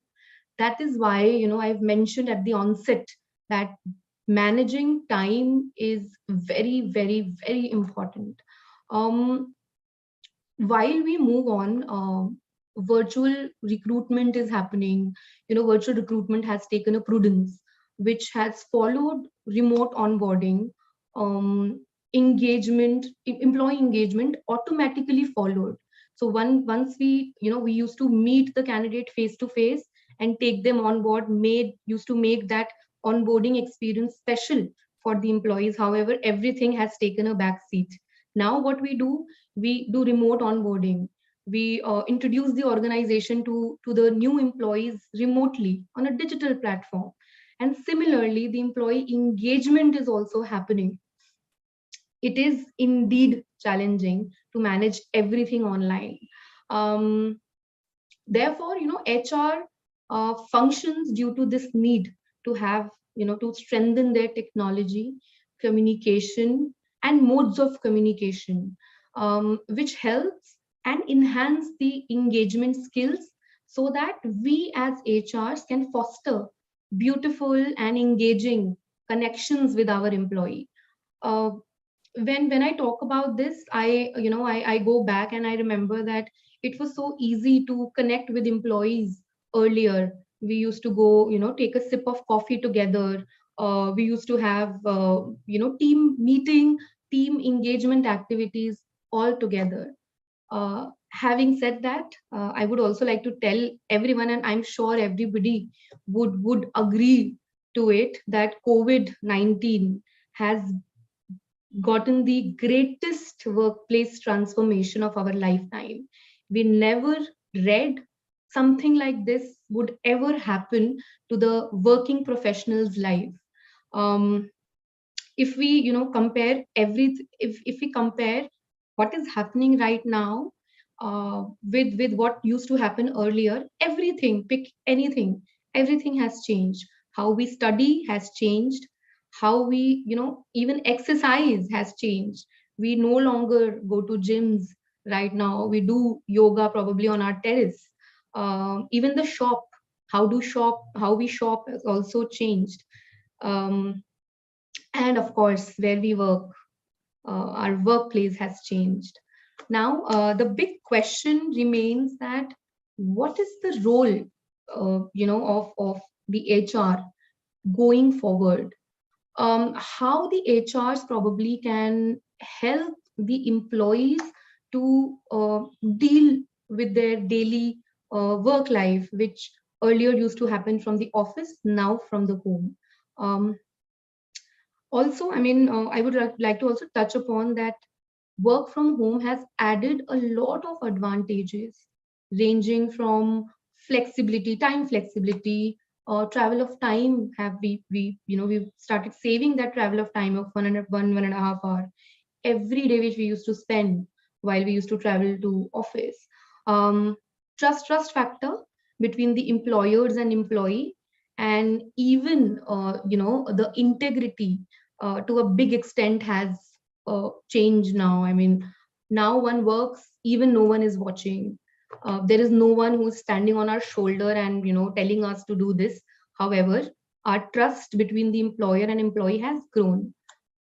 That is why I've mentioned at the onset that managing time is very, very, very important. While we move on, virtual recruitment is happening. Virtual recruitment has taken a prudence which has followed remote onboarding. Employee engagement automatically followed. So once we used to meet the candidate face to face and take them on board, used to make that onboarding experience special for the employees. However, everything has taken a back seat. Now what we do remote onboarding. We introduce the organization to the new employees remotely on a digital platform. And similarly, the employee engagement is also happening. It is indeed challenging to manage everything online. Therefore, HR functions due to this need to have, to strengthen their technology, communication, and modes of communication, which helps and enhance the engagement skills so that we as HRs can foster beautiful and engaging connections with our employee. When I talk about this, I go back and I remember that it was so easy to connect with employees earlier. We used to go, take a sip of coffee together. We used to have, team meeting, team engagement activities all together. Having said that, I would also like to tell everyone, and I'm sure everybody would agree to it, that COVID-19 has gotten the greatest workplace transformation of our lifetime. We never read something like this would ever happen to the working professional's life. If we, compare if we compare what is happening right now with what used to happen earlier, everything, pick anything, everything has changed. How we study has changed. How we, even exercise has changed. We no longer go to gyms right now. We do yoga probably on our terrace. Even the shop, how we shop has also changed. And of course, where we work, our workplace has changed. Now, the big question remains that what is the role, of the HR going forward? How the HRs probably can help the employees to deal with their daily work life, which earlier used to happen from the office, now from the home. Also, I would like to also touch upon that work from home has added a lot of advantages, ranging from flexibility, time flexibility, or travel of time. Have we've started saving that travel of time of 1.5 hour every day, which we used to spend while we used to travel to office. Trust factor between the employers and employee, and even the integrity to a big extent has changed now. Now one works even no one is watching. There is no one who's standing on our shoulder and telling us to do this. However, our trust between the employer and employee has grown.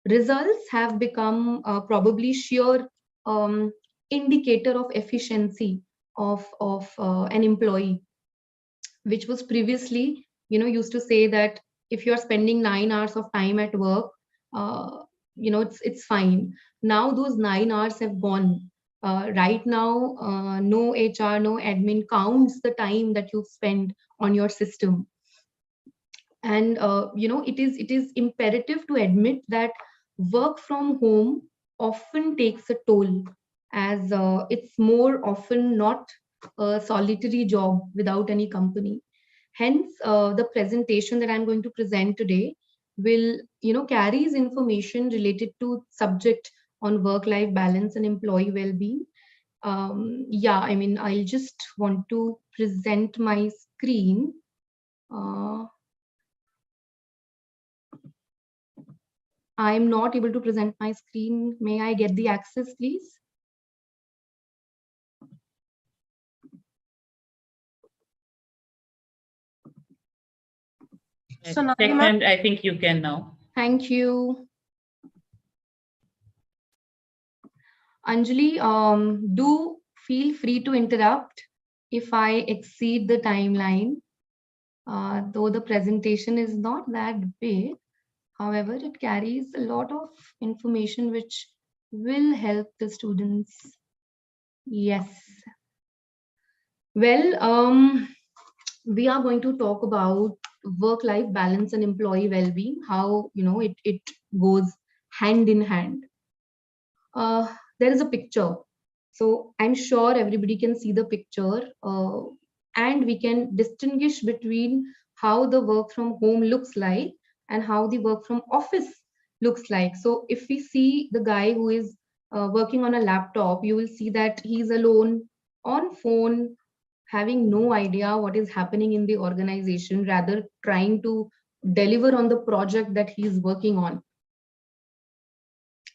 Results have become probably sheer indicator of efficiency of an employee, which was previously used to say that if you're spending 9 hours of time at work, it's fine. Now those 9 hours have gone. Right now, no HR, no admin counts the time that you spend on your system. And it is imperative to admit that work from home often takes a toll, as it's more often not a solitary job without any company. Hence, the presentation that I'm going to present today will carries information related to subject on work-life balance and employee well-being. I'll just want to present my screen. I'm not able to present my screen. May I get the access, please? So now, I think you can now. Thank you. Anjali, do feel free to interrupt if I exceed the timeline. Though the presentation is not that big, however, it carries a lot of information which will help the students. Yes. Well, we are going to talk about work-life balance and employee well-being, how it goes hand in hand. There is a picture. So I'm sure everybody can see the picture, and we can distinguish between how the work from home looks like and how the work from office looks like. So if we see the guy who is working on a laptop, you will see that he's alone on phone, having no idea what is happening in the organization, rather trying to deliver on the project that he's working on.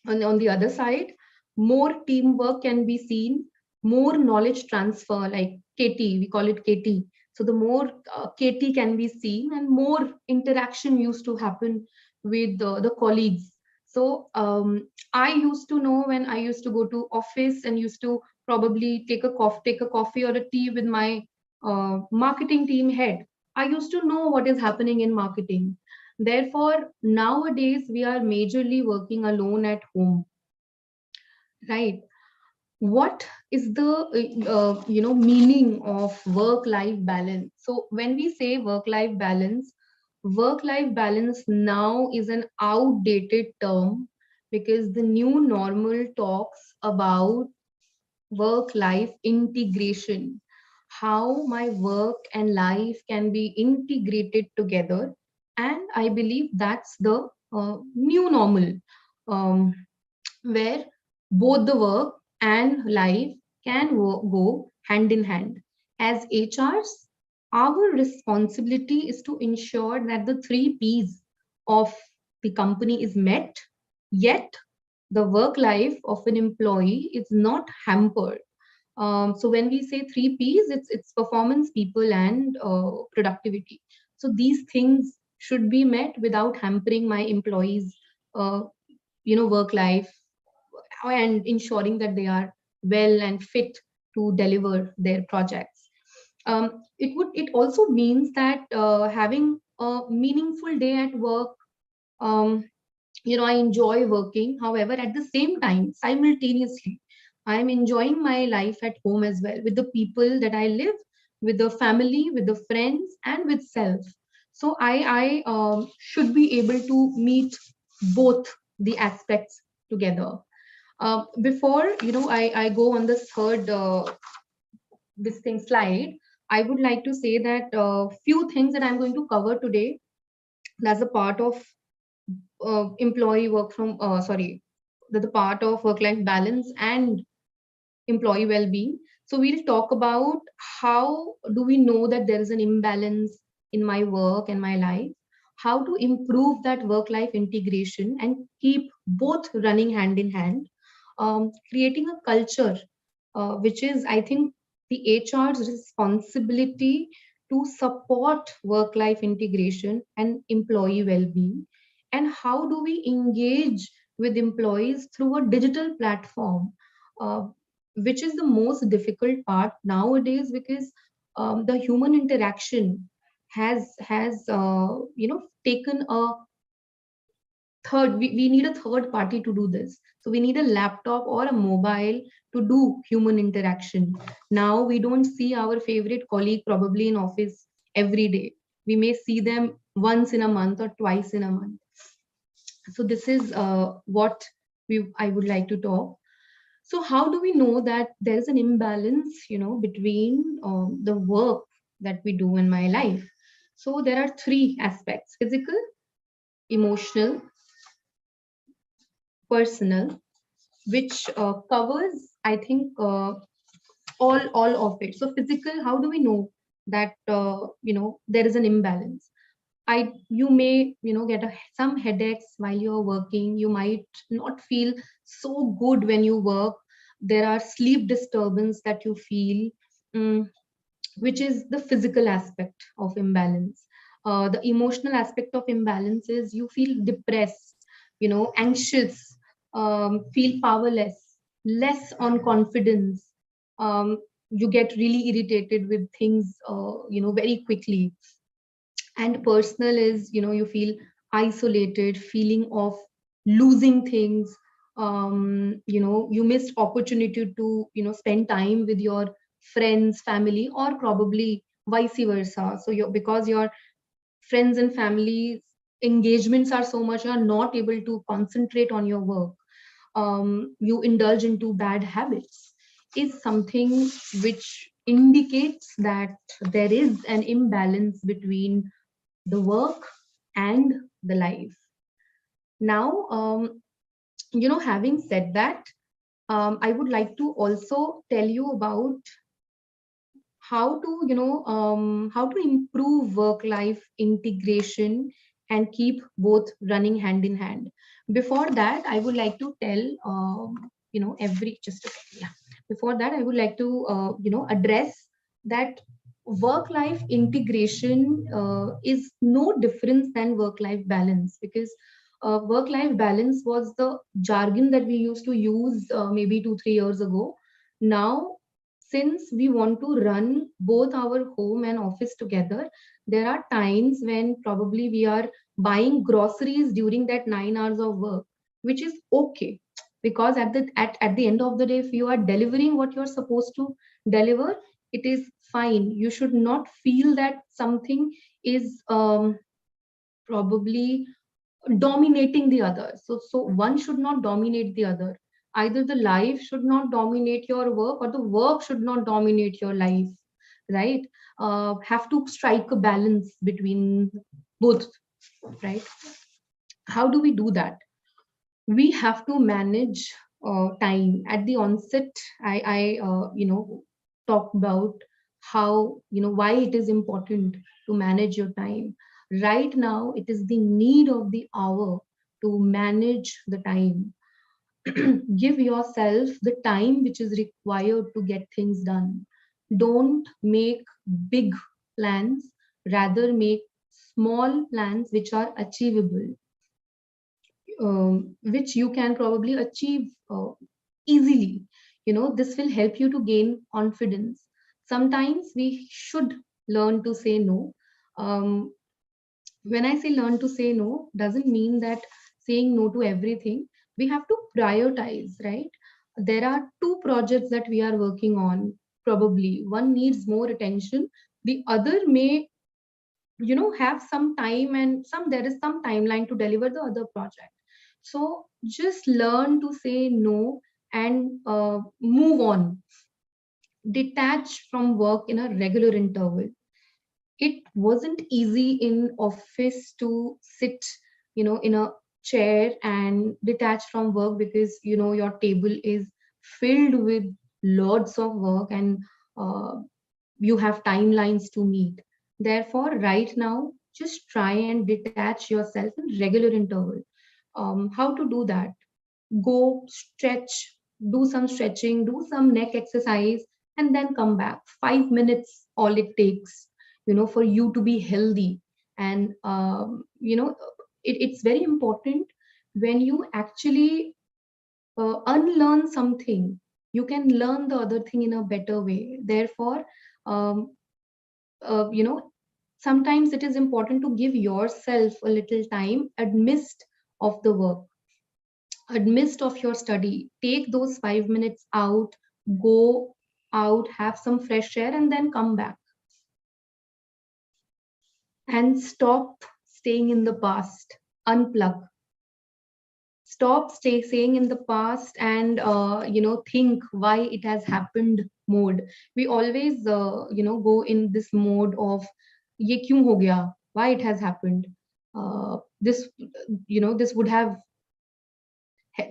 And on the other side, more teamwork can be seen, more knowledge transfer, like KT, we call it KT. So the more KT can be seen and more interaction used to happen with the colleagues. So I used to know when I used to go to office and used to probably take a coffee or a tea with my marketing team head. I used to know what is happening in marketing. Therefore, nowadays we are majorly working alone at home, right? What is the meaning of work-life balance? So when we say work-life balance now is an outdated term, because the new normal talks about work-life integration, how my work and life can be integrated together. And I believe that's the new normal, where both the work and life can go hand in hand. As HRs, our responsibility is to ensure that the 3 Ps of the company is met, yet the work life of an employee is not hampered. So when we say 3 Ps, it's performance, people, and productivity. So these things should be met without hampering my employees' work life, and ensuring that they are well and fit to deliver their projects. It also means that having a meaningful day at work. I enjoy working. However, at the same time, simultaneously, I'm enjoying my life at home as well, with the people that I live, with the family, with the friends, and with self. So I should be able to meet both the aspects together. Before I go on this third slide, I would like to say that few things that I'm going to cover today as a part of employee work from the part of work-life balance and employee well-being. So we'll talk about how do we know that there is an imbalance in my work and my life, how to improve that work-life integration and keep both running hand in hand, creating a culture which is, I think, the HR's responsibility to support work-life integration and employee well-being, and how do we engage with employees through a digital platform, which is the most difficult part nowadays, because the human interaction has taken a we need a third party to do this. So we need a laptop or a mobile to do human interaction. Now we don't see our favorite colleague probably in office every day. We may see them once in a month or twice in a month. So this is what I would like to talk. So how do we know that there is an imbalance, between the work that we do in my life? So there are 3 aspects: physical, emotional, personal, which covers, I think, all of it. So physical, how do we know that there is an imbalance? You may get some headaches while you're working. You might not feel so good when you work. There are sleep disturbance that you feel, which is the physical aspect of imbalance. The emotional aspect of imbalance is you feel depressed, anxious, feel powerless, less on confidence. You get really irritated with things, very quickly. And personal is, you feel isolated, feeling of losing things. You missed opportunity to, spend time with your friends, family, or probably vice versa. So because your friends and family engagements are so much, you are not able to concentrate on your work. You indulge into bad habits. is something which indicates that there is an imbalance between the work and the life. Now, having said that, I would like to also tell you about how to improve work-life integration and keep both running hand in hand. Before that, I would like to tell before that, I would like to address that work-life integration is no different than work-life balance, because work-life balance was the jargon that we used to use maybe 2-3 years ago. Now, since we want to run both our home and office together, there are times when probably we are buying groceries during that 9 hours of work, which is okay, because at the end of the day, if you are delivering what you're supposed to deliver, it is fine. You should not feel that something is probably dominating the other. So one should not dominate the other. Either the life should not dominate your work, or the work should not dominate your life, right? Have to strike a balance between both, right? How do we do that? We have to manage time. At the onset, I talked about how, why it is important to manage your time. Right now, it is the need of the hour to manage the time. Give yourself the time which is required to get things done. Don't make big plans, rather make small plans which are achievable, which you can probably achieve easily. This will help you to gain confidence. Sometimes we should learn to say no. When I say learn to say no, doesn't mean that saying no to everything. We have to prioritize, right? There are 2 projects that we are working on. Probably one needs more attention. The other may, have some time, and there is some timeline to deliver the other project. So just learn to say no and move on. Detach from work in a regular interval. It wasn't easy in office to sit, in a chair and detach from work, because, your table is filled with lots of work, and you have timelines to meet. Therefore, right now, just try and detach yourself in regular interval. How to do that? Go stretch, do some stretching, do some neck exercise, and then come back. 5 minutes, all it takes, for you to be healthy. And it's very important when you actually unlearn something, you can learn the other thing in a better way. Therefore, sometimes it is important to give yourself a little time amidst of the work, amidst of your study. Take those 5 minutes out, go out, have some fresh air, and then come back. And stop staying in the past. Unplug. Stop staying in the past and think why it has happened mode. We always go in this mode of ye kyun ho gaya, why it has happened. This would have,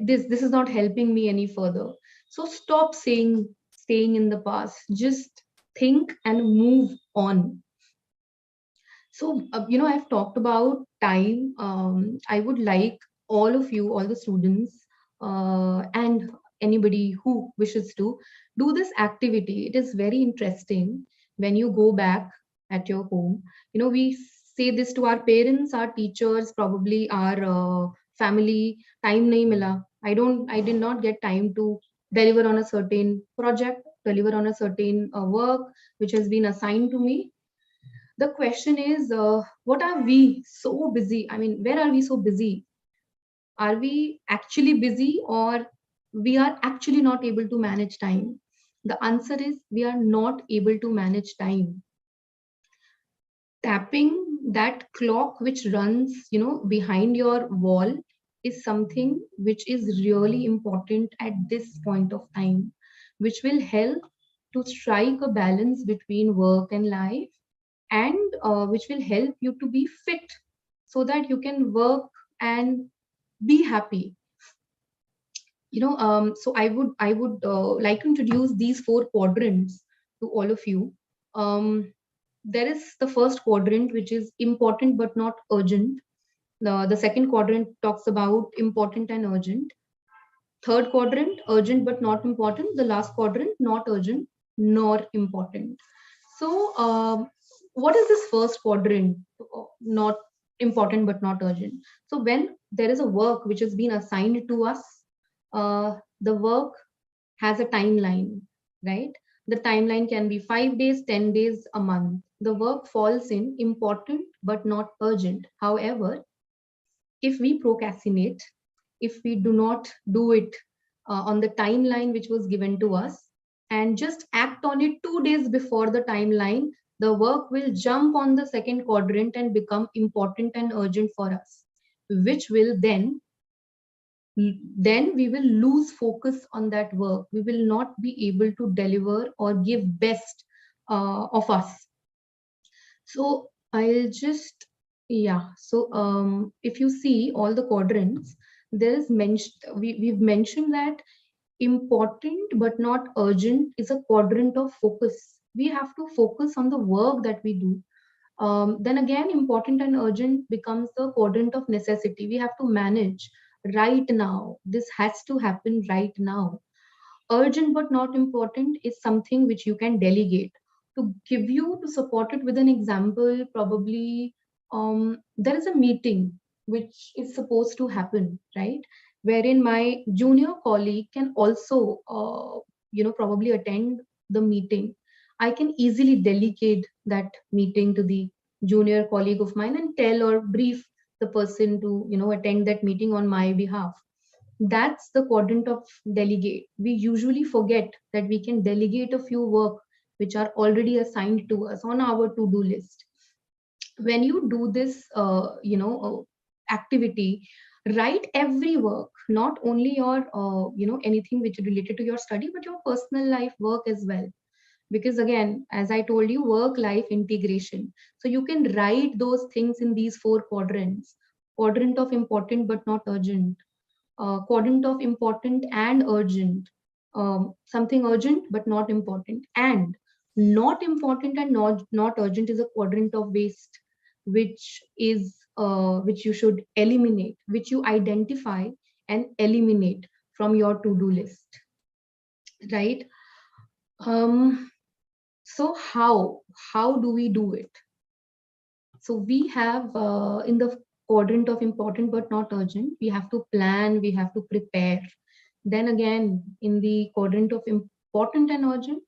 this is not helping me any further. So stop staying in the past. Just think and move on. So, I've talked about time. I would like all of you, all the students, and anybody who wishes to do this activity. It is very interesting when you go back at your home. We say this to our parents, our teachers, probably our family. Time nahi mila. I did not get time to deliver on a certain project, deliver on a certain work which has been assigned to me. The question is, what are we so busy? I mean, where are we so busy? Are we actually busy, or we are actually not able to manage time? The answer is we are not able to manage time. Tapping that clock which runs, behind your wall is something which is really important at this point of time. which will help to strike a balance between work and life, and which will help you to be fit so that you can work and be happy. So I would like to introduce these 4 quadrants to all of you. There is the first quadrant, which is important but not urgent. The second quadrant talks about important and urgent. Third quadrant, urgent but not important. The last quadrant, not urgent nor important. So what is this first quadrant? Not important but not urgent. So when there is a work which has been assigned to us, the work has a timeline, right? The timeline can be 5 days, 10 days, a month. The work falls in important but not urgent. However, if we procrastinate, if we do not do it on the timeline which was given to us, and just act on it 2 days before the timeline, the work will jump on the second quadrant and become important and urgent for us, which will then we will lose focus on that work. We will not be able to deliver or give best of us. So I'll just, yeah. So if you see all the quadrants, there is we've mentioned that important but not urgent is a quadrant of focus. We have to focus on the work that we do. Then again, important and urgent becomes the quadrant of necessity. We have to manage right now. This has to happen right now. Urgent but not important is something which you can delegate. To give you, to support it with an example, probably there is a meeting which is supposed to happen, right? Wherein my junior colleague can also, probably attend the meeting. I can easily delegate that meeting to the junior colleague of mine and tell or brief the person to, attend that meeting on my behalf. That's the quadrant of delegate. We usually forget that we can delegate a few work which are already assigned to us on our to-do list. When you do this, activity, write every work, not only your, anything which is related to your study, but your personal life work as well. Because again, as I told you, work-life integration. So you can write those things in these 4 quadrants. Quadrant of important but not urgent. Quadrant of important and urgent. Something urgent but not important. And not important and not urgent is a quadrant of waste, which you should eliminate, which you identify and eliminate from your to-do list, right? So how do we do it? So we have in the quadrant of important but not urgent, we have to plan, we have to prepare. Then again, in the quadrant of important and urgent,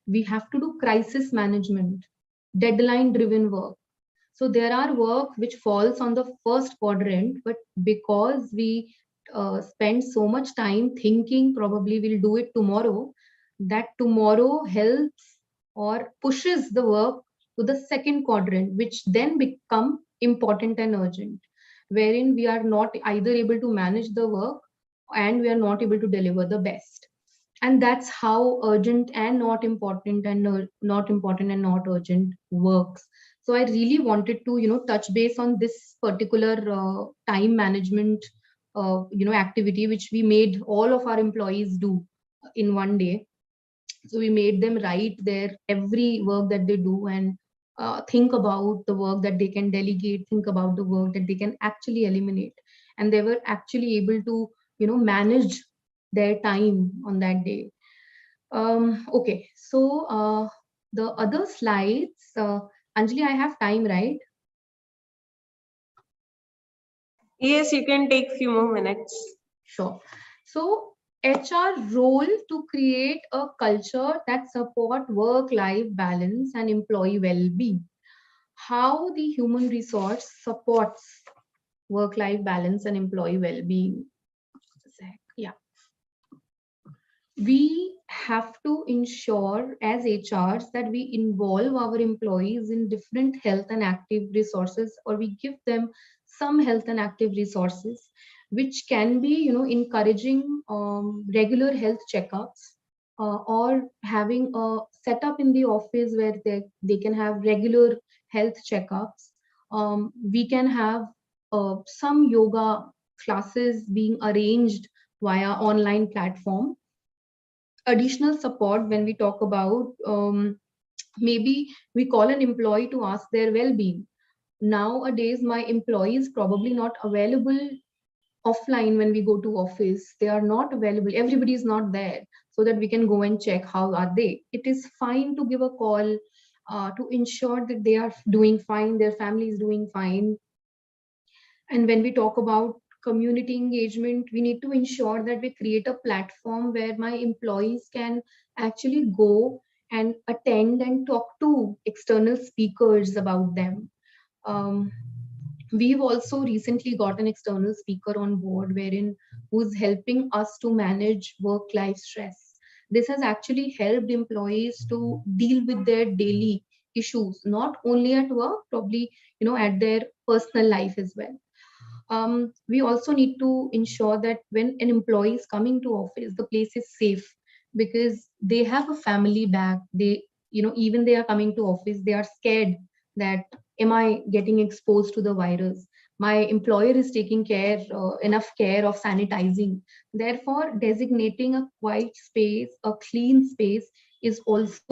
we have to do crisis management, deadline driven work. So there are work which falls on the first quadrant, but because we spend so much time thinking probably we'll do it tomorrow, that tomorrow helps or pushes the work to the second quadrant, which then become important and urgent, wherein we are not either able to manage the work and we are not able to deliver the best. And that's how urgent and not important and not urgent works. So I really wanted to, touch base on this particular time management, activity, which we made all of our employees do in one day. So we made them write their every work that they do and think about the work that they can delegate, think about the work that they can actually eliminate. And they were actually able to, manage their time on that day. Okay, so the other slides, Anjali, I have time, right? Yes, you can take few more minutes. Sure. So HR role to create a culture that support work-life balance and employee well-being. How the human resource supports work-life balance and employee well-being. Yeah. We have to ensure as HRs that we involve our employees in different health and active resources, or we give them some health and active resources, which can be, encouraging regular health checkups, or having a setup in the office where they can have regular health checkups. We can have some yoga classes being arranged via online platform. Additional support when we talk about maybe we call an employee to ask their well-being. Nowadays, my employee is probably not available offline when we go to office. They are not available. Everybody is not there so that we can go and check how are they. It is fine to give a call to ensure that they are doing fine, their family is doing fine. And when we talk about community engagement, we need to ensure that we create a platform where my employees can actually go and attend and talk to external speakers about them. We've also recently got an external speaker on board who's helping us to manage work-life stress. This has actually helped employees to deal with their daily issues, not only at work, probably at their personal life as well. We also need to ensure that when an employee is coming to office, the place is safe, because they have a family back. Even they are coming to office, they are scared that am I getting exposed to the virus? My employer is taking enough care of sanitizing. Therefore, designating a quiet space, a clean space is also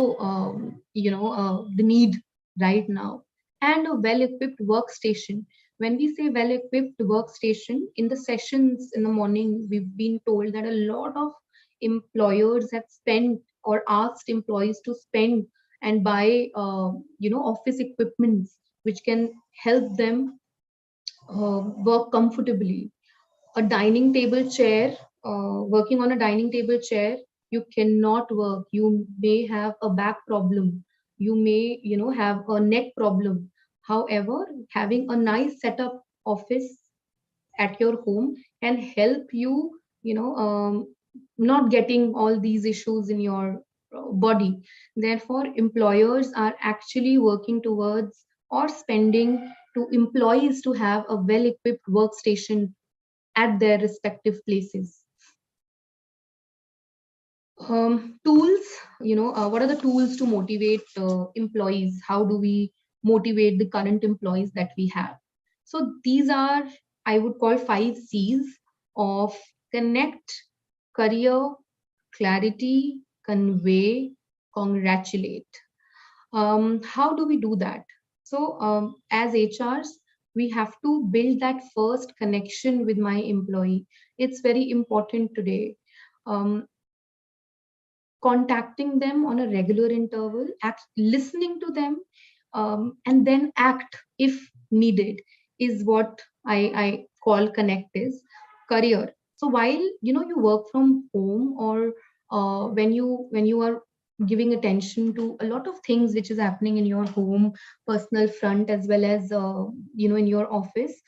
the need right now. And a well-equipped workstation. When we say well-equipped workstation, in the sessions in the morning, we've been told that a lot of employers have spent or asked employees to spend and buy office equipments which can help them work comfortably. A dining table chair, working on a dining table chair, you cannot work. You may have a back problem. You may have a neck problem. However, having a nice setup office at your home can help you not getting all these issues in your body. Therefore, employers are actually working towards or spending to employees to have a well-equipped workstation at their respective places. Tools, what are the tools to motivate employees? How do we motivate the current employees that we have? So these are, I would call, 5 C's of connect, career, clarity, convey, congratulate. How do we do that? So as HRs, we have to build that first connection with my employee. It's very important today. Contacting them on a regular interval, listening to them, and then act if needed is what I call connect is. Career. So while you work from home, or when you are giving attention to a lot of things which is happening in your home, personal front, as well as in your office,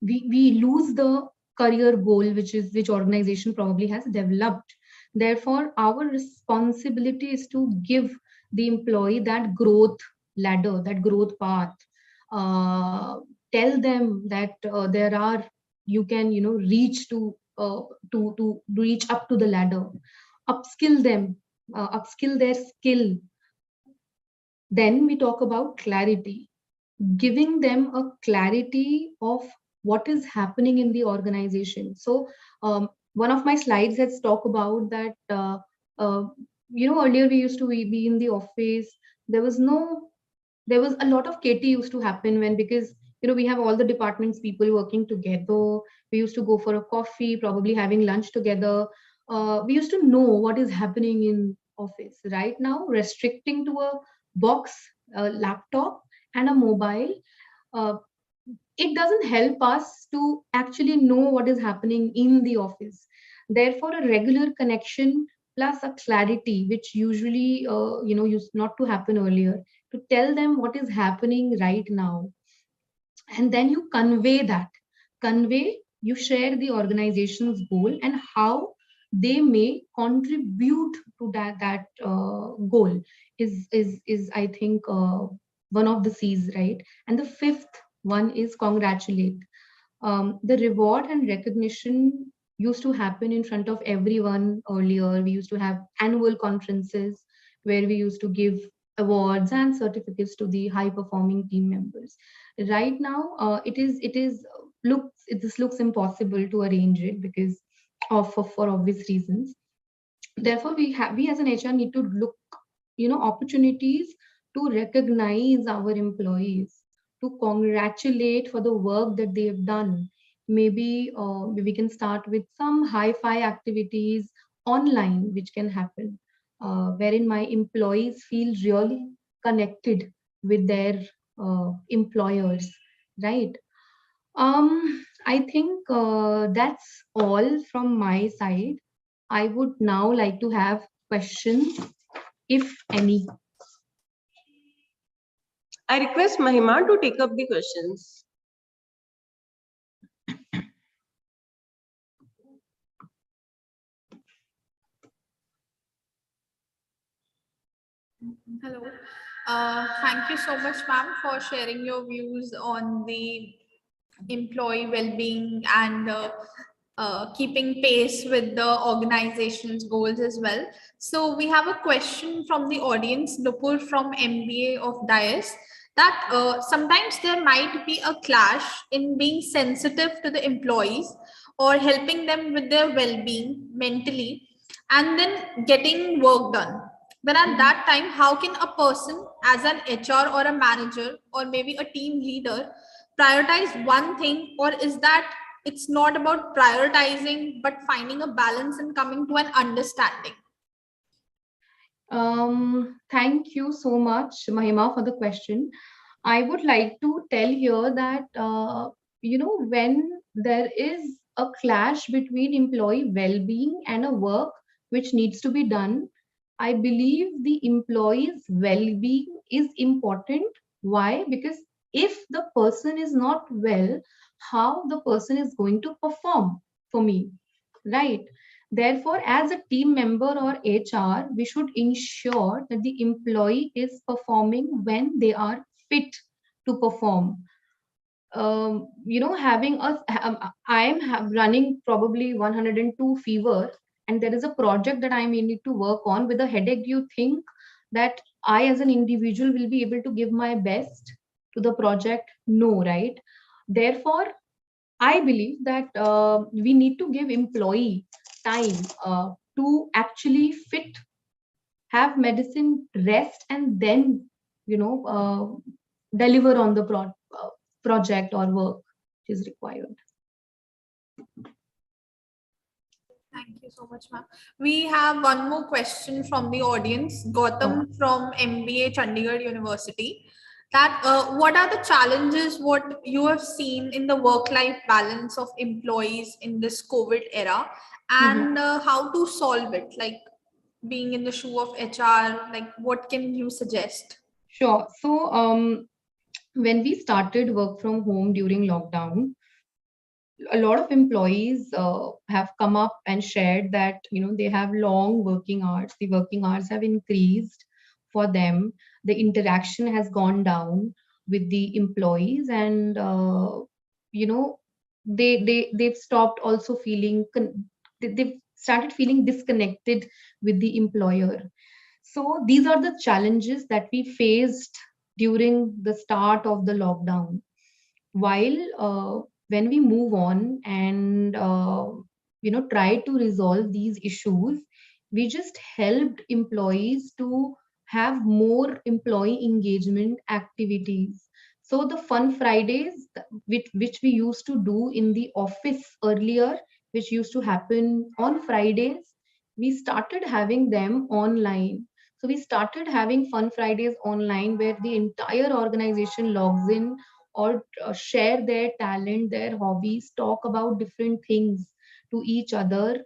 we lose the career goal which organization probably has developed. Therefore, our responsibility is to give the employee that growth ladder, that growth path. Tell them that you can reach to reach up to the ladder. Upskill them, upskill their skill. Then we talk about clarity, giving them a clarity of what is happening in the organization. So one of my slides has talked about that, earlier we used to be in the office. There was a lot of KT used to happen because we have all the departments people working together. We used to go for a coffee, probably having lunch together. We used to know what is happening in office. Right now, restricting to a box, a laptop, and a mobile, it doesn't help us to actually know what is happening in the office. Therefore, a regular connection plus a clarity, which usually used not to happen earlier, to tell them what is happening right now. And then you you share the organization's goal and how they may contribute to that goal is I think one of the C's, right? And the 5th one is congratulate. The reward and recognition used to happen in front of everyone earlier. We used to have annual conferences where we used to give awards and certificates to the high performing team members. Right now, this looks impossible to arrange it because for obvious reasons. Therefore, we as an HR need to look, opportunities to recognize our employees, to congratulate for the work that they have done. Maybe we can start with some hi-fi activities online, which can happen, wherein my employees feel really connected with their employers, right? I think that's all from my side. I would now like to have questions, if any. I request Mahima to take up the questions. Hello. Thank you so much, ma'am, for sharing your views on the employee well-being and keeping pace with the organization's goals as well. So we have a question from the audience, Nupur from MBA of DIAS, that sometimes there might be a clash in being sensitive to the employees or helping them with their well-being mentally and then getting work done. Then at that time, how can a person as an HR or a manager or maybe a team leader prioritize one thing, or is that it's not about prioritizing but finding a balance and coming to an understanding? Thank you so much, Mahima, for the question. I would like to tell here that when there is a clash between employee well-being and a work which needs to be done, I believe the employee's well-being is important. Why? Because if the person is not well, how the person is going to perform for me, right? Therefore, as a team member or HR, we should ensure that the employee is performing when they are fit to perform. Having I am running probably 102 fever, and there is a project that I may need to work on with a headache. Do you think that I, as an individual, will be able to give my best to the project? No, right? Therefore, I believe that we need to give employee time to actually fit, have medicine, rest, and then deliver on the project or work which is required. Thank you so much, ma'am. We have one more question from the audience, Gautam from MBA Chandigarh University. That what are the challenges what you have seen in the work-life balance of employees in this COVID era, and how to solve it? Like being in the shoe of HR, like what can you suggest? Sure. So when we started work from home during lockdown, a lot of employees have come up and shared that they have long working hours. The working hours have increased for them. The interaction has gone down with the employees, and they've stopped also feeling they've started feeling disconnected with the employer. So these are the challenges that we faced during the start of the lockdown. While when we move on and try to resolve these issues, we just helped employees to have more employee engagement activities. So the fun Fridays, which we used to do in the office earlier, which used to happen on Fridays, we started having them online. So we started having fun Fridays online where the entire organization logs in or share their talent, their hobbies, talk about different things to each other.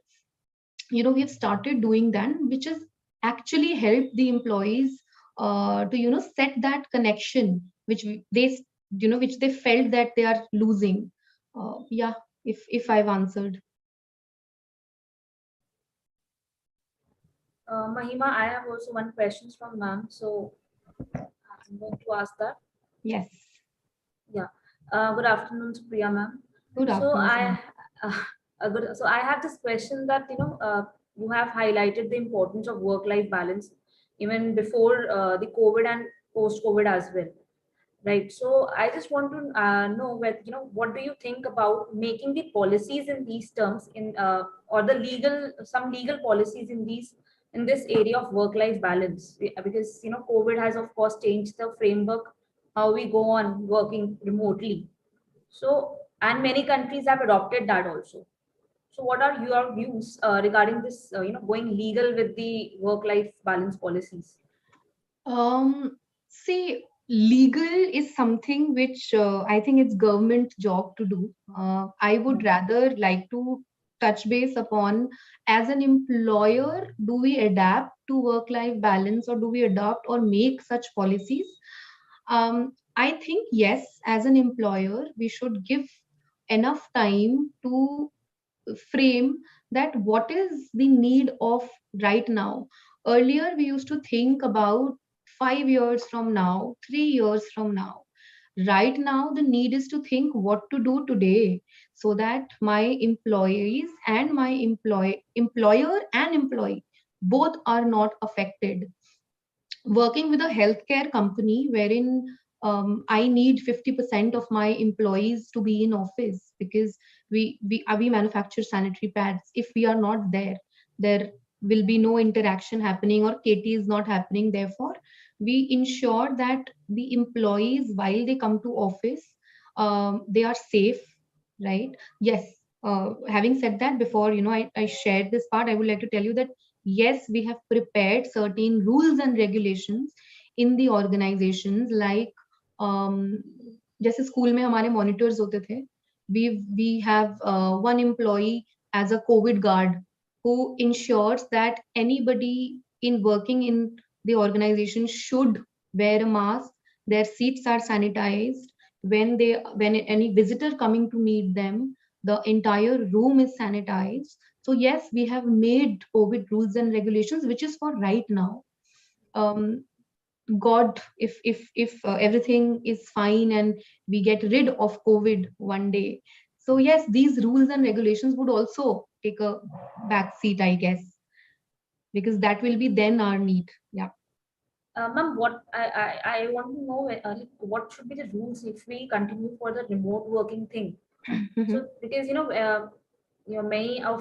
We've started doing that, which has actually helped the employees to set that connection which they felt that they are losing. Yeah, if I've answered. Mahima, I have also one question from ma'am, so I'm going to ask that. Yes. Yeah. Good afternoon, Priya ma'am. Good afternoon. Good. So I have this question that, you have highlighted the importance of work-life balance even before the COVID and post-COVID as well. Right. So I just want to know whether, what do you think about making the policies in these terms or some legal policies in this area of work-life balance? Because, COVID has of course changed the framework, how we go on working remotely. So, and many countries have adopted that also. So what are your views regarding this, going legal with the work-life balance policies? See, legal is something which I think it's government job to do. I would rather like to touch base upon, as an employer, do we adapt to work-life balance, or do we adopt or make such policies? I think yes, as an employer, we should give enough time to frame that what is the need of right now. Earlier, we used to think about 5 years from now, 3 years from now. Right now, the need is to think what to do today so that my employees and my employer and employee both are not affected. Working with a healthcare company wherein I need 50% of my employees to be in office because we manufacture sanitary pads. If we are not there, there will be no interaction happening, or KT is not happening. Therefore, we ensure that the employees, while they come to office, they are safe, right? Yes. Having said that, before I shared this part, I would like to tell you that yes, we have prepared certain rules and regulations in the organizations, like जैसे school में हमारे monitors होते थे, we have one employee as a COVID guard who ensures that anybody in working in the organization should wear a mask, their seats are sanitized, when any visitor coming to meet them, the entire room is sanitized. So yes, we have made COVID rules and regulations, which is for right now. God, if everything is fine and we get rid of COVID one day, so yes, these rules and regulations would also take a back seat, I guess, because that will be then our need. Yeah. Ma'am, what I want to know, what should be the rules if we continue for the remote working thing? So because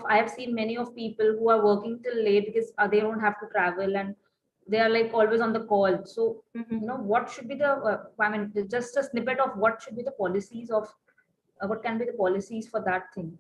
I have seen many of people who are working till late because they don't have to travel and they are like always on the call. So what should be the I mean, just a snippet of what should be the policies of what can be the policies for that thing?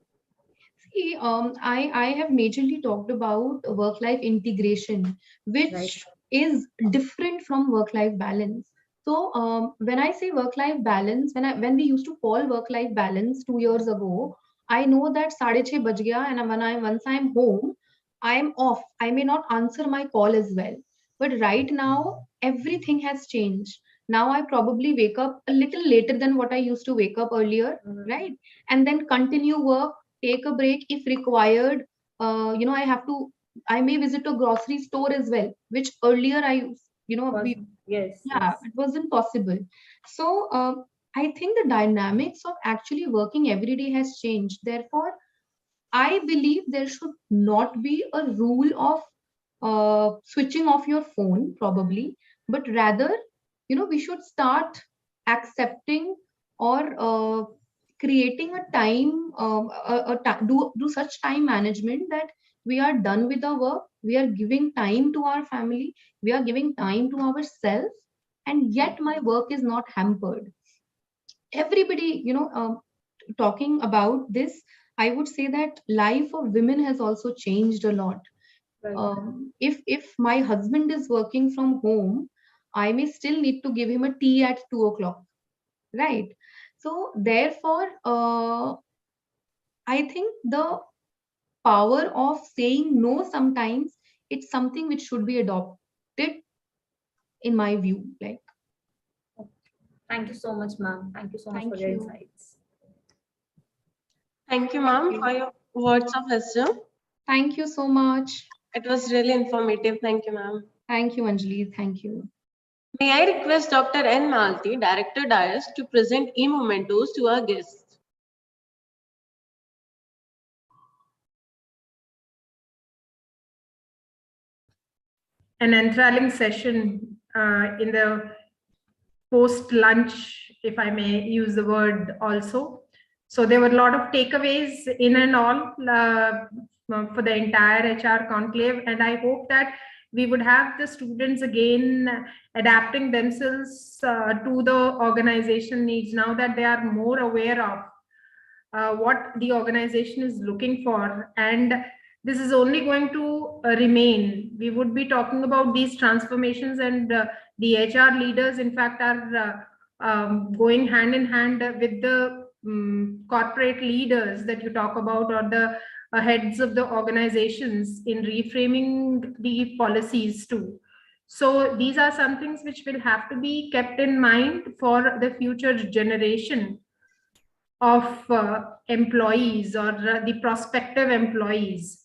See, I have majorly talked about work-life integration, which is different from work-life balance. So when I say work-life balance, when we used to call work-life balance 2 years ago, I know that 6:30 baj gaya, and once I'm home, I'm off. I may not answer my call as well. But right now, everything has changed. Now I probably wake up a little later than what I used to wake up earlier, right? And then continue work, take a break if required. I may visit a grocery store as well, which earlier I used, yes, it wasn't possible. So I think the dynamics of actually working every day has changed. Therefore, I believe there should not be a rule of switching off your phone, probably, but rather, we should start accepting or creating a time, do such time management that we are done with our work, we are giving time to our family, we are giving time to ourselves, and yet my work is not hampered. Everybody, talking about this, I would say that life of women has also changed a lot. If my husband is working from home, I may still need to give him a tea at 2 o'clock, right? So therefore, I think the power of saying no sometimes, it's something which should be adopted, in my view. Like, thank you so much, ma'am. Thank you so much for your insights. Thank you, ma'am, for your words of wisdom. Thank you so much. It was really informative. Thank you, ma'am. Thank you, Anjali. Thank you. May I request Dr. N. Malti, Director DIAS, to present e-mementos to our guests. an enthralling session in the post-lunch, if I may use the word also. So there were a lot of takeaways in and all for the entire HR conclave, and I hope that we would have the students again adapting themselves to the organization needs now that they are more aware of what the organization is looking for. And this is only going to remain. We would be talking about these transformations, and the HR leaders, in fact, are going hand in hand with the corporate leaders that you talk about, or the heads of the organizations, in reframing the policies too. So these are some things which will have to be kept in mind for the future generation of employees, or the prospective employees.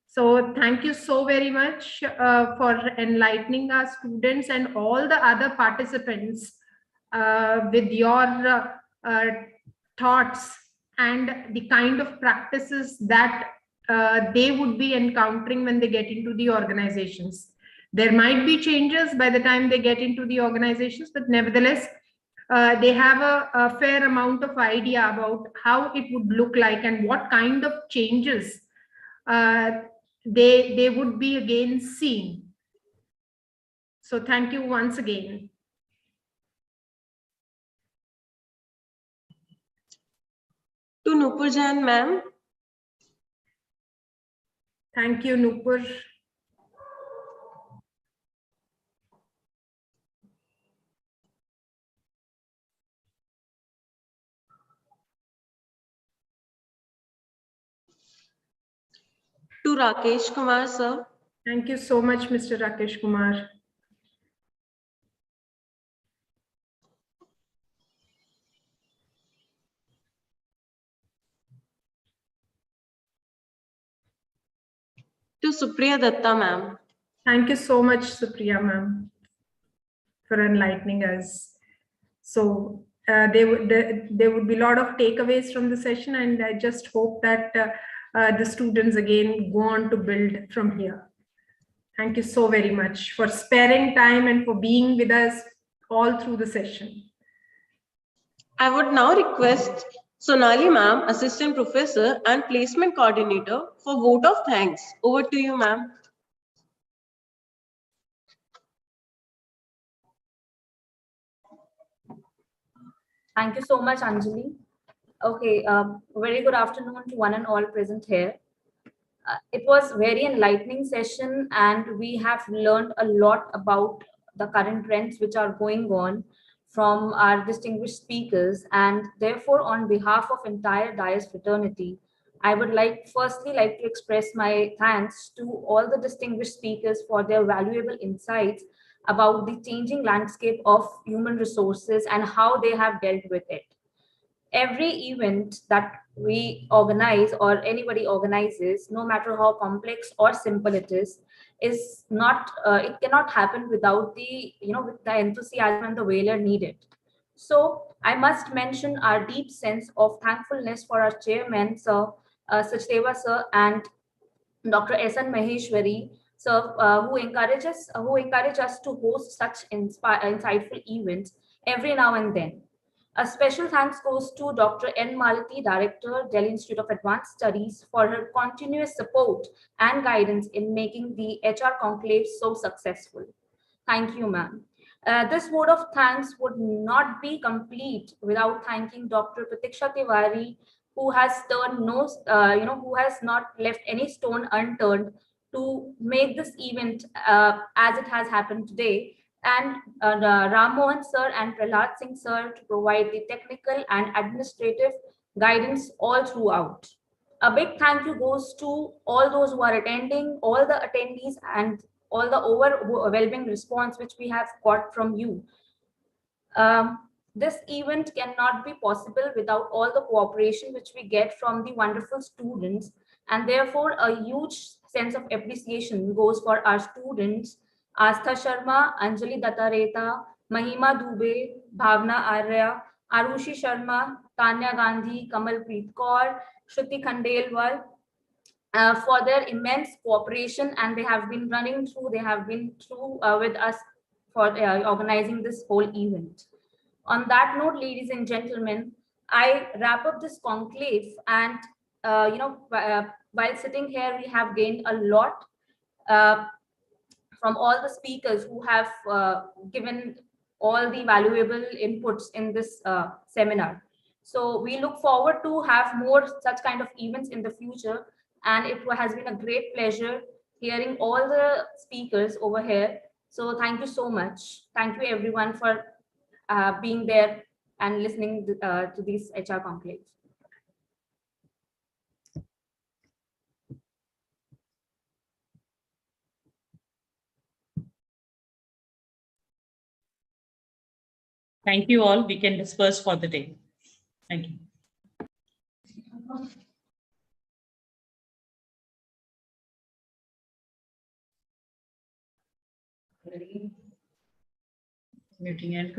So thank you so very much for enlightening our students and all the other participants with your thoughts and the kind of practices that they would be encountering when they get into the organizations. There might be changes by the time they get into the organizations, but nevertheless, they have a fair amount of idea about how it would look like and what kind of changes they would be again seeing. So thank you once again. To Nupur Jain, ma'am. Thank you, Nupur. To Rakesh Kumar, sir. Thank you so much, Mr. Rakesh Kumar. To Supriya Datta, ma'am. Thank you so much, Supriya, ma'am, for enlightening us. So there would be a lot of takeaways from the session, and I just hope that the students again go on to build from here. Thank you so very much for sparing time and for being with us all through the session. I would now request Sonali ma'am, Assistant Professor and Placement Coordinator, for vote of thanks. Over to you, ma'am. Thank you so much, Anjali. Okay, very good afternoon to one and all present here. It was very enlightening session, and we have learned a lot about the current trends which are going on from our distinguished speakers. And therefore, on behalf of entire DIAS fraternity, I would firstly like to express my thanks to all the distinguished speakers for their valuable insights about the changing landscape of human resources and how they have dealt with it. Every event that we organize or anybody organizes, no matter how complex or simple it is not, it cannot happen without the, with the enthusiasm and the valor needed. So I must mention our deep sense of thankfulness for our chairman, Sir Sachdeva sir, and Dr. S.N. Maheshwari sir, who encourage us to host such insightful events every now and then. A special thanks goes to Dr. N. Malati, Director, Delhi Institute of Advanced Studies, for her continuous support and guidance in making the HR conclave so successful. Thank you, ma'am. This vote of thanks would not be complete without thanking Dr. Pratiksha Tiwari, who has who has not left any stone unturned to make this event as it has happened today, and Ram Mohan sir and Prahlad Singh sir to provide the technical and administrative guidance all throughout. A big thank you goes to all those who are attending, all the attendees, and all the overwhelming response which we have got from you. This event cannot be possible without all the cooperation which we get from the wonderful students, and therefore a huge sense of appreciation goes for our students, Astha Sharma, Anjali Datareta, Mahima Dubey, Bhavna Arya, Arushi Sharma, Tanya Gandhi, Kamalpreet Kaur, Shruti Khandelwal, for their immense cooperation, and they have been through with us for organizing this whole event. On that note, ladies and gentlemen, I wrap up this conclave, and while sitting here, we have gained a lot from all the speakers who have given all the valuable inputs in this seminar. So we look forward to have more such kind of events in the future. And it has been a great pleasure hearing all the speakers over here. So thank you so much. Thank you everyone for being there and listening to these HR conclaves. Thank you all. We can disperse for the day. Thank you. Meeting end.